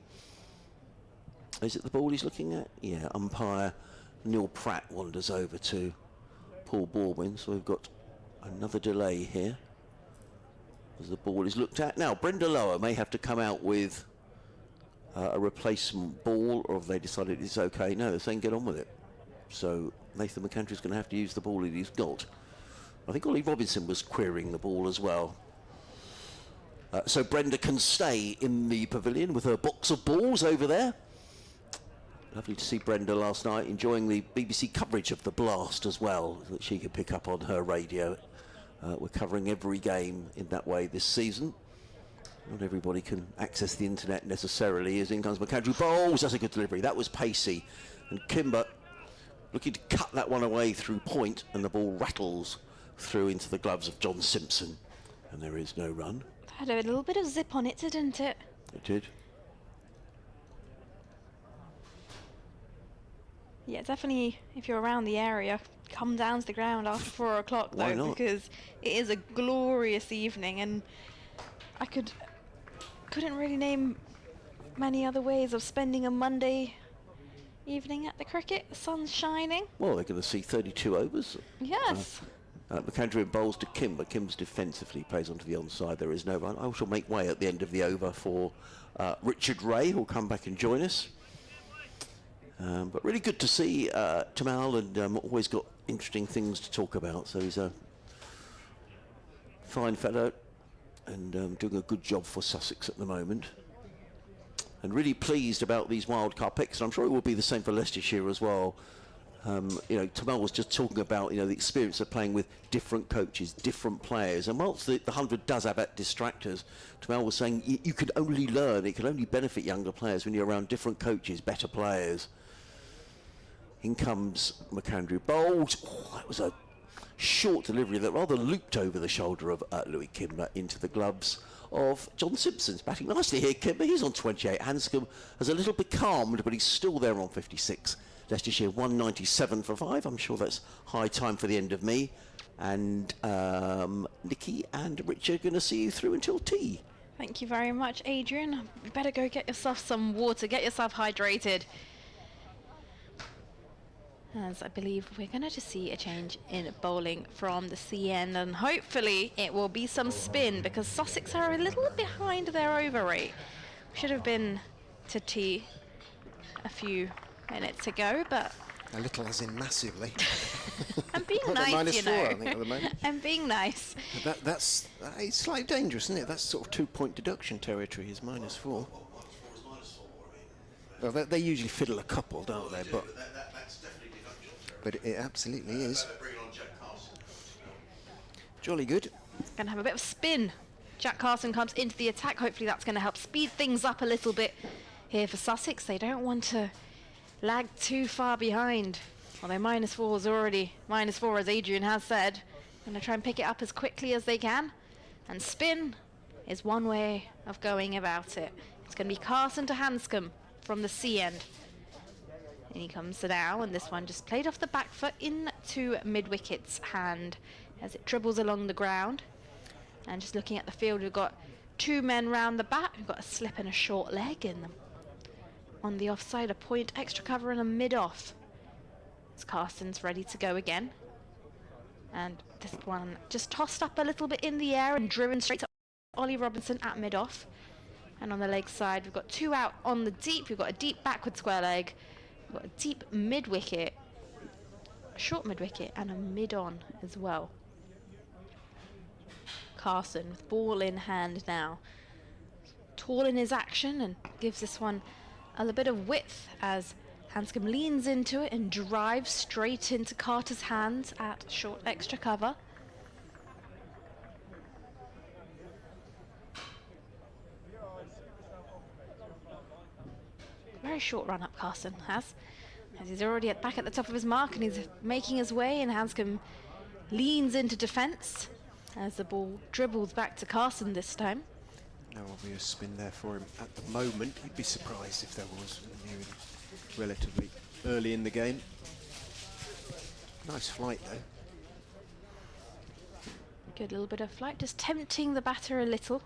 Is it the ball he's looking at? Yeah, umpire Neil Pratt wanders over to Paul Baldwin. So we've got another delay here as the ball is looked at. Now, Brenda Lower may have to come out with a replacement ball, or have they decided it's okay? No, they're saying get on with it. So Nathan McAndrew's going to have to use the ball that he's got. I think Ollie Robinson was querying the ball as well. So Brenda can stay in the pavilion with her box of balls over there. Lovely to see Brenda last night enjoying the BBC coverage of the blast as well, that she could pick up on her radio. We're covering every game in that way this season. Not everybody can access the internet necessarily. As in comes McAndrew, bowls. That's a good delivery. That was pacey. And Kimber looking to cut that one away through point, and the ball rattles through into the gloves of John Simpson. And there is no run. Had a little bit of zip on it, didn't it? It did. Yeah, definitely, if you're around the area, come down to the ground after 4 o'clock, Why though, not? because it is a glorious evening, and I couldn't really name many other ways of spending a Monday evening at the cricket. The sun's shining. Well, they're going to see 32 overs. Yes. McAndrew bowls to Kimber. Kimber's defensively plays onto the onside. There is no run. I shall make way at the end of the over for Richard Ray, who'll come back and join us. But really good to see Tamal, and always got interesting things to talk about. So he's a fine fellow and doing a good job for Sussex at the moment. And really pleased about these wildcard picks. And I'm sure it will be the same for Leicestershire as well. You know, Tamal was just talking about, you know, the experience of playing with different coaches, different players. And whilst the 100 does have that distractors, Tamal was saying you can only learn, it can only benefit younger players when you're around different coaches, better players. In comes McAndrew bowled. Oh, that was a short delivery that rather looped over the shoulder of Louis Kimber into the gloves of John Simpson. He's batting nicely here, Kimber. He's on 28. Hanscom has a little becalmed, but he's still there on 56. Leicestershire 197 for 5. I'm sure that's high time for the end of me. And Nikki and Richard are going to see you through until tea. Thank you very much, Adrian. You better go get yourself some water, get yourself hydrated. As I believe we're going to see a change in bowling from the C end, and hopefully it will be some spin, because Sussex are a little behind their over rate. Should have been to tea a few minutes ago, but A little as in massively. I'm being Well, they're nice, you -4, know. I think, at the moment. I'm being nice. That's it's slightly dangerous, isn't it? That's sort of 2-point deduction territory, is -4. Well, they usually fiddle a couple, don't they? But it absolutely is. Jolly good. Going to have a bit of spin. Jack Carson comes into the attack. Hopefully that's going to help speed things up a little bit here for Sussex. They don't want to lag too far behind. Although -4 is already -4, as Adrian has said. Going to try and pick it up as quickly as they can. And spin is one way of going about it. It's going to be Carson to Hanscom from the C end. And he comes now, and this one just played off the back foot into mid-wicket's hand as it dribbles along the ground. And just looking at the field, we've got 2 men round the bat. We've got a slip and a short leg in them. On the offside, a point, extra cover and a mid-off. As Carson's ready to go again. And this one just tossed up a little bit in the air and driven straight to Ollie Robinson at mid-off. And on the leg side, we've got 2 out on the deep. We've got a deep backward square leg. We've got a deep mid-wicket, a short mid-wicket, and a mid-on as well. Carson with ball in hand now. Tall in his action and gives this one a little bit of width as Hanscom leans into it and drives straight into Carter's hands at short extra cover. Very short run up Carson has, as he's already back at the top of his mark and he's making his way, and Hanscom leans into defence as the ball dribbles back to Carson this time. No obvious spin there for him at the moment. You'd be surprised if there was, relatively early in the game. Nice flight though. Good little bit of flight, just tempting the batter a little.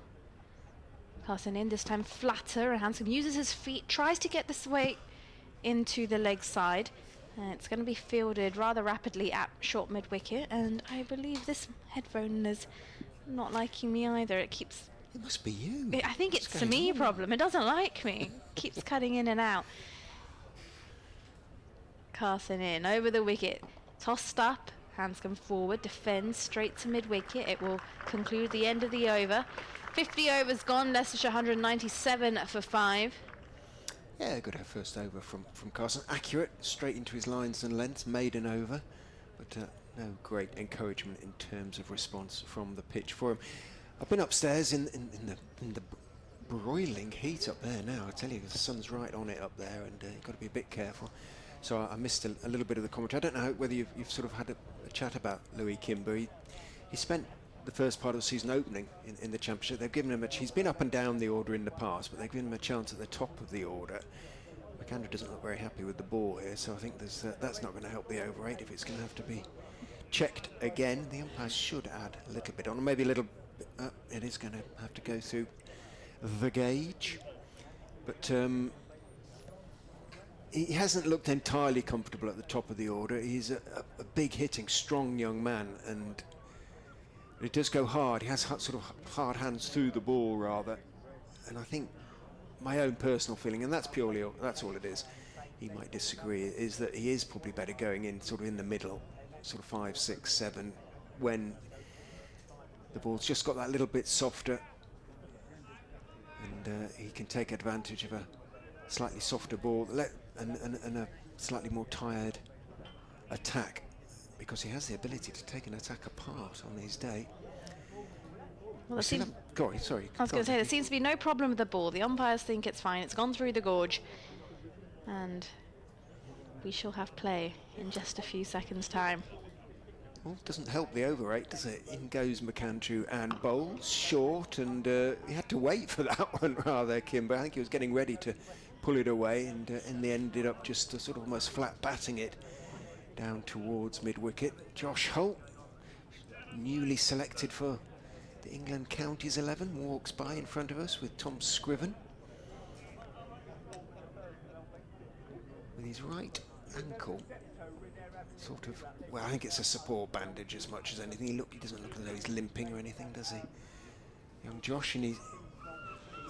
Carson in, this time flatter, and Hanscom uses his feet, tries to get this way into the leg side. And it's going to be fielded rather rapidly at short mid-wicket, and I believe this headphone is not liking me either. It keeps... It must be you. I think What's it's a going me on? problem. It doesn't like me. Keeps cutting in and out. Carson in, over the wicket. Tossed up, Hanscom forward, defends straight to mid-wicket. It will conclude the end of the over. 50 overs gone, Leicestershire 197 for 5. Yeah, good first over from Carson. Accurate, straight into his lines and lengths, made an over. But no great encouragement in terms of response from the pitch for him. I've been upstairs in the broiling heat up there now. I tell you, the sun's right on it up there, and you've got to be a bit careful. So I missed a little bit of the commentary. I don't know whether you've sort of had a chat about Louis Kimber. He spent the first part of the season opening in the Championship. They've given him he's been up and down the order in the past, but they've given him a chance at the top of the order. McAndrew doesn't look very happy with the ball here, so I think that's not going to help the over 8 if it's going to have to be checked again. The umpires should add a little bit on, maybe a little bit. It is going to have to go through the gauge, but he hasn't looked entirely comfortable at the top of the order. He's a big hitting, strong young man, and it does go hard. He has sort of hard hands through the ball rather, and I think my own personal feeling, and that's all it is, he might disagree, is that he is probably better going in sort of in the middle, sort of 5, 6, 7, when the ball's just got that little bit softer, and he can take advantage of a slightly softer ball and a slightly more tired attack, because he has the ability to take an attack apart on his day. Well, Go on, sorry. I was going to say, there seems to be no problem with the ball. The umpires think it's fine. It's gone through the gorge. And we shall have play in just a few seconds' time. Well, doesn't help the over 8, does it? In goes McAndrew and bowls short, and he had to wait for that one rather, Kimber. I think he was getting ready to pull it away, and in the end ended up just sort of almost flat batting it down towards mid-wicket. Josh Holt, newly selected for the England Counties 11, walks by in front of us with Tom Scriven with his right ankle. Sort of, well, I think it's a support bandage as much as anything. He doesn't look as though he's limping or anything, does he? Young Josh in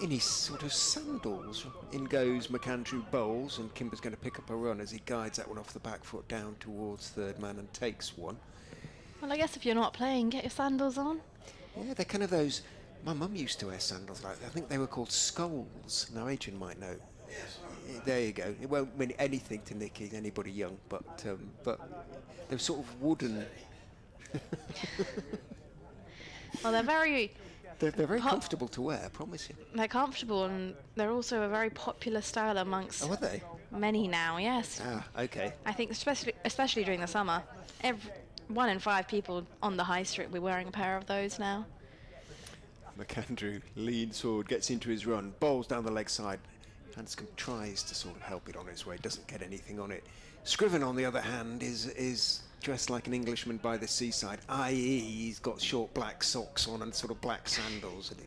his sort of sandals. In goes McAndrew bowls, and Kimber's going to pick up a run as he guides that one off the back foot down towards third man and takes one. Well, I guess if you're not playing, get your sandals on. Yeah, they're kind of those. My mum used to wear sandals like that. I think they were called scoles. Now Adrian might know. There you go. It won't mean anything to Nicky, anybody young, but they're sort of wooden. Well, they're very very comfortable to wear, I promise you. they're comfortable, and they're also a very popular style amongst Oh, are they? many now. Yes, Ah, okay. I think especially during the summer, 1 in 5 people on the high street will be wearing a pair of those now. McAndrew leans forward, gets into his run, bowls down the leg side. Hanscom tries to sort of help it on its way, doesn't get anything on it. Scriven, on the other hand, is dressed like an Englishman by the seaside, i.e. he's got short black socks on and sort of black sandals, and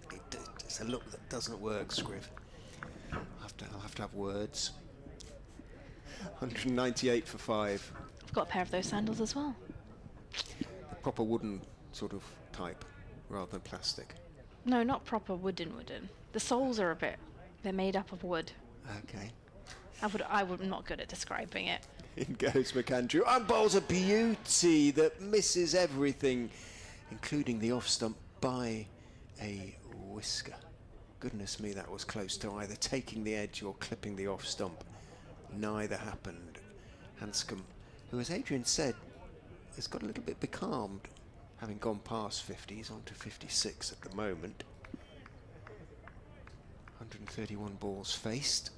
it's a look that doesn't work, Scriv. I'll have to have words. 198 for 5. I've got a pair of those sandals as well. The proper wooden sort of type, rather than plastic. No, not proper wooden. The soles are they're made up of wood. Okay. I would not good at describing it. In goes McAndrew, and bowls a beauty that misses everything, including the off stump by a whisker. Goodness me, that was close to either taking the edge or clipping the off stump. Neither happened. Hanscom, who, as Adrian said, has got a little bit becalmed, having gone past 50. He's on to 56 at the moment. 131 balls faced.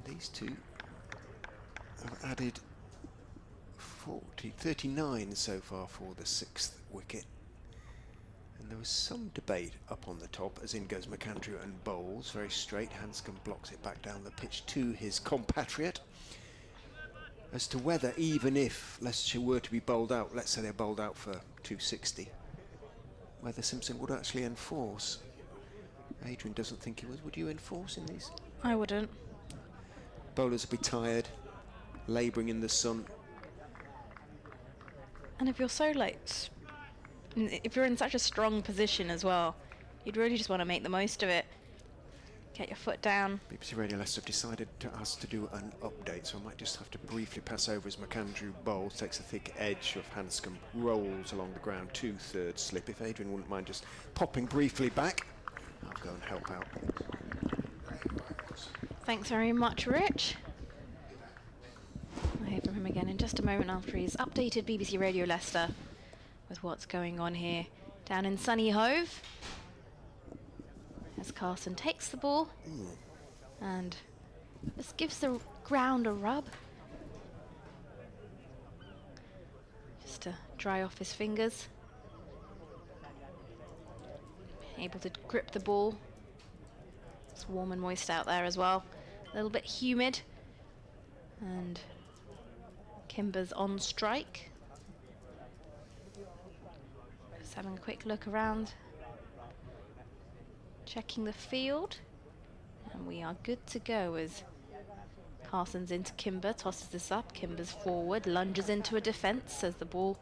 These two have added 39 so far for the 6th wicket. And there was some debate up on the top, as in goes McAndrew and bowls. Very straight. Hanscom blocks it back down the pitch to his compatriot, as to whether, even if Leicestershire were to be bowled out, let's say they're bowled out for 260, whether Simpson would actually enforce. Adrian doesn't think he would. Would you enforce in these? I wouldn't. Bowlers would be tired, labouring in the sun. And if you're if you're in such a strong position as well, you'd really just want to make the most of it. Get your foot down. BBC Radio Leicester have decided to ask to do an update, so I might just have to briefly pass over as McAndrew bowls, takes the thick edge of Hanscom, rolls along the ground, 2/3 slip. If Adrian wouldn't mind just popping briefly back, I'll go and help out. Thanks very much, Rich. I'll hear from him again in just a moment after he's updated BBC Radio Leicester with what's going on here down in sunny Hove. As Carson takes the ball and just gives the ground a rub, just to dry off his fingers. Able to grip the ball. It's warm and moist out there as well. A little bit humid. And Kimber's on strike. Just having a quick look around. Checking the field. And we are good to go as Carson's into Kimber, tosses this up. Kimber's forward, lunges into a defence as the ball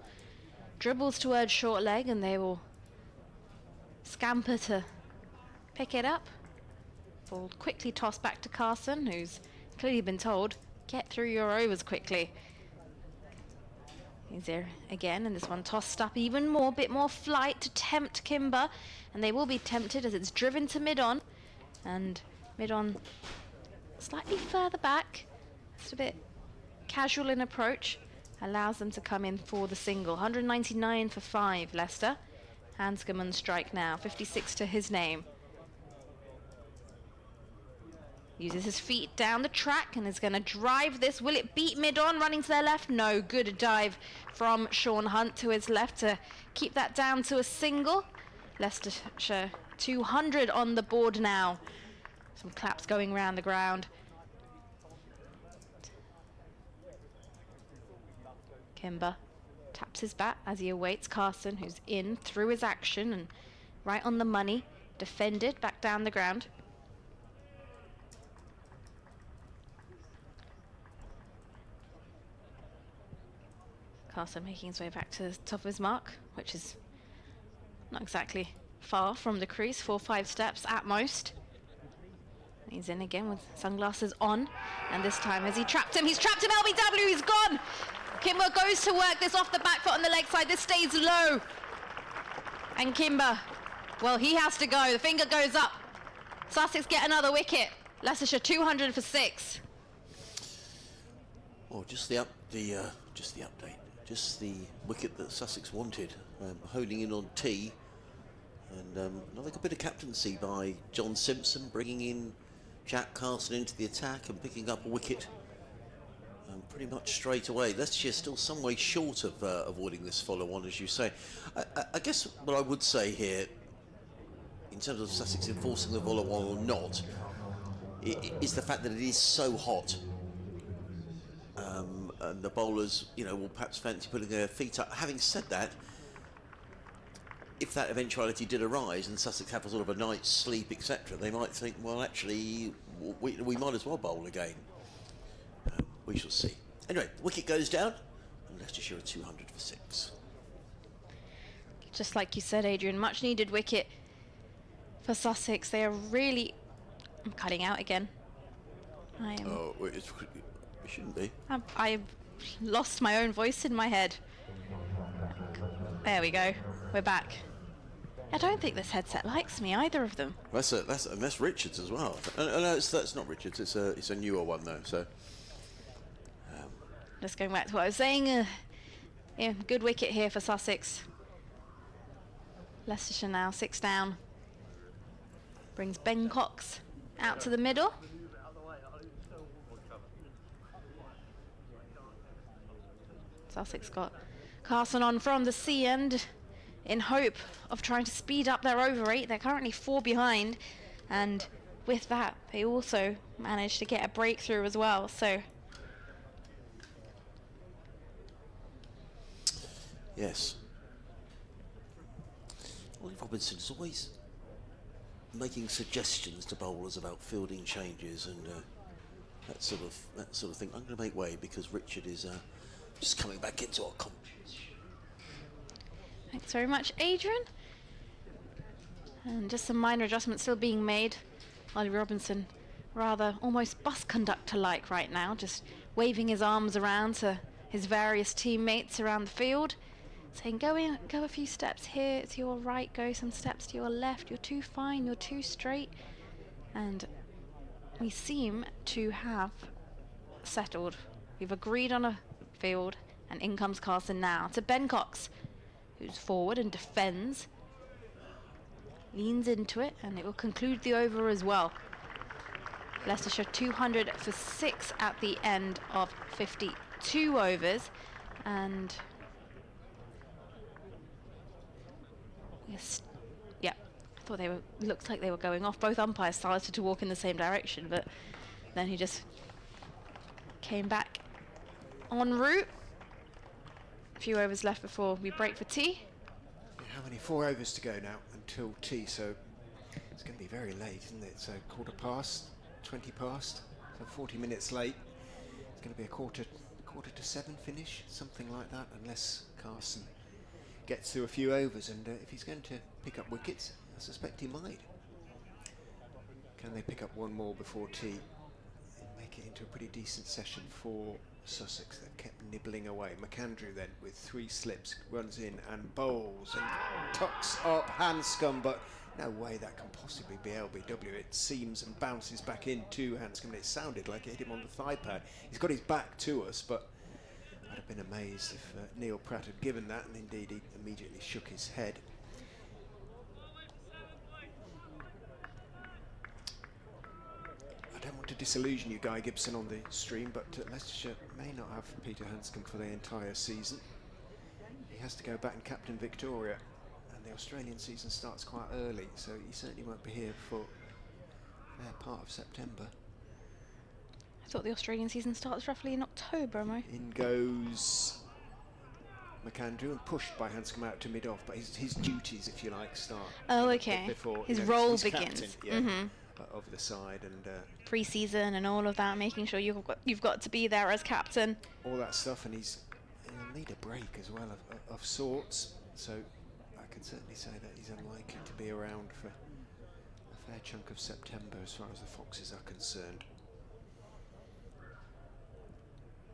dribbles towards short leg, and they will scamper to pick it up. Ball quickly tossed back to Carson, who's clearly been told, get through your overs quickly. He's there again, and this one tossed up even more, bit more flight to tempt Kimber, and they will be tempted as it's driven to mid-on, and mid-on slightly further back, just a bit casual in approach, allows them to come in for the single. 199 for 5, Leicester. Hanscom on strike now, 56 to his name. Uses his feet down the track and is going to drive this. Will it beat mid-on, running to their left? No. Good dive from Sean Hunt to his left to keep that down to a single. Leicestershire 200 on the board now. Some claps going around the ground. Kimber taps his bat as he awaits Carson, who's in through his action and right on the money. Defended back down the ground. Carson making his way back to the top of his mark, which is not exactly far from the crease, 4 or 5 steps at most. He's in again with sunglasses on, and this time has he trapped him? He's trapped him, LBW, he's gone! Kimber goes to work this off the back foot on the leg side, this stays low. And Kimber, well, he has to go, the finger goes up. Sussex get another wicket. Leicestershire 200 for 6. Oh, just the update. Just the wicket that Sussex wanted, honing in on T, and another good bit of captaincy by John Simpson, bringing in Jack Carson into the attack and picking up a wicket pretty much straight away. Leicestershire still some way short of avoiding this follow-on, as you say. I guess what I would say here, in terms of Sussex enforcing the follow-on or not, is the fact that it is so hot. And the bowlers, you know, will perhaps fancy putting their feet up. Having said that, if that eventuality did arise and Sussex have a sort of a night's sleep, etc., they might think, well, actually, we might as well bowl again. We shall see. Anyway, the wicket goes down, and Leicestershire are 200 for 6. Just like you said, Adrian, much needed wicket for Sussex. They are really... I'm cutting out again. I am... Oh, it shouldn't be. I've lost my own voice in my head. There we go. We're back. I don't think this headset likes me, either of them. That's Richards as well. No, that's not Richards. It's a newer one though. So. Just going back to what I was saying. Yeah, good wicket here for Sussex. Leicestershire now 6 down. Brings Ben Cox out to the middle. Sussex got Carson on from the sea end in hope of trying to speed up their over rate. They're currently 4 behind, and with that they also managed to get a breakthrough as well. So yes, Ollie Robinson is always making suggestions to bowlers about fielding changes and that sort of thing. I'm going to make way because Richard is just coming back into our competition. Thanks very much, Adrian. And just some minor adjustments still being made. Ollie Robinson, rather almost bus conductor-like right now, just waving his arms around to his various teammates around the field, saying, go a few steps here to your right, go some steps to your left, you're too fine, you're too straight. And we seem to have settled. We've agreed on a field, and in comes Carson now to Ben Cox, who's forward and defends, leans into it, and it will conclude the over as well. Leicestershire 200 for 6 at the end of 52 overs, and yes, yeah, I thought they were, looked like they were going off. Both umpires started to walk in the same direction, but then he just came back en route. A few overs left before we break for tea. How many? 4 overs to go now until tea, so it's going to be very late, isn't it? So 20 past, so 40 minutes late. It's going to be a quarter to 7 finish, something like that, unless Carson gets through a few overs, and if he's going to pick up wickets, I suspect he might. Can they pick up one more before tea and make it into a pretty decent session for Sussex? They've kept nibbling away. McAndrew then with 3 slips runs in and bowls and tucks up Hanscom, but no way that can possibly be LBW. It seems and bounces back into Hanscom. It sounded like it hit him on the thigh pad. He's got his back to us, but I'd have been amazed if Neil Pratt had given that, and indeed he immediately shook his head. I don't want to disillusion you, Guy Gibson, on the stream, but Leicestershire may not have Peter Hanscom for the entire season. He has to go back and captain Victoria, and the Australian season starts quite early, so he certainly won't be here for part of September. I thought the Australian season starts roughly in October, am I? In goes McAndrew, and pushed by Hanscom out to mid-off, but his duties, if you like, start. Oh, okay. Before His you know, role he's begins. Captain, over the side, and Pre-season and all of that, making sure you've got to be there as captain. all that stuff, and he'll need a break as well of sorts. So I can certainly say that he's unlikely to be around for a fair chunk of September as far as the Foxes are concerned.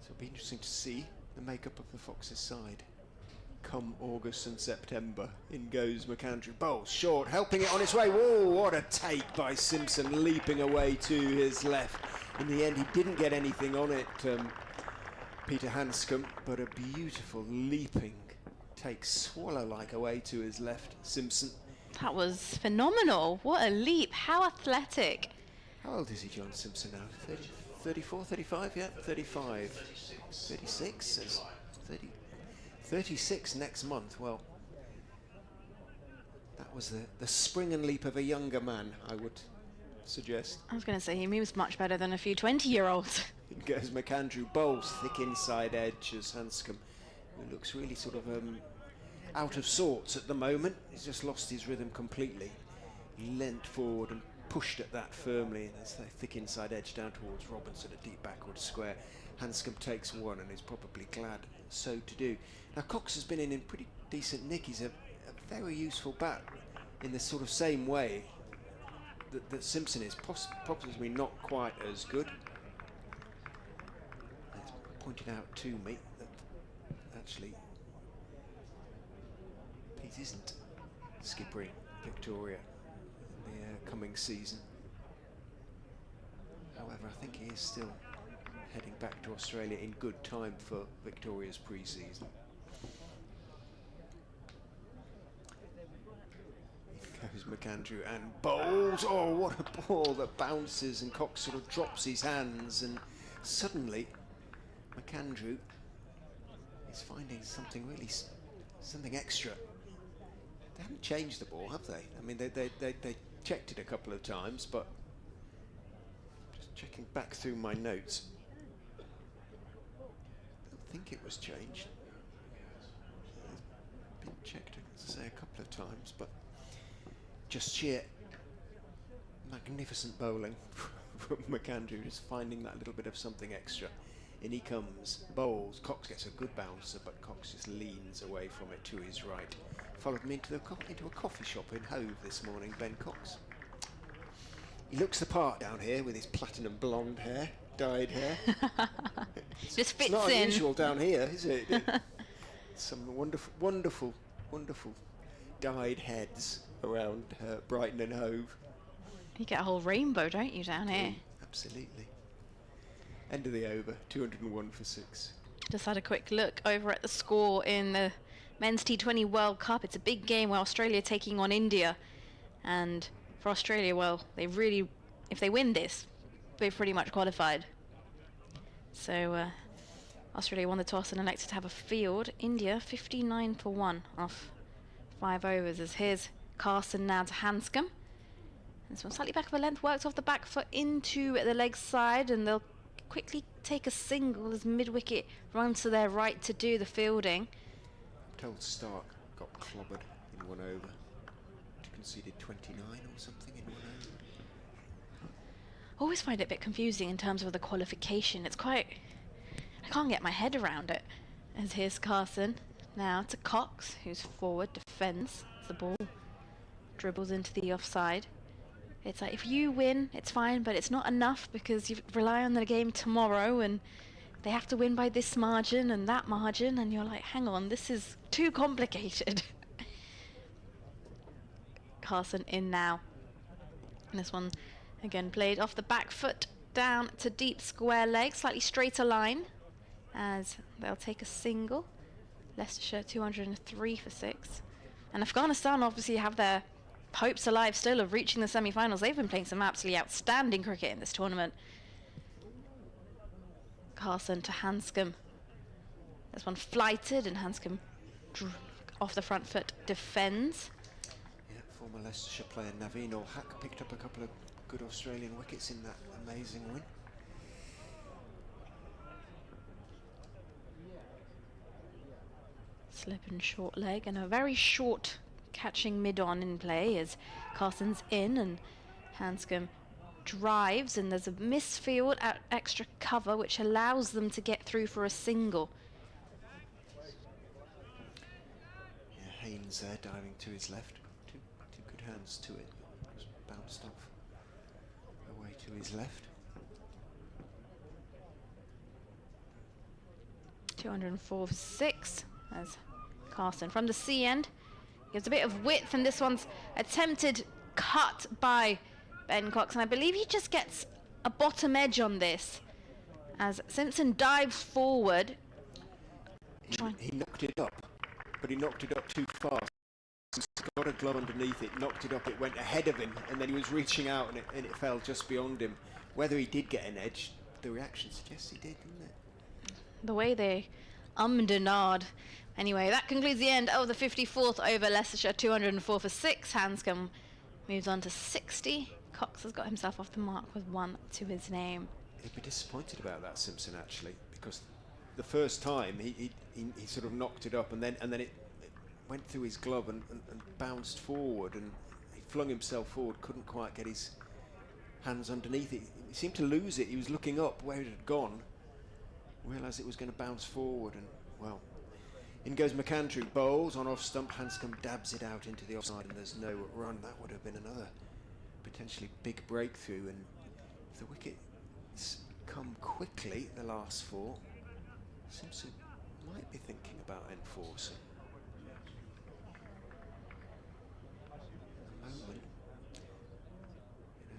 So it'll be interesting to see the makeup of the Foxes side come August and September. In goes McAndrew, bowls short, helping it on its way. Whoa, what a take by Simpson, leaping away to his left. In the end, he didn't get anything on it, Peter Hanscom, but a beautiful leaping take, swallow-like away to his left, Simpson. That was phenomenal. What a leap. How athletic. How old is he, John Simpson, now? 30, 34, 35? Yeah, 35. 36? Says 30. 36 next month. Well, that was the spring and leap of a younger man, I would suggest. I was going to say, he moves much better than a few 20-year-olds. In goes McAndrew, bowls thick inside edge as Hanscom, who looks really sort of out of sorts at the moment. He's just lost his rhythm completely. He leant forward and pushed at that firmly, and there's that thick inside edge down towards Robinson, a deep backward square. Hanscom takes one and is probably glad so to do. Now Cox has been in pretty decent nick. He's a very useful bat in the sort of same way that Simpson is, possibly not quite as good. It's pointed out to me that actually Pete isn't skippering Victoria in the coming season. However, I think he is still heading back to Australia in good time for Victoria's pre-season. In goes McAndrew and bowls. Oh, what a ball that bounces, and Cox sort of drops his hands, and suddenly McAndrew is finding something really, something extra. They haven't changed the ball, have they? I mean, they checked it a couple of times, but just checking back through my notes, I think it was changed. It's been checked, as I say, a couple of times, but just sheer magnificent bowling from McAndrew, just finding that little bit of something extra. In he comes, bowls. Cox gets a good bouncer, but Cox just leans away from it to his right. Followed me into a coffee shop in Hove this morning, Ben Cox. He looks the part down here with his platinum blonde hair, dyed hair. Just fits it's not in. unusual down here, is it? Some wonderful dyed heads around Brighton and Hove. You get a whole rainbow, don't you, down here? Absolutely. End of the over, 201 for 6. Just had a quick look over at the score in the Men's T20 World Cup. It's a big game where Australia taking on India. And for Australia, well, they really, if they win this, they've pretty much qualified. So Australia won the toss and elected to have a field. India 59 for 1 off 5 overs. As here's Carson now to Hanscom. This one slightly back of a length, works off the back foot into the leg side, and they'll quickly take a single as mid-wicket runs to their right to do the fielding. I'm told Stark got clobbered in 1 over. He conceded 29 or something in 1 over. I always find it a bit confusing in terms of the qualification. It's quite... I can't get my head around it. As here's Carson now to Cox, who's forward, defends the ball, dribbles into the offside. It's like, if you win, it's fine, but it's not enough because you rely on the game tomorrow and they have to win by this margin and that margin, and you're like, hang on, this is too complicated. Carson in now. And this one, again, played off the back foot down to deep square leg, slightly straighter line, as they'll take a single. Leicestershire 203 for 6. And Afghanistan obviously have their hopes alive still of reaching the semi-finals. They've been playing some absolutely outstanding cricket in this tournament. Carson to Hanscom. This one flighted, and Hanscom off the front foot defends. Yeah, former Leicestershire player Naveen Ul-Haq picked up a couple of good Australian wickets in that amazing win. Slip and short leg, and a very short catching mid-on in play as Carson's in, and Hanscom drives, and there's a misfield at extra cover which allows them to get through for a single. Yeah, Haynes there diving to his left. Two good hands to it. Just bounced off away to his left. 204 for 6 as Carson from the C end gives a bit of width, and this one's attempted cut by Ben Cox, and I believe he just gets a bottom edge on this as Simpson dives forward. He knocked it up, but he knocked it up too fast. He's got a glove underneath it, knocked it up, it went ahead of him, and then he was reaching out and it fell just beyond him. Whether he did get an edge, the reaction suggests he did, didn't it? The way they ummed and ahed. Anyway, that concludes the end of the 54th over. Leicestershire 204 for 6. Hanscom moves on to 60. Cox has got himself off the mark with 1 to his name. He'd be disappointed about that, Simpson, actually, because the first time he sort of knocked it up, and then it went through his glove and bounced forward, and he flung himself forward, couldn't quite get his hands underneath it. He seemed to lose it. He was looking up where it had gone, realised it was going to bounce forward, and well, in goes McAndrew, bowls on off stump. Hanscom dabs it out into the offside, and there's no run. That would have been another potentially big breakthrough, and if the wickets come quickly, the last 4, Simpson might be thinking about enforcing. At the moment,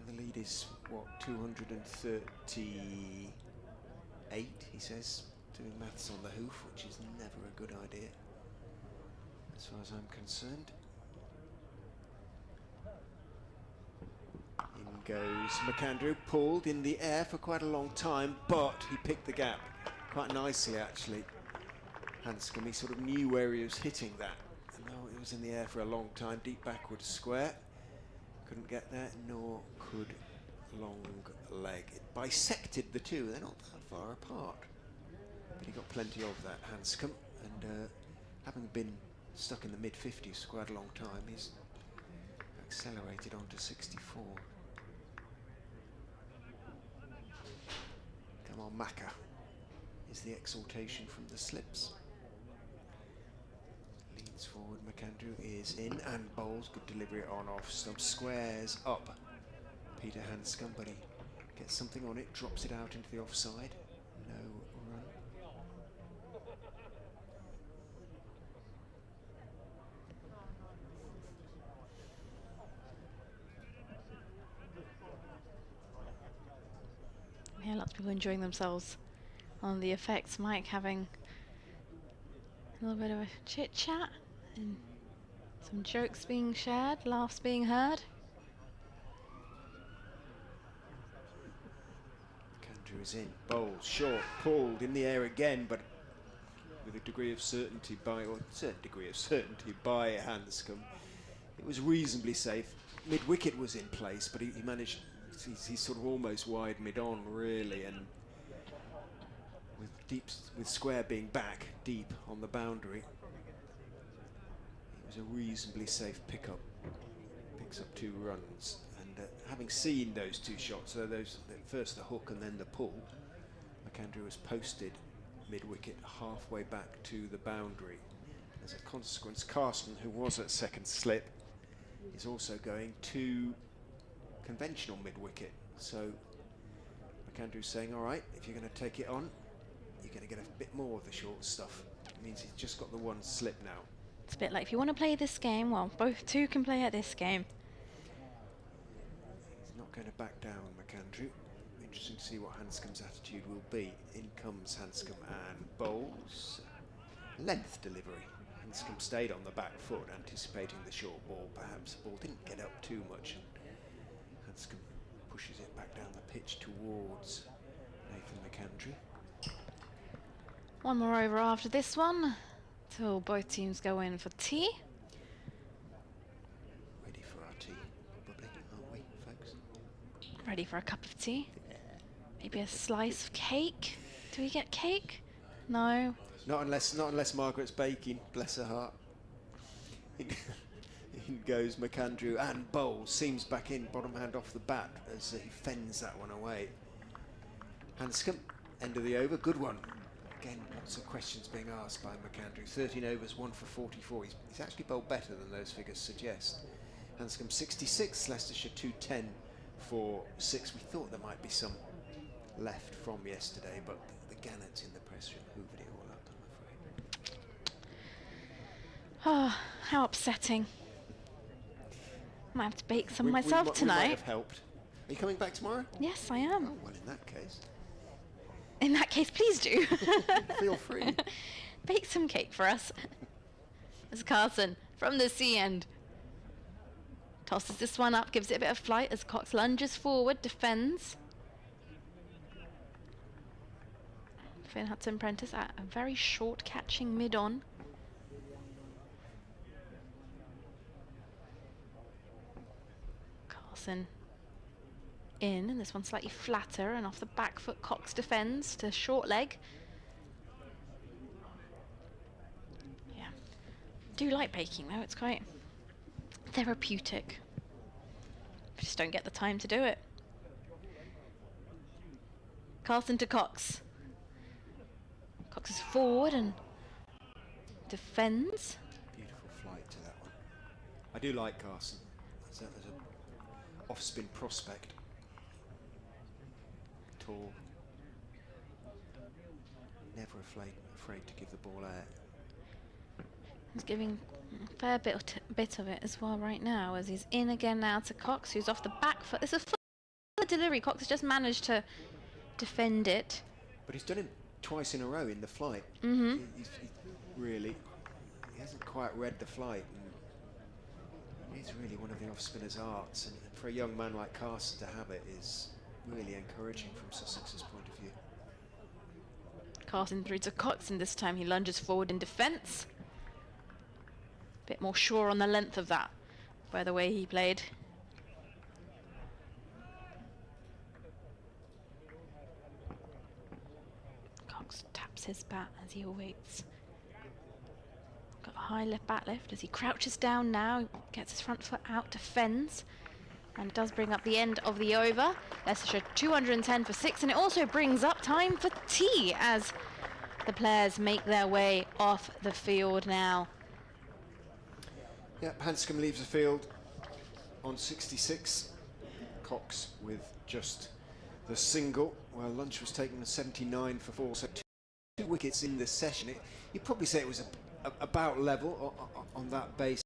the lead is what, 238, he says, doing maths on the hoof, which is never a good idea as far as I'm concerned. In goes McAndrew, pulled in the air for quite a long time, but he picked the gap quite nicely, actually. Hanscom, he sort of knew where he was hitting that, and though it was in the air for a long time, deep backward square, couldn't get there, nor could long leg. It bisected the two. They're not that far apart, but he got plenty of that, Hanscom, and having been stuck in the mid-50s for quite a long time, he's accelerated onto 64. Come on, Macca, is the exaltation from the slips. Leans forward, McAndrew is in and bowls, good delivery on off stump, squares up Peter Hanscom, but he gets something on it, drops it out into the offside, no run. Yeah, lots of people enjoying themselves on the effects. Mike having a little bit of a chit chat and some jokes being shared, laughs being heard. McAndrew is in, bowls, short, pulled in the air again, but with a degree of certainty by, or a certain degree of certainty by Hanscom. It was reasonably safe. Mid-wicket was in place, but he managed, he's sort of almost wide mid-on, really, and with square being back deep on the boundary, it was a reasonably safe pickup. Picks up 2 runs, and having seen those 2 shots, so first the hook and then the pull, McAndrew was posted mid-wicket halfway back to the boundary. As a consequence, Carson, who was at second slip, is also going to conventional mid-wicket. So McAndrew's saying, all right, if you're going to take it on, you're going to get a bit more of the short stuff. It means he's just got the 1 slip now. It's a bit like if you want to play this game, well, both 2 can play at this game. He's not going to back down, McAndrew. Interesting to see what Hanscom's attitude will be. In comes Hanscom and bowls. Length delivery. Hanscom stayed on the back foot, anticipating the short ball perhaps. The ball didn't get up too much, and Hanscom pushes it back down the pitch towards Nathan McAndrew. One more over after this one, till both teams go in for tea. Ready for our tea, probably, aren't we, folks? Ready for a cup of tea? Maybe a slice of cake? Do we get cake? No. Not unless Margaret's baking, bless her heart. In goes McAndrew and bowls, seams back in, bottom hand off the bat as he fends that one away. Hanscom, end of the over, good one. Again, lots of questions being asked by McAndrew. 13 overs, 1 for 44. He's actually bowled better than those figures suggest. Hanscom 66, Leicestershire 210 for 6. We thought there might be some left from yesterday, but the Gannets in the press room hoovered it all up, I'm afraid. Oh, how upsetting. I might have to bake some We myself might tonight. have helped. Are you coming back tomorrow? Yes, I am. Oh, well, in that case, In that case, please do. feel free. Bake some cake for us. As Carson, from the sea end, tosses this one up, gives it a bit of flight as Cox lunges forward, defends. Finn Hudson-Prentice at a very short catching mid-on. Carson in, and this one slightly flatter, and off the back foot Cox defends to short leg. Yeah, do like baking though, it's quite therapeutic. Just don't get the time to do it. Carson to Cox. Cox is forward and defends. Beautiful flight to that one. I do like Carson as an off-spin prospect. Tall. Never afraid to give the ball out. He's giving a fair bit of it as well right now, as he's in again now to Cox, who's off the back foot. It's a full delivery. Cox has just managed to defend it. But he's done it twice in a row in the flight. Mm-hmm. He hasn't quite read the flight. And it's really one of the off-spinner's arts, and for a young man like Carson to have it is really encouraging from Sussex's point of view. Carson through to Cox, and this time he lunges forward in defence. Bit more sure on the length of that by the way he played. Cox taps his bat as he awaits. Got a high left bat lift as he crouches down now, gets his front foot out, defends, and does bring up the end of the over. Leicestershire 210 for 6, and it also brings up time for tea as the players make their way off the field now. Yep, Hanscom leaves the field on 66. Cox with just the single, while Lunch was taken 79 for 4. So two wickets in this session. You'd probably say it was about level on that base.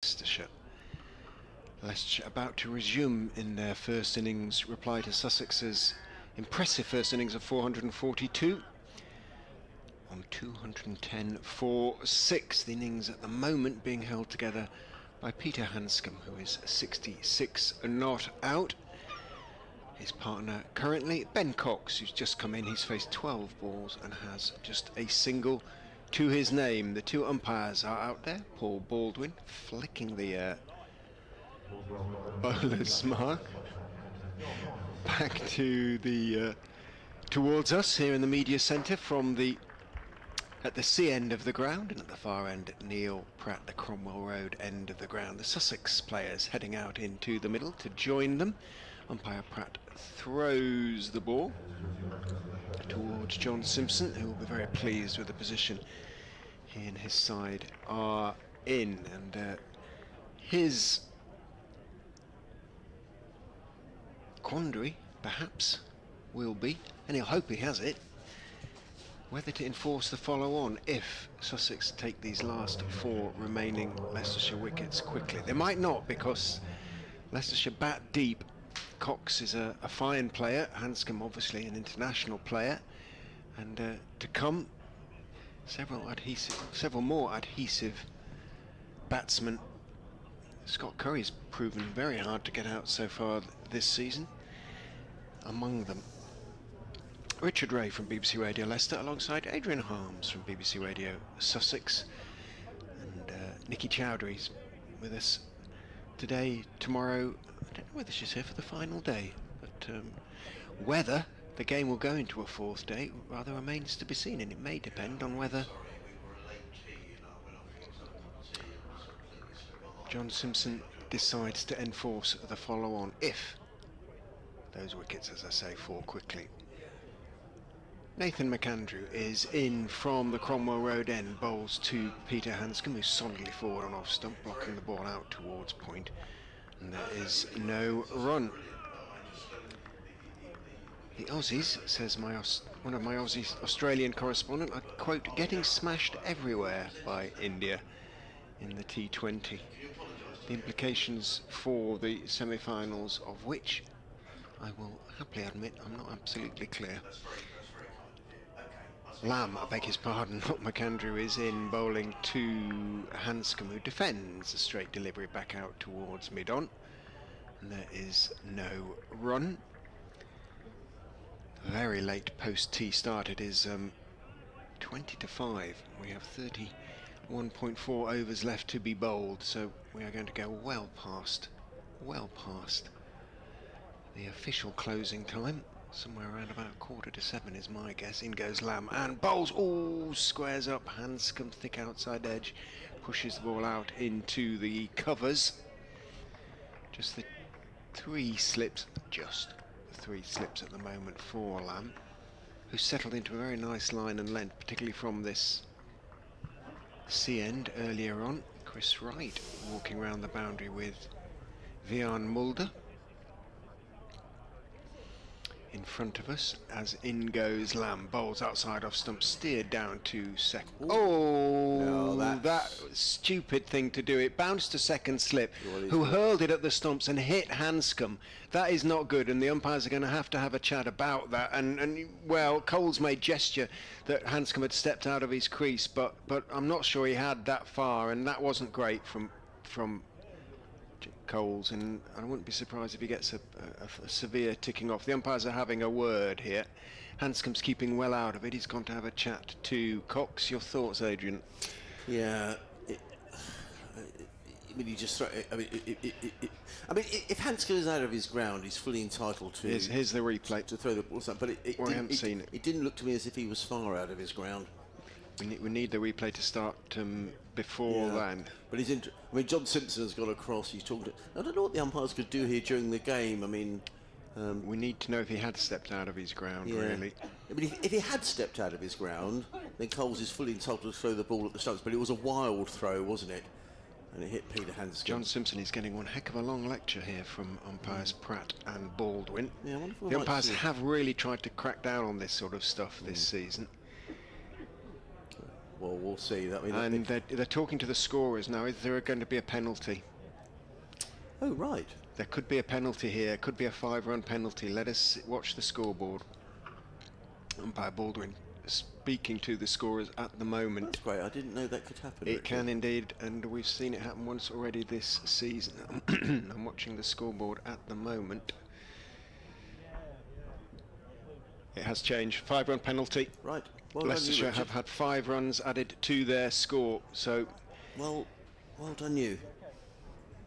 Leicestershire. Leicestershire about to resume in their first innings reply to Sussex's impressive first innings of 442 on 210 for 6. The innings at the moment being held together by Peter Hanscom, who is 66 not out. His partner currently, Ben Cox, who's just come in. He's faced 12 balls and has just a single to his name. The two umpires are out there. Paul Baldwin flicking the bowler's mark back to the towards us here in the media centre from at the C end of the ground, and at the far end Neil Pratt, the Cromwell Road end of the ground. The Sussex players heading out into the middle to join them. Umpire Pratt throws the ball towards John Simpson, who will be very pleased with the position he and his side are in, and his quandary perhaps will be, and he'll hope he has it, whether to enforce the follow-on if Sussex take these last 4 remaining Leicestershire wickets quickly. They might not, because Leicestershire bat deep. Cox is a fine player, Hanscom obviously an international player, and to come several more adhesive batsmen. Scott Curry's proven very hard to get out so far this season. Among them, Richard Ray from BBC Radio Leicester, alongside Adrian Harms from BBC Radio Sussex, and Nikki Chowdhury's with us today, tomorrow. I don't know whether she's here for the final day, but whether the game will go into a 4th day rather remains to be seen, and it may depend on whether John Simpson decides to enforce the follow-on if those wickets, as I say, fall quickly. Nathan McAndrew is in from the Cromwell Road end, bowls to Peter Hanscom, who's solidly forward on off stump, blocking the ball out towards point, and there is no run. The Aussies, says one of my Australian correspondent, I quote, getting smashed everywhere by India in the T20. The implications for the semi-finals, of which I will happily admit I'm not absolutely clear. Lamb, I beg his pardon, not McAndrew, is in bowling to Hanscom, who defends a straight delivery back out towards mid-on, and there is no run. Very late post-tee start. It is 20 to 5. We have 31.4 overs left to be bowled, so we are going to go well past the official closing time. Somewhere around about 6:45 is my guess. In goes Lamb and bowls. Oh, squares up. Hanscom, thick outside edge, pushes the ball out into the covers. Just the 3 slips at the moment for Lamb, who's settled into a very nice line and length, particularly from this C end earlier on. Chris Wright walking around the boundary with Vian Mulder in front of us, as in goes Lamb, bowls outside off stump, steered down to second. Oh, no, that stupid thing to do. It bounced to second slip, who hurled it at the stumps and hit Hanscom. That is not good, and the umpires are going to have a chat about that. And well, Coles made gesture that Hanscom had stepped out of his crease, but I'm not sure he had that far, and that wasn't great from Coles, and I wouldn't be surprised if he gets a severe ticking off. The umpires are having a word here. Hanscom's keeping well out of it. He's gone to have a chat to Cox. Your thoughts, Adrian? Yeah, I mean, you just throw. I mean, if Hanscom is out of his ground, he's fully entitled to. Here's the replay to throw the ball. But I haven't seen it. It didn't look to me as if he was far out of his ground. We need the replay to start before then. But I mean, John Simpson has got across. He's talking. I don't know what the umpires could do here during the game. I mean, we need to know if he had stepped out of his ground. Really. I mean, if he had stepped out of his ground, then Coles is fully entitled to throw the ball at the stumps. But it was a wild throw, wasn't it? And it hit Peter Hanscom. John Simpson is getting one heck of a long lecture here from umpires Pratt and Baldwin. Yeah, I wonder if the umpires have really tried to crack down on this sort of stuff this season. well, we'll see. I mean, And they're talking to the scorers now. Is there going to be a penalty? oh, right. There could be a penalty here. Could be a 5-run penalty. Let us watch the scoreboard. Umpire Baldwin speaking to the scorers at the moment. That's great. I didn't know that could happen. It can indeed, and we've seen it happen once already this season. I'm watching the scoreboard at the moment. It has changed. 5-run penalty. Right. Well done you, Leicestershire Richard. have had 5 runs added to their score. So Well done you.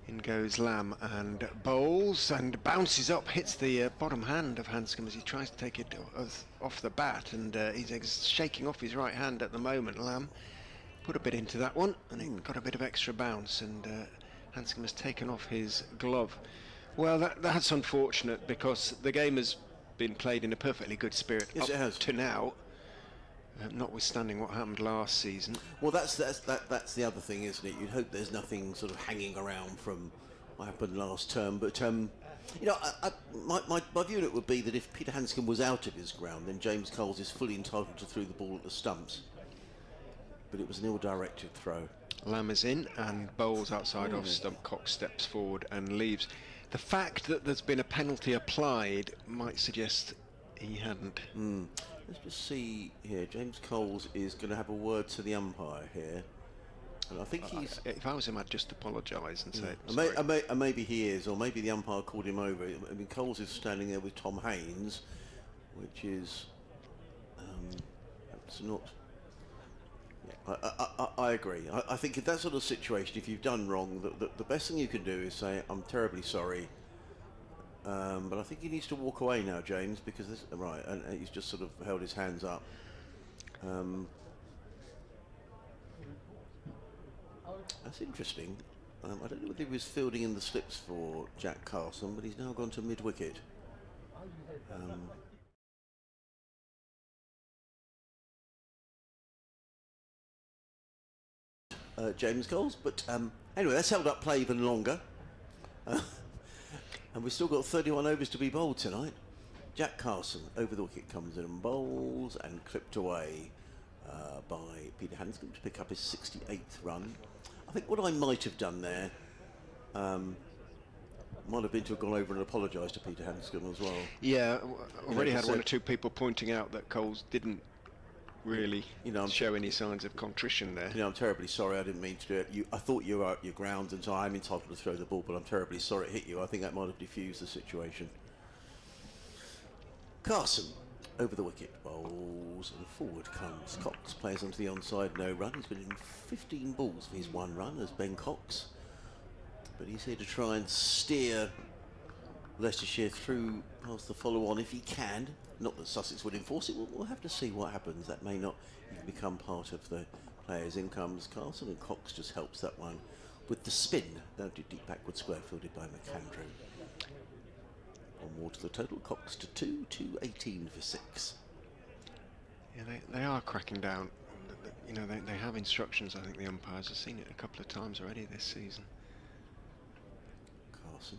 in goes Lamb and bowls and bounces up, hits the bottom hand of Hanscom as he tries to take it off the bat, and he's shaking off his right hand at the moment. Lamb put a bit into that one, and it got a bit of extra bounce, and Hanscom has taken off his glove. Well, that's unfortunate, because the game has been played in a perfectly good spirit Yes, up it has. to now, notwithstanding what happened last season. Well, that's the other thing, isn't it? You'd hope there's nothing sort of hanging around from what happened last term. But you know, my view on it would be that if Peter Hanscom was out of his ground, then James Coles is fully entitled to throw the ball at the stumps. But it was an ill-directed throw. Lamb is in and bowls outside off stump. Cox steps forward and leaves. The fact that there's been a penalty applied might suggest he hadn't. Let's just see here. James Coles is going to have a word to the umpire here, and I think he's. If I was him, I'd just apologise and say. And maybe he is, or maybe the umpire called him over. I mean, Coles is standing there with Tom Haynes, which is that's not. Yeah, I agree. I think in that sort of situation, if you've done wrong, the best thing you can do is say, "I'm terribly sorry." But I think he needs to walk away now, James, because this, right, and he's just sort of held his hands up. That's interesting. I don't know whether he was fielding in the slips for Jack Carson, but he's now gone to mid-wicket. James Coles, but anyway, that's held up play even longer. And we've still got 31 overs to be bowled tonight. Jack Carson over the wicket comes in and bowls, and clipped away by Peter Hanscom to pick up his 68th run. I think what I might have done there might have been to have gone over and apologised to Peter Hanscom as well. Yeah, already had so- one or two people pointing out that Coles didn't really show any signs of contrition there. You know, I'm terribly sorry, I didn't mean to do it. I thought you were out your ground, and so I'm entitled to throw the ball, but I'm terribly sorry it hit you. I think that might have diffused the situation. Carson over the wicket, bowls, and forward comes Cox. Plays onto the onside, no run. He's been in 15 balls for his 1 run as Ben Cox, but he's here to try and steer Leicestershire through past the follow-on if he can. Not that Sussex would enforce it. We'll have to see what happens. That may not even become part of the players. In comes Carson, and Cox just helps that one with the spin down to deep backward square, fielded by McAndrew. 1 more to the total. Cox to 2, 218 for 6. Yeah, they are cracking down. You know, they have instructions. I think the umpires have seen it a couple of times already this season. Carson,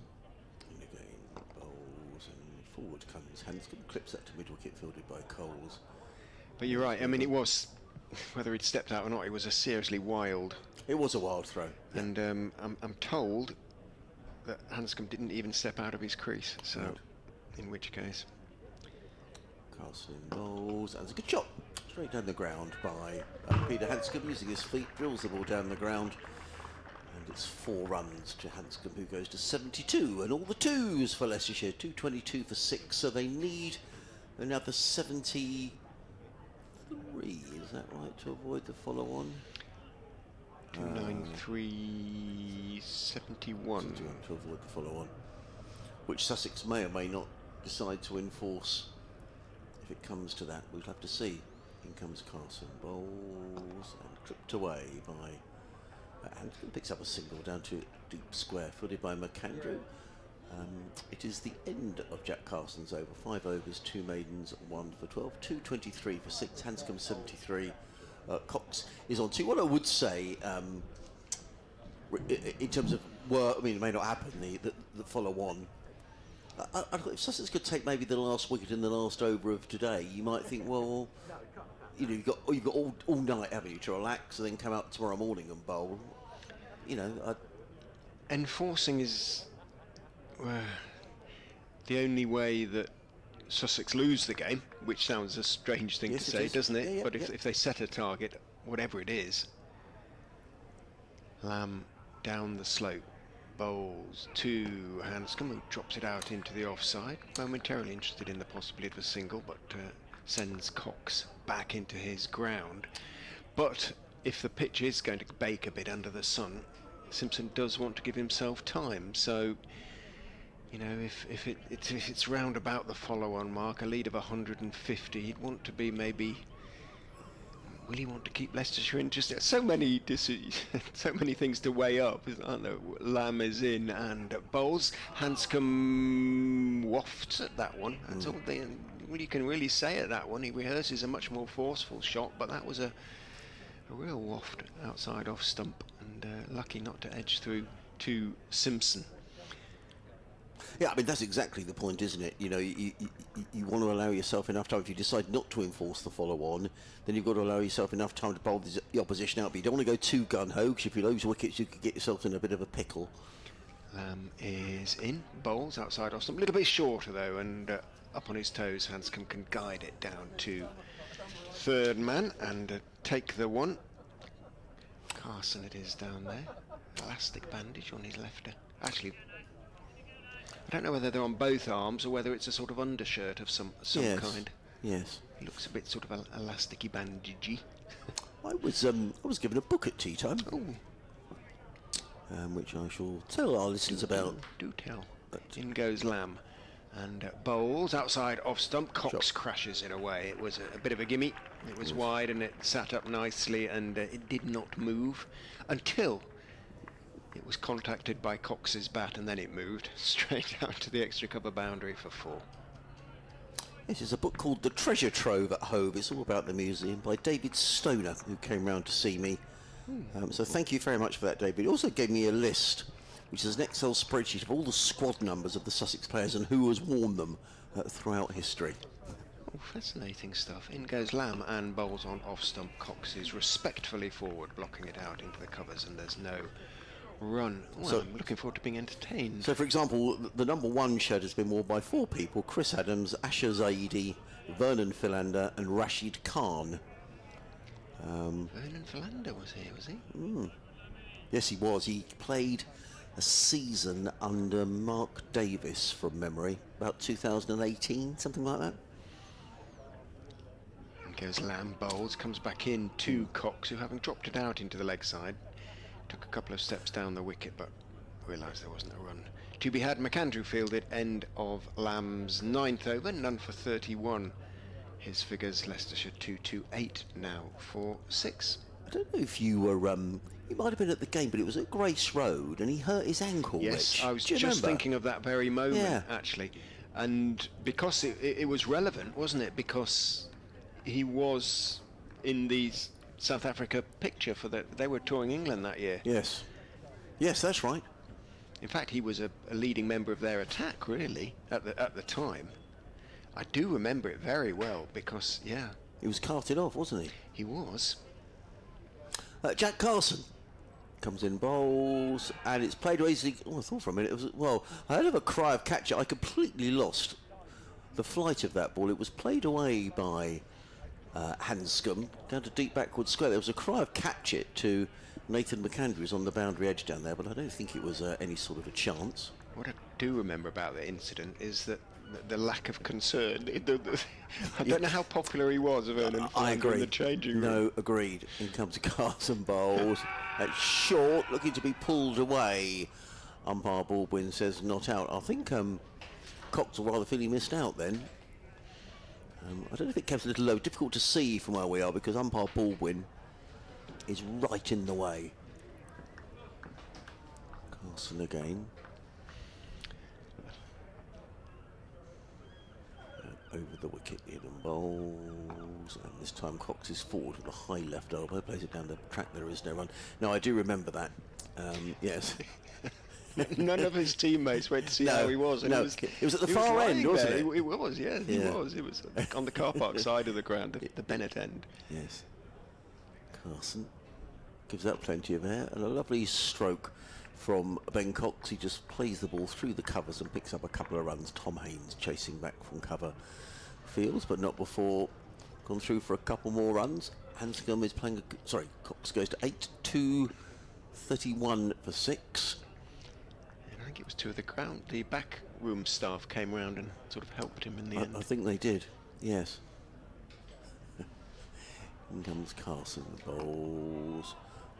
and again bowls, and forward comes Hanscom, clips that to mid-wicket, fielded by Coles. But you're right. I mean, it was, whether he'd stepped out or not, it was a seriously wild. It was a wild throw. Yeah. And I'm told that Hanscom didn't even step out of his crease. So, Right. in which case, Carson bowls, and it's a good shot straight down the ground by Peter Hanscom, using his feet, drills the ball down the ground, and it's 4 runs to Hanscom, who goes to 72, and all the 2s for Leicestershire, 222 for 6, so they need another 73, is that right, to avoid the follow-on? 293.71. To avoid the follow-on, which Sussex may or may not decide to enforce if it comes to that. We'll have to see. In comes Carson, bowls, and clipped away by Hanscom, picks up a single down to deep square, footed by McAndrew. It is the end of Jack Carson's over. 5 overs, 2 maidens, 1 for 12, 223 for 6. Hanscom 73. Cox is on 2. What I would say, in terms of work, I mean, it may not happen, the follow-on. I thought if Sussex could take maybe the last wicket in the last over of today, you might think, well, you know, you've got all night, haven't you, to relax and then come out tomorrow morning and bowl. You know, Enforcing is the only way that Sussex lose the game, which sounds a strange thing Yes, to it say, is. doesn't it? Yeah, But yeah. if they set a target, whatever it is, Lamb down the slope, bowls to Hanscom, who drops it out into the offside. Momentarily interested in the possibility of a single, but sends Cox back into his ground. But if the pitch is going to bake a bit under the sun, Simpson does want to give himself time. So, you know, if it's round about the follow-on mark, a lead of 150, he'd want to be maybe. Will he want to keep Leicestershire interested? So many things to weigh up, aren't there? Lamb is in and bowls. Hanscom wafts at that one. That's all you can really say at that one. He rehearses a much more forceful shot, but that was a real waft outside off stump, and lucky not to edge through to Simpson. Yeah, I mean, that's exactly the point, isn't it? You know, you want to allow yourself enough time. If you decide not to enforce the follow-on, then you've got to allow yourself enough time to bowl the opposition out. But you don't want to go too gun-ho, because if you lose wickets, you could get yourself in a bit of a pickle. Lamb is in, bowls outside off stump. A little bit shorter, though, and up on his toes, Hanscom can guide it down to third man and take the one. Carson it is down there. Elastic bandage on his left. Actually, I don't know whether they're on both arms or whether it's a sort of undershirt of some Yes. kind. Yes. It looks a bit sort of elasticy bandagey. I was given a book at tea time, Oh, which I shall tell our listeners about. do tell. In goes Lamb. And bowls outside off stump. Cox crashes it away. It was a bit of a gimme. It was wide and it sat up nicely, and it did not move until it was contacted by Cox's bat, and then it moved straight out to the extra cover boundary for 4. This is a book called The Treasure Trove at Hove. It's all about the museum, by David Stoner, who came round to see me. So thank you very much for that, David. He also gave me a list, which is an Excel spreadsheet of all the squad numbers of the Sussex players and who has worn them throughout history. Oh, fascinating stuff. In goes Lamb and bowls on off stump. Cox is respectfully forward, blocking it out into the covers, and there's no run. Well, So- I'm looking forward to being entertained. So, for example, the number 1 shed has been worn by 4 people: Chris Adams, Asher Zaidi, Vernon Philander and Rashid Khan. Vernon Philander was here, was he? Yes, he was. He played a season under Mark Davis, from memory, about 2018, something like that. In goes Lamb, bowls, comes back in to Cox, who, having dropped it out into the leg side, took a couple of steps down the wicket, but realised there wasn't a run to be had. McAndrew fielded end of Lamb's 9th over, none for 31. His figures, Leicestershire 228 now for 6. I don't know if you were, you might have been at the game, but it was at Grace Road and he hurt his ankle. Yes, Rich. I was Do you just remember? thinking of that very moment, Yeah. actually. And because it was relevant, wasn't it? Because he was in the South Africa picture they were touring England that year. Yes. Yes, that's right. In fact, he was a leading member of their attack, really, at the time. I do remember it very well because, yeah, He was carted off, wasn't he? he was. Jack Carson comes in, bowls, and it's played away. I thought for a minute, I heard of a cry of catch it. I completely lost the flight of that ball. It was played away by Hanscom down to deep backward square. There was a cry of catch it to Nathan McAndrew, who's on the boundary edge down there, but I don't think it was any sort of a chance. What I do remember about the incident is that the lack of concern. I don't know how popular he was, Vernon I Philander, agree. in the changing room. No, agreed. In comes Carson bowls. That's short, looking to be pulled away. Umpire Baldwin says not out. I think Cox will rather feel he missed out then. I don't know if it comes a little low. Difficult to see from where we are because umpire Baldwin is right in the way. Carson again. Over the wicket, in and bowls, and this time Cox is forward with a high left elbow, plays it down the track. There is no run. No, I do remember that. Yes. None of his teammates went to see how he was. And no, it was at the he far lying end, wasn't there. it? It was, yeah, he Yeah. was. It was on the car park side of the ground, the Bennett end. Yes. Carson gives that plenty of air, and a lovely stroke from Ben Cox. He just plays the ball through the covers and picks up a couple of runs. Tom Haynes chasing back from cover fields, but not before gone through for a couple more runs. Hanscom is playing Cox goes to 8, 2, 31 for 6. And I think it was two of the back room staff came round and sort of helped him in the end. I think they did, yes. In comes Carson, bowls,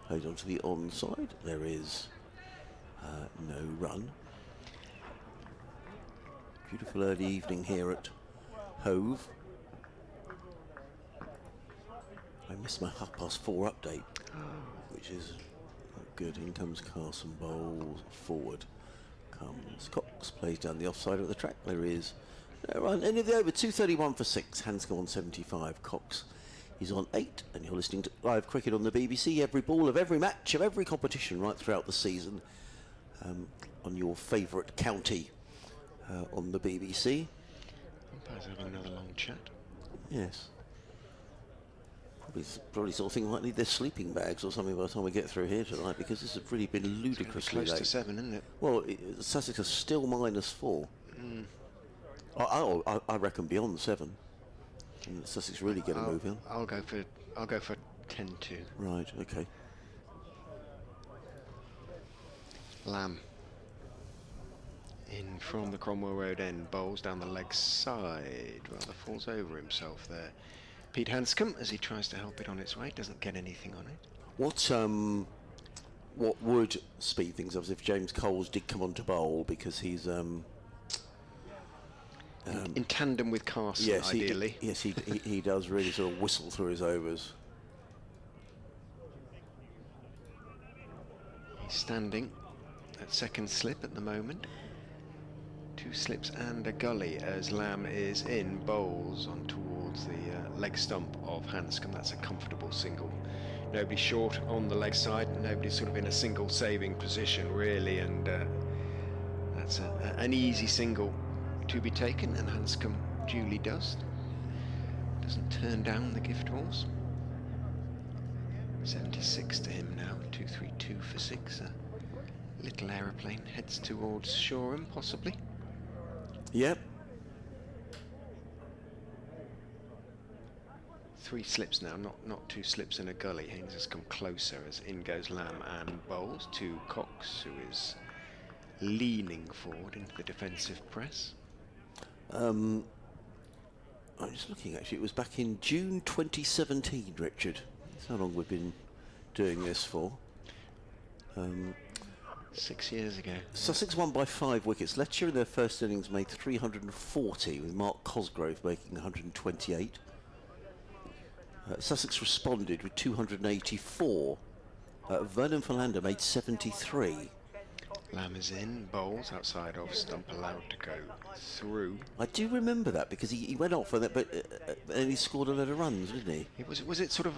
plays onto the onside. There is no run. Beautiful early evening here at Hove. I missed my 4:30 update, which is not good. In comes Carson, bowls forward. Comes Cox, plays down the offside of the track. There is no run. End of the over, 2:31 for 6. Hanscom on 75. Cox is on 8, and you're listening to live cricket on the BBC. Every ball of every match of every competition right throughout the season on your favourite county on the BBC. Umpires having another long chat. Yes. Probably sort of think might need their sleeping bags or something by the time we get through here tonight, because this has really been ludicrously Close late. to 7, isn't it? Well, Sussex are still -4. I reckon beyond 7. And Sussex really get a move in. I'll go for 10-2. Right. Okay. Lamb in from the Cromwell Road end, bowls down the leg side, rather falls over himself there. Pete Hanscom, as he tries to help it on its way, doesn't get anything on it. What would speed things up is if James Coles did come on to bowl, because he's in tandem with Carson, yes, ideally. he does really sort of whistle through his overs. He's standing at second slip at the moment. 2 slips and a gully as Lamb is in, bowls on towards the leg stump of Hanscom. That's a comfortable single. Nobody short on the leg side, nobody sort of in a single saving position really, and that's an easy single to be taken, and Hanscom duly does. Doesn't turn down the gift horse. 76 to him now, 232 for 6. A little aeroplane heads towards Shoreham, possibly. Yep. 3 slips now, not 2 slips in a gully. Haynes has come closer as in goes Lamb and bowls to Cox, who is leaning forward into the defensive press. I'm just looking, actually, it was back in June 2017, Richard. That's how long we've been doing this for. 6 years ago. Sussex won by 5 wickets. Leicestershire in their first innings made 340, with Mark Cosgrove making 128. Sussex responded with 284. Vernon Philander made 73. Lamb is in, bowls outside off stump, allowed to go through. I do remember that, because he went off for that, but and he scored a load of runs, didn't he? Was it sort of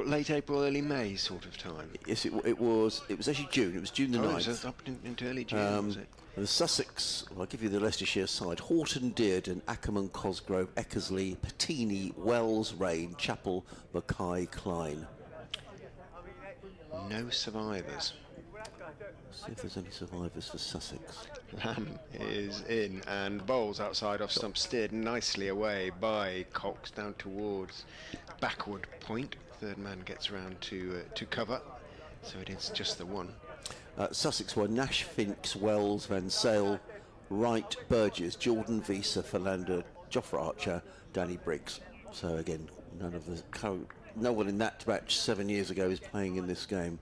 late April, early May sort of time? Yes, it was actually June. It was June the 9th. It was up into early June, was it? The Sussex, well, I'll give you the Leicestershire side: Horton, Dearden, Ackerman, Cosgrove, Eckersley, Patini, Wells, Rain, Chappell, Mackay, Klein. No survivors. See if there's any survivors for Sussex. Lamb is in and bowls outside off stump, steered nicely away by Cox down towards backward point. Third man gets round to cover, so it is just the one. Sussex were Nash, Finks, Wells, Van Sale, Wright, Burgess, Jordan, Visa, Philander, Jofra Archer, Danny Briggs. So again, no one in that match 7 years ago is playing in this game.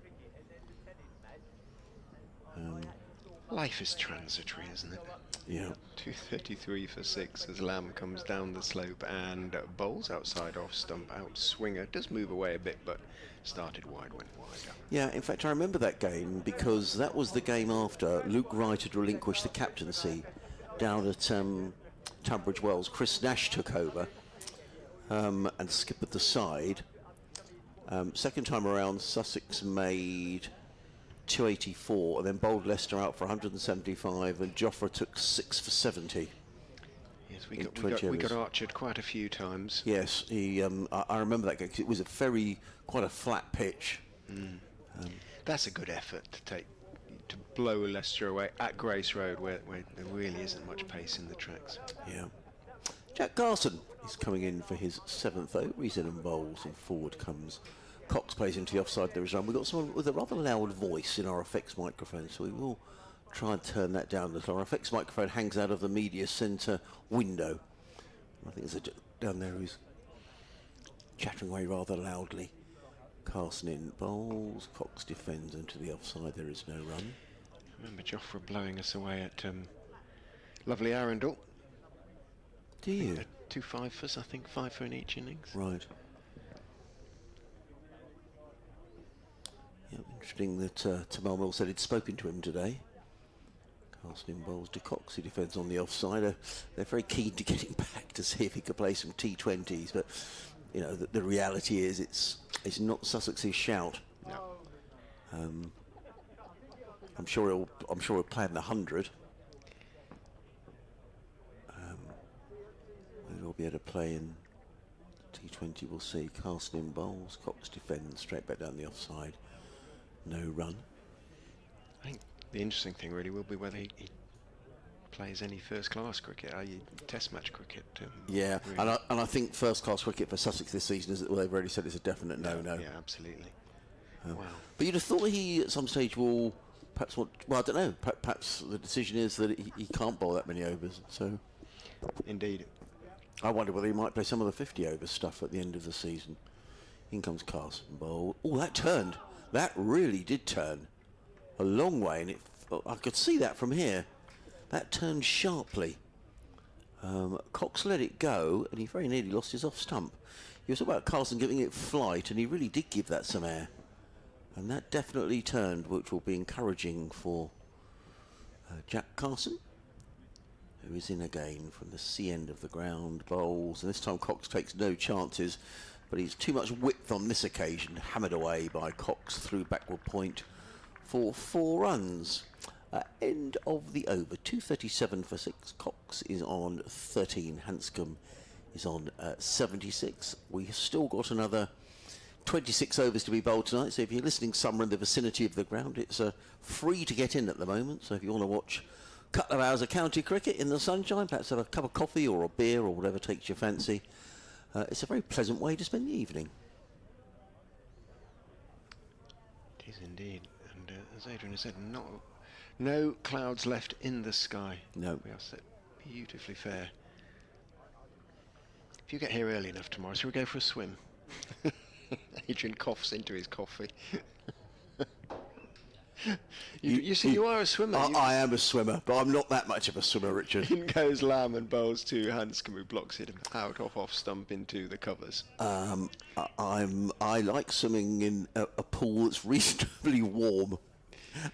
Life is transitory, isn't it? Yeah. 233 for 6 as Lamb comes down the slope and bowls outside off stump, out swinger. Does move away a bit, but started wide, went wider. Yeah, in fact, I remember that game because that was the game after Luke Wright had relinquished the captaincy down at Tunbridge Wells. Chris Nash took over and skippered the side. Second time around, Sussex made 284 and then bowled Leicester out for 175, and Jofra took 6 for 70. Yes, in 20 we got overs. archered quite a few times. Yes, he. I remember that game because it was quite a flat pitch. That's a good effort to blow Leicester away at Grace Road, where there really isn't much pace in the tracks. Yeah. Jack Carson is coming in for his 7th over. He's in and bowls, and forward comes Cox, plays into the offside. There is run. We've got someone with a rather loud voice in our effects microphone, so we will try and turn that down a little. Our effects microphone hangs out of the media centre window. I think there's a down there who's chattering away rather loudly. Carson in bowls, Cox defends into the offside. There is no run. Remember Jofra blowing us away at lovely Arundel. Do you? 2 5-ers, I think, 5 for in each innings. Right. Yeah, interesting that Tamal Mill said he'd spoken to him today. Carson in bowls to Cox, who defends on the offside. They're very keen to get him back to see if he could play some T20s, but you know the reality is it's not Sussex's shout. No. I'm sure he'll play in the 100. He'll be able to play in T20. We'll see. Carson in bowls, Cox defends straight back down the offside. No run. I think the interesting thing really will be whether he plays any first-class cricket, i.e. test match cricket. Yeah, really. and I think first-class cricket for Sussex this season is, well, they've already said it's a definite no-no. Yeah, absolutely. Wow. But you'd have thought he at some stage will perhaps want. Well, I don't know. Perhaps the decision is that he can't bowl that many overs. So, Indeed. I wonder whether he might play some of the 50 over stuff at the end of the season. In comes Carson bowl. Oh, that turned. That really did turn a long way, and I could see that from here. That turned sharply. Cox let it go, and he very nearly lost his off stump. He was talking about Carson giving it flight, and he really did give that some air. And that definitely turned, which will be encouraging for Jack Carson, who is in again from the C end of the ground, bowls, and this time Cox takes no chances, but he's too much width on this occasion, hammered away by Cox through backward point for 4 runs. End of the over, 237 for 6. Cox is on 13, Hanscom is on 76. We've still got another 26 overs to be bowled tonight, so if you're listening somewhere in the vicinity of the ground, it's free to get in at the moment, so if you want to watch a couple of hours of county cricket in the sunshine, perhaps have a cup of coffee or a beer or whatever takes your fancy, it's a very pleasant way to spend the evening. It is indeed. And as Adrian has said, no clouds left in the sky. No. We are set beautifully fair. If you get here early enough tomorrow, shall we go for a swim? Adrian coughs into his coffee. You are a swimmer. I am a swimmer, but I'm not that much of a swimmer, Richard. In goes Lamb and bowls to Hanscom, who blocks it out off stump into the covers. I like swimming in a pool that's reasonably warm,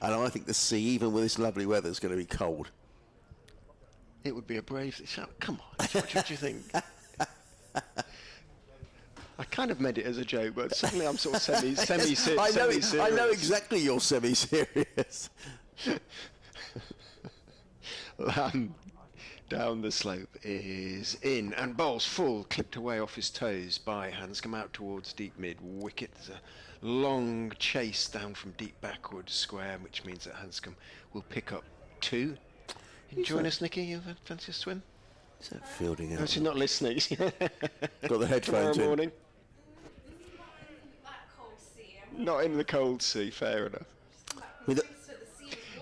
and I think the sea, even with this lovely weather, is going to be cold. It would be a brave. Come on, what do you think? I kind of meant it as a joke, but suddenly I'm sort of semi-serious. I know exactly you're semi-serious. Lamb down the slope is in and bowls full, clipped away off his toes by Hanscom out towards deep mid wicket. There's a long chase down from deep backward square, which means that Hanscom will pick up 2. Join us, Nicky. You fancy a swim? Is that fielding out? No, she's not listening. Got the headphones Tomorrow morning. in. Not in the cold sea, fair enough. With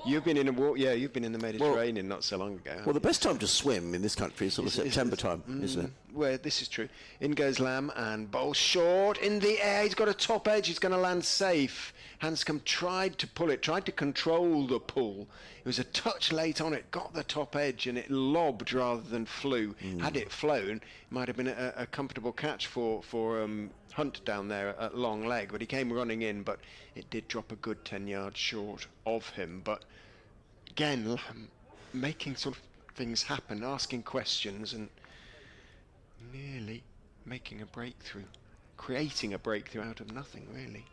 You've been in you've been in the Mediterranean not so long ago. well, the best time to swim in this country is sort of September time, isn't it? Well, this is true. In goes Lamb and bowls short in the air. He's got a top edge. He's going to land safe. Hanscom tried to pull it, tried to control the pull. It was a touch late on it, got the top edge, and it lobbed rather than flew. Had it flown, it might have been a comfortable catch for Hunt down there at long leg, but he came running in, but it did drop a good 10 yards short of him. But again, making sort of things happen, asking questions, and nearly making a breakthrough, creating a breakthrough out of nothing, really.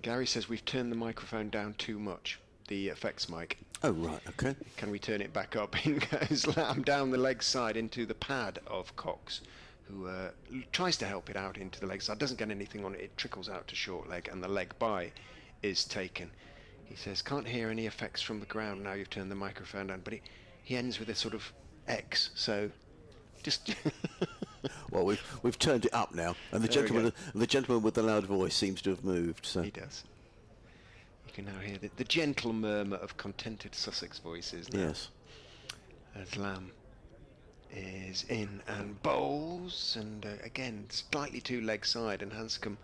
Gary says we've turned the microphone down too much, the effects mic. Oh, right, okay. Can we turn it back up? In goes Lamb down the leg side into the pad of Cox, who tries to help it out into the leg side. Doesn't get anything on it. It trickles out to short leg, and the leg by is taken. He says, can't hear any effects from the ground now you've turned the microphone down. But he ends with a sort of X, so just... Well, we've turned it up now, and the gentleman with the loud voice seems to have moved. So he does. You can now hear the gentle murmur of contented Sussex voices now. Yes. As Lamb is in and bowls, and again slightly too leg side, and Hanscom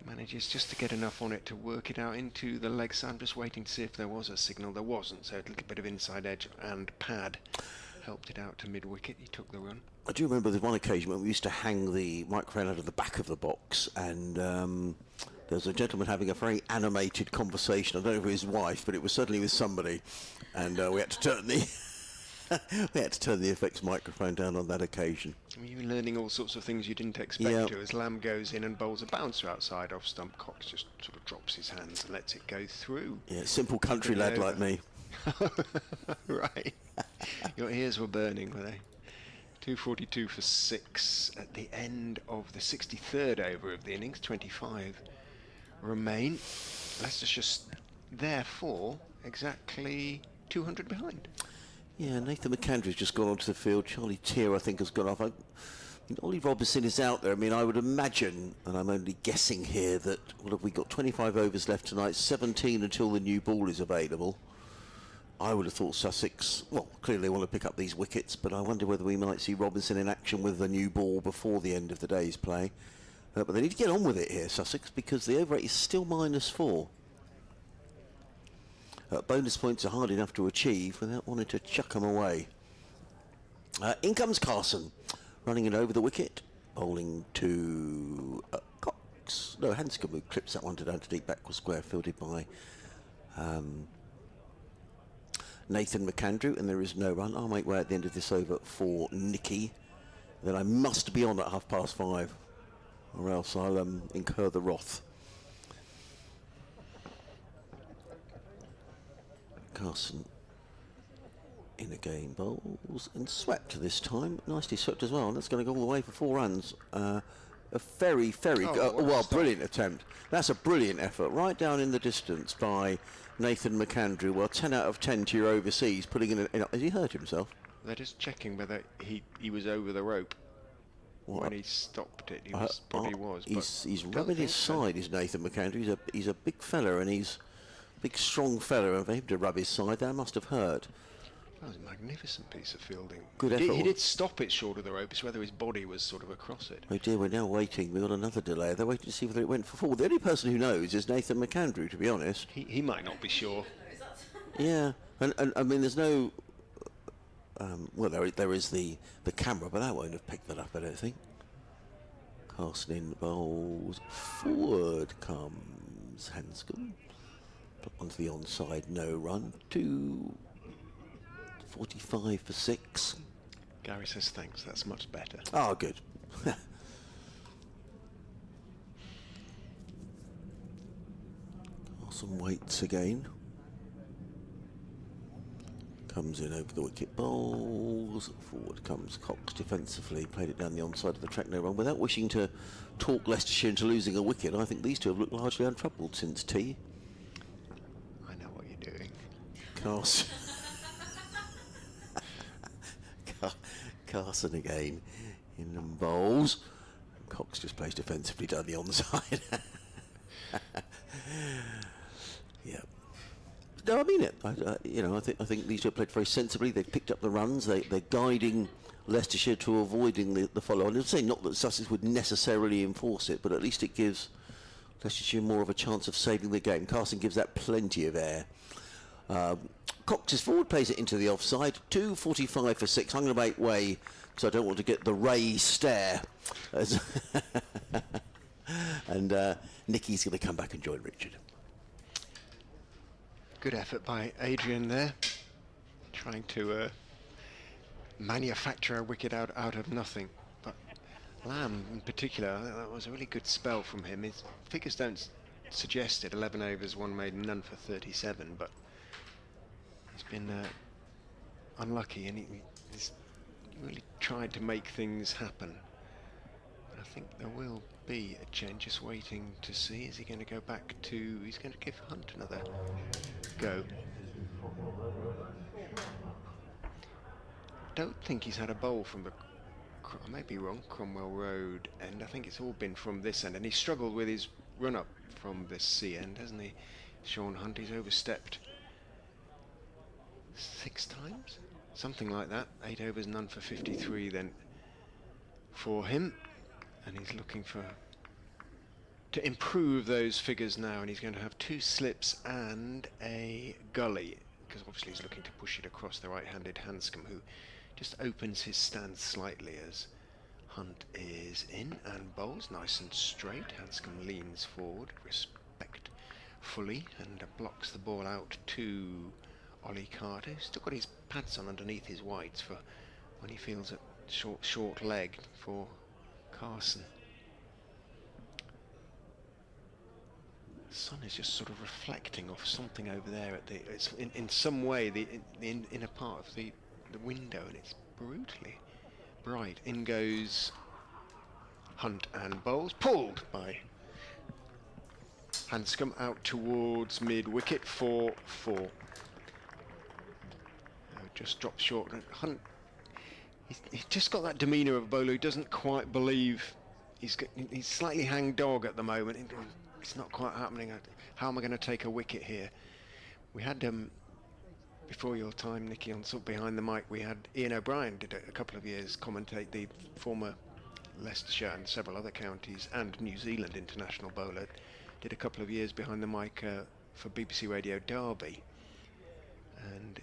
manages just to get enough on it to work it out into the leg side. I'm just waiting to see if there was a signal. There wasn't, so a little bit of inside edge and pad helped it out to mid-wicket. He took the run. I do remember there's one occasion when we used to hang the microphone out of the back of the box, and there was a gentleman having a very animated conversation. I don't know if it was his wife, but it was certainly with somebody, and we had to turn the the effects microphone down on that occasion. I mean, you're learning all sorts of things you didn't expect to. As Lamb goes in and bowls a bouncer outside off stump, Cox just sort of drops his hands and lets it go through. Yeah, simple country lad like me. Right. Your ears were burning, were they? 242 for 6 at the end of the 63rd over of the innings. 25 remain. Leicestershire therefore exactly 200 behind. Yeah, Nathan McAndrew's just gone onto the field. Charlie Tier, I think, has gone off. Ollie Robinson is out there. I mean, I would imagine, and I'm only guessing here, that what have we got? 25 overs left tonight, 17 until the new ball is available. I would have thought Sussex, well, clearly they want to pick up these wickets, but I wonder whether we might see Robinson in action with the new ball before the end of the day's play. But they need to get on with it here, Sussex, because the over rate is still -4. Bonus points are hard enough to achieve without wanting to chuck them away. In comes Carson, running it over the wicket, bowling to Cox. No, Hanscom, who clips that one down to deep backward square, fielded by Nathan McAndrew, and there is no run. I'll make way at the end of this over for Nicky. Then I must be on at 5:30, or else I'll incur the wrath. Carson in again, bowls and swept this time. Nicely swept as well, and that's going to go all the way for 4 runs. A very brilliant attempt. That's a brilliant effort, right down in the distance by Nathan McAndrew. Well, 10 out of 10 to your overseas, putting in has he hurt himself? They're just checking whether he was over the rope when he stopped it. His body was. He's rubbing his side, is Nathan McAndrew. He's a big fella, and he's a big strong fella, and for him to rub his side, that must have hurt. That was a magnificent piece of fielding. Good effort. He did stop it short of the rope. It's whether his body was sort of across it. Oh dear, we're now waiting. We've got another delay. They're waiting to see whether it went for 4. The only person who knows is Nathan McAndrew, to be honest. He might not be sure. Yeah, and I mean, there's no... well, there is the camera, but that won't have picked that up, I don't think. Carson in bowls. Forward comes Hanscom. Onto the onside, no run. 2:45 for 6. Gary says thanks, that's much better. Oh, good. Carson waits again. Comes in over the wicket, bowls. Forward comes Cox defensively. Played it down the onside of the track, no run. Without wishing to talk Leicestershire into losing a wicket, I think these two have looked largely untroubled since tea. I know what you're doing. Carson again in the bowls. Cox just plays defensively down the onside. Yeah. No, I mean it. I think these two have played very sensibly. They've picked up the runs. They're guiding Leicestershire to avoiding the follow. And I'm saying not that Sussex would necessarily enforce it, but at least it gives Leicestershire more of a chance of saving the game. Carson gives that plenty of air. Cox is forward, plays it into the offside. 2:45 for 6. I'm going to make way because I don't want to get the Ray stare. And Nicky's going to come back and join Richard. Good effort by Adrian there, trying to manufacture a wicket out of nothing. But Lamb in particular, I think that was a really good spell from him. His figures don't suggest it. 11 overs, 1 maiden, none for 37, but he's been unlucky, and he's really tried to make things happen. I think there will be a change, just waiting to see. Is he going to go back to... He's going to give Hunt another go. Don't think he's had a bowl from the... I may be wrong, Cromwell Road end. I think it's all been from this end, and he struggled with his run-up from this C end, hasn't he? Sean Hunt, he's overstepped 6 times? Something like that. 8 overs, none for 53 then for him. And he's looking to improve those figures now, and he's going to have 2 slips and a gully, because obviously he's looking to push it across the right-handed Hanscom, who just opens his stance slightly as Hunt is in and bowls nice and straight. Hanscom leans forward respectfully and blocks the ball out to Ollie Carter, who's still got his pads on underneath his whites for when he feels it short leg for Carson. The sun is just sort of reflecting off something over there at the... It's in some way the inner part of the window, and it's brutally bright. In goes Hunt and bowls, pulled by Hanscom out towards mid-wicket, 4-4. Just drops short, and Hunt, he's just got that demeanour of a bowler who doesn't quite believe. He's slightly hang-dog at the moment. It's not quite happening. How am I going to take a wicket here? We had before your time, Nicky, on sort of behind the mic, we had Ian O'Brien did a couple of years commentate, the former Leicestershire and several other counties and New Zealand international bowler, did a couple of years behind the mic for BBC Radio Derby. And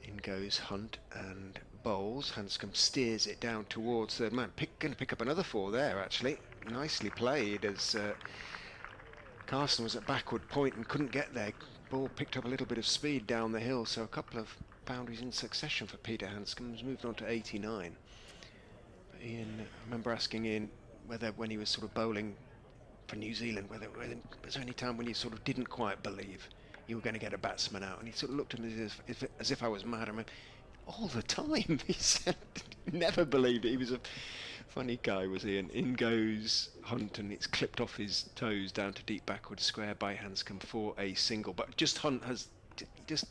in goes Hunt and bowls. Hanscom steers it down towards third man. Going to pick up another 4 there, actually. Nicely played, as Carson was at backward point and couldn't get there. Ball picked up a little bit of speed down the hill, so a couple of boundaries in succession for Peter Hanscom. Has moved on to 89. But Ian, I remember asking Ian whether, when he was sort of bowling for New Zealand, whether was there any time when you sort of didn't quite believe you were going to get a batsman out, and he sort of looked at me as if I was mad. I mean, all the time, he said. Never believed it. He was a funny guy, was he? And in goes Hunt, and it's clipped off his toes down to deep backward square by Hanscom for a single. But just Hunt has just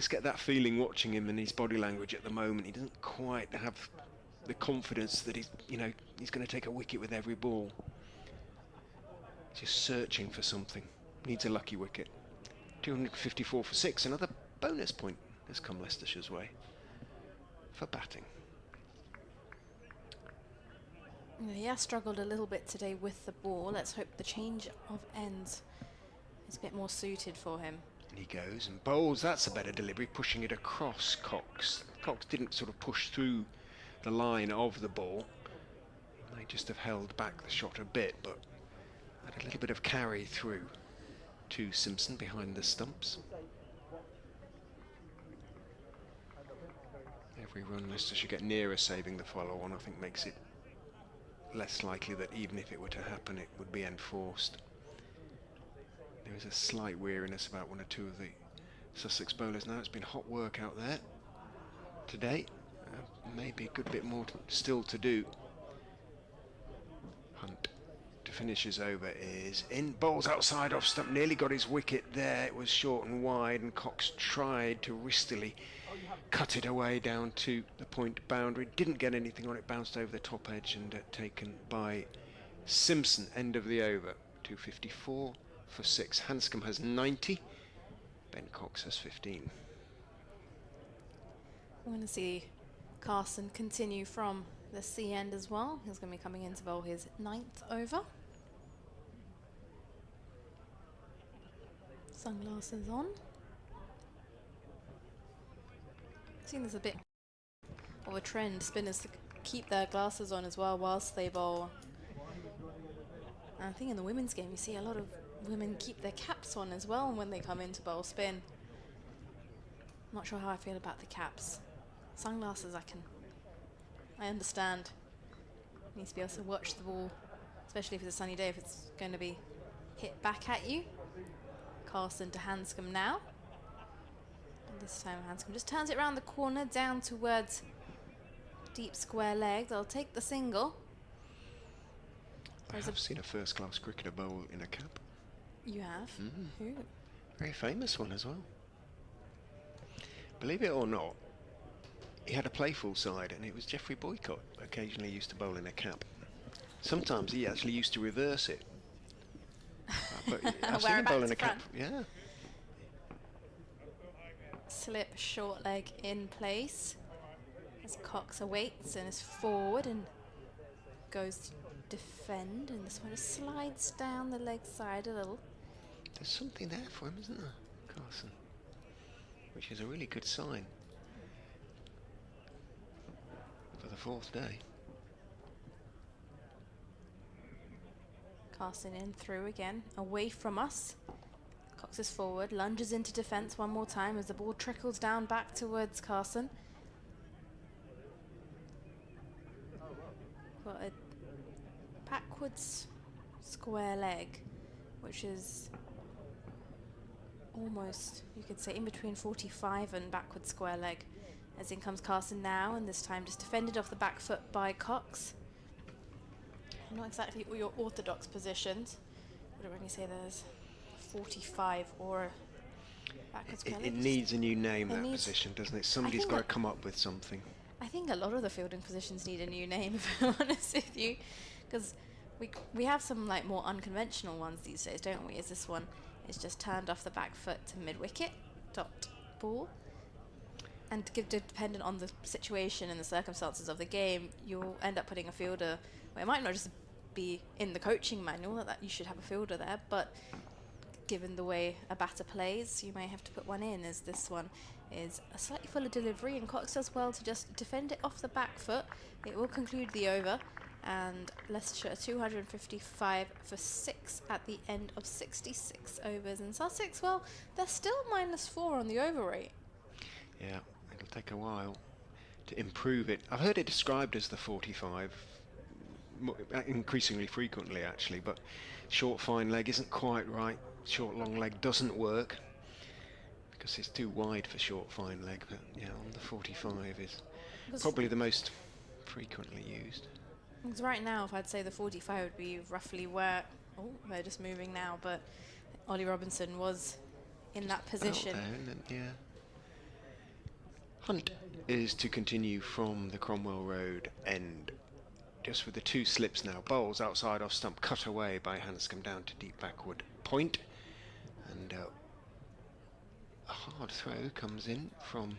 get that feeling watching him and his body language at the moment. He doesn't quite have the confidence that he's going to take a wicket with every ball. Just searching for something. Needs a lucky wicket. 254 for 6. Another bonus point has come Leicestershire's way for batting. He has struggled a little bit today with the ball. Let's hope the change of ends is a bit more suited for him. And he goes and bowls. That's a better delivery, pushing it across Cox. Cox didn't sort of push through the line of the ball. He may just have held back the shot a bit, but had a little bit of carry through to Simpson behind the stumps. Every run Leicester should get nearer saving the follow-on, I think, makes it less likely that even if it were to happen, it would be enforced. There is a slight weariness about 1 or 2 of the Sussex bowlers now. It's been hot work out there today. Maybe a good bit more still to do. Hunt to finish his over is in. Bowls outside off stump, nearly got his wicket there. It was short and wide, and Cox tried to wristily cut it away down to the point boundary. Didn't get anything on it, bounced over the top edge and taken by Simpson. End of the over. 254 for 6. Hanscom has 90. Ben Cox has 15. We're going to see Carson continue from the C end as well. He's going to be coming in to bowl his 9th over. Sunglasses on. I think there's a bit of a trend, spinners to keep their glasses on as well whilst they bowl. And I think in the women's game you see a lot of women keep their caps on as well when they come in to bowl spin. Not sure how I feel about the caps. Sunglasses I understand. Needs to be able to watch the ball, especially if it's a sunny day, if it's going to be hit back at you. Carson to Hanscom now. And this time Hanscom just turns it around the corner, down towards deep square leg. They'll take the single. I have seen a first-class cricketer bowl in a cap. You have? Who? Very famous one as well. Believe it or not, he had a playful side, and it was Geoffrey Boycott. Occasionally used to bowl in a cap. Sometimes he actually used to reverse it. But I've seen him bowl in a cap. Yeah. Slip short leg in place as Cox awaits and is forward and goes to defend, and this one just slides down the leg side a little. There's something there for him, isn't there, Carson? Which is a really good sign for the 4th day. Carson in through again, away from us. Cox is forward, lunges into defence one more time as the ball trickles down back towards Carson. Got a backwards square leg, which is almost, you could say, in between 45 and backward square leg. As in comes Carson now, and this time just defended off the back foot by Cox. Not exactly your orthodox positions. Would when you say there's 45 or backward square leg? It needs a new name, that position, doesn't it? Somebody's got to come up with something. I think a lot of the fielding positions need a new name, if I'm honest with you, because we have some like more unconventional ones these days, don't we? Is this one is just turned off the back foot to mid-wicket, dot ball, and dependent on the situation and the circumstances of the game, you'll end up putting a fielder. Well, it might not just be in the coaching manual that you should have a fielder there, but given the way a batter plays, you may have to put one in, as this one is a slightly fuller delivery, and Cox does well to just defend it off the back foot. It will conclude the over, and Leicestershire 255 for 6 at the end of 66 overs. And Sussex, well, they're still -4 on the over rate. Yeah, it'll take a while to improve it. I've heard it described as the 45 increasingly frequently, actually, but short fine leg isn't quite right. Short long leg doesn't work because it's too wide for short fine leg, but yeah, on the 45 is probably the most frequently used. Because right now, if I'd say the 45 would be roughly where, oh, they're just moving now, but Ollie Robinson was in that position. Yeah. Hunt is to continue from the Cromwell Road end, just with the 2 slips now. Bowls outside off stump, cut away by Hanscom down to deep backward point, and a hard throw comes in from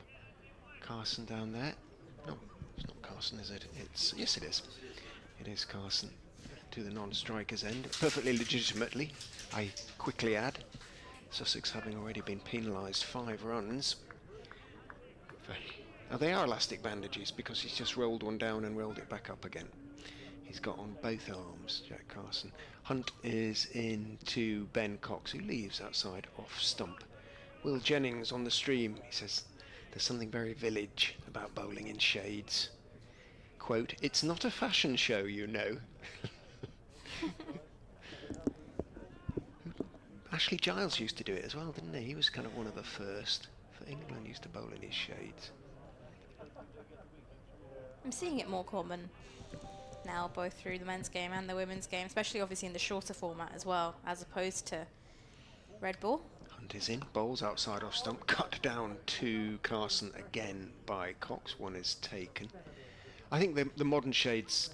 Carson down there. No, it's not Carson, is it? Yes, it is. It is Carson to the non-striker's end, perfectly legitimately, I quickly add. Sussex having already been penalised 5 runs. Now they are elastic bandages because he's just rolled one down and rolled it back up again. He's got on both arms, Jack Carson. Hunt is in to Ben Cox, who leaves outside off stump. Will Jennings on the stream, he says, there's something very village about bowling in shades. Quote, it's not a fashion show, you know. Ashley Giles used to do it as well, didn't he? He was kind of one of the first for England, used to bowl in his shades. I'm seeing it more common now, both through the men's game and the women's game, especially obviously in the shorter format as well, as opposed to red ball. Hunt is in, bowls outside off stump, cut down to Carson again by Cox. One is taken. I think the modern shades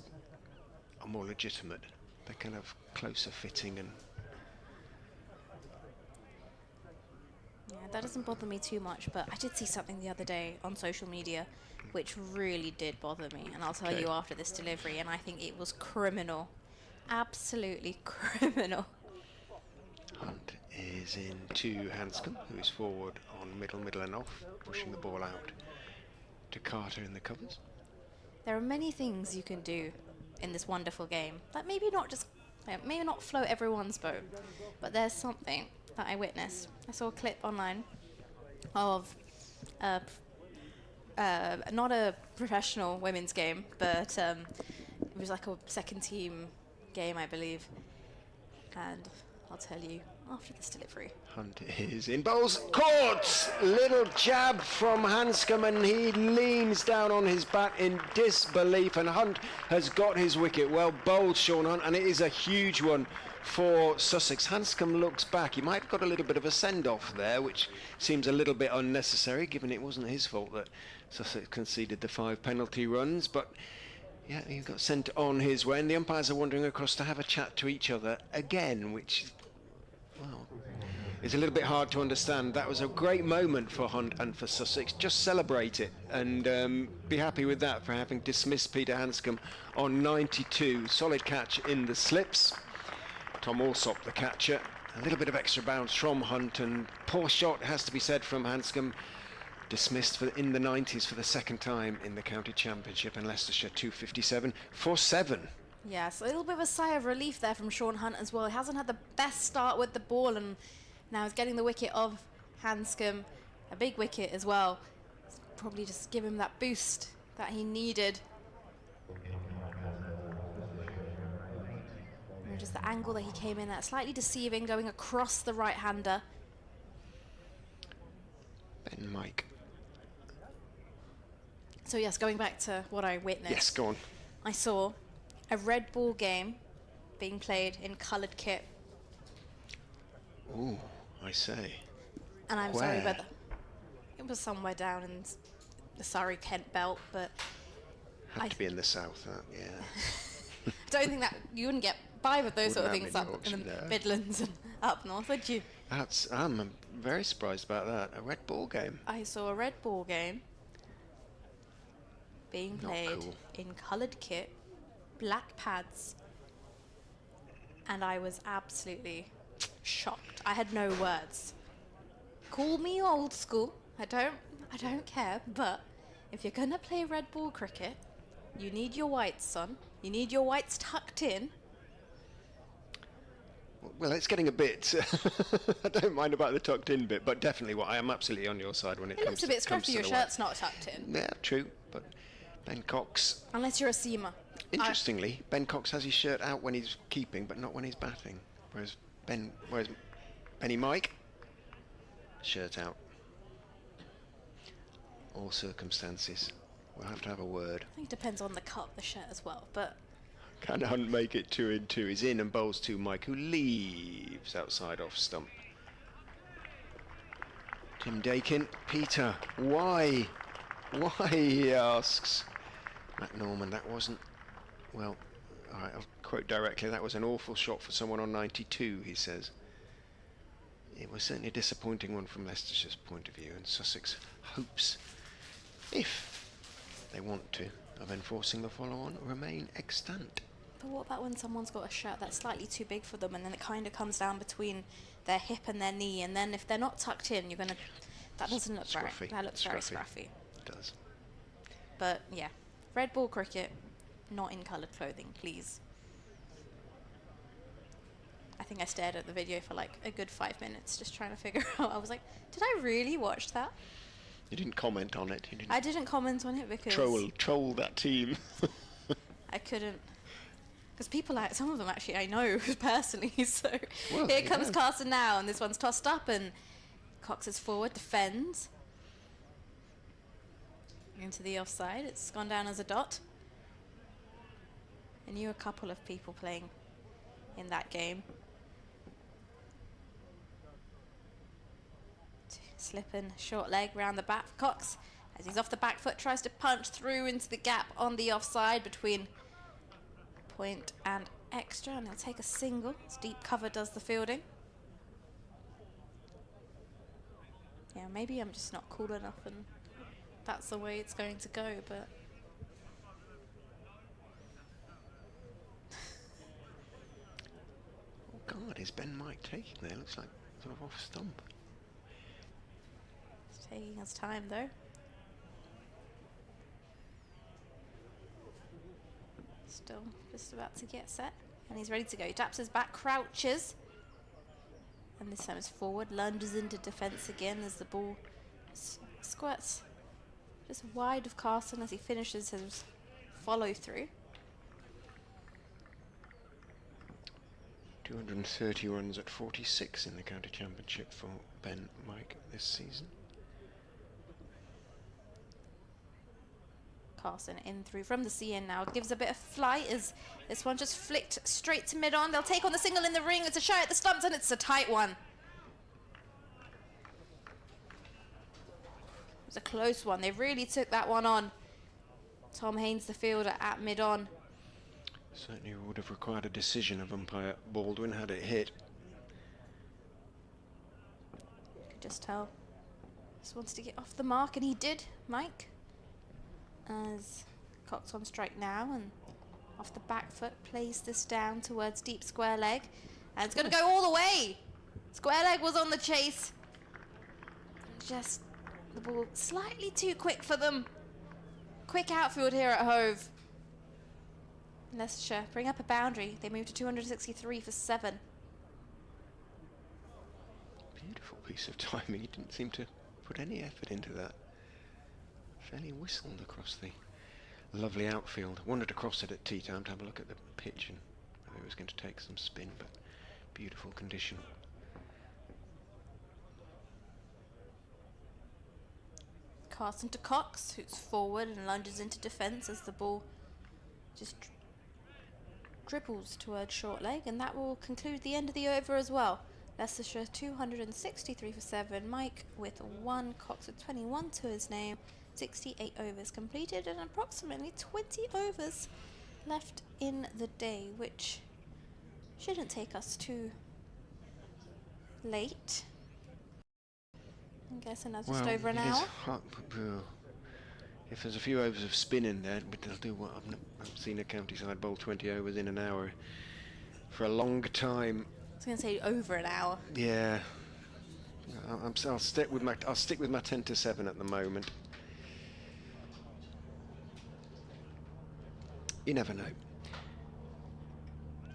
are more legitimate. They're kind of closer fitting and... Yeah, that doesn't bother me too much, but I did see something the other day on social media which really did bother me, and I'll tell you after this delivery, and I think it was criminal. Absolutely criminal. Hunt is in to Hanscom, who is forward on middle and off, pushing the ball out to Carter in the covers. There are many things you can do in this wonderful game that maybe not float everyone's boat, but there's something that I witnessed. I saw a clip online of not a professional women's game, but It was like a second team game, I believe. And I'll tell you after this delivery. Hunt is in. Bowls caught! Little jab from Hanscom, and he leans down on his bat in disbelief, and Hunt has got his wicket. Well bowled, Sean Hunt, and it is a huge one for Sussex. Hanscom looks back. He might have got a little bit of a send-off there, which seems a little bit unnecessary, given it wasn't his fault that Sussex conceded the 5 penalty runs. But yeah, he got sent on his way, and the umpires are wandering across to have a chat to each other again, which, well, it's a little bit hard to understand. That was a great moment for Hunt and for Sussex. Just celebrate it and be happy with that for having dismissed Peter Hanscom on 92. Solid catch in the slips. Tom Alsop, the catcher. A little bit of extra bounce from Hunt, and poor shot, has to be said, from Hanscom. Dismissed in the 90s for the second time in the county championship, and Leicestershire 257 for 7. Yes, a little bit of a sigh of relief there from Sean Hunt as well. He hasn't had the best start with the ball, and now he's getting the wicket of Hanscom, a big wicket as well. Probably just give him that boost that he needed. And just the angle that he came in at, slightly deceiving, going across the right-hander. Ben Mike. So yes, going back to what I witnessed. Yes, go on. I saw a red ball game being played in coloured kit. Ooh, I say. And I'm sorry, Where? but it was somewhere down in the Surrey-Kent belt, but Had to be in the south, yeah. I don't think that you wouldn't get by with those sort of Wouldn't things happen up in in the Yorkshire, no. Midlands and up north, would you? I'm very surprised about that. A red ball game. I saw a red ball game being Not played cool. in coloured kit, black pads, and I was absolutely shocked. I had no words. Call me old school. I don't care, but if you're gonna play red ball cricket, you need your whites, son. You need your whites tucked in. Well, it's getting a bit. I don't mind about the tucked in bit, but definitely I am absolutely on your side when it It comes looks a bit comes scruffy. to Your the shirt's not tucked in, white. Yeah, true. But Ben Cox. unless you're a seamer. Interestingly, Ben Cox has his shirt out when he's keeping, but not when he's batting. Whereas Benny Mike, shirt out. All circumstances. We'll have to have a word. I think it depends on the cut of the shirt as well, but Can Hunt make it 2 in 2? He's in and bowls to Mike, who leaves outside off stump. Tim Dakin, Peter, why? Why, he asks. Matt Norman, that wasn't, well, all right, I'll quote directly, that was an awful shot for someone on 92, he says. It was certainly a disappointing one from Leicestershire's point of view, and Sussex hopes, if they want to, of enforcing the follow-on, remain extant. But what about when someone's got a shirt that's slightly too big for them, and then it kind of comes down between their hip and their knee, and then if they're not tucked in, you're gonna. That doesn't look right. Scruffy. That looks very Scruffy. scruffy. It does. But yeah, red ball cricket, not in coloured clothing, please. I think I stared at the video for like a good 5 minutes, just trying to figure out. I was like, did I really watch that? You didn't comment on it. You didn't I didn't comment on it because troll that team. I couldn't. Because people, some of them actually I know personally, so Well, here there comes you go. Carson now, and this one's tossed up, and Cox is forward, defends. Into the offside, it's gone down as a dot. I knew a couple of people playing in that game. Slipping short leg round the back for Cox. As he's off the back foot, tries to punch through into the gap on the offside between point and extra, and he'll take a single as deep cover does the fielding. Yeah, maybe I'm just not cool enough and that's the way it's going to go, but Oh God, is Ben Mike taking there? Looks like sort of off stump. it's taking his time though. Still just about to get set, and he's ready to go. He taps his back, crouches, and this time is forward, lunges into defence again as the ball squirts just wide of Carson as he finishes his follow through. 230 runs at 46 in the county championship for Ben Mike this season. Carson in through from the CN now. Gives a bit of flight as this one just flicked straight to mid-on. They'll take on the single in the ring. It's a shy at the stumps and it's a tight one. It was a close one. They really took that one on. Tom Haynes, the fielder, at mid-on. Certainly would have required a decision of umpire Baldwin had it hit. You could just tell. Just wants to get off the mark, and he did, Mike. As Cox on strike now, and off the back foot plays this down towards deep square leg, and it's going to go all the way. Square leg was on the chase. Just the ball slightly too quick for them. Quick outfield here at Hove. Leicestershire bring up a boundary. They move to 263 for 7. Beautiful piece of timing. He didn't seem to put any effort into that. Fairly whistled across the lovely outfield. Wanted to cross it at tea time to have a look at the pitch and whether it was going to take some spin, but beautiful condition. Carson to Cox, who's forward and lunges into defence as the ball just dribbles towards short leg, and that will conclude the end of the over as well. Leicestershire 263 for 7. Mike with 1, Cox with 21 to his name. 68 overs completed and approximately 20 overs left in the day, which shouldn't take us too late. I'm guessing that's just over an hour. If there's a few overs of spin in there, but they'll do what I've seen a county side bowl 20 overs in an hour for a long time. I was going to say over an hour. Yeah, I'll stick with my 10 to 7 at the moment. You never know.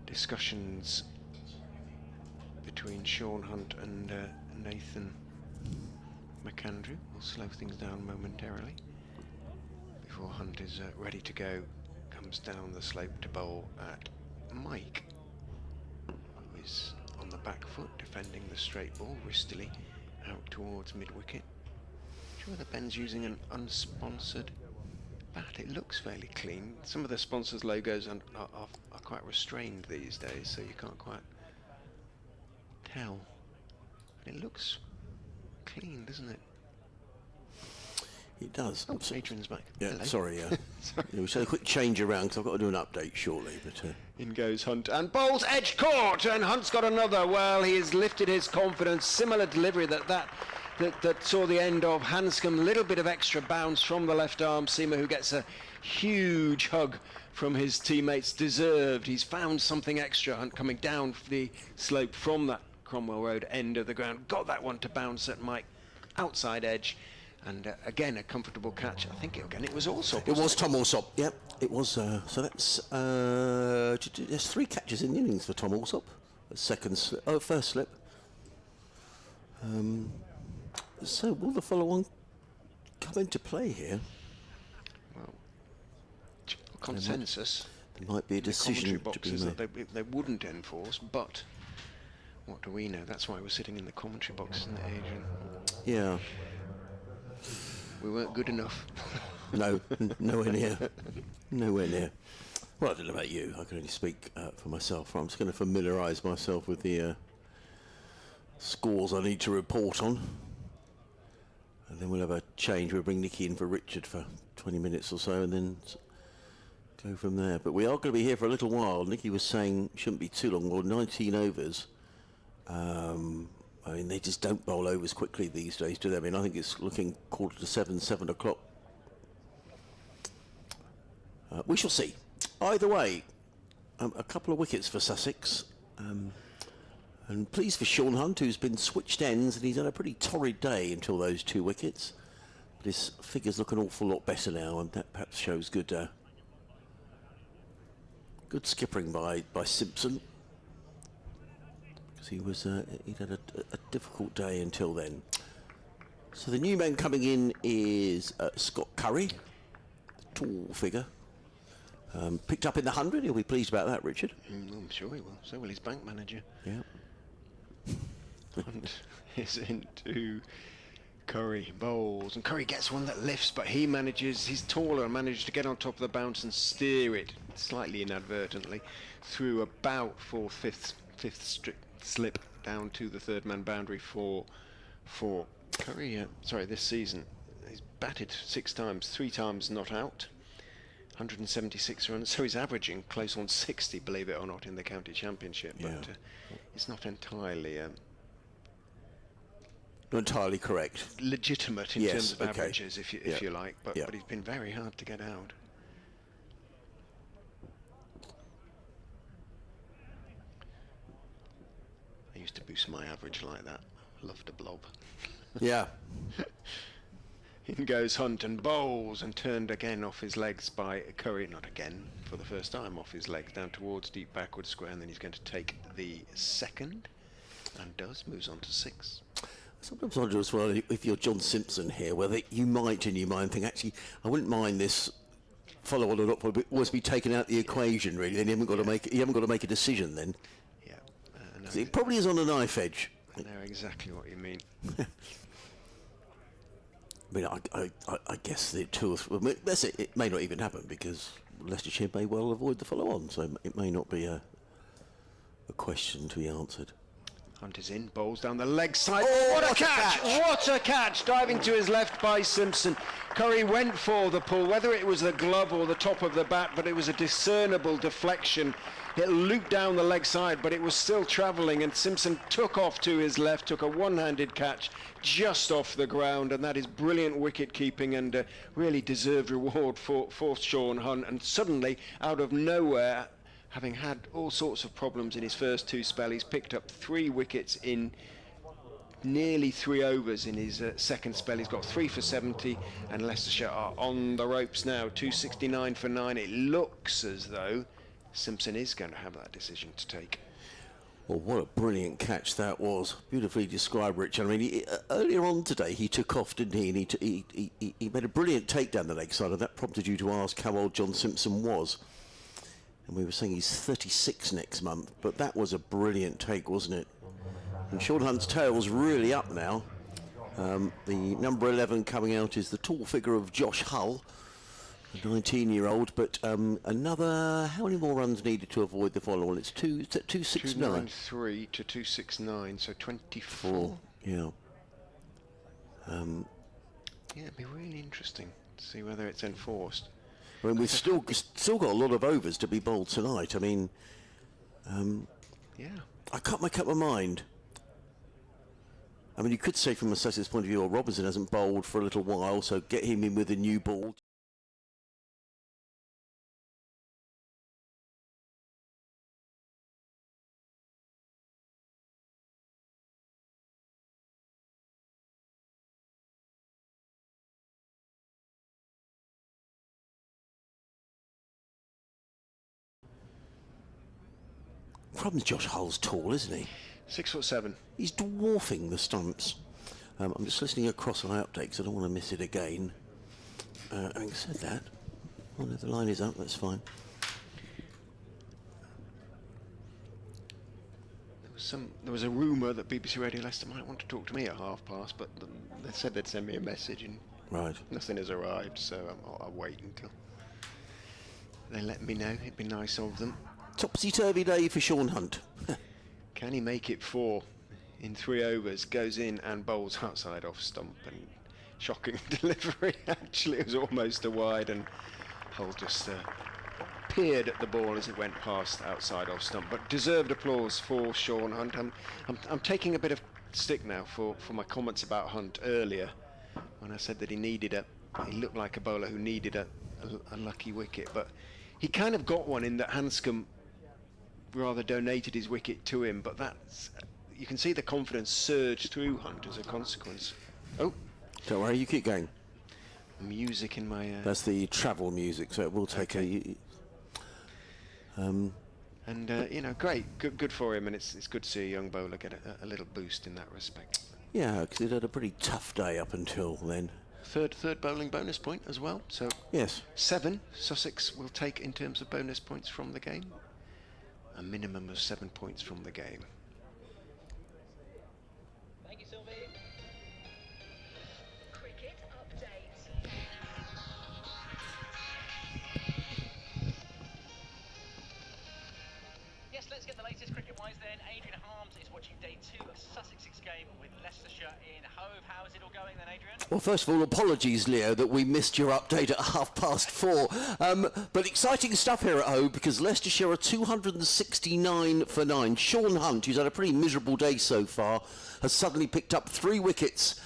Discussions between Sean Hunt and Nathan McAndrew will slow things down momentarily before Hunt is ready to go. Comes down the slope to bowl at Mike, who is on the back foot defending the straight ball wristily out towards mid-wicket. Sure that Ben's using an unsponsored bat. It looks fairly clean. Some of the sponsors' logos are quite restrained these days, so you can't quite tell. But it looks clean, doesn't it? It does. Oh, Adrian's back. Yeah, Hello. sorry. Sorry. Yeah, we had a quick change around because I've got to do an update shortly. But In goes Hunt and bowls edge court, and Hunt's got another. Well, he has lifted his confidence. Similar delivery that saw the end of Hanscom. Little bit of extra bounce from the left arm seamer, who gets a huge hug from his teammates. Deserved. He's found something extra. Hunt coming down the slope from that Cromwell Road end of the ground. Got that one to bounce at Mike outside edge. And again, a comfortable catch. I think it was Allsop. it was Tom Allsop. Yep, it was. So that's there's 3 catches in the innings for Tom Allsop. First slip. So will the follow-on come into play here? Well, consensus. There might be a decision to be made. That they wouldn't enforce, but what do we know? That's why we're sitting in the commentary box, isn't it, Adrian? Yeah. We weren't good enough. No, nowhere near. Nowhere near. Well, I don't know about you. I can only speak for myself. I'm just going to familiarise myself with the scores I need to report on. And then we'll have a change. We'll bring Nikki in for Richard for 20 minutes or so and then go from there. But we are going to be here for a little while. Nikki was saying shouldn't be too long, or 19 overs. I mean, they just don't bowl overs quickly these days, do they? I mean, I think it's looking 7:15, 7 o'clock. We shall see. Either way, a couple of wickets for Sussex. And pleased for Sean Hunt, who's been switched ends, and he's had a pretty torrid day until those 2 wickets. But his figures look an awful lot better now, and that perhaps shows good skippering by Simpson. He was he'd had a difficult day until then. So the new man coming in is Scott Curry, the tall figure, Picked up in the 100. He'll be pleased about that, Richard. I'm sure he will. So will his bank manager. Yeah. And is into Curry, bowls, and Curry gets one that lifts, but he's taller and manages to get on top of the bounce and steer it slightly inadvertently through about fifth slip down to the third man boundary for Curry. This season he's batted 6 times, 3 times not out, 176 runs, so he's averaging close on 60, believe it or not, in the county championship. Yeah. But it's not entirely Not entirely correct. legitimate in Yes, terms of okay. averages, if you like, but Yeah. he's been very hard to get out. I used to boost my average like that. Loved a blob. Yeah. In goes Hunt and bowls, and turned again off his legs by Curry, not again, for the first time off his legs, down towards deep backward square, and then he's going to take the second, and moves on to 6. Sometimes I wonder as well, if you're John Simpson here, whether you might in your mind think, actually, I wouldn't mind this follow on or not, but always be taken out the equation, really. Then you haven't got to make a decision then. Yeah. 'Cause it probably is on a knife edge. I know exactly what you mean. I mean, I guess the 2 or 3. I mean, it may not even happen because Leicestershire may well avoid the follow-on, so it may not be a question to be answered. Hunt is in, bowls down the leg side. Oh, what a catch! What a catch! Diving to his left by Simpson. Curry went for the pull, whether it was the glove or the top of the bat, but it was a discernible deflection. It looped down the leg side, but it was still travelling, and Simpson took off to his left, took a one-handed catch just off the ground, and that is brilliant wicket keeping and really deserved reward for Sean Hunt. And suddenly, out of nowhere, having had all sorts of problems in his first 2 spells, he's picked up 3 wickets in nearly 3 overs in his second spell. He's got 3 for 70, and Leicestershire are on the ropes now, 269 for 9. It looks as though Simpson is going to have that decision to take. Well, what a brilliant catch that was. Beautifully described, Rich. I mean, earlier on today, he took off, didn't he? And he made a brilliant take down the leg side, and that prompted you to ask how old John Simpson was. And we were saying he's 36 next month, but that was a brilliant take, wasn't it? And Sean Hunt's tail's really up now. The number 11 coming out is the tall figure of Josh Hull, a 19-year-old, but another, how many more runs needed to avoid the follow-on? It's 269. 293 to 269, so 24. Yeah. Yeah, it'd be really interesting to see whether it's enforced. I mean, we've still got a lot of overs to be bowled tonight. I mean, Yeah. I can't make up my mind. I mean, you could say from a Sussex point of view, Robinson hasn't bowled for a little while, so get him in with a new ball. Problem's Josh Hull's tall, isn't he? 6'7". He's dwarfing the stumps. I'm just listening across on outtake because I don't want to miss it again. Having said that, oh no, the line is up, that's fine. There was a rumour that BBC Radio Leicester might want to talk to me at past, but they said they'd send me a message and Right. nothing has arrived, so I'll wait until they let me know. It'd be nice of them. Topsy-turvy day for Sean Hunt. Can he make it 4 in 3 overs? Goes in and bowls outside off stump, and shocking delivery. Actually, it was almost a wide, and Hull just peered at the ball as it went past outside off stump. But deserved applause for Sean Hunt. I'm taking a bit of stick now for my comments about Hunt earlier, when I said that he looked like a bowler who needed a lucky wicket, but he kind of got one in that Hanscom rather donated his wicket to him, but you can see the confidence surge through Hunt as a consequence. Oh, Don't worry, you keep going. music in my That's the travel music, so it will take Okay. And great, good for him, and it's good to see a young bowler get a little boost in that respect. Yeah, because he'd had a pretty tough day up until then. third bowling bonus point as well. So Yes. 7 Sussex will take in terms of bonus points from the game. A minimum of 7 points from the game. Thank you, Sylvie. Cricket update. Yes, let's get the latest cricket-wise then. Adrian Harms is watching day 2 of Sussex's game with Leicestershire in Hove. How is it all going then, Adrian? Well, first of all, apologies, Leo, that we missed your update at 4:30. But exciting stuff here at home because Leicestershire are 269 for 9. Sean Hunt, who's had a pretty miserable day so far, has suddenly picked up 3 wickets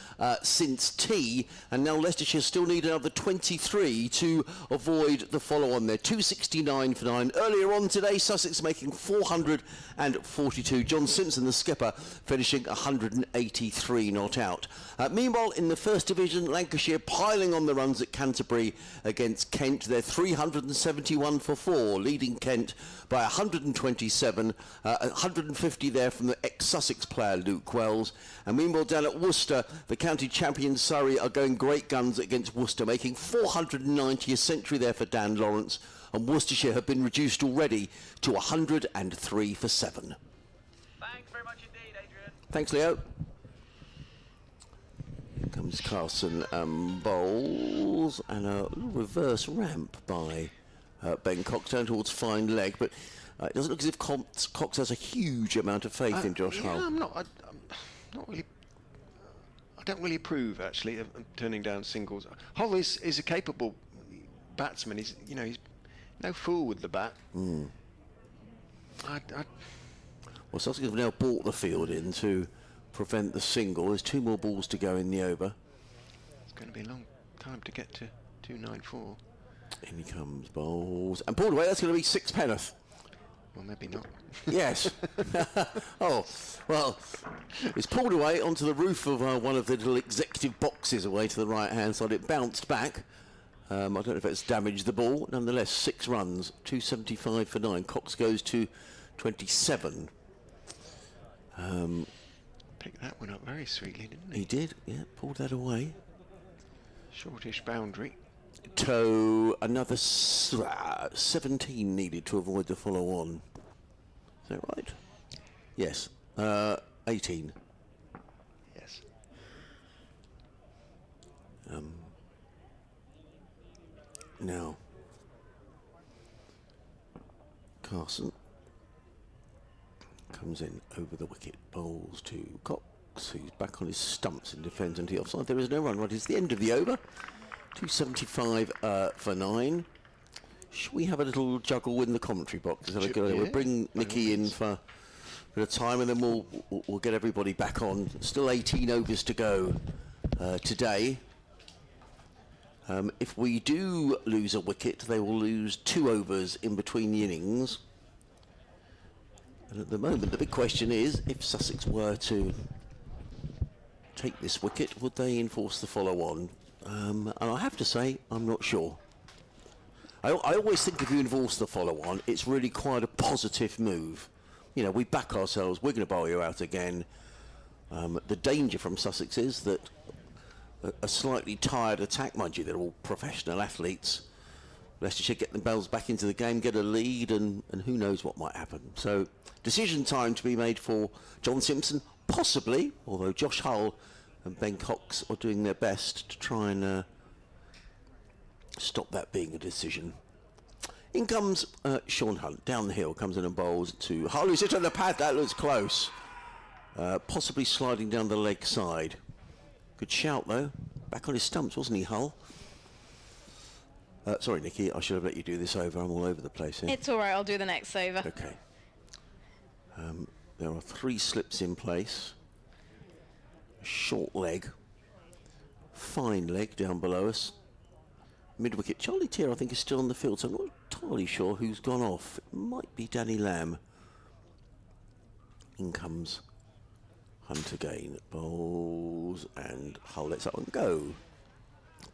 since tea, and now Leicestershire still need another 23 to avoid the follow-on there. 269 for 9. Earlier on today, Sussex making 442. John Simpson, the skipper, finishing 183 not out. Meanwhile, in the First Division, Lancashire piling on the runs at Canterbury against Kent. They're 371 for 4, leading Kent by 127, 150 there from the ex-Sussex player Luke Wells. And meanwhile, down at Worcester, the county champions Surrey are going great guns against Worcester, making 490, a century there for Dan Lawrence. And Worcestershire have been reduced already to 103 for 7. Thanks very much indeed, Adrian. Thanks, Leo. Here comes Carson bowls, and a little reverse ramp by Ben Cox down towards fine leg, but it doesn't look as if Cox has a huge amount of faith in Josh Hull. I'm not really. I don't really approve actually of turning down singles. Hull is a capable batsman. He's no fool with the bat. Well, Sussex have now brought the field in to prevent the single. There's 2 more balls to go in the over. It's going to be a long time to get to 294. In he comes, bowls, and pulled away. That's going to be 6 penneth. Well, maybe not. Yes. Oh, well, it's pulled away onto the roof of one of the little executive boxes away to the right-hand side. It bounced back. I don't know if it's damaged the ball. Nonetheless, 6 runs, 275 for 9. Cox goes to 27. Picked that one up very sweetly, didn't he? He did, yeah, pulled that away. Shortish boundary. To another 17 needed to avoid the follow-on. Is that right? Yes. 18. Yes. Now, Carson comes in over the wicket, bowls to Cox, who's back on his stumps and defends into the offside. There is no run. Right, it's the end of the over. 275 for 9. Should we have a little juggle in the commentary box? Is that a good idea? We'll bring Nicky in for a bit of time, and then we'll get everybody back on. Still 18 overs to go today. If we do lose a wicket, they will lose 2 overs in between the innings. And at the moment, the big question is, if Sussex were to take this wicket, would they enforce the follow-on? And I have to say, I'm not sure. I always think if you enforce the follow-on, it's really quite a positive move. You know, we back ourselves, we're going to bowl you out again. The danger from Sussex is that a slightly tired attack, mind you, they're all professional athletes. Leicestershire get themselves back into the game, get a lead, and who knows what might happen. So, decision time to be made for John Simpson, possibly, although Josh Hull and Ben Cox are doing their best to try and stop that being a decision. In comes Sean Hunt, down the hill, comes in and bowls to Hull, who's hit on the pad. That looks close. Possibly sliding down the leg side. Good shout, though. Back on his stumps, wasn't he, Hull? Sorry, Nicky, I should have let you do this over. I'm all over the place here. It's all right. I'll do the next over. Okay. There are 3 slips in place. A short leg. Fine leg down below us. Mid-wicket. Charlie Tier, I think, is still on the field, so I'm not entirely sure who's gone off. It might be Danny Lamb. In comes Hunt again. Bowls, and Hull lets that one go.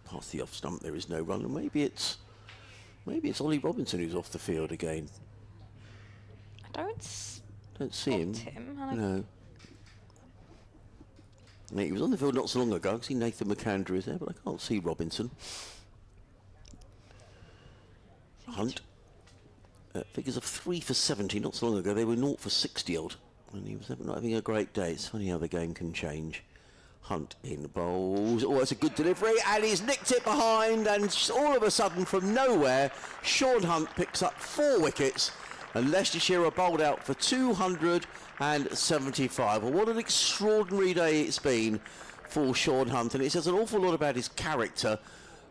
Past the off stump, there is no run, and maybe it's Ollie Robinson who's off the field again. I don't see him. I No. He was on the field not so long ago. I can see Nathan McAndrew is there, but I can't see Robinson. Hunt. Figures of 3 for 70 not so long ago. They were 0 for 60 odd. And he was not having a great day. It's funny how the game can change. Hunt in bowls. Oh, that's a good delivery. And he's nicked it behind. And all of a sudden, from nowhere, Sean Hunt picks up 4 wickets. And Leicestershire are bowled out for 275. Well, what an extraordinary day it's been for Sean Hunt. And it says an awful lot about his character,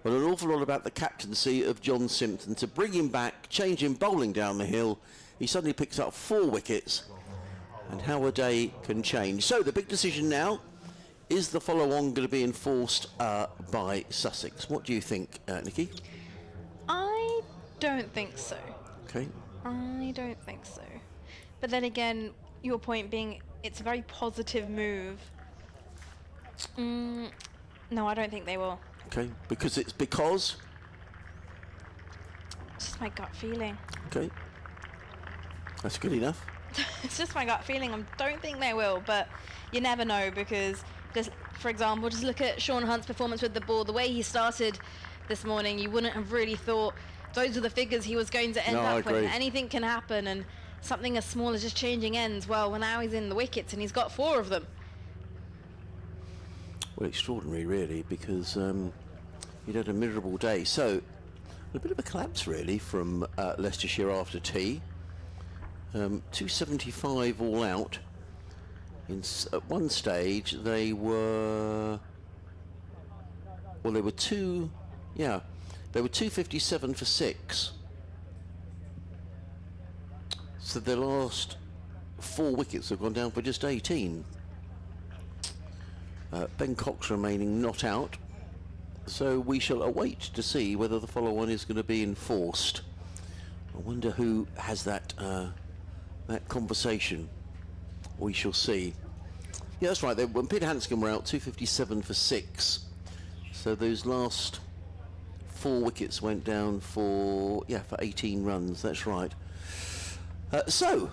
but an awful lot about the captaincy of John Simpson. To bring him back, change him bowling down the hill, he suddenly picks up 4 wickets. And how a day can change. So the big decision now, is the follow-on going to be enforced by Sussex? What do you think, Nikki? I don't think so. Okay. I don't think so. But then again, your point being it's a very positive move. No, I don't think they will. Okay, because It's just my gut feeling. Okay. That's good enough. It's just my gut feeling. I don't think they will, but you never know, because just, for example, just look at Sean Hunt's performance with the ball. The way he started this morning, you wouldn't have really thought those are the figures he was going to end up with. Anything can happen, and something as small as just changing ends. Well, now he's in the wickets and he's got 4 of them. Well, extraordinary, really, because he'd had a miserable day. So, a bit of a collapse, really, from Leicestershire after tea. 275 all out. At one stage, they were 257 for 6. So their last 4 wickets have gone down for just 18. Ben Cox remaining not out. So we shall await to see whether the follow-on is going to be enforced. I wonder who has that conversation. We shall see. Yeah, that's right. When Peter Hanscom were out, 257 for 6. So those last 4 wickets went down for 18 runs. That's right. So,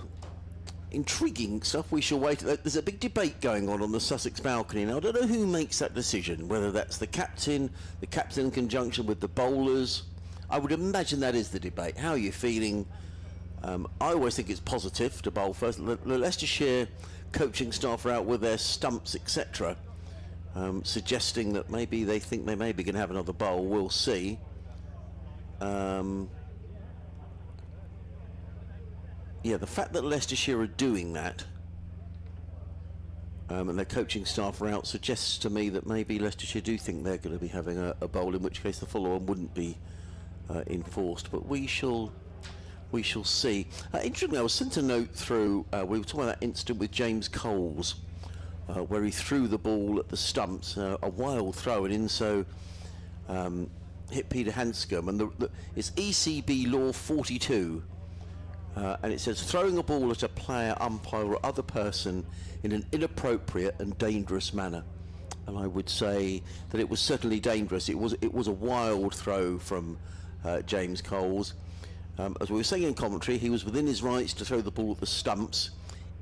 intriguing stuff. We shall wait. There's a big debate going on the Sussex balcony. Now, I don't know who makes that decision, whether that's the captain in conjunction with the bowlers. I would imagine that is the debate. How are you feeling? I always think it's positive to bowl first. The Leicestershire coaching staff are out with their stumps, etc., suggesting that maybe they think they may be going to have another bowl. We'll see. The fact that Leicestershire are doing that, and their coaching staff are out, suggests to me that maybe Leicestershire do think they're going to be having a bowl, in which case the follow-on wouldn't be enforced. But we shall see. Interestingly, I was sent a note through. We were talking about that incident with James Coles, where he threw the ball at the stumps, a wild throw, and in so hit Peter Hanscom. And it's ECB Law 42. And it says throwing a ball at a player, umpire or other person in an inappropriate and dangerous manner. And I would say that it was certainly dangerous. It was a wild throw from James Coles. As we were saying in commentary, he was within his rights to throw the ball at the stumps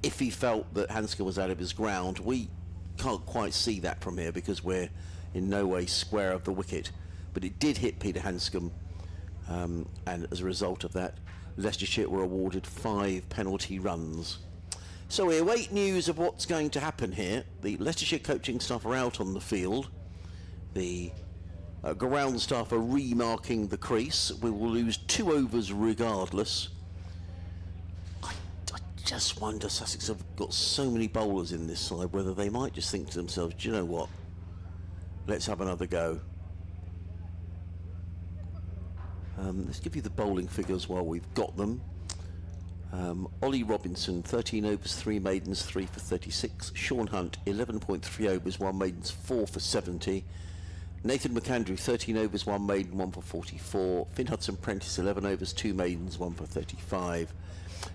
if he felt that Hanscom was out of his ground. We can't quite see that from here because we're in no way square of the wicket. But it did hit Peter Hanscom, and as a result of that, Leicestershire were awarded 5 penalty runs. So we await news of what's going to happen here. The Leicestershire coaching staff are out on the field. The ground staff are remarking the crease. We will lose 2 overs regardless. I just wonder, Sussex have got so many bowlers in this side, whether they might just think to themselves, do you know what, let's have another go. Let's give you the bowling figures while we've got them. Ollie Robinson, 13 overs, 3 maidens, 3 for 36. Sean Hunt, 11.3 overs, 1 maidens, 4 for 70. Nathan McAndrew, 13 overs, 1 maiden, 1 for 44. Finn Hudson-Prentice, 11 overs, 2 maidens, 1 for 35.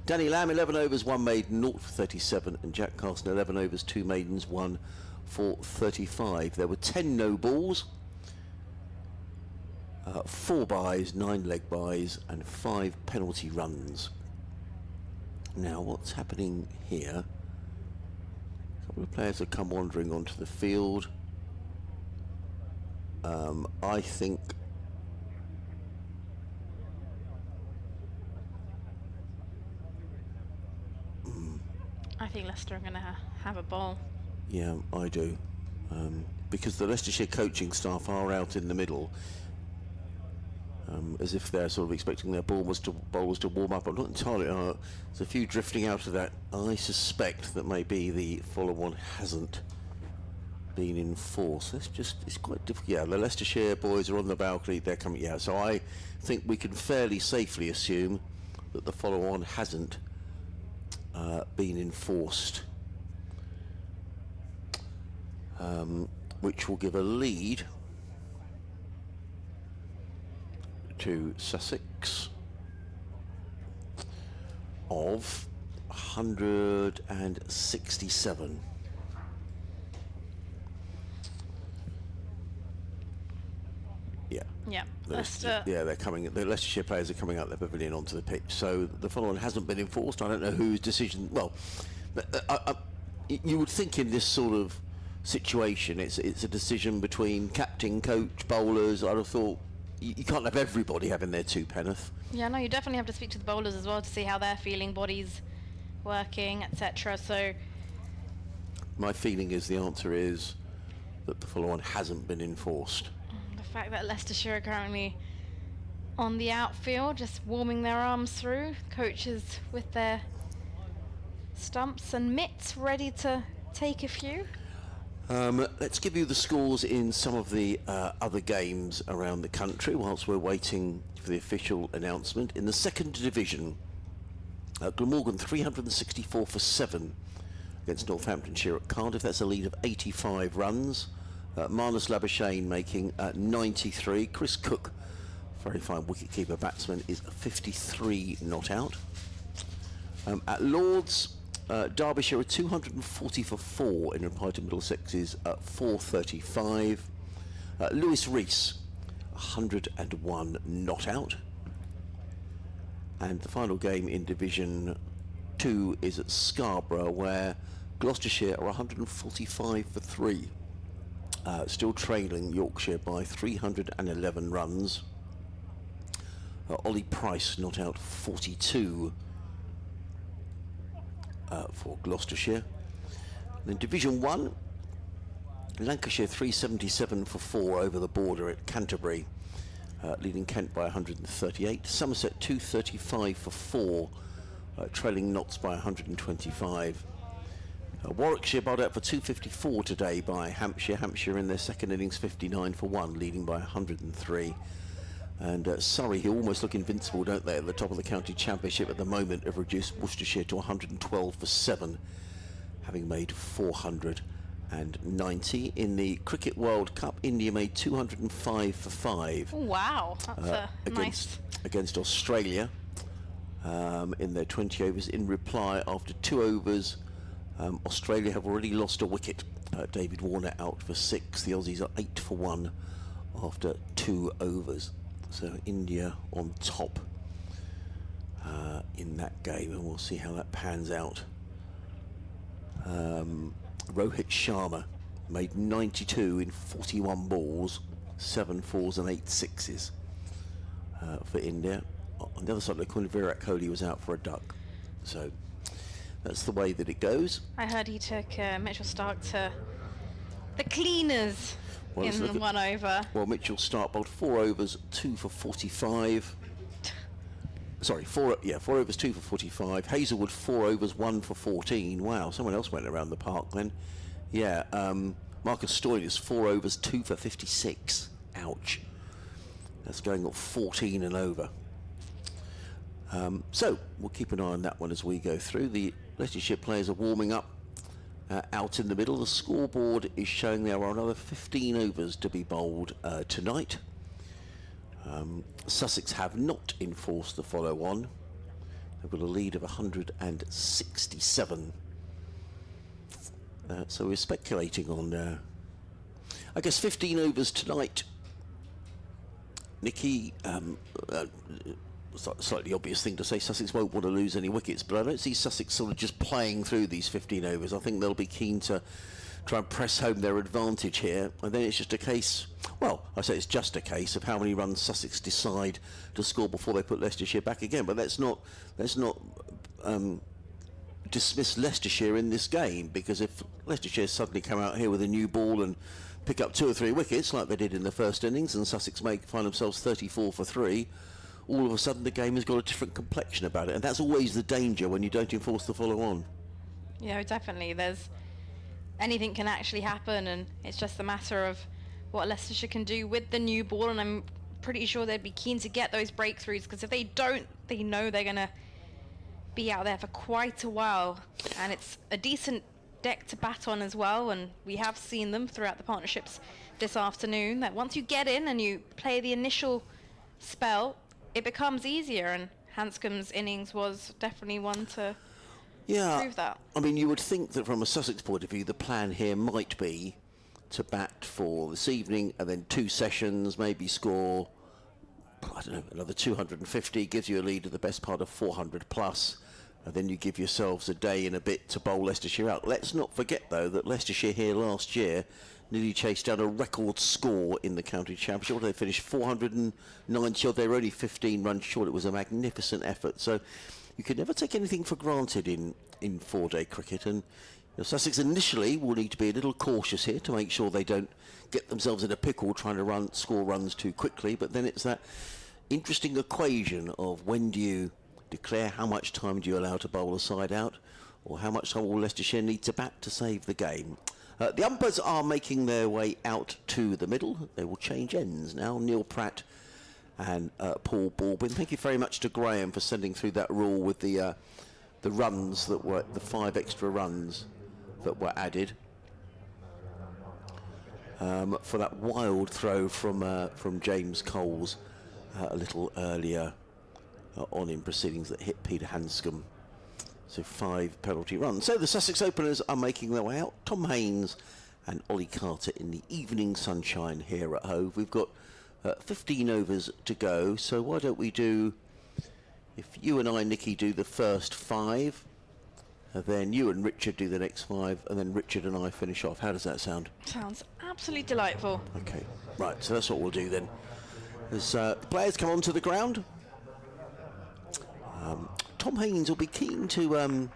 Danny Lamb, 11 overs, 1 maiden, 0 for 37. And Jack Carson, 11 overs, 2 maidens, 1 for 35. There were 10 no balls. 4 byes, 9 leg byes and 5 penalty runs. Now what's happening here, a The players have come wandering onto the field. I think Leicester are going to have a ball. yeah, I do. Because the Leicestershire coaching staff are out in the middle, as if they're sort of expecting their bowlers to warm up. I'm not entirely. There's a few drifting out of that. I suspect that maybe the follow-on hasn't been enforced. It's quite difficult. Yeah, the Leicestershire boys are on the balcony. They're coming. Yeah, so I think we can fairly safely assume that the follow-on hasn't been enforced, which will give a lead to Sussex of 167. Yeah. Yeah, Leicester, yeah, they're coming. The Leicestershire players are coming out their pavilion onto the pitch. So the follow-on hasn't been enforced. I don't know whose decision. Well, you would think in this sort of situation, it's a decision between captain, coach, bowlers. I'd have thought you can't have everybody having their two penneth. Yeah, no, you definitely have to speak to the bowlers as well to see how they're feeling, bodies working, etc. So my feeling is the answer is that the follow-on hasn't been enforced. the fact that Leicestershire are currently on the outfield, just warming their arms through, coaches with their stumps and mitts ready to take a few. Let's give you the scores in some of the other games around the country whilst we're waiting for the official announcement. In the second division, Glamorgan 364 for 7 against Northamptonshire at Cardiff. That's a lead of 85 runs. Marnus Labuschagne making 93. Chris Cook, very fine wicket-keeper batsman, is 53 not out. At Lords, Derbyshire are 240 for 4 in reply to Middlesex's 435. Lewis Rees, 101 not out. And the final game in Division 2 is at Scarborough, where Gloucestershire are 145 for 3. Still trailing Yorkshire by 311 runs. Ollie Price not out 42 for Gloucestershire. And in Division 1, Lancashire 377 for 4 over the border at Canterbury, leading Kent by 138. Somerset 235 for 4, trailing Notts by 125. Warwickshire bowled out for 254 today by Hampshire. Hampshire in their second innings 59 for 1, leading by 103. And Surrey, who almost look invincible, don't they, at the top of the county championship at the moment, have reduced Worcestershire to 112 for 7, having made 490. In the Cricket World Cup, India made 205 for 5. Oh, wow, that's against Australia in their 20 overs. In reply, after 2 overs, Australia have already lost a wicket. David Warner out for 6. The Aussies are 8 for 1 after 2 overs. So India on top in that game, and we'll see how that pans out. Rohit Sharma made 92 in 41 balls, 7 fours and 8 sixes for India. On the other side of the coin, Virat Kohli was out for a duck. So that's the way that it goes. I heard he took Mitchell Stark to the cleaners in 1 over. Well, Mitchell Stark bowled 4 overs, 2 for 45. Sorry, 4 overs, 2 for 45. Hazelwood 4 overs, 1 for 14. Wow, someone else went around the park then. Yeah, Marcus Stoinis 4 overs, 2 for 56. Ouch. That's going at 14 and over. So we'll keep an eye on that one as we go through. The Leicestershire players are warming up out in the middle. The scoreboard is showing there are another 15 overs to be bowled tonight. Sussex have not enforced the follow-on. They've got a lead of 167. So we're speculating on, I guess, 15 overs tonight. Nicky, slightly obvious thing to say. Sussex won't want to lose any wickets, but I don't see Sussex sort of just playing through these 15 overs. I think they'll be keen to try and press home their advantage here, and then it's just a case, well, I say it's just a case of how many runs Sussex decide to score before they put Leicestershire back again. But let's not dismiss Leicestershire in this game, because if Leicestershire suddenly come out here with a new ball and pick up 2 or 3 wickets like they did in the first innings, and Sussex find themselves 34 for 3, all of a sudden the game has got a different complexion about it, and that's always the danger when you don't enforce the follow on. Yeah, definitely. Anything can actually happen, and it's just a matter of what Leicestershire can do with the new ball, and I'm pretty sure they'd be keen to get those breakthroughs, because if they don't, they know they're going to be out there for quite a while, and it's a decent deck to bat on as well, and we have seen them throughout the partnerships this afternoon, that once you get in and you play the initial spell, it becomes easier, and Hanscom's innings was definitely one to prove that. I mean, you would think that from a Sussex point of view, the plan here might be to bat for this evening and then 2 sessions, maybe score, I don't know, another 250, gives you a lead of the best part of 400 plus, and then you give yourselves a day and a bit to bowl Leicestershire out. Let's not forget, though, that Leicestershire here last year nearly chased down a record score in the county championship. They finished 490 odd. They were only 15 runs short. It was a magnificent effort. So you can never take anything for granted in 4-day cricket, and Sussex initially will need to be a little cautious here to make sure they don't get themselves in a pickle trying to score runs too quickly. But then it's that interesting equation of when do you declare, how much time do you allow to bowl a side out, or how much time will Leicestershire need to bat to save the game. The umpires are making their way out to the middle. They will change ends now. Neil Pratt and Paul Baldwin. Thank you very much to Graham for sending through that rule with the runs that were the 5 extra runs that were added for that wild throw from James Coles a little earlier on in proceedings that hit Peter Hanscom. So 5 penalty runs. So the Sussex openers are making their way out. Tom Haynes and Ollie Carter in the evening sunshine here at Hove. We've got 15 overs to go, so why don't we do, if you and I, Nikki, do the first 5, and then you and Richard do the next 5, and then Richard and I finish off. How does that sound? Sounds absolutely delightful. Okay, right, so that's what we'll do then. As the players come onto the ground, Tom Haynes will be keen to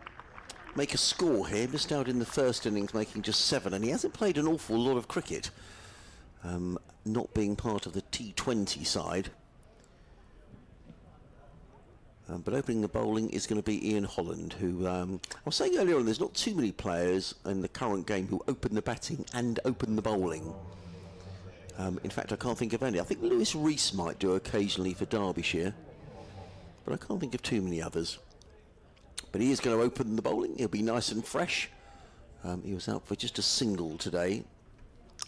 make a score here. Missed out in the first innings, making just 7, and he hasn't played an awful lot of cricket, not being part of the T20 side. But opening the bowling is going to be Ian Holland, who, I was saying earlier on, there's not too many players in the current game who open the batting and open the bowling. In fact, I can't think of any. I think Lewis Rees might do occasionally for Derbyshire, but I can't think of too many others. But he is going to open the bowling. He'll be nice and fresh. He was out for just a single today,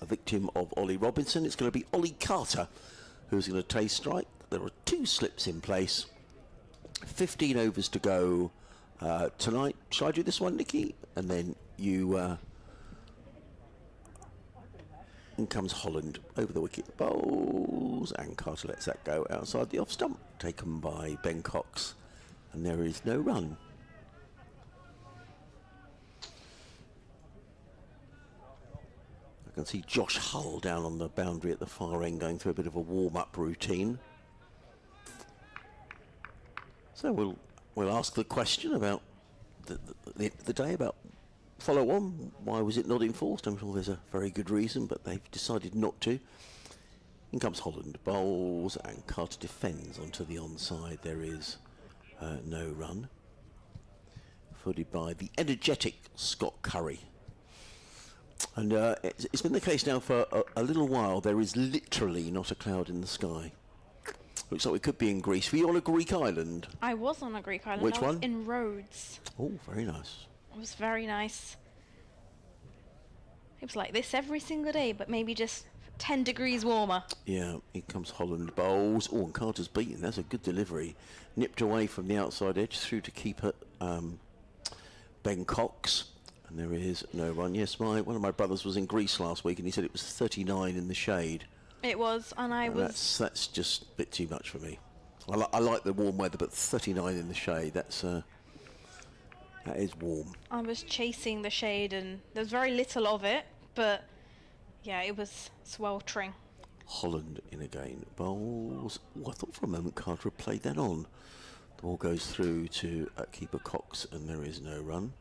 a victim of Ollie Robinson. It's going to be Ollie Carter who's going to take strike. There are 2 slips in place. 15 overs to go tonight. Shall I do this one, Nikki? And then you... in comes Holland over the wicket, bowls, and Carter lets that go outside the off stump, taken by Ben Cox, and there is no run. I can see Josh Hull down on the boundary at the far end going through a bit of a warm-up routine. So we'll ask the question about the day, about follow on. Why was it not enforced? I'm sure there's a very good reason, but they've decided not to. In comes Holland, bowls, and Carter defends onto the onside. There is no run. Footed by the energetic Scott Curry. And it's been the case now for a little while. There is literally not a cloud in the sky. Looks like we could be in Greece. Were you on a Greek island? I was on a Greek island. Which I was one? in Rhodes. Oh, very nice. It was very nice. It was like this every single day, but maybe just 10 degrees warmer. Yeah, here comes Holland, bowls. Oh, and Carter's beaten. That's a good delivery. Nipped away from the outside edge through to keep it Ben Cox. And there is no run. Yes, one of my brothers was in Greece last week, and he said it was 39 in the shade. It was, and I was... That's just a bit too much for me. I like the warm weather, but 39 in the shade, that is warm. I was chasing the shade and there's very little of it, but yeah, it was sweltering. Holland in again. Bowls. Oh, I thought for a moment Carter had played that on. The ball goes through to keeper Cox, and there is no run.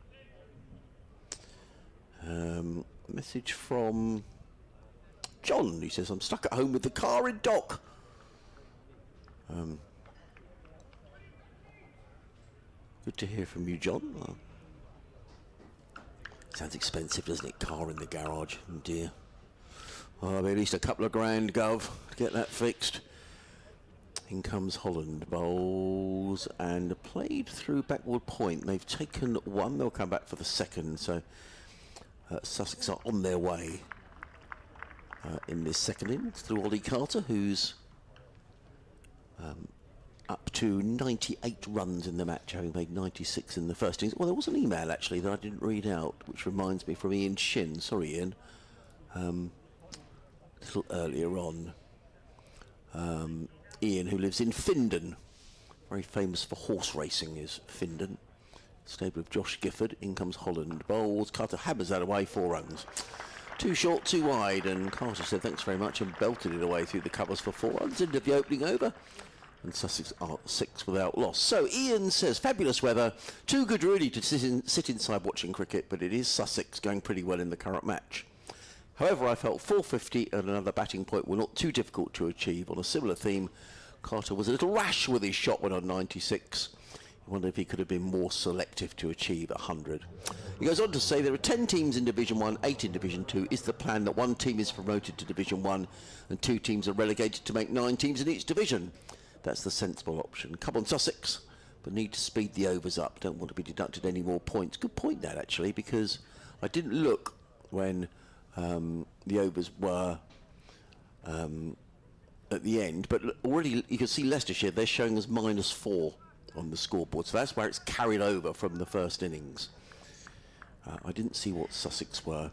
Message from John. He says, I'm stuck at home with the car in dock. Good to hear from you, John. Sounds expensive, doesn't it? Car in the garage. Oh dear. I'll be at least a couple of grand, Gov, to get that fixed. In comes Holland. Bowls and played through backward point. They've taken one. They'll come back for the second. So Sussex are on their way in this second innings through Ollie Carter, who's up to 98 runs in the match, having made 96 in the first innings. Well, there was an email actually that I didn't read out, which reminds me, from Ian Shin. Sorry, Ian. A little earlier on. Ian, who lives in Findon, very famous for horse racing, is Findon. Stable of Josh Gifford. In comes Holland. Bowls. Carter hammers that away, 4 runs. Too short, too wide, and Carter said thanks very much and belted it away through the covers for 4 runs into the opening over. And Sussex are 6 without loss. So Ian says, fabulous weather, too good really to sit inside watching cricket, but it is Sussex going pretty well in the current match. However, I felt 450 and another batting point were not too difficult to achieve. On a similar theme, Carter was a little rash with his shot when on 96. I wonder if he could have been more selective to achieve 100. He goes on to say there are 10 teams in Division 1, 8 in Division 2. Is the plan that 1 team is promoted to Division 1 and 2 teams are relegated to make 9 teams in each division? That's the sensible option. Come on, Sussex, but need to speed the overs up. Don't want to be deducted any more points. Good point, that, actually, because I didn't look when the overs were at the end, but already you can see Leicestershire, they're showing us -4 on the scoreboard, so that's where it's carried over from the first innings. I didn't see what Sussex were.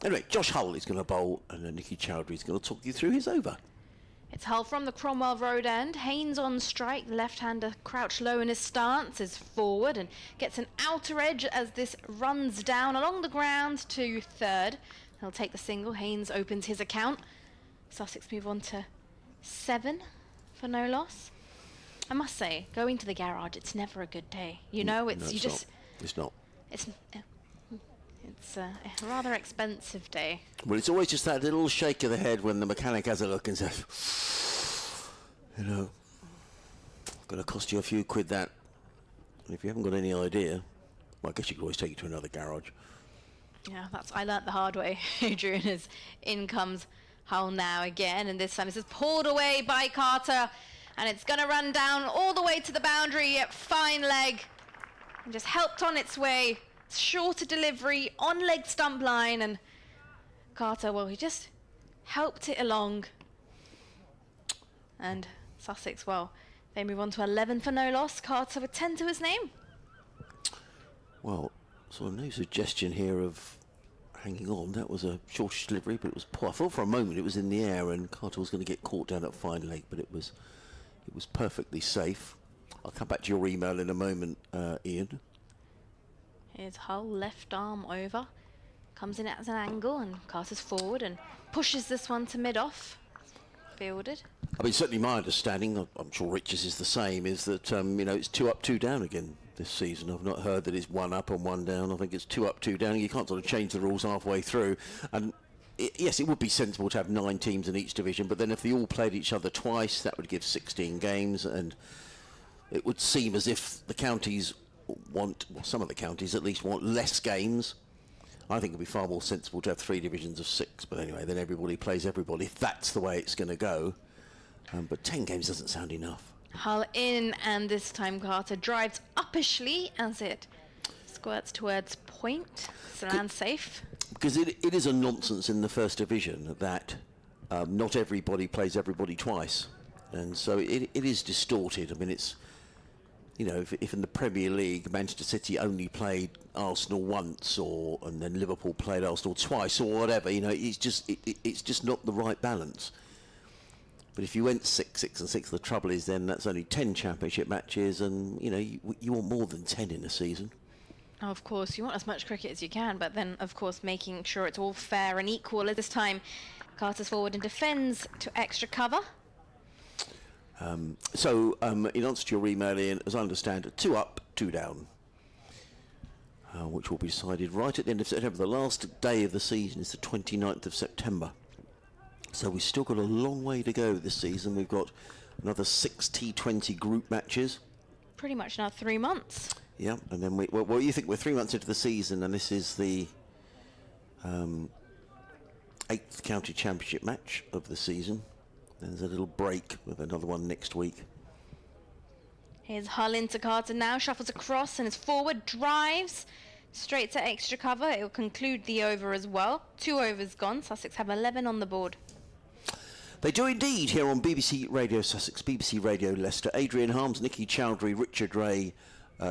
Anyway, Josh Hull is going to bowl, and then Nicky Chowdhury is going to talk you through his over. It's Hull from the Cromwell Road end. Haynes on strike. Left-hander crouched low in his stance, is forward and gets an outer edge as this runs down along the ground to third. He'll take the single. Haynes opens his account. Sussex move on to 7 for no loss. I must say, going to the garage, it's never a good day. You know, it's No, you just. not. It's not. It's a rather expensive day. Well, it's always just that little shake of the head when the mechanic has a look and says, you know, going to cost you a few quid that. And if you haven't got any idea, well, I guess you could always take it to another garage. Yeah, I learnt the hard way. Adrian is in comes Hull now again, and this time this is pulled away by Carter, and it's going to run down all the way to the boundary at fine leg, and just helped on its way. Shorter delivery on leg stump line, and Carter, well, he just helped it along. And Sussex, well, they move on to 11 for no loss. Carter with 10 to his name. Well, sort of no suggestion here of hanging on. That was a shortish delivery, but it was poor. I thought for a moment it was in the air and Carter was going to get caught down at fine leg, but it was perfectly safe. I'll come back to your email in a moment, Ian. Here's Hull, left arm over. Comes in at an angle, and Carter's forward and pushes this one to mid-off. Fielded. I mean, certainly my understanding, I'm sure Rich's is the same, is that, you know, it's 2 up, 2 down again this season. I've not heard that it's 1 up and 1 down. I think it's 2 up, 2 down. You can't sort of change the rules halfway through. And yes, it would be sensible to have 9 teams in each division, but then if they all played each other twice, that would give 16 games, and it would seem as if the counties want, well, some of the counties at least want less games. I think it'd be far more sensible to have 3 divisions of 6, but anyway, then everybody plays everybody, if that's the way it's going to go. But 10 games doesn't sound enough. Hull in, and this time Carter drives uppishly as it squirts towards point. So lands safe. Because it is a nonsense in the first division that not everybody plays everybody twice. And so it is distorted. I mean, it's, you know, if in the Premier League Manchester City only played Arsenal once, and then Liverpool played Arsenal twice, or whatever, you know, it's just not the right balance. But if you went 6, 6 and 6, the trouble is then that's only 10 championship matches, and you know you want more than 10 in a season. Of course, you want as much cricket as you can, but then, of course, making sure it's all fair and equal. At this time, Carter's forward and defends to extra cover. So, in answer to your email, Ian, as I understand it, 2 up, 2 down, which will be decided right at the end of September. The last day of the season is the 29th of September. So we've still got a long way to go this season. We've got another 6 T20 group matches. Pretty much now 3 months. Yeah, and then well, you think we're 3 months into the season, and this is the 8th county championship match of the season. There's a little break with another one next week. Here's Hull into Carter now, shuffles across and is forward, drives straight to extra cover. It will conclude the over as well. 2 overs gone. Sussex have 11 on the board. They do indeed here on BBC Radio Sussex, BBC Radio Leicester. Adrian Harms, Nikki Chowdhury, Richard Ray,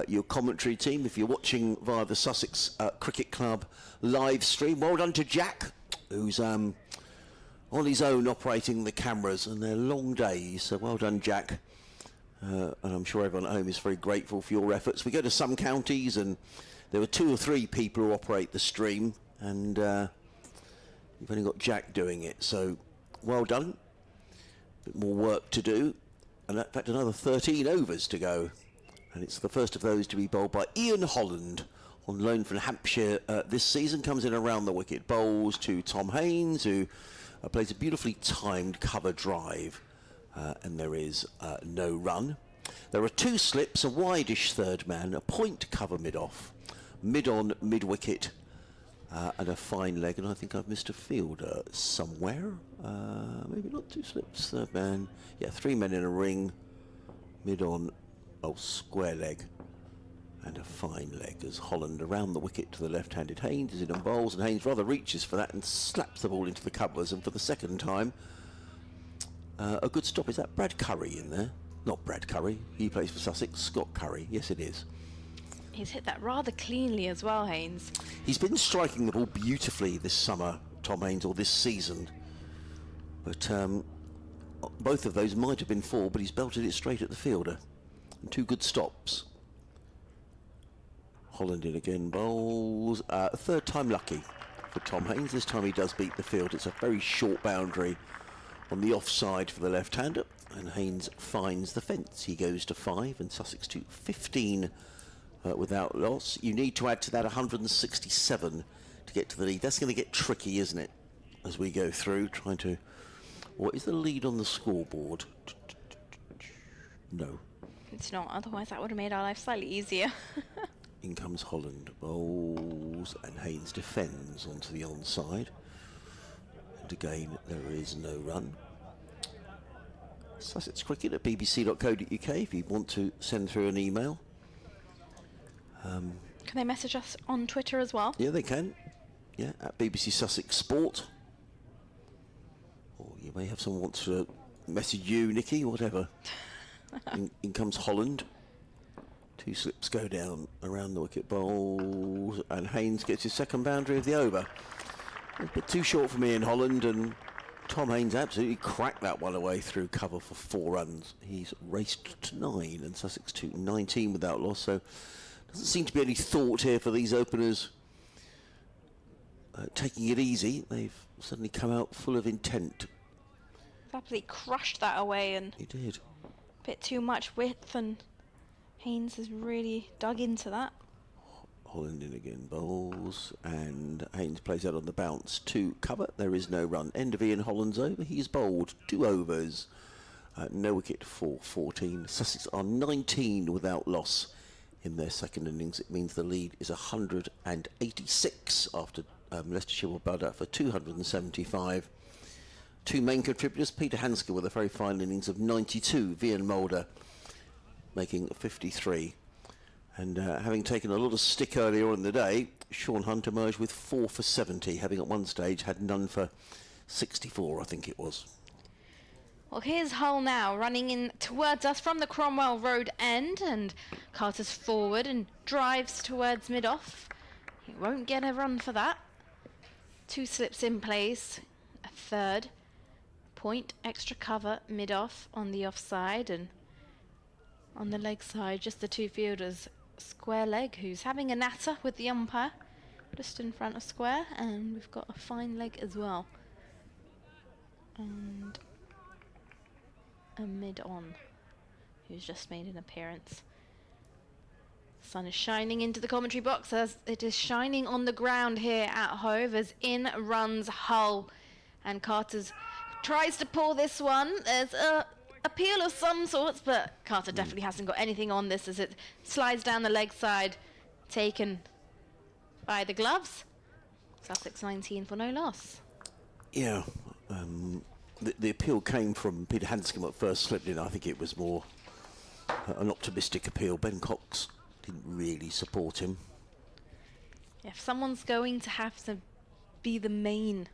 your commentary team. If you're watching via the Sussex Cricket Club live stream, well done to Jack, who's on his own operating the cameras, and they're long days, so well done, Jack. And I'm sure everyone at home is very grateful for your efforts. We go to some counties and there were 2 or 3 people who operate the stream, and you've only got Jack doing it, so well done. A bit more work to do, and in fact another 13 overs to go, and it's the first of those to be bowled by Ian Holland, on loan from Hampshire this season. Comes in around the wicket, bowls to Tom Haynes, who plays a beautifully timed cover drive, and there is no run. There are 2 slips, a wide-ish third man, a point cover mid-off, mid-on, mid-wicket, and a fine leg, and I think I've missed a fielder somewhere. Maybe not 2 slips, third man. Yeah, 3 men in a ring, mid-on, square leg, and a fine leg as Holland around the wicket to the left-handed Haynes is in on bowls, and Haynes rather reaches for that and slaps the ball into the covers, and for the second time, a good stop. Is that Brad Curry in there? Not Brad Curry, he plays for Sussex. Scott Curry, yes it is. He's hit that rather cleanly as well, Haynes. He's been striking the ball beautifully this summer, Tom Haynes, or this season. But both of those might have been 4, but he's belted it straight at the fielder. And 2 good stops. Holland in again, bowls. Third time lucky for Tom Haynes. This time he does beat the field. It's a very short boundary on the offside for the left-hander, and Haynes finds the fence. He goes to 5, and Sussex to 15 without loss. You need to add to that 167 to get to the lead. That's going to get tricky, isn't it, as we go through, trying to... What is the lead on the scoreboard? No. It's not, otherwise that would have made our life slightly easier. In comes Holland, bowls, and Haynes defends onto the onside. And again, there is no run. Sussex Cricket at bbc.co.uk if you want to send through an email. Can they message us on Twitter as well? Yeah, they can. Yeah, at BBC Sussex Sport. Or you may have someone want to message you, Nikki, whatever. in comes Holland. 2 slips go down around the wicket, bowls, and Haynes gets his second boundary of the over. A bit too short for me in Holland, and Tom Haynes absolutely cracked that one away through cover for 4 runs. He's raced to 9, and Sussex to 19 without loss, so doesn't seem to be any thought here for these openers taking it easy. They've suddenly come out full of intent. Absolutely crushed that away, and He did. a bit too much width, and Haynes has really dug into that. Holland in again, bowls, and Haynes plays out on the bounce to cover. There is no run. End of Ian Holland's over. He's bowled 2 overs. No wicket for 14. Sussex are 19 without loss in their second innings. It means the lead is 186 after Leicestershire were bowled out for 275. 2 main contributors, Peter Hansker with a very fine innings of 92, Vian Mulder making 53. And having taken a lot of stick earlier on in the day, Sean Hunt emerged with 4 for 70, having at one stage had none for 64, I think it was. Well, here's Hull now, running in towards us from the Cromwell Road end, and Carter's forward and drives towards mid-off. He won't get a run for that. 2 slips in place, a third. point, extra cover, mid-off on the offside, and on the leg side, just the two fielders. Square leg, who's having a natter with the umpire, just in front of square, and we've got a fine leg as well. And a mid-on, who's just made an appearance. Sun is shining into the commentary box as it is shining on the ground here at Hove as in runs Hull. And Carter's tries to pull this one. There's a appeal of some sorts, but Carter definitely hasn't got anything on this as it slides down the leg side, taken by the gloves. Sussex 19 for no loss. Yeah, the appeal came from Peter Hanscom at first, slipped in. I think it was more an optimistic appeal. Ben Cox didn't really support him. If someone's going to have to be the main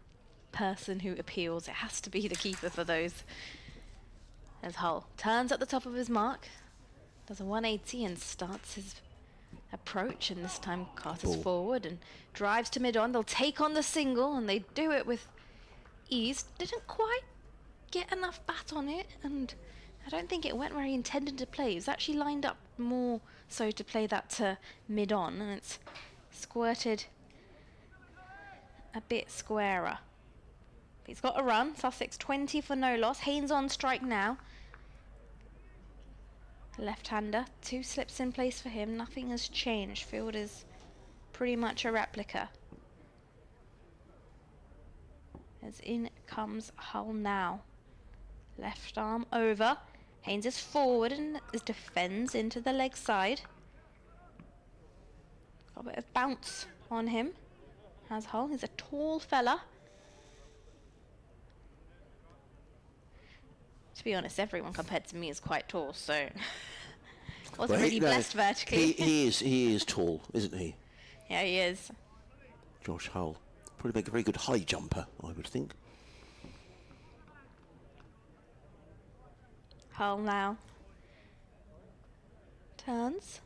person who appeals, it has to be the keeper for those. As Hull turns at the top of his mark, does a 180 and starts his approach, and this time Carter's forward and drives to mid-on. They'll take on the single, and they do it with ease. Didn't quite get enough bat on it, and I don't think it went where he intended to play. It was actually lined up more so to play that to mid-on, and it's squirted a bit squarer. He's got a run. Sussex 20 for no loss. Haynes on strike now. Left-hander. 2 slips in place for him. Nothing has changed. Field is pretty much a replica. As in comes Hull now. Left arm over. Haynes is forward and defends into the leg side. Got a bit of bounce on him. Has Hull. He's a tall fella. To be honest, everyone compared to me is quite tall, so wasn't really blessed vertically. He is tall, isn't he? Yeah, he is. Josh Hull. Probably make a very good high jumper, I would think. Hull now turns.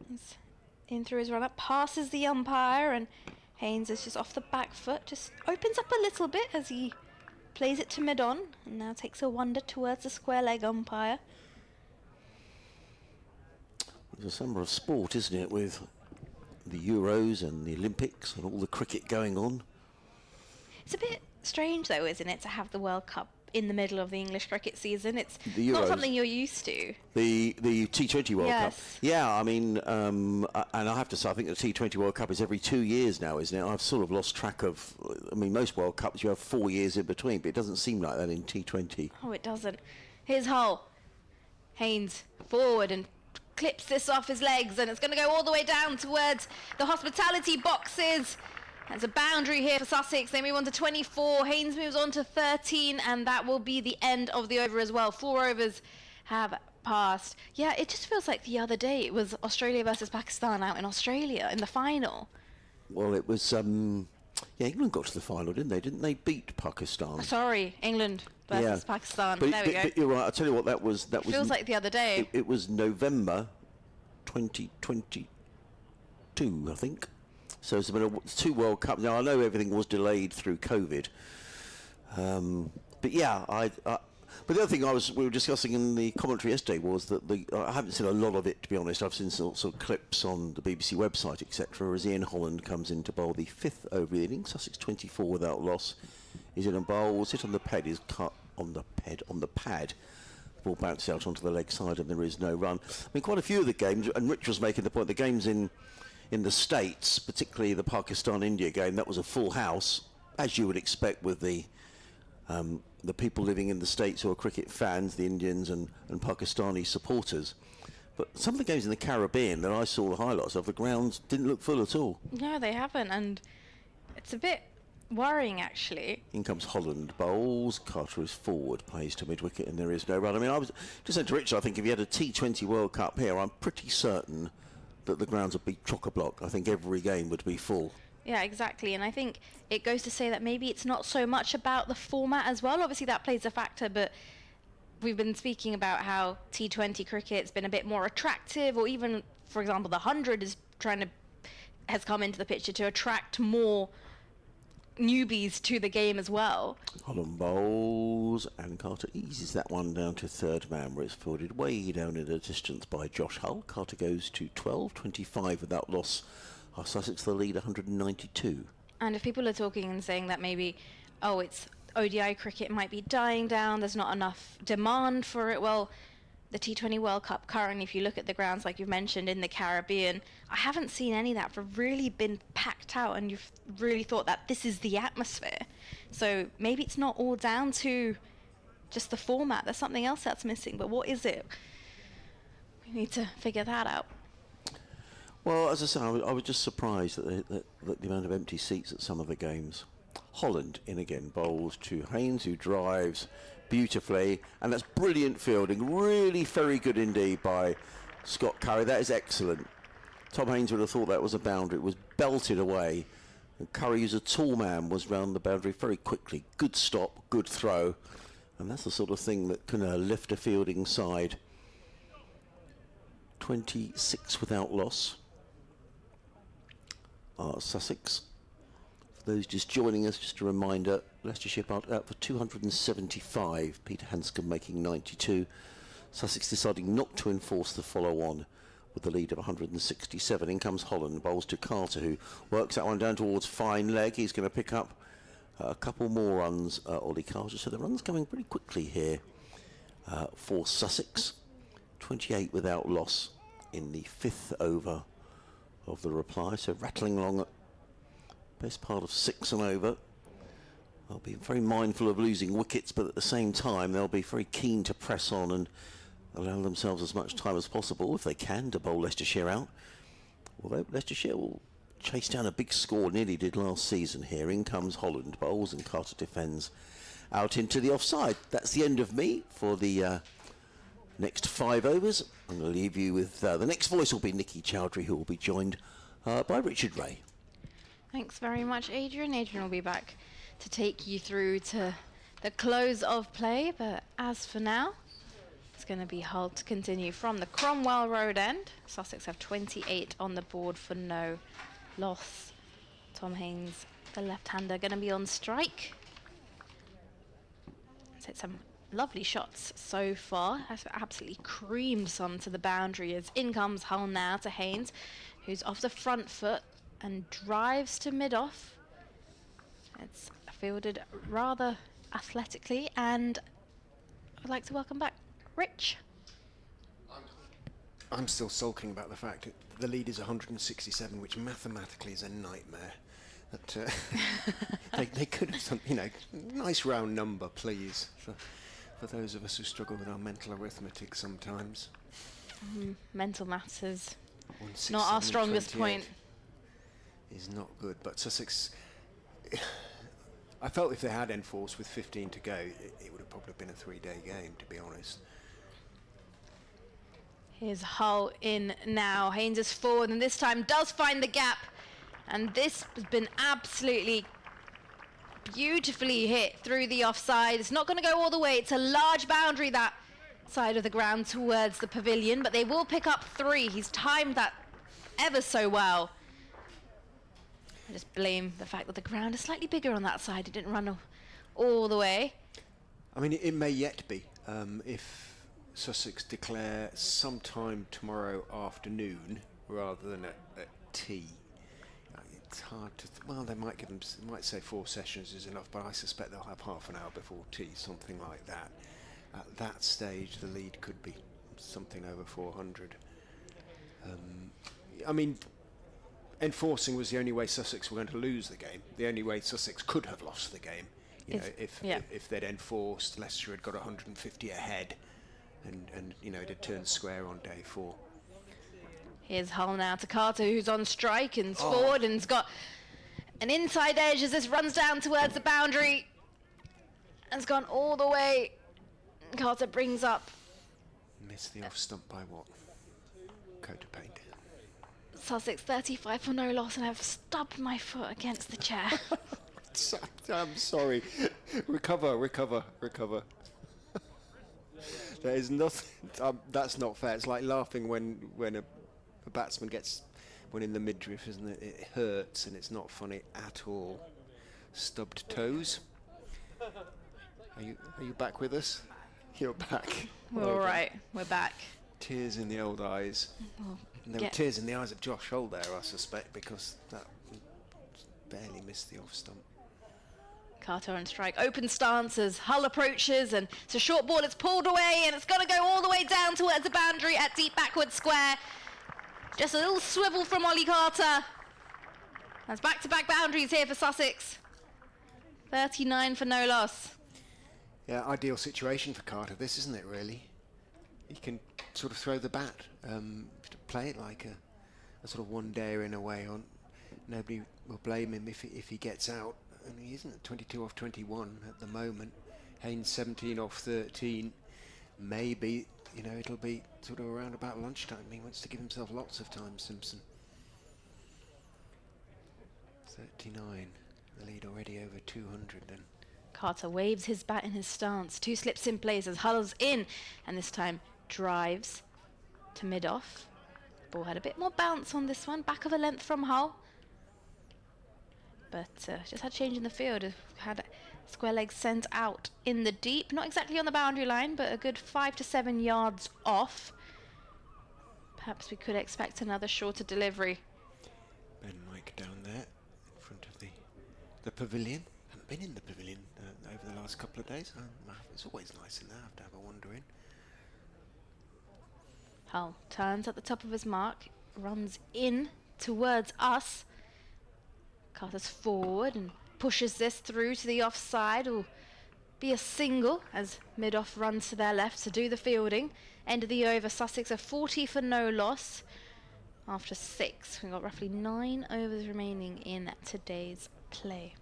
He's in through his run-up, passes the umpire, and Haynes is just off the back foot, just opens up a little bit as he plays it to mid-on, and now takes a wonder towards the square leg umpire. There's a summer of sport, isn't it, with the Euros and the Olympics and all the cricket going on. It's a bit strange, though, isn't it, to have the World Cup in the middle of the English cricket season. It's not something you're used to. The T20 World Cup. Yes. Yeah, I mean, and I have to say, I think the T20 World Cup is every 2 years now, isn't it? I've sort of lost track of, I mean, most World Cups you have 4 years in between, but it doesn't seem like that in T20. Oh, it doesn't. Here's Hull. Haynes forward and clips this off his legs, and it's going to go all the way down towards the hospitality boxes. There's a boundary here for Sussex. They move on to 24. Haynes moves on to 13, and that will be the end of the over as well. 4 overs have passed. Yeah, it just feels like the other day it was Australia versus Pakistan out in Australia in the final. Well, it was, yeah, England got to the final, didn't they? Didn't they beat Pakistan? Sorry, England versus Pakistan. But, there we go. But you're right. I'll tell you what, that was Feels like the other day. It was November 2022, I think. So it's been 2 World Cups. Now, I know everything was delayed through COVID. But yeah, but the other thing we were discussing in the commentary yesterday was that I haven't seen a lot of it, to be honest. I've seen sort of clips on the BBC website, etc. As Ian Holland comes in to bowl the 5th over the innings. Sussex 24 without loss. He's in and bowls. Hit on the pad is cut on the pad. The ball bounces out onto the leg side and there is no run. I mean, quite a few of the games, and Rich was making the point, the games in the States, particularly the Pakistan-India game, that was a full house, as you would expect with the people living in the States who are cricket fans, the Indians and Pakistani supporters. But some of the games in the Caribbean that I saw the highlights of, the grounds didn't look full at all. No, they haven't, and it's a bit worrying, actually. In comes Holland, bowls, Carter is forward, plays to mid-wicket, and there is no run. I mean, I was just saying to Richard, I think if you had a T20 World Cup here, I'm pretty certain that the grounds would be chock-a-block. I think every game would be full. Yeah, exactly. And I think it goes to say that maybe it's not so much about the format as well. Obviously, that plays a factor, but we've been speaking about how T20 cricket's been a bit more attractive, or even, for example, the 100 has come into the picture to attract more newbies to the game as well. Holland bowls, and Carter eases that one down to third man, where it's fielded way down in the distance by Josh Hull. Carter goes to 12, 25 without loss. Sussex the lead, 192. And if people are talking and saying that maybe, oh, it's ODI cricket might be dying down, there's not enough demand for it, well, the T20 World Cup currently, if you look at the grounds like you've mentioned in the Caribbean, I haven't seen any that have really been packed out and you've really thought that this is the atmosphere. So maybe it's not all down to just the format. There's something else that's missing, but what is it? We need to figure that out. Well, as I say, I was just surprised at the amount of empty seats at some of the games. Holland in again, bowls to Haynes, who drives beautifully, and that's brilliant fielding, really very good indeed by Scott Curry. That is excellent. Tom Haynes would have thought that was a boundary. It was belted away, and Curry, who's a tall man, was round the boundary very quickly. Good stop, good throw, and that's the sort of thing that can lift a fielding side. 26 without loss. Sussex. For those just joining us, just a reminder, Leicestershire out for 275, Peter Hanscom making 92. Sussex deciding not to enforce the follow-on with the lead of 167. In comes Holland, bowls to Carter, who works that one down towards fine leg. He's going to pick up a couple more runs, Ollie Carter. So the run's coming pretty quickly here for Sussex. 28 without loss in the 5th over of the reply. So rattling along at best part of 6 and over. They'll be very mindful of losing wickets, but at the same time they'll be very keen to press on and allow themselves as much time as possible, if they can, to bowl Leicestershire out. Although Leicestershire will chase down a big score, nearly did last season here. In comes Holland, bowls, and Carter defends out into the offside. That's the end of me for the next 5 overs. I'm going to leave you with the next voice will be Nikki Chowdhury, who will be joined by Richard Ray. Thanks very much, Adrian. Adrian will be back to take you through to the close of play, but as for now, it's going to be Hull to continue from the Cromwell Road end. Sussex have 28 on the board for no loss. Tom Haynes, the left-hander, going to be on strike. It's hit some lovely shots so far. Has absolutely creamed some to the boundary as in comes Hull now to Haynes, who's off the front foot and drives to mid-off. It's fielded rather athletically, and I'd like to welcome back Rich. I'm still sulking about the fact that the lead is 167, which mathematically is a nightmare. That they could have some, nice round number, please, for those of us who struggle with our mental arithmetic sometimes. Mental maths is not our strongest point. Is not good, but Sussex, I felt if they had enforced with 15 to go, it would have probably been a 3-day game, to be honest. Here's Hull in now. Haynes is forward and this time does find the gap, and this has been absolutely beautifully hit through the offside. It's not going to go all the way. It's a large boundary that side of the ground towards the pavilion, but they will pick up 3. He's timed that ever so well. I just blame the fact that the ground is slightly bigger on that side. It didn't run all the way. I mean, it may yet be if Sussex declare sometime tomorrow afternoon rather than at tea. It's hard to. Well, they might give them. Might say 4 sessions is enough, but I suspect they'll have half an hour before tea, something like that. At that stage, the lead could be something over 400. I mean, enforcing was the only way Sussex were going to lose the game. The only way Sussex could have lost the game. If they'd enforced, Leicester had got 150 ahead, and it had turned square on day 4. Here's Hull now to Carter, who's on strike and forward and's got an inside edge as this runs down towards the boundary. And's gone all the way. Carter brings up. Missed the off stump by what? Coat of paint. Sussex 35 for no loss, and I've stubbed my foot against the chair. I'm sorry. Recover. There is nothing. That's not fair. It's like laughing when a batsman gets one in the midriff, isn't it? It hurts, and it's not funny at all. stubbed toes. Are you back with us? You're back. We're Well all done. right. We're back. Tears in the old eyes. And there were tears in the eyes of Josh Holt there, I suspect, because that barely missed the off stump. Carter on strike. Open stance as Hull approaches, and it's a short ball. It's pulled away, and it's going to go all the way down towards the boundary at deep backward square. Just a little swivel from Ollie Carter. That's back-to-back boundaries here for Sussex. 39 for no loss. Yeah, ideal situation for Carter, this, isn't it, really? He can sort of throw the bat, play it like a sort of one-dayer in a way. Nobody will blame him if he gets out. And he isn't at 22 off 21 at the moment. Haynes 17 off 13. Maybe, it'll be sort of around about lunchtime. He wants to give himself lots of time, Simpson. 39, the lead already over 200 then. Carter waves his bat in his stance. 2 slips in place as Hull's in, and this time drives to mid-off. Ball had a bit more bounce on this one, back of a length from Hull. But just had change in the field. Had square legs sent out in the deep, not exactly on the boundary line, but a good 5 to 7 yards off. Perhaps we could expect another shorter delivery. Ben Mike down there in front of the pavilion. Haven't been in the pavilion over the last couple of days. It's always nice in there. I have to have a wander in. Hull turns at the top of his mark, runs in towards us. Carter's forward and pushes this through to the offside. Will be a single as mid-off runs to their left to do the fielding. End of the over, Sussex are 40 for no loss. After 6, we've got roughly 9 overs remaining in today's play.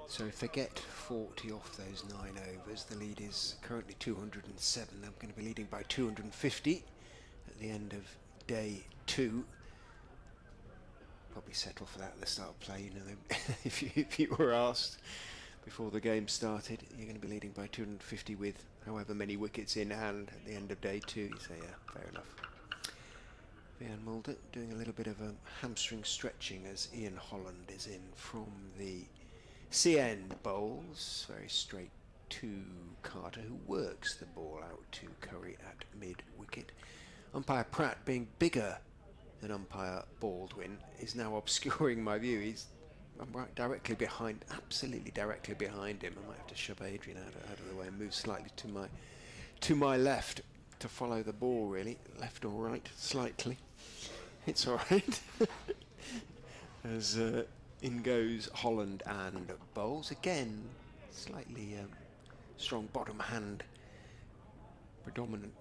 So if they get 40 off those 9 overs, the lead is currently 207. They're going to be leading by 250 at the end of day 2. Probably settle for that at the start of play. If you were asked before the game started, you're going to be leading by 250 with however many wickets in hand at the end of day 2. You say, yeah, fair enough. Ian Mulder doing a little bit of a hamstring stretching as Ian Holland is in from the C-end bowls. Very straight to Carter, who works the ball out to Curry at mid-wicket. Umpire Pratt, being bigger than umpire Baldwin, is now obscuring my view. I'm right directly behind, absolutely directly behind him. I might have to shove Adrian out of the way and move slightly to my left to follow the ball, really. Left or right, slightly. It's all right. As in goes Holland and bowls. Again, slightly strong bottom hand predominant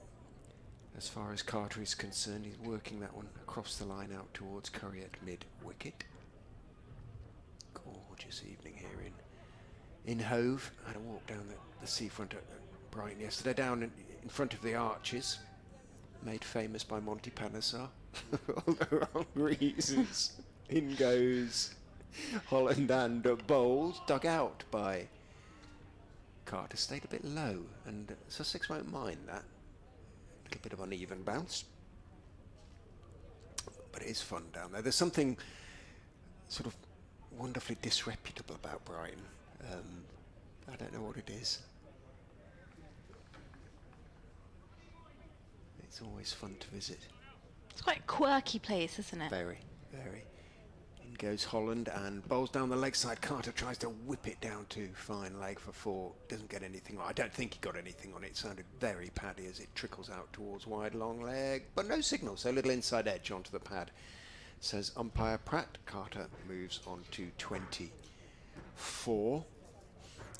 as far as Carter is concerned. He's working that one across the line out towards Curry at mid-wicket. Gorgeous evening here in Hove. I had a walk down the seafront at Brighton yesterday, down in front of the Arches, made famous by Monty Panesar for all the wrong reasons. In goes Holland and bowls, dug out by Carter. Stayed a bit low, and Sussex won't mind that. A little bit of uneven bounce, but it is fun down there. There's something sort of wonderfully disreputable about Brighton. I don't know what it is. It's always fun to visit. It's quite a quirky place, isn't it? Very, very. In goes Holland and bowls down the leg side. Carter tries to whip it down to fine leg for 4. Doesn't get anything on. I don't think he got anything on it. It sounded very paddy as it trickles out towards wide long leg. But no signal, so a little inside edge onto the pad. Says umpire Pratt. Carter moves on to 24.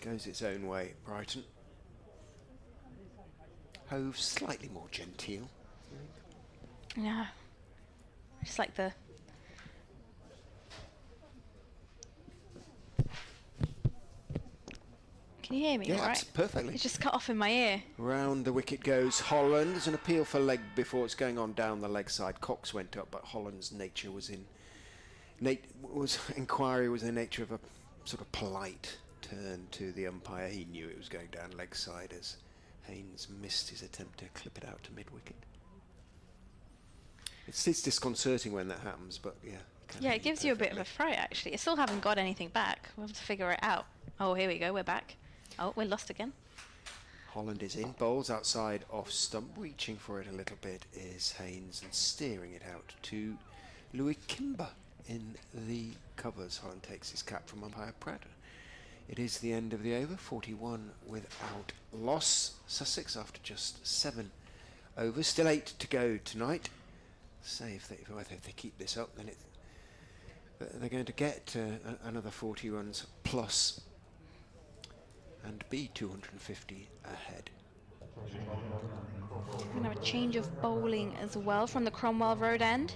Goes its own way, Brighton. Hove slightly more genteel. Yeah. Just like the... Can you hear me? Yeah, all right? perfectly. It just cut off in my ear. Round the wicket goes Holland. There's an appeal for leg before it's going on down the leg side. Cox went up, but Holland's nature was in... inquiry was in the nature of a sort of polite turn to the umpire. He knew it was going down leg side as Haynes missed his attempt to clip it out to mid-wicket. It's disconcerting when that happens, but yeah, Yeah, it gives you a bit of a fright, actually. I still haven't got anything back. We'll have to figure it out. Oh, here we go. We're back. Oh, we're lost again. Holland is in, bowls outside off stump, reaching for it a little bit is Haynes and steering it out to Louis Kimber in the covers. Holland takes his cap from umpire Pratt. It is the end of the over, 41 without loss. Sussex after just 7 overs, still 8 to go tonight. Say if they keep this up, then they're going to get another 40 runs plus and be 250 ahead. We're going to have a change of bowling as well from the Cromwell Road end.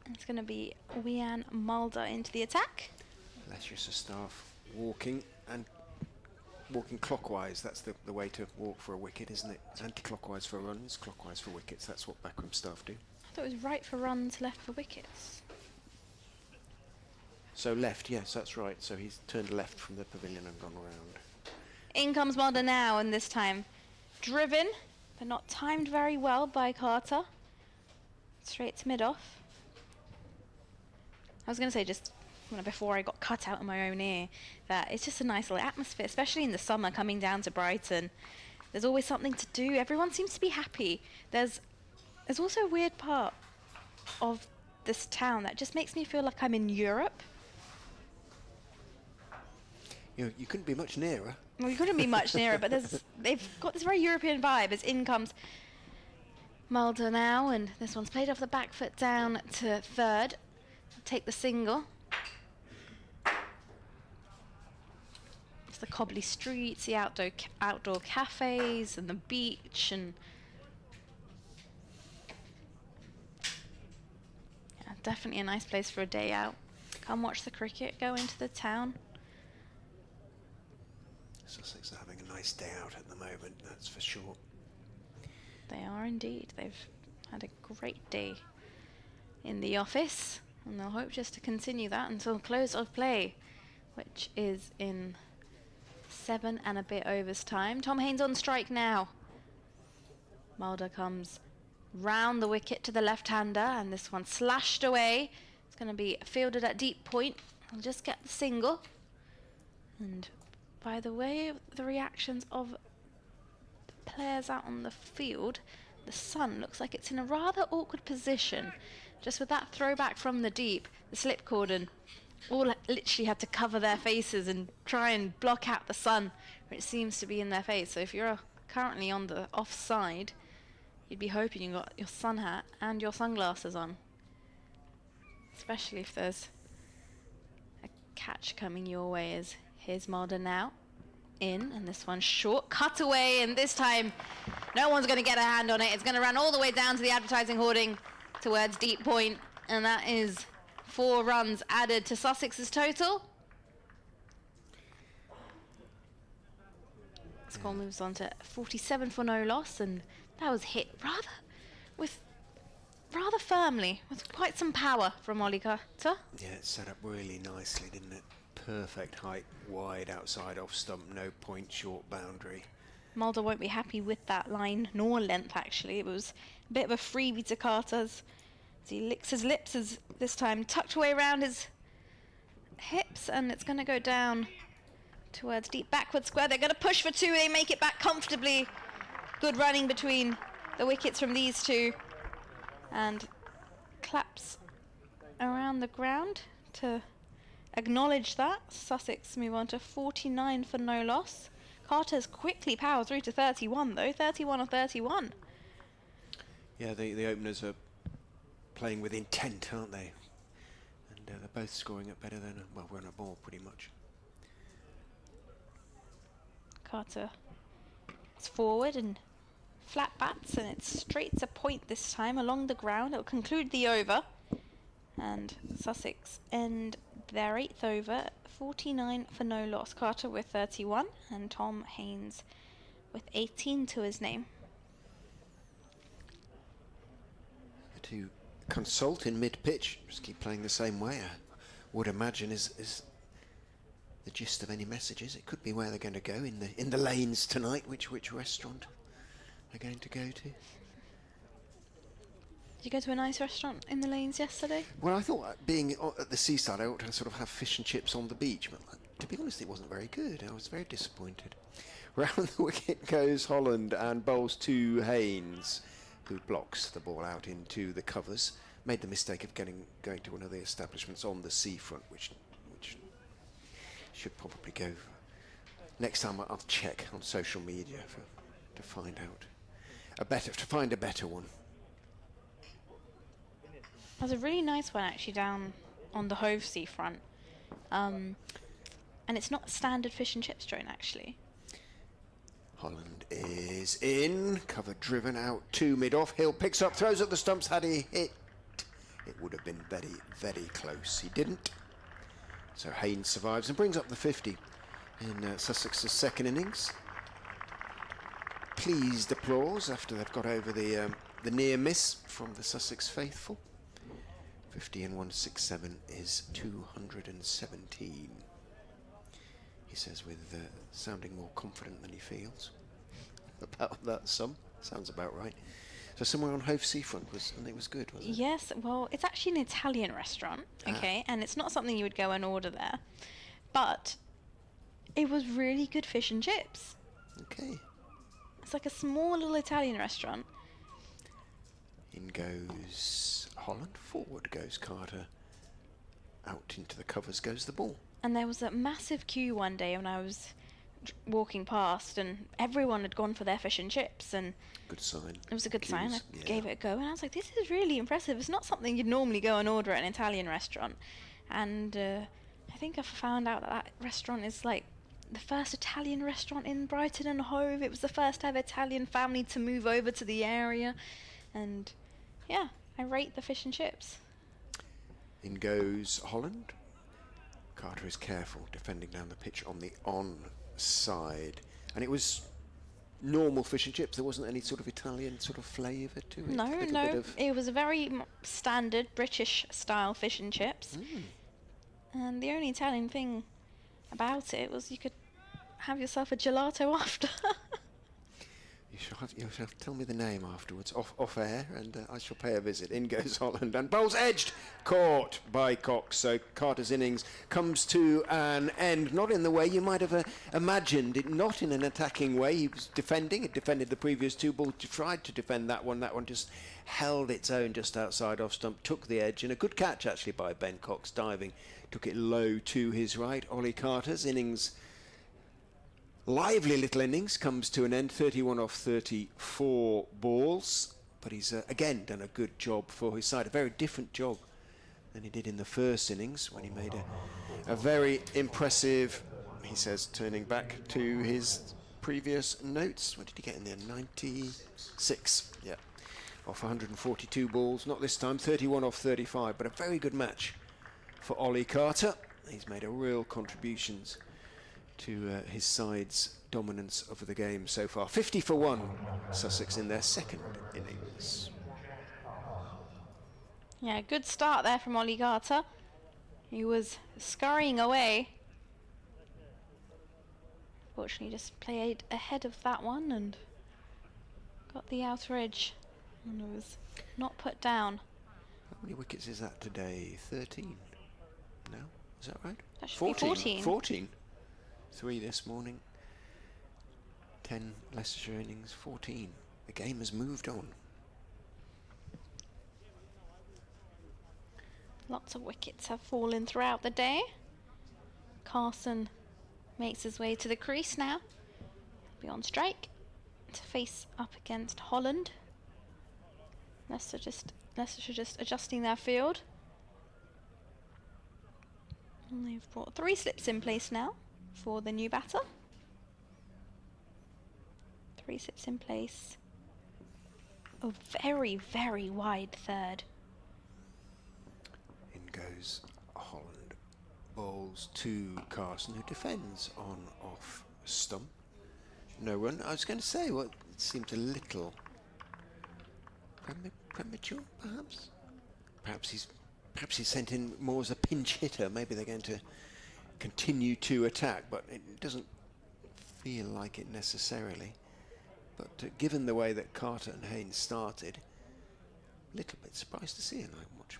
And it's going to be Wian Mulder into the attack. Leicestershire staff walking clockwise. That's the way to walk for a wicket, isn't it? Anti-clockwise for runs, clockwise for wickets. That's what backroom staff do. I thought it was right for runs, left for wickets. So left, yes, that's right. So he's turned left from the pavilion and gone around. In comes Mulder now, and this time driven, but not timed very well by Carter. Straight to mid-off. I was going to say just before I got cut out of my own ear that it's just a nice little atmosphere, especially in the summer coming down to Brighton. There's always something to do. Everyone seems to be happy. There's also a weird part of this town that just makes me feel like I'm in Europe. You couldn't be much nearer. Well, you couldn't be much nearer, but they've got this very European vibe as in comes Mulder now, and this one's played off the back foot down to third. Take the single. It's the cobbly streets, the outdoor cafes, and the beach, and yeah, definitely a nice place for a day out. Come watch the cricket, go into the town. Sussex are having a nice day out at the moment, that's for sure. They are indeed. They've had a great day in the office, and they'll hope just to continue that until close of play, which is in 7 and a bit overs time. Tom Haynes on strike now. Mulder comes round the wicket to the left-hander, and this one slashed away. It's going to be fielded at deep point. I'll just get the single. And by the way, the reactions of the players out on the field, the sun looks like it's in a rather awkward position. Just with that throwback from the deep, the slip cordon all literally had to cover their faces and try and block out the sun, which seems to be in their face. So if you're currently on the offside, you'd be hoping you got your sun hat and your sunglasses on, especially if there's a catch coming your way. As here's Mulder now in, and this one's short, cut away, and this time no one's going to get a hand on it. It's going to run all the way down to the advertising hoarding towards deep point, and that is 4 runs added to Sussex's total. Score moves on to 47 for no loss, and that was hit rather firmly, with quite some power from Ollie Carter. Yeah, it set up really nicely, didn't it? Perfect height, wide outside off stump, no point, short boundary. Mulder won't be happy with that line, nor length actually. It was a bit of a freebie to Carter's. As he licks his lips, as this time tucked away around his hips, and it's going to go down towards deep backward square. They're going to push for 2. They make it back comfortably. Good running between the wickets from these two, and claps around the ground to acknowledge that. Sussex move on to 49 for no loss. Carter's quickly powered through to 31 though, 31 or 31. Yeah, the openers are playing with intent, aren't they? And they're both scoring it better than, we're on a ball pretty much. Carter is forward and flat bats, and it's straight to point this time along the ground. It'll conclude the over, and Sussex end their 8th over, 49 for no loss. Carter with 31 and Tom Haynes with 18 to his name. To consult in mid-pitch, just keep playing the same way, I would imagine is the gist of any messages. It could be where they're going to go in the lanes tonight, which restaurant they're going to go to. Did you go to a nice restaurant in the lanes yesterday? Well, I thought being at the seaside, I ought to sort of have fish and chips on the beach, but to be honest, it wasn't very good. I was very disappointed. Round the wicket goes Holland and bowls to Haynes, who blocks the ball out into the covers. Made the mistake of going to one of the establishments on the seafront, which should probably go. Next time I'll check on social media to find out to find a better one. There's a really nice one actually down on the Hove seafront, and it's not a standard fish and chips joint actually. Holland is in, cover driven out to mid-off. Hill picks up, throws at the stumps. Had he hit, it would have been very, very close. He didn't. So Haynes survives and brings up the 50 in Sussex's second innings. Pleased applause after they've got over the near miss from the Sussex faithful. 50 and 167 is 217. He says with sounding more confident than he feels about that sum. Sounds about right. So somewhere on Hove seafront and it was good, wasn't it? Yes, well, it's actually an Italian restaurant, okay, and it's not something you would go and order there, but it was really good fish and chips. Okay. It's like a small little Italian restaurant. In goes Holland, forward goes Carter, out into the covers goes the ball. And there was a massive queue one day when I was walking past, and everyone had gone for their fish and chips, and Good sign. it was a good sign. I Queues, gave it a go, and I was like, this is really impressive. It's not something you'd normally go and order at an Italian restaurant. And I think I found out that restaurant is like the first Italian restaurant in Brighton and Hove. It was the first ever Italian family to move over to the area, and yeah, I rate the fish and chips. In goes Holland. Carter is careful, defending down the pitch on the on-side. And it was normal fish and chips. There wasn't any sort of Italian sort of flavour to it. No. It was a very standard British-style fish and chips. And the only Italian thing about it was you could have yourself a gelato after. You shall tell me the name afterwards, off air, and I shall pay a visit. In goes Holland, and bowls edged, caught by Cox. So Carter's innings comes to an end, not in the way you might have imagined it, not in an attacking way. He was defending, it defended the previous two balls, tried to defend that one just held its own just outside off stump, took the edge, and a good catch actually by Ben Cox, diving, took it low to his right. Ollie Carter's innings, lively little innings, comes to an end, 31 off 34 balls, but he's again done a good job for his side, a very different job than he did in the first innings when he made a very impressive, he says, turning back to his previous notes. What did he get in there? 96, yeah, off 142 balls, not this time, 31 off 35, but a very good match for Ollie Carter. He's made a real contributions to his side's dominance over the game so far. 50 for 1, Sussex in their second innings. Yeah, good start there from Ollie Carter. He was scurrying away. Fortunately, just played ahead of that one and got the outer edge, and was not put down. How many wickets is that today? 13? No? Is that right? That should be 14. 14. 3 this morning, 10 Leicestershire innings, 14. The game has moved on. Lots of wickets have fallen throughout the day. Carson makes his way to the crease now. He'll be on strike to face up against Holland. Leicestershire just adjusting their field. And they've brought 3 slips in place now for the new batter. 3 slips in place. A very, very wide third. In goes Holland. Bowls to Carson, who defends on off stump. No run. I was going to say, well, it seemed a little premature, perhaps. Perhaps he's sent in more as a pinch hitter. Maybe they're going to continue to attack, but it doesn't feel like it necessarily. But given the way that Carter and Haynes started, little bit surprised to see it. I watch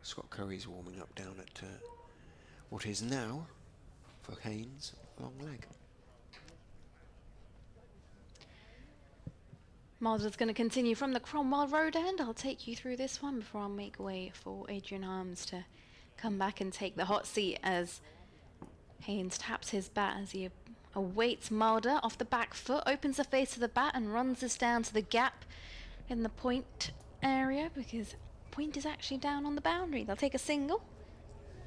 Scott Curry's warming up down at what is now, for Haynes, long leg. Mulder's going to continue from the Cromwell Road end. I'll take you through this one before I make way for Adrian Harms to come back and take the hot seat as Haynes taps his bat as he awaits Mulder off the back foot, opens the face of the bat and runs this down to the gap in the point area because point is actually down on the boundary. They'll take a single.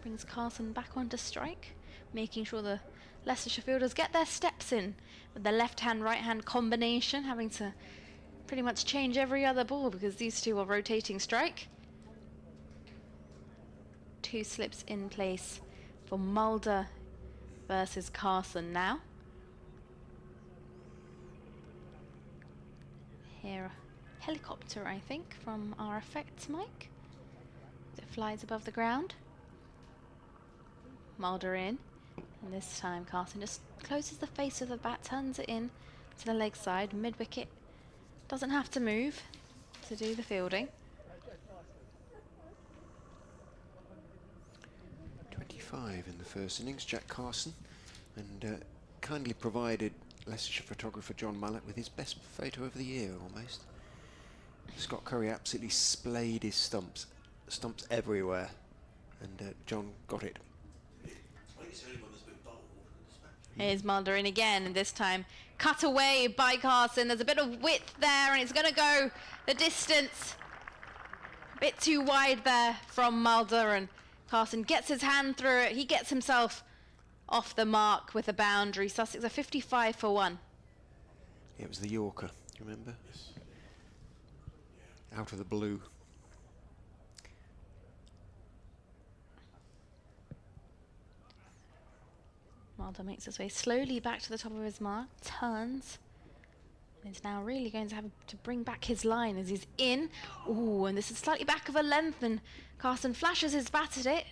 Brings Carson back onto strike, making sure the Leicestershire fielders get their steps in with the left-hand, right-hand combination, having to pretty much change every other ball because these two are rotating strike. 2 slips in place for Mulder versus Carson now. Here a helicopter, I think, from our effects mic. As it flies above the ground. Mulder in. And this time Carson just closes the face of the bat, turns it in to the leg side, mid-wicket. Doesn't have to move to do the fielding. 25 in the first innings, Jack Carson, and kindly provided Leicestershire photographer John Mullett with his best photo of the year almost. Scott Curry absolutely splayed his stumps everywhere, and John got it. Here's Mulder in again, and this time cut away by Carson. There's a bit of width there, and it's going to go the distance. A bit too wide there from Mulder, and Carson gets his hand through it. He gets himself off the mark with a boundary. Sussex are 55 for 1. It was the Yorker, do you remember? Yes. Out of the blue. Mulder makes his way slowly back to the top of his mark, turns, and is now really going to have to bring back his line as he's in. Ooh, and this is slightly back of a length, and Carson flashes his bat at it.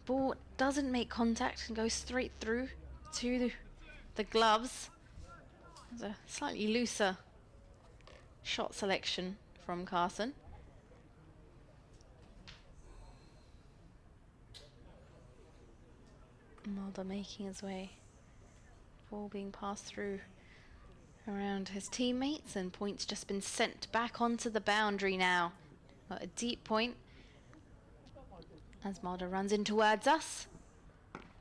Ball doesn't make contact and goes straight through to the gloves. There's a slightly looser shot selection from Carson. Mulder making his way, ball being passed through around his teammates, and point's just been sent back onto the boundary now. Got a deep point as Mulder runs in towards us.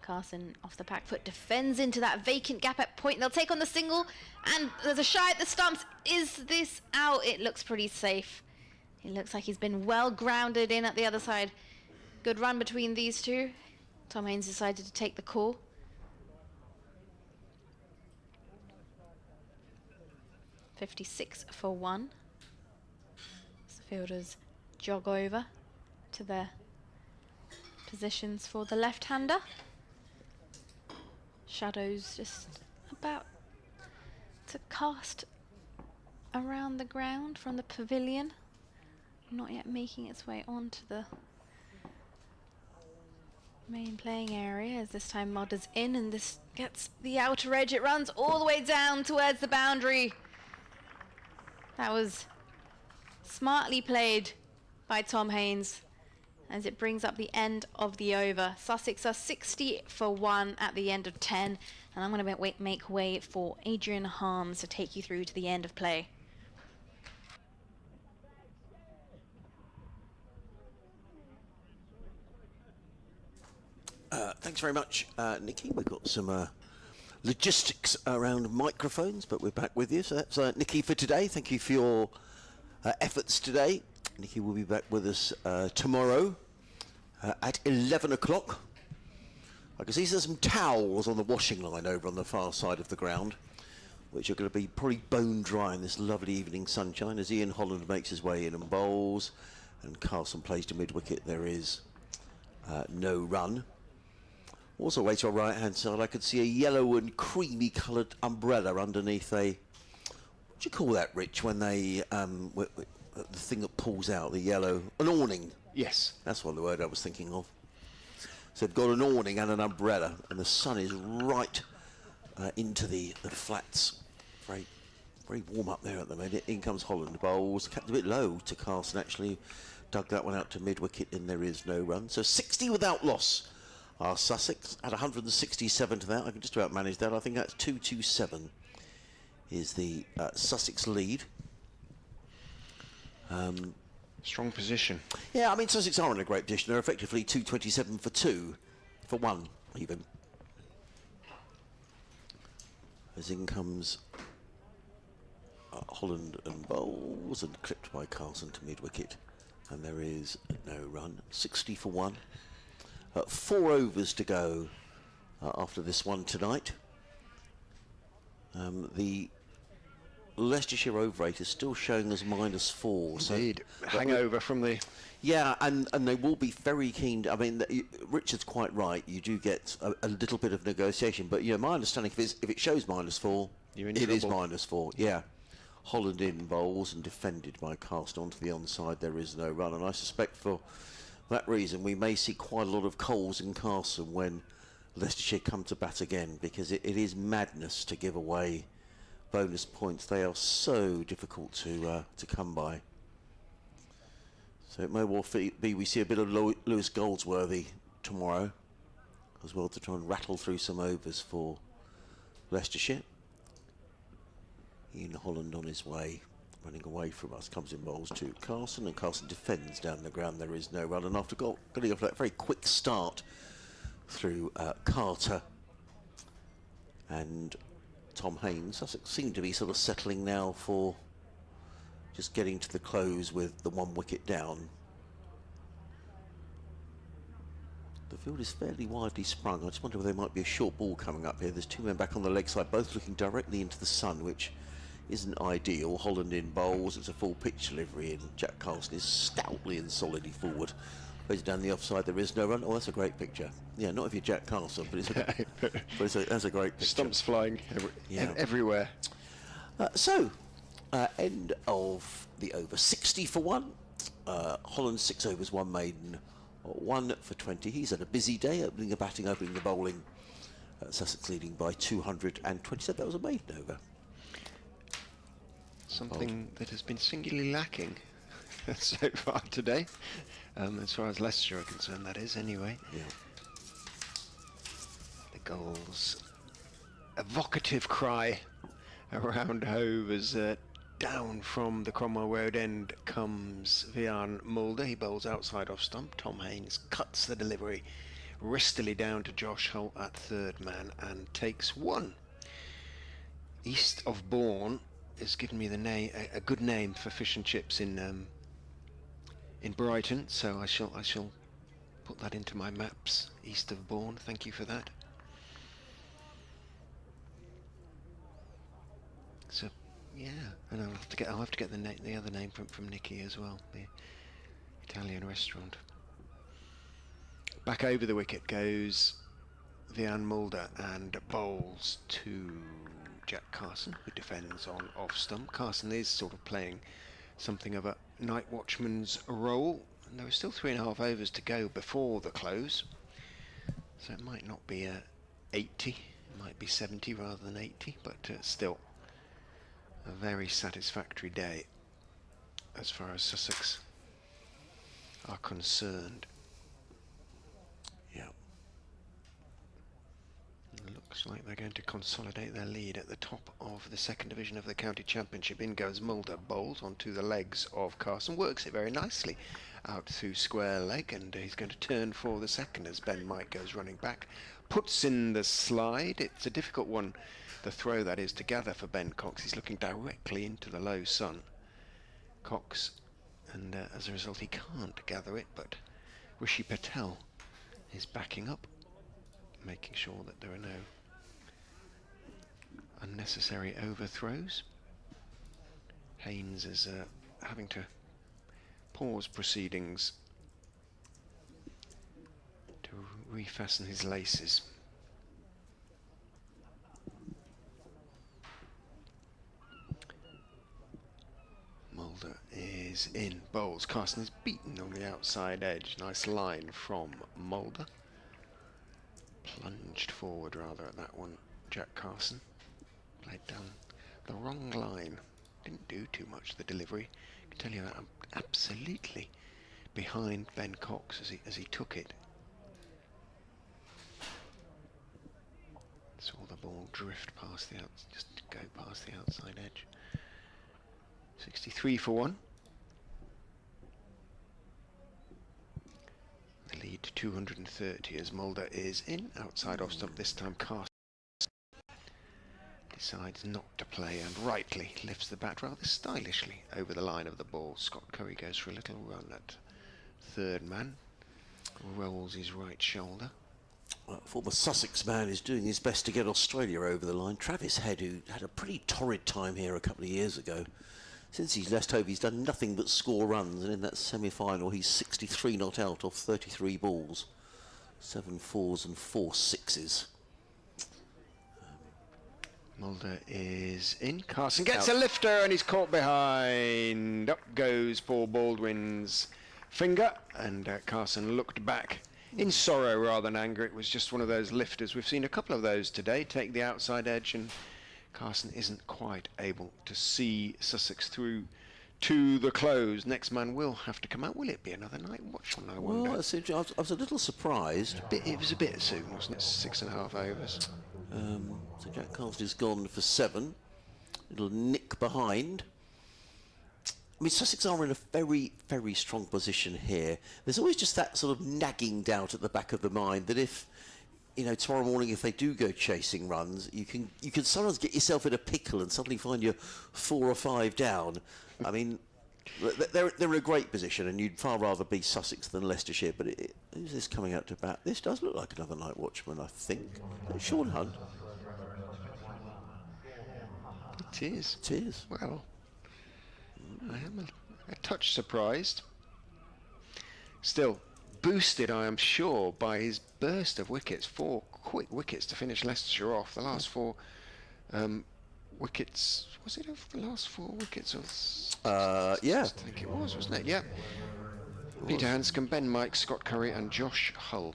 Carson off the back foot defends into that vacant gap at point. They'll take on the single, and there's a shy at the stumps. Is this out? It looks pretty safe. It looks like he's been well grounded in at the other side. Good run between these two. Tom Haynes decided to take the call. .56 for 1. As the fielders jog over to their positions for the left-hander. Shadows just about to cast around the ground from the pavilion. Not yet making its way onto the main playing area, as this time Mulder's in, and this gets the outer edge. It runs all the way down towards the boundary. That was smartly played by Tom Haynes as it brings up the end of the over. Sussex are 60 for 1 at the end of 10, and I'm going to make way for Adrian Harms to take you through to the end of play. Thanks very much, Nikki. We've got some logistics around microphones, but we're back with you. So that's Nikki for today. Thank you for your efforts today. Nikki will be back with us tomorrow at 11 o'clock. I can see there's some towels on the washing line over on the far side of the ground, which are going to be probably bone dry in this lovely evening sunshine as Ian Holland makes his way in and bowls, and Carson plays to mid-wicket. There is no run. Also, way to our right-hand side, I could see a yellow and creamy coloured umbrella underneath a... What do you call that, Rich, when they... the thing that pulls out, the yellow... An awning. Yes. That's what the word I was thinking of. So they've got an awning and an umbrella, and the sun is right into the flats. Very Very warm up there at the minute. In comes Holland, bowls. Kept a bit low to Carson, actually. Dug that one out to mid-wicket, and there is no run. So 60 without loss. Sussex at 167 to that. I can just about manage that. I think that's 227 is the Sussex lead. Strong position. Yeah, I mean, Sussex are in a great position. They're effectively 227 for 1 even. As in comes Holland and bowls, and clipped by Carson to mid-wicket. And there is no run. 60 for 1. 4 overs to go after this one tonight. The Leicestershire over rate is still showing as -4. Indeed. Hangover from the... Yeah, and they will be very keen. I mean, Richard's quite right. You do get a little bit of negotiation, but my understanding if it shows -4, it is -4. Yeah. Holland in bowls and defended by Carson onto the onside. There is no run, and I suspect for that reason we may see quite a lot of Coles and Carson when Leicestershire come to bat again, because it is madness to give away bonus points. They are so difficult to come by. So it may well be we see a bit of Lewis Goldsworthy tomorrow as well to try and rattle through some overs for Leicestershire. Ian Holland on his way, running away from us, comes in bowls to Carson, and Carson defends down the ground. There is no run, and after getting off that very quick start through Carter and Tom Haynes, Sussex seem to be sort of settling now for just getting to the close with the 1 wicket down. The field is fairly widely sprung. I just wonder whether there might be a short ball coming up here. There's 2 men back on the leg side, both looking directly into the sun, which isn't ideal. Holland in bowls, it's a full pitch delivery, and Jack Carson is stoutly and solidly forward. Plays down the offside, there is no run. Oh, that's a great picture. Yeah, not if you're Jack Carson, but that's a great picture. Stumps flying everywhere. End of the over. 60 for 1. Holland 6 overs, 1 maiden, 1 for 20. He's had a busy day, opening the batting, opening the bowling. Sussex leading by 227. That was a maiden over. Something that has been singularly lacking so far today, as far as Leicestershire are concerned, that is, anyway. Yeah. The goals. Evocative cry around Hove as down from the Cromwell Road end comes Vian Mulder. He bowls outside off stump. Tom Haynes cuts the delivery wristily down to Josh Holt at third man and takes 1. East of Bourne has given me the name, a good name for fish and chips in Brighton, so I shall put that into my maps. East of Bourne, thank you for that. So yeah, and I'll have to get the other name from Nicky as well, the Italian restaurant. Back over the wicket goes Vian Mulder and bowls to Jack Carson, who defends on off stump. Carson is sort of playing something of a night watchman's role, and there are still 3.5 overs to go before the close, so it might not be 80, it might be 70 rather than 80, but still a very satisfactory day as far as Sussex are concerned. Looks like they're going to consolidate their lead at the top of the 2nd division of the county championship. In goes Mulder, bowls onto the legs of Carson, works it very nicely out through square leg, and he's going to turn for the second as Ben Mike goes running back, puts in the slide. It's a difficult one, the throw that is, to gather for Ben Cox. He's looking directly into the low sun, Cox, and as a result he can't gather it, but Rishi Patel is backing up, making sure that there are no unnecessary overthrows. Haynes is having to pause proceedings to refasten his laces. Mulder is in, bowls. Carson is beaten on the outside edge. Nice line from Mulder. Plunged forward rather at that one, Jack Carson. Played down the wrong line. Didn't do too much, the delivery. I can tell you that I'm absolutely behind Ben Cox as he took it. Saw the ball drift past the just go past the outside edge. 63 for 1. The lead to 230 as Mulder is in outside off stump. This time Carson decides not to play and rightly lifts the bat rather stylishly over the line of the ball. Scott Curry goes for a little run at third man, rolls his right shoulder. Former Sussex man is doing his best to get Australia over the line. Travis Head, who had a pretty torrid time here a couple of years ago. Since he's left home, he's done nothing but score runs, and in that semi-final, he's 63 not out off 33 balls. 7 fours and 4 sixes. Mulder is in. Carson gets a lifter and he's caught behind. Up goes Paul Baldwin's finger, and Carson looked back in sorrow rather than anger. It was just one of those lifters. We've seen a couple of those today take the outside edge, and Carson isn't quite able to see Sussex through to the close. Next man will have to come out. Will it be another night watchman, I wonder? Well, I was a little surprised. It was a bit soon, wasn't it? 6.5 overs. So Jack Carsley's gone for 7. Little nick behind. I mean, Sussex are in a very, very strong position here. There's always just that sort of nagging doubt at the back of the mind that if, you know, tomorrow morning if they do go chasing runs, you can sometimes get yourself in a pickle and suddenly find you're 4 or 5 down. I mean, they're in a great position, and you'd far rather be Sussex than Leicestershire. But who's this coming out to bat? This does look like another night watchman, I think. Sean Hunt. It is. It is. Well, I am a touch surprised. Still, boosted, I am sure, by his burst of wickets. 4 quick wickets to finish Leicestershire off. The last 4 wickets. Was it of the last 4 wickets? Yeah. I think it was, wasn't it? Yeah. Peter Hanscom, Ben Mike, Scott Curry, and Josh Hull.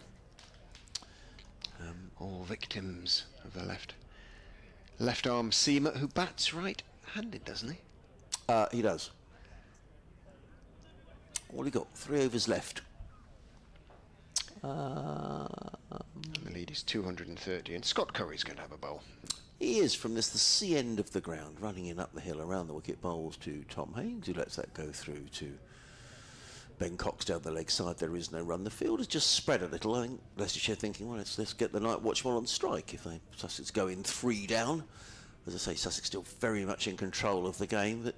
All victims of the left arm seamer, who bats right-handed, doesn't he? He does. What have we got? 3 overs left. The lead is 230, and Scott Curry's going to have a bowl. He is from the C end of the ground, running in up the hill around the wicket bowls to Tom Haynes, who lets that go through to Ben Cox down the leg side. There is no run. The field has just spread a little. I think Leicestershire thinking, well, let's get the night watchman on strike. If Sussex go in 3 down, as I say, Sussex still very much in control of the game. But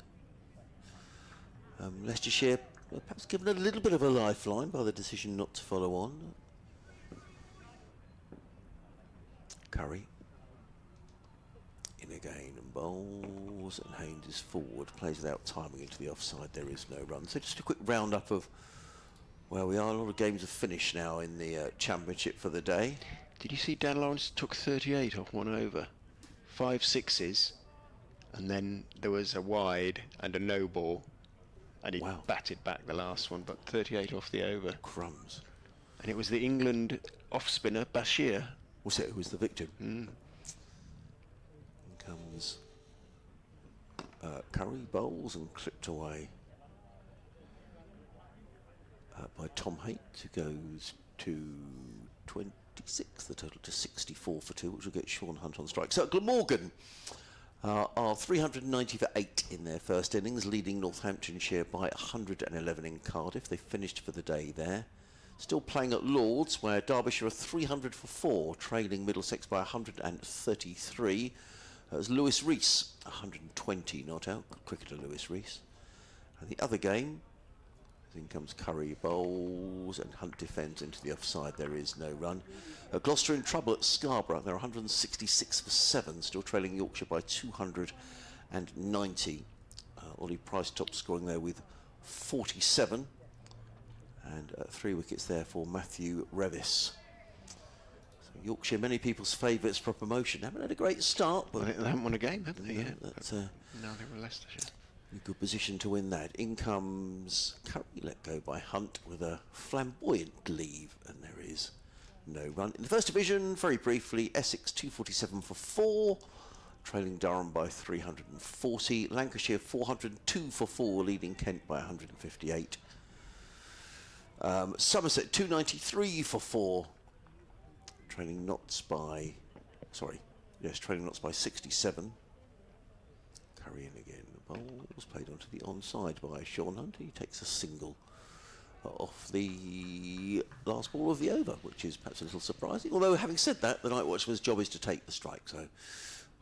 Leicestershire perhaps given a little bit of a lifeline by the decision not to follow on. Curry in again and bowls, and Haynes is forward, plays without timing into the offside. There is no run. So just a quick roundup of where we are. A lot of games are finished now in the championship for the day. Did you see Dan Lawrence took 38 off 1 over? 5 sixes, and then there was a wide and a no ball, and he batted back the last one, but 38 off the over. Crumbs. And it was the England off-spinner Bashir. Was it who was the victim? Mm. Comes Curry, bowls and clipped away by Tom Haight, who goes to 26, the total to 64 for 2, which will get Sean Hunt on strike. So Glamorgan are 390 for 8 in their first innings, leading Northamptonshire by 111 in Cardiff. They finished for the day there. Still playing at Lords, where Derbyshire are 300 for 4, trailing Middlesex by 133. As Lewis Rees, 120 not out. Good cricketer Lewis Rees. And the other game, in comes Curry, bowls, and Hunt defends into the offside. There is no run. Gloucester in trouble at Scarborough. They're 166 for 7, still trailing Yorkshire by 290. Ollie Price top scoring there with 47. And 3 wickets there for Matthew Revis. So Yorkshire, many people's favourites for promotion. Haven't had a great start, but they haven't won a game, have they? Yeah, That's now they were Leicestershire. A good position to win that. In comes Curry, let go by Hunt with a flamboyant leave, and there is no run. In the first division, very briefly, Essex 247 for 4, trailing Durham by 340. Lancashire 402 for 4, leading Kent by 158. Somerset 293 for 4, trailing Notts by, trailing Notts by 67. Carry in again. The ball's played onto the onside by Sean Hunt. He takes a single off the last ball of the over, which is perhaps a little surprising. Although, having said that, the night watchman's job is to take the strike, so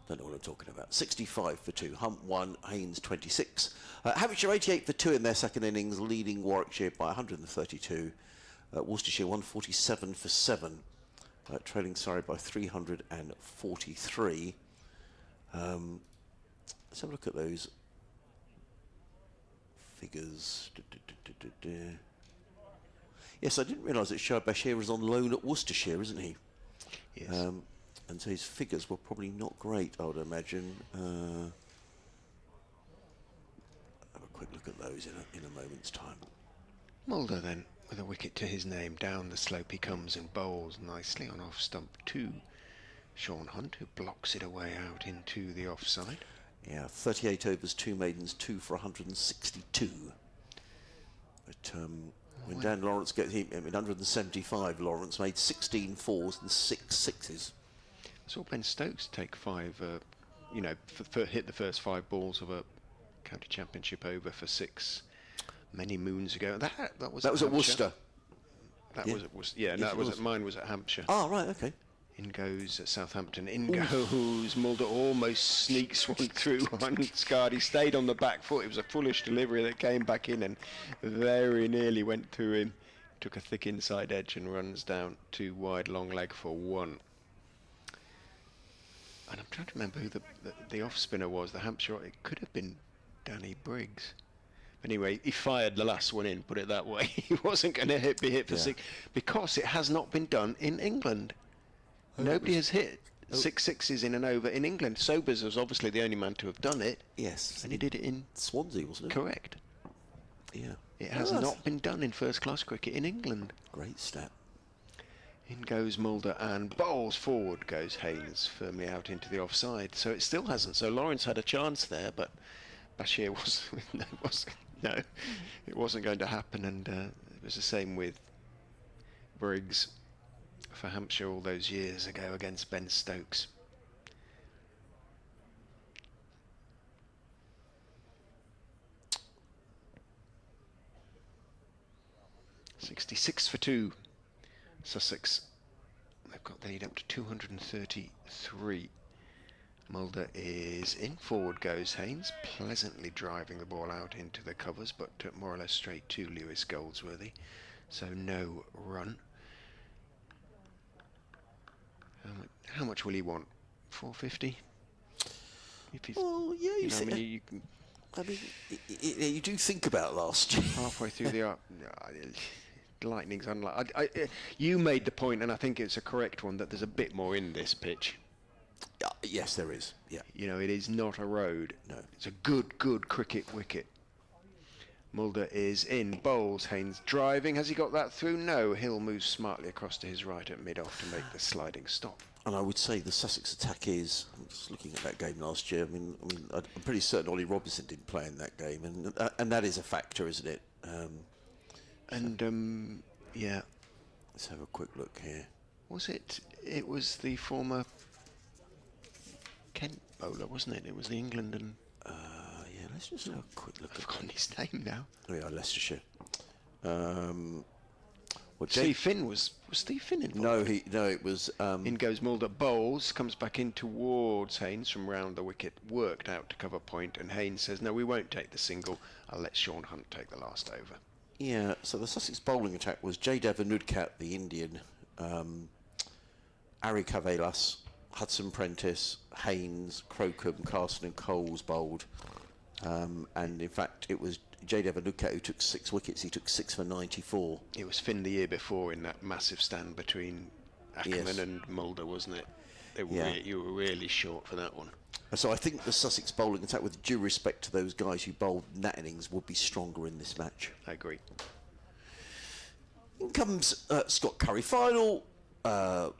don't know what I'm talking about. 65 for 2. Hunt 1, Haynes 26. Hampshire 88 for 2 in their second innings, leading Warwickshire by 132. Worcestershire 147 for 7, trailing Surrey by 343. Let's have a look at those figures. Yes, I didn't realise that Shah Bashir is on loan at Worcestershire, isn't he? Yes. And so his figures were probably not great, I would imagine. Have a quick look at those in a moment's time. Mulder then, with a wicket to his name, down the slope he comes and bowls nicely on off stump 2. Sean Hunt, who blocks it away out into the offside. Yeah, 38 overs, 2 maidens, 2 for 162. But when Dan Lawrence gets him, 175, Lawrence made 16 fours and 6 sixes. I saw Ben Stokes take 5, hit the first 5 balls of a county championship over for 6 many moons ago. That was at Worcester. That Yeah. was at Worcester. Yeah, Yes, no, it was. mine was at Hampshire. Oh, right, okay. In goes Southampton. In goes Mulder. Almost sneaks one through on Scard. He stayed on the back foot. It was a foolish delivery that came back in and very nearly went through him. Took a thick inside edge and runs down 2 wide, long leg for 1. And I'm trying to remember who the off spinner was. The Hampshire. It could have been Danny Briggs. Anyway, he fired the last one in. Put it that way. He wasn't going to be hit for 6 because it has not been done in England. Nobody has hit 6 sixes in an over in England. Sobers was obviously the only man to have done it. Yes. And he did it in Swansea, wasn't it? Correct. Yeah. It has not been done in first class cricket in England. Great stat. In goes Mulder and bowls forward goes Haynes firmly out into the offside. So it still hasn't. So Lawrence had a chance there, but Bashir it wasn't going to happen. And it was the same with Briggs for Hampshire all those years ago against Ben Stokes. .66 for 2. Sussex. They've got the lead up to 233. Mulder is in. Forward goes Haynes, pleasantly driving the ball out into the covers, but more or less straight to Lewis Goldsworthy. So no run. How much will he want? 450? Well, yeah, you do think about last year. Halfway through the Lightning's unlike. You made the point, and I think it's a correct one, that there's a bit more in this pitch. Yes, there is. Yeah. You know, it is not a road. No. It's a good cricket wicket. Mulder is in. Bowls. Haynes driving. Has he got that through? No. Hill moves smartly across to his right at mid-off to make the sliding stop. And I would say the Sussex attack is, I'm just looking at that game last year, I'm pretty certain Ollie Robinson didn't play in that game, and that is a factor, isn't it? Yeah. Let's have a quick look here. Was it? It was the former Kent bowler, wasn't it? It was the England and... Yeah, let's just have a quick look. I've forgotten his name now. Oh yeah, Leicestershire. Steve Finn was Steve Finn involved? No, it was... in goes Mulder, bowls, comes back in towards Haynes from round the wicket, worked out to cover point, and Haynes says, no, we won't take the single, I'll let Sean Hunt take the last over. Yeah, so the Sussex bowling attack was Jaydev Anudkat, the Indian, Ari Cavelas, Hudson Prentice, Haynes, Crocombe, Carson and Coles bowled. And in fact, it was Jaydev Anudkat who took 6 wickets. He took 6 for 94. It was Finn the year before in that massive stand between Ackerman and Mulder, wasn't it? You were really short for that one. So I think the Sussex bowling attack, with due respect to those guys who bowled in that innings, would be stronger in this match. I agree. In comes Scott Curry final. And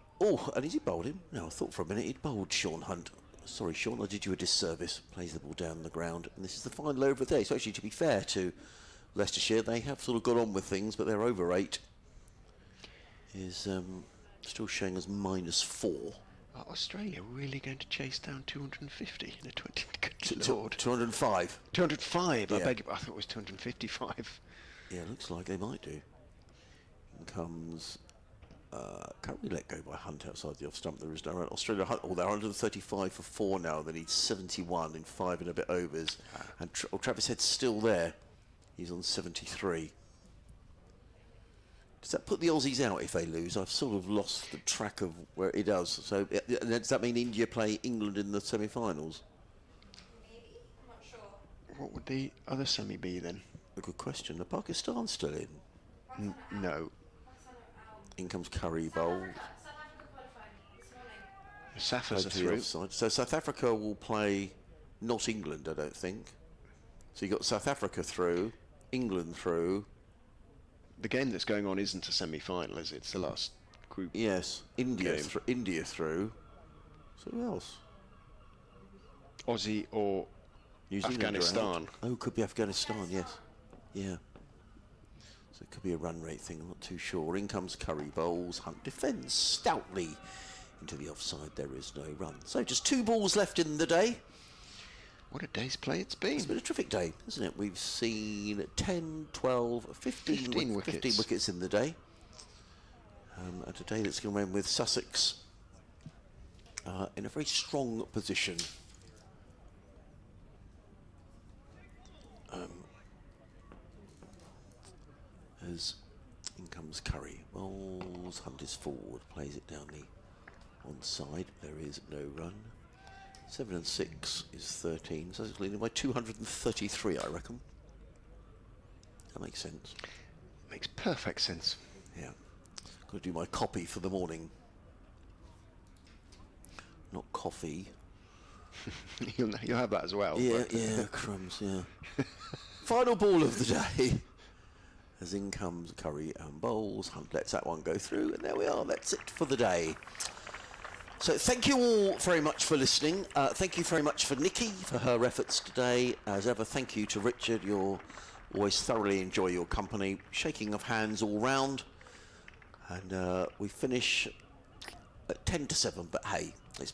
has he bowled him? No, I thought for a minute he'd bowled Sean Hunt. Sorry, Sean, I did you a disservice. Plays the ball down the ground, and this is the final over of the day. So actually, to be fair to Leicestershire, they have sort of got on with things, but their over 8 is still showing as -4. Are Australia really going to chase down 250 in a 20? Good Lord. 205. 205, I Yeah. beg your, I thought it was 255. Yeah, looks like they might do. In comes currently let go by Hunt outside the off stump. There is no run. Australia, oh, they're 135 for 4 now. They need 71 in 5 and a bit overs. And Travis Head's still there. He's on 73. Does that put the Aussies out if they lose? I've sort of lost the track of where it does. So does that mean India play England in the semi-finals? Maybe. I'm not sure. What would the other semi be then? A good question. Are Pakistan still in? No. In comes Curry Bowl. South Africa qualified this morning. Safa's are To the through. offside. So South Africa will play not England, I don't think. So you got South Africa through, England through. The game that's going on isn't a semi-final, is it? It's the last group. Yes, India Game. India through. So who else? Aussie or New Zealand are out. Afghanistan. Oh, could be Afghanistan. Yes. Yeah. So it could be a run rate thing. I'm not too sure. In comes Curry Bowls. Hunt defends stoutly into the offside. There is no run. So just 2 balls left in the day. What a day's play it's been. It's been a terrific day, hasn't it? We've seen 10, 12, 15 15 15 wickets. wickets in the day. And today that's going to end with Sussex in a very strong position. As in comes Curry. Bowls, Hunt is forward, plays it down the one side. There is no run. 7 and 6 is 13. So it's leading by 233, I reckon. That makes sense. Makes perfect sense. Yeah. Got to do my copy for the morning. Not coffee. You'll have that as well. Yeah, but- yeah, crumbs, yeah. Final ball of the day. As in comes Curry and Bowls. Hunt lets that one go through, and there we are. That's it for the day. So thank you all very much for listening. Thank you very much for Nikki for her efforts today. As ever, thank you to Richard. You'll always thoroughly enjoy your company. Shaking of hands all round. And we finish at 10 to 7, but hey, it's